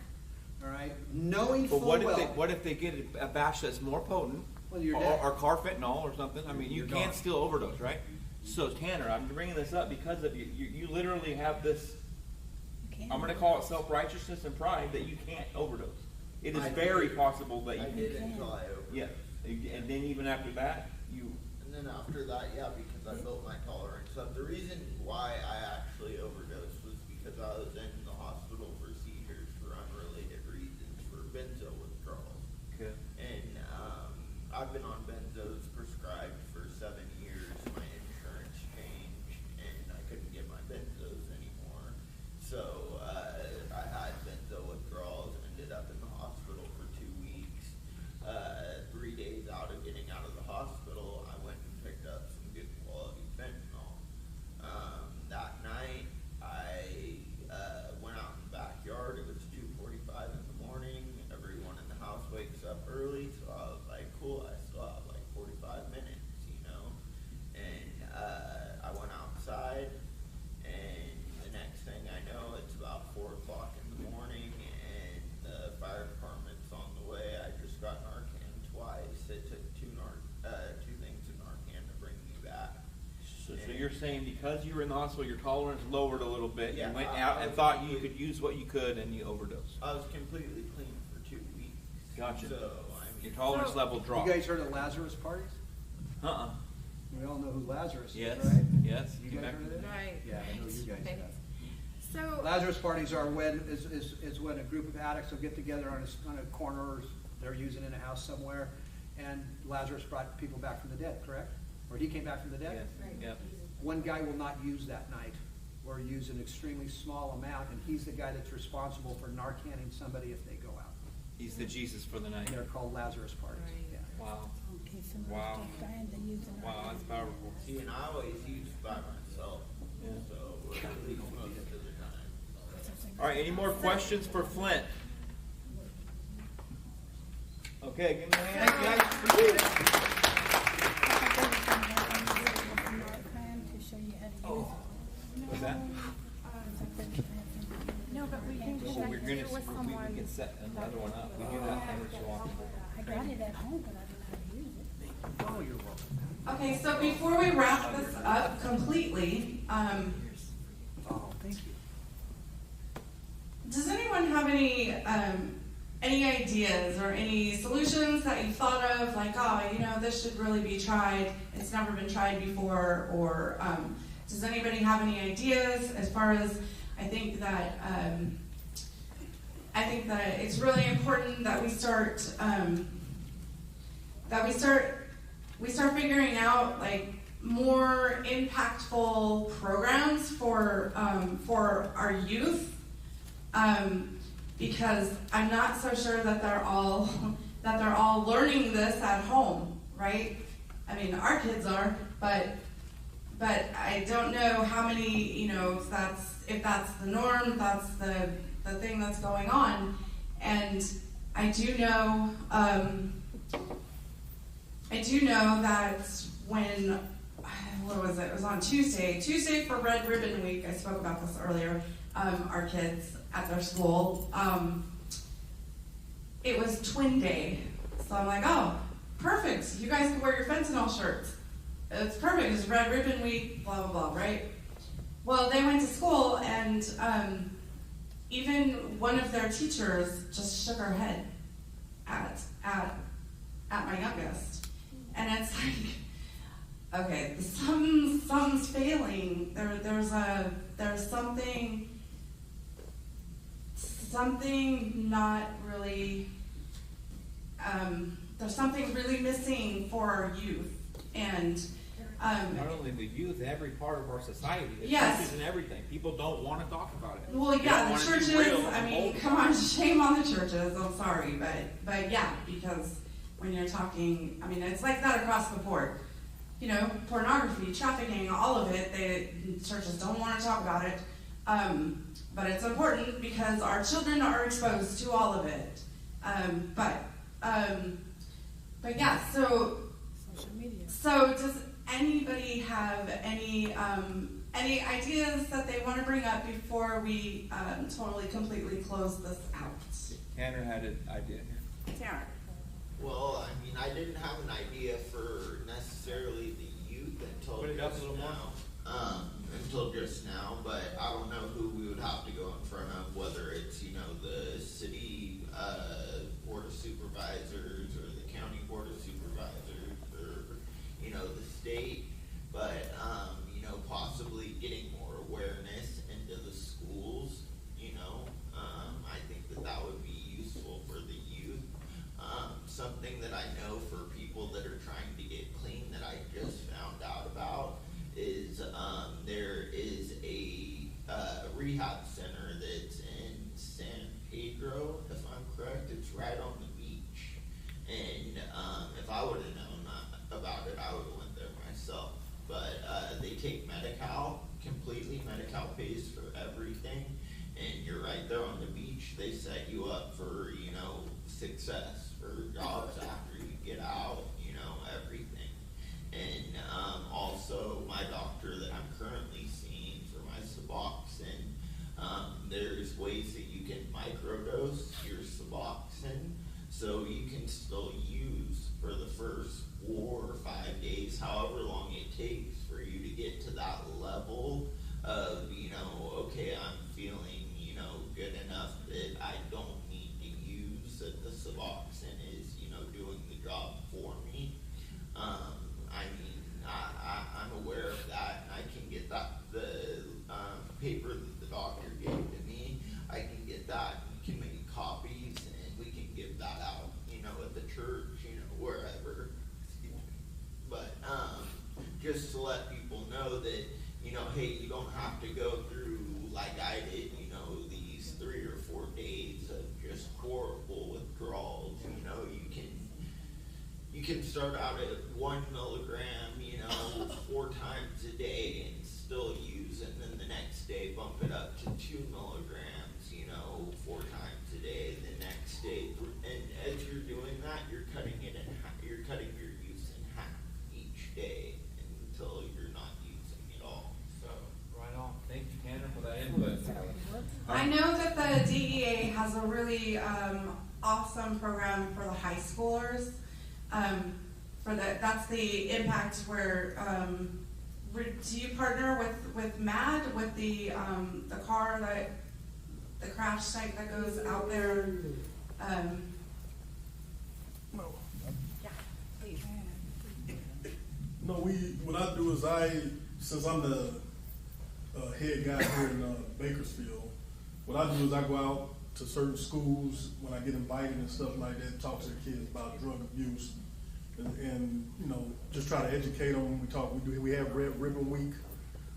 All right? Knowing full well. But what if they get a batch that's more potent? Well, you're dead. Or carfentanil or something? I mean, you can't still overdose, right? So Tanner, I'm bringing this up because of you. You literally have this, I'm going to call it self-righteousness and pride, that you can't overdose. It is very possible that you can. I did until I overdosed. Yeah. And then even after that, you... And then after that, yeah, because I built my tolerance up. The reason why I actually overdosed was because I was in the hospital for seizures for unrelated reasons, for benzo withdrawals. Okay. And I've been on benzos prescribed for 7 years. My insurance changed, and I couldn't get my benzos anymore. So I had benzo withdrawals, ended up in the hospital for 2 weeks. 3 days out of getting out of the hospital, I went and picked up some good quality fentanyl. That night, I went out in the backyard. It was 2:45 in the morning. Everyone in the house wakes up early, so I was like, cool, I still have like 45 minutes, you know? And I went outside, and the next thing I know, it's about 4 o'clock in the morning, and the fire department's on the way. I just got Narcan twice. It took two things of Narcan to bring me back. So you're saying because you were in the hospital, your tolerance lowered a little bit. Yeah, you went out and thought you could use what you could, and you overdosed. I was completely clean for 2 weeks. Gotcha. So, I mean, your tolerance level dropped. You guys heard of Lazarus parties? We all know who Lazarus is, right? Yes. You guys heard of it? Right. Yeah, I know you guys have. So Lazarus parties are when when a group of addicts will get together on a corner, or they're using in a house somewhere, and Lazarus brought people back from the dead, correct? Or he came back from the dead? Yes. Right. Yep. One guy will not use that night, or use an extremely small amount, and he's the guy that's responsible for Narcanning somebody if they go out. He's the Jesus for the night. They're called Lazarus parties. Right. Yeah. Wow. Wow. Wow, that's powerful. See, and I always use by myself. Yeah. So, at least most of the time. All right, any more questions for Flint? Okay, give me a hand. Thank you, guys. Appreciate it. What's that? no, but we can check We're it gonna, with someone. we can set another one up. We do that every so often. I got it at home, but I don't know how to use it. Oh, you're welcome. Okay, so before we wrap this up completely, Oh, thank you. does anyone have any ideas or any solutions that you thought of, like, oh, you know, this should really be tried, it's never been tried before, or does anybody have any ideas as far as, I think that it's really important that we start figuring out like more impactful programs for our youth, because I'm not so sure that they're all learning this at home, right? I mean, our kids are, but I don't know how many, if that's the norm, if that's the thing that's going on. And I do know that when, what was it? It was on Tuesday for Red Ribbon Week. I spoke about this earlier. Our kids at their school, it was twin day. So I'm like, oh, perfect. You guys can wear your fentanyl shirts. It's perfect. It's Red Ribbon Week, blah, blah, blah, right? Well, they went to school, and even one of their teachers just shook her head at my youngest. And it's like, okay, something's failing. There's something not really, there's something really missing for our youth. And not only the youth, every part of our society, the yes. churches and everything. People don't want to talk about it. Well, yeah, the churches, I mean, come on, shame on the churches, I'm sorry, but yeah, because when you're talking, I mean, it's like that across the board. Pornography, trafficking, all of it, churches don't want to talk about it. But it's important because our children are exposed to all of it. But yeah, so social media. So does anybody have any ideas that they want to bring up before we totally completely close this out? Tanner had an idea. Tanner. Well, I mean, I didn't have an idea for necessarily the youth until just now, but I don't know who we would have to go in front of, whether it's, the city board of supervisors or the county board of supervisors or, the state, but, possibly getting more awareness into the schools, I think that would be useful for the youth. Something that I know for people that are trying to get clean that I just found out about is there is a rehab center that's in San Pedro, if I'm correct. It's right on the beach. And if I would have known about it, I would have went there myself. But they take Medi-Cal completely. Medi-Cal pays for everything. And you're right there on the beach. They set you up for, success, for jobs after you get out, everything. And also my doctor that I'm currently seeing for my Suboxone, there's ways that you can microdose your Suboxone so you can still use for the first 4 or 5 days, however long it takes for you to get to that level of, okay, I'm feeling, good enough that I don't need to use that the Suboxone is, doing the job for me. I'm aware of that, and I can get that, the paper that the doctor gave to me, I can get that, we can make copies, and we can give that out, at the church, wherever. But, just to let people know that, hey, you don't have to go through, like I did, these 3 or 4 days of just horrible withdrawals. You can start out at 1 milligram, 4 times a day and still use, and then the next day bump it up to 2 milligrams, 4 times a day. The next day, and as you're doing that, you're cutting it in half. You're cutting your use in half each day until you're not using it all. So, right on. Thank you, Tanner, for that input. I know that the DEA has a really awesome program for the high schoolers. That's the impact where, do you partner with MAD, with the car the crash site that goes out there? Yeah, please. No, what I do is since I'm the head guy here in Bakersfield, what I do is I go out to certain schools when I get invited and stuff like that, talk to the kids about drug abuse, and just try to educate them. We have Red Ribbon Week.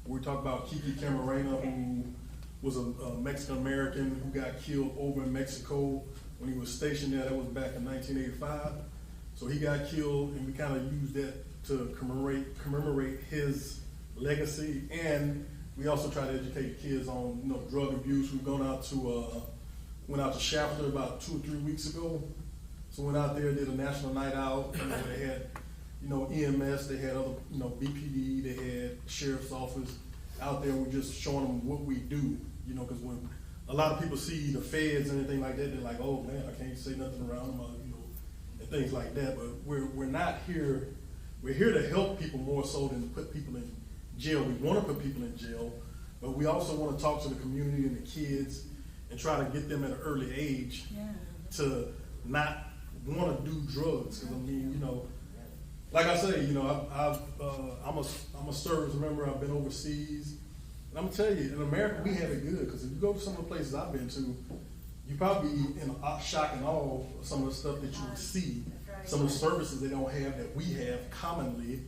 We talk about Kiki Camarena, who was a Mexican American who got killed over in Mexico when he was stationed there. That was back in 1985. So he got killed, and we kind of used that to commemorate his legacy. And we also try to educate kids on, you know, drug abuse. We've gone out to went out to Shafter about 2 or 3 weeks ago. So went out there, did a national night out. You know, they had, you know, EMS, they had other, you know, BPD, they had sheriff's office out there. We're just showing them what we do, you know, because when a lot of people see the feds and anything like that, they're like, oh man, I can't say nothing around them, you know, and things like that. But we're not here. We're here to help people more so than to put people in jail. We want to put people in jail, but we also want to talk to the community and the kids and try to get them at an early age to not want to do drugs. Because I mean, you know, like I say, you know, I'm a service member. I've been overseas, and I'm gonna tell you, in America we have it good. Because if you go to some of the places I've been to, you probably in shock and awe of some of the stuff that you would see, some of the services they don't have that we have commonly,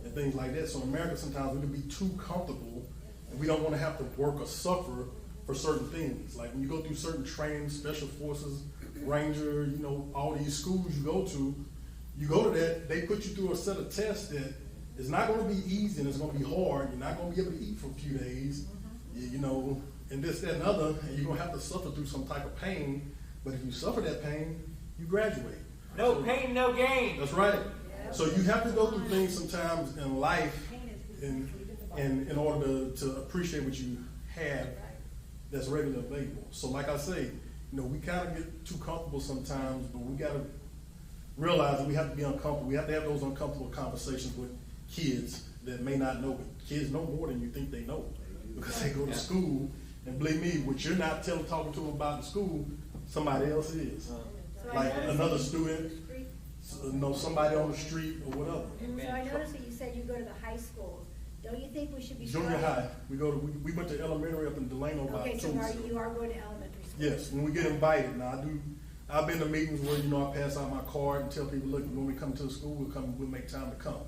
and things like that. So in America, sometimes we can be too comfortable, and we don't want to have to work or suffer for certain things. Like when you go through certain training, special forces, Ranger, you know, all these schools you go to that, they put you through a set of tests that is not going to be easy and it's going to be hard. You're not going to be able to eat for a few days, you know, and this, that, and other, and you're going to have to suffer through some type of pain. But if you suffer that pain, you graduate. No pain, no gain. That's right. So you have to go through things sometimes in life in order to appreciate what you have that's readily available. So like I say, you know, we kind of get too comfortable sometimes, but we got to realize that we have to be uncomfortable. We have to have those uncomfortable conversations with kids that may not know, but kids know more than you think they know because they go to school. And believe me, what you're not talking to them about in school, somebody else is. Like another student, you know, somebody on the street or whatever. So I noticed that you said you go to the high schools. Don't you think we should be Junior high. We went to elementary up in Delano about 2 weeks ago. You are going to elementary school? Yes, when we get invited. Now I've been to meetings where, you know, I pass out my card and tell people, look, when we come to the school, we'll make time to come.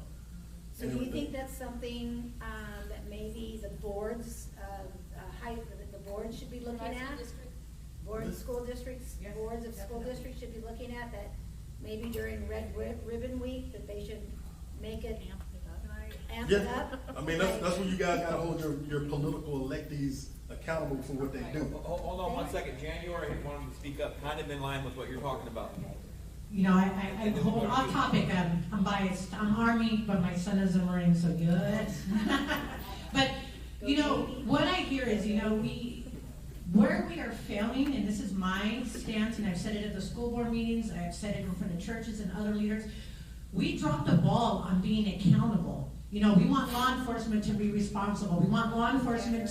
So do you think that's something that maybe the boards, the board should be looking at? Boards, school districts, boards of school districts should be looking at that maybe during Red Ribbon Week that they should make it amp it up? I mean, that's when you guys got to hold your political electees accountable for what they do. Hold on 1 second. January, I wanted to speak up, kind of in line with what you're talking about. You know, I hold off topic. I'm biased. I'm Army, but my son is a Marine, so good. But, you know, what I hear is, you know, where we are failing, and this is my stance, and I've said it at the school board meetings, I've said it in front of churches and other leaders, we dropped the ball on being accountable. You know, we want law enforcement to be responsible. We want law enforcement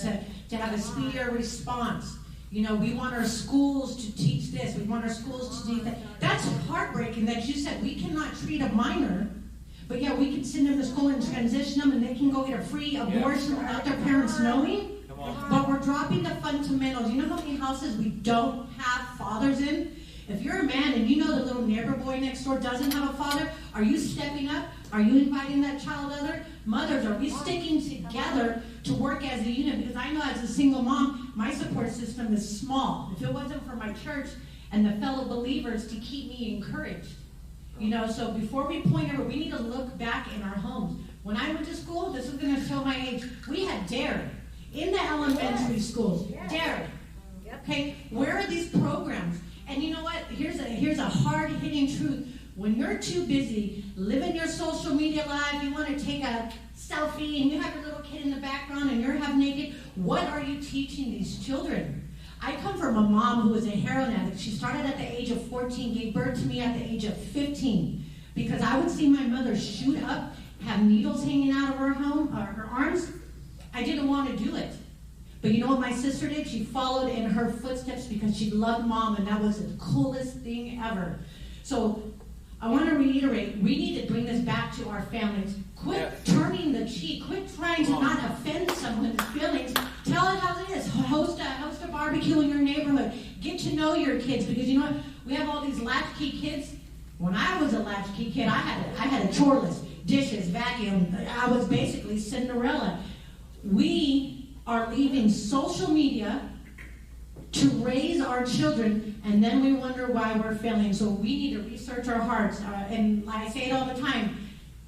to have a speedier response. You know, we want our schools to teach this. We want our schools to teach that. That's heartbreaking that you said we cannot treat a minor, but yeah, we can send them to school and transition them and they can go get a free abortion without their parents knowing. But we're dropping the fundamentals. You know how many houses we don't have fathers in? If you're a man and you know the little neighbor boy next door doesn't have a father, are you stepping up? Are you inviting that child other? Mothers, are we sticking together to work as a unit? Because I know as a single mom, my support system is small. If it wasn't for my church and the fellow believers to keep me encouraged. You know, so before we point over, we need to look back in our homes. When I went to school, this is going to show my age, we had DARE in the elementary schools. DARE. Okay, where are these programs? And you know what? Here's a hard-hitting truth. When you're too busy living your social media life, you want to take a selfie and you have your little kid in the background and you're half naked, what are you teaching these children? I come from a mom who was a heroin addict. She started at the age of 14, gave birth to me at the age of 15. Because I would see my mother shoot up, have needles hanging out of her arms. I didn't want to do it. But you know what my sister did? She followed in her footsteps because she loved mom, and that was the coolest thing ever. So I want to reiterate, we need to bring this back to our families. Quit turning the cheek. Quit trying to not offend someone's feelings. Tell it how it is. Host a barbecue in your neighborhood. Get to know your kids, because you know what? We have all these latchkey kids. When I was a latchkey kid, I had a chore list. Dishes, vacuum. I was basically Cinderella. We are leaving social media to raise our children, and then we wonder why we're failing. So we need to research our hearts. And I say it all the time,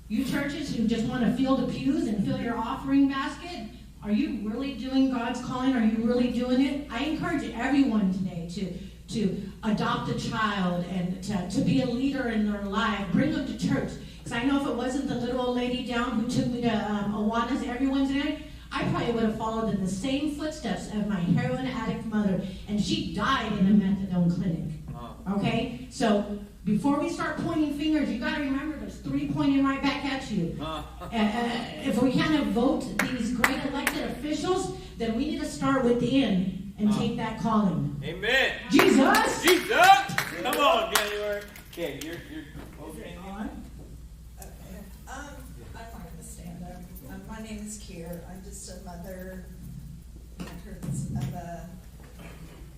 you churches who just want to fill the pews and fill your offering basket, are you really doing God's calling? Are you really doing it? I encourage everyone today to adopt a child and to be a leader in their life. Bring them to church. Because I know if it wasn't the little old lady down who took me to Awana's every Wednesday night, I probably would have followed in the same footsteps of my heroin addict mother. And she died in a methadone clinic. Okay? So before we start pointing fingers, you got to remember there's 3 pointing right back at you. If we can't vote these great elected officials, then we need to start within and take that calling. Amen. Jesus! Jesus! Come on, January. Okay, you're okay. I'm not going to stand up. My name is Kier. I'm just a mother of a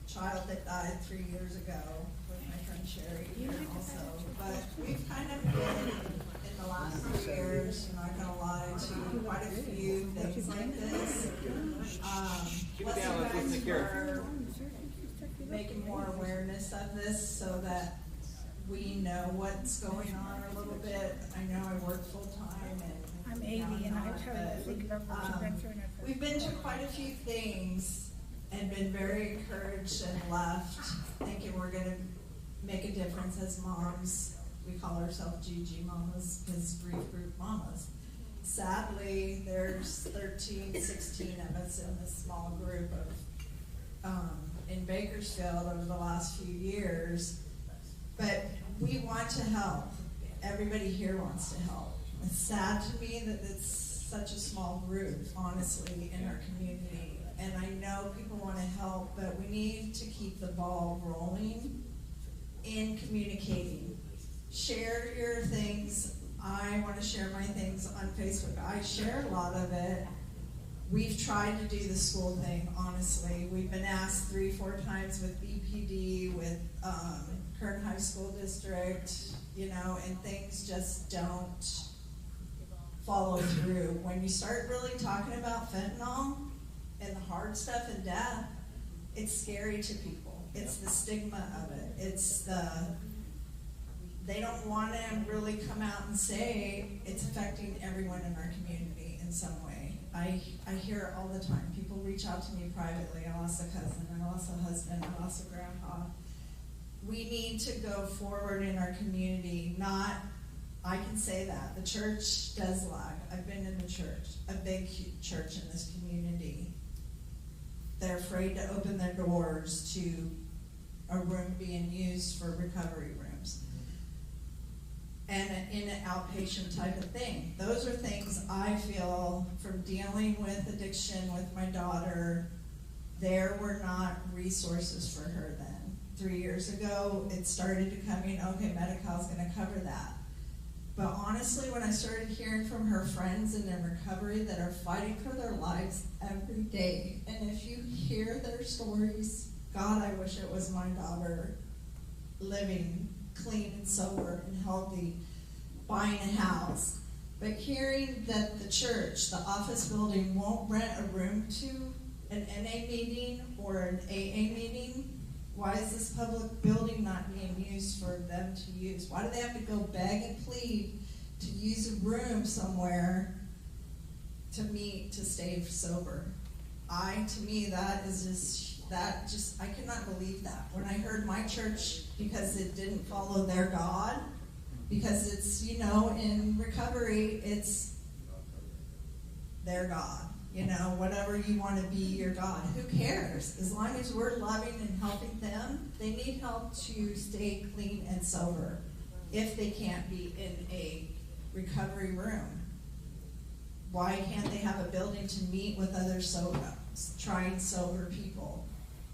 child that died 3 years ago with my friend Sherry here also. But we've kind of been, in the last 3 years, I'm not going to lie to you, quite a few things like this. Let's for making more awareness of this so that we know what's going on a little bit. I know I work full time and I'm 80 and I try to think about what you've been through. We've been through quite a few things and been very encouraged and left thinking we're going to make a difference as moms. We call ourselves GG mamas because grief group mamas. Sadly, there's 13, 16 of us in this small group of in Bakersfield over the last few years. But we want to help. Everybody here wants to help. It's sad to me that it's such a small group, honestly, in our community. And I know people want to help, but we need to keep the ball rolling in communicating. Share your things. I want to share my things on Facebook. I share a lot of it. We've tried to do the school thing, honestly. We've been asked 3-4 times with BPD, with Kern High School District, and things just don't follow through. When you start really talking about fentanyl and the hard stuff and death, it's scary to people. It's the stigma of it. It's they don't want to really come out and say it's affecting everyone in our community in some way. I hear it all the time. People reach out to me privately. I lost a cousin, I lost a husband, I lost a grandpa. We need to go forward in our community. I can say that. The church does lag. I've been in the church, a big church in this community. They're afraid to open their doors to a room being used for recovery rooms. And in an outpatient type of thing. Those are things I feel from dealing with addiction with my daughter, there were not resources for her then. 3 years ago, it started to come in, okay, Medi-Cal's gonna cover that. But honestly, when I started hearing from her friends in their recovery that are fighting for their lives every day, and if you hear their stories, God, I wish it was my daughter living clean and sober and healthy, buying a house. But hearing that the church, the office building, won't rent a room to an NA meeting or an AA meeting, why is this public building not being used for them to use? Why do they have to go beg and plead to use a room somewhere to meet, to stay sober? To me, that is just, I cannot believe that. When I heard my church, because it didn't follow their God, because it's, in recovery, it's their God. Whatever you want to be your God. Who cares? As long as we're loving and helping them, they need help to stay clean and sober if they can't be in a recovery room. Why can't they have a building to meet with other trying sober people?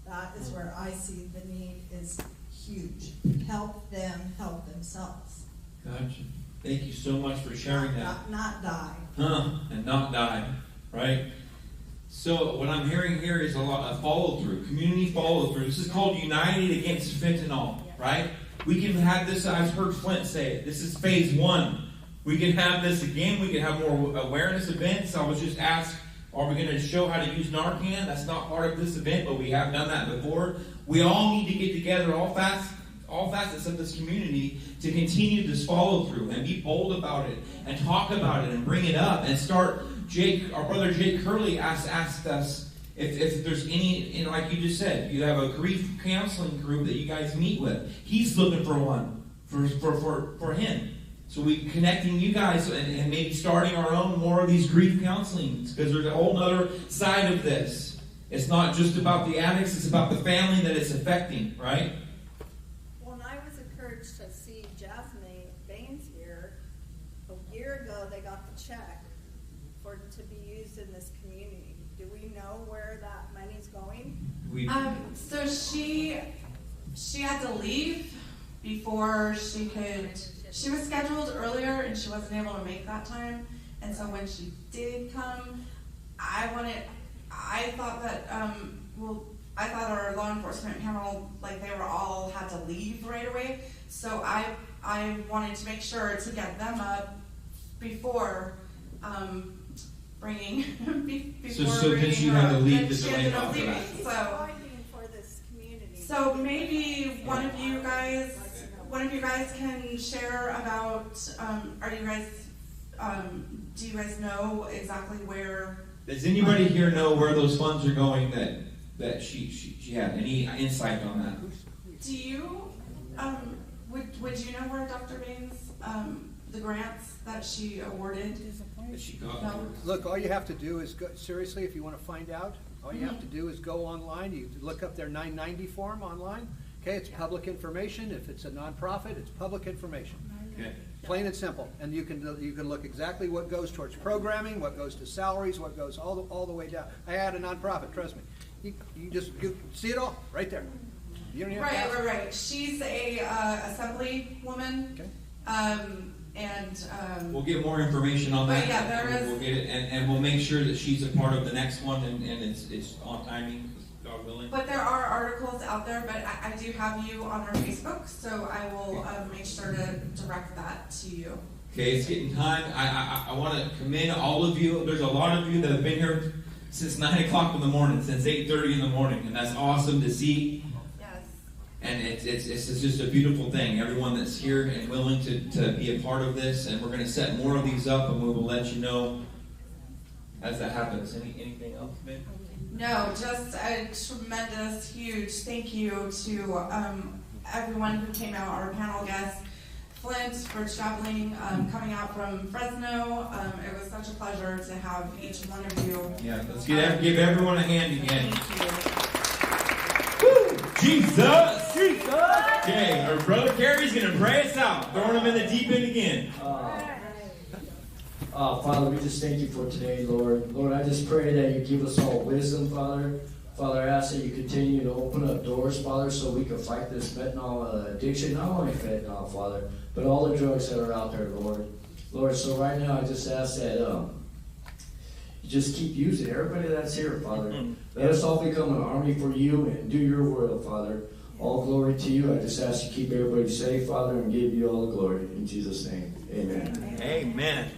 That is where I see the need is huge. Help them help themselves. Gotcha. Thank you so much for sharing that. Not die. And not die, right? So what I'm hearing here is a lot of follow-through, community follow-through. This is called United Against Fentanyl, right? We can have this, I've heard Flint say it, this is phase 1. We can have this again. We can have more awareness events. I was just asked Are we going to show how to use Narcan? That's not part of this event, but we have done that before. We all need to get together, all facets of this community, to continue this follow through and be bold about it and talk about it and bring it up and start. Our brother Jake Curley asked us if there's any, like you just said, you have a grief counseling group that you guys meet with. He's looking for one for him. So we connecting you guys and maybe starting our own more of these grief counselings, because there's a whole other side of this. It's not just about the addicts, it's about the family that it's affecting, right? Well, and I was encouraged to see Jasmine Baines here. A year ago, they got the check to be used in this community. Do we know where that money's going? So she had to leave before she could. She was scheduled earlier and she wasn't able to make that time. And so when she did come, I thought that I thought our law enforcement panel, like, they were all had to leave right away. So I wanted to make sure to get them up before bringing So then she had to leave this lane off for that. So maybe one of you guys can share about, do you guys know exactly where? Does anybody here know where those funds are going that she had? Any insight on that? Do you, would you know where Dr. Baines, the grants that she awarded? That she got? No. Look, all you have to do is go, seriously, if you want to find out, all you have to do is go online. You look up their 990 form online. Okay, it's public information. If it's a nonprofit, it's public information. Okay. Plain and simple. And you can look exactly what goes towards programming, what goes to salaries, what goes all the way down. I had a nonprofit, trust me. You just see it all right there. You don't even have to ask. Right. She's a assembly woman. Okay. We'll get more information on that. Yeah, there is. We'll get it, and we'll make sure that she's a part of the next one, and it's on timing, God willing. But there are articles out there, but I do have you on our Facebook, so I will make sure to direct that to you. Okay, it's getting time. I want to commend all of you. There's a lot of you that have been here since 9 o'clock in the morning, since 8:30 in the morning, and that's awesome to see. And it's just a beautiful thing. Everyone that's here and willing to be a part of this, and we're going to set more of these up, and we will let you know as that happens. Anything else, babe? No, just a tremendous, huge thank you to everyone who came out, our panel guests, Flint for traveling, coming out from Fresno. It was such a pleasure to have each one of you. Yeah, let's give everyone a hand again. Thank you. Woo! Jesus! Okay, our brother Kerry's going to pray us out, throwing him in the deep end again. Father, we just thank you for today, Lord. Lord, I just pray that you give us all wisdom, Father. Father, I ask that you continue to open up doors, Father, so we can fight this fentanyl addiction. Not only fentanyl, Father, but all the drugs that are out there, Lord. Lord, so right now I just ask that you just keep using everybody that's here, Father. Let us all become an army for you and do your will, Father. All glory to you. I just ask you to keep everybody safe, Father, and give you all the glory. In Jesus' name, amen. Amen.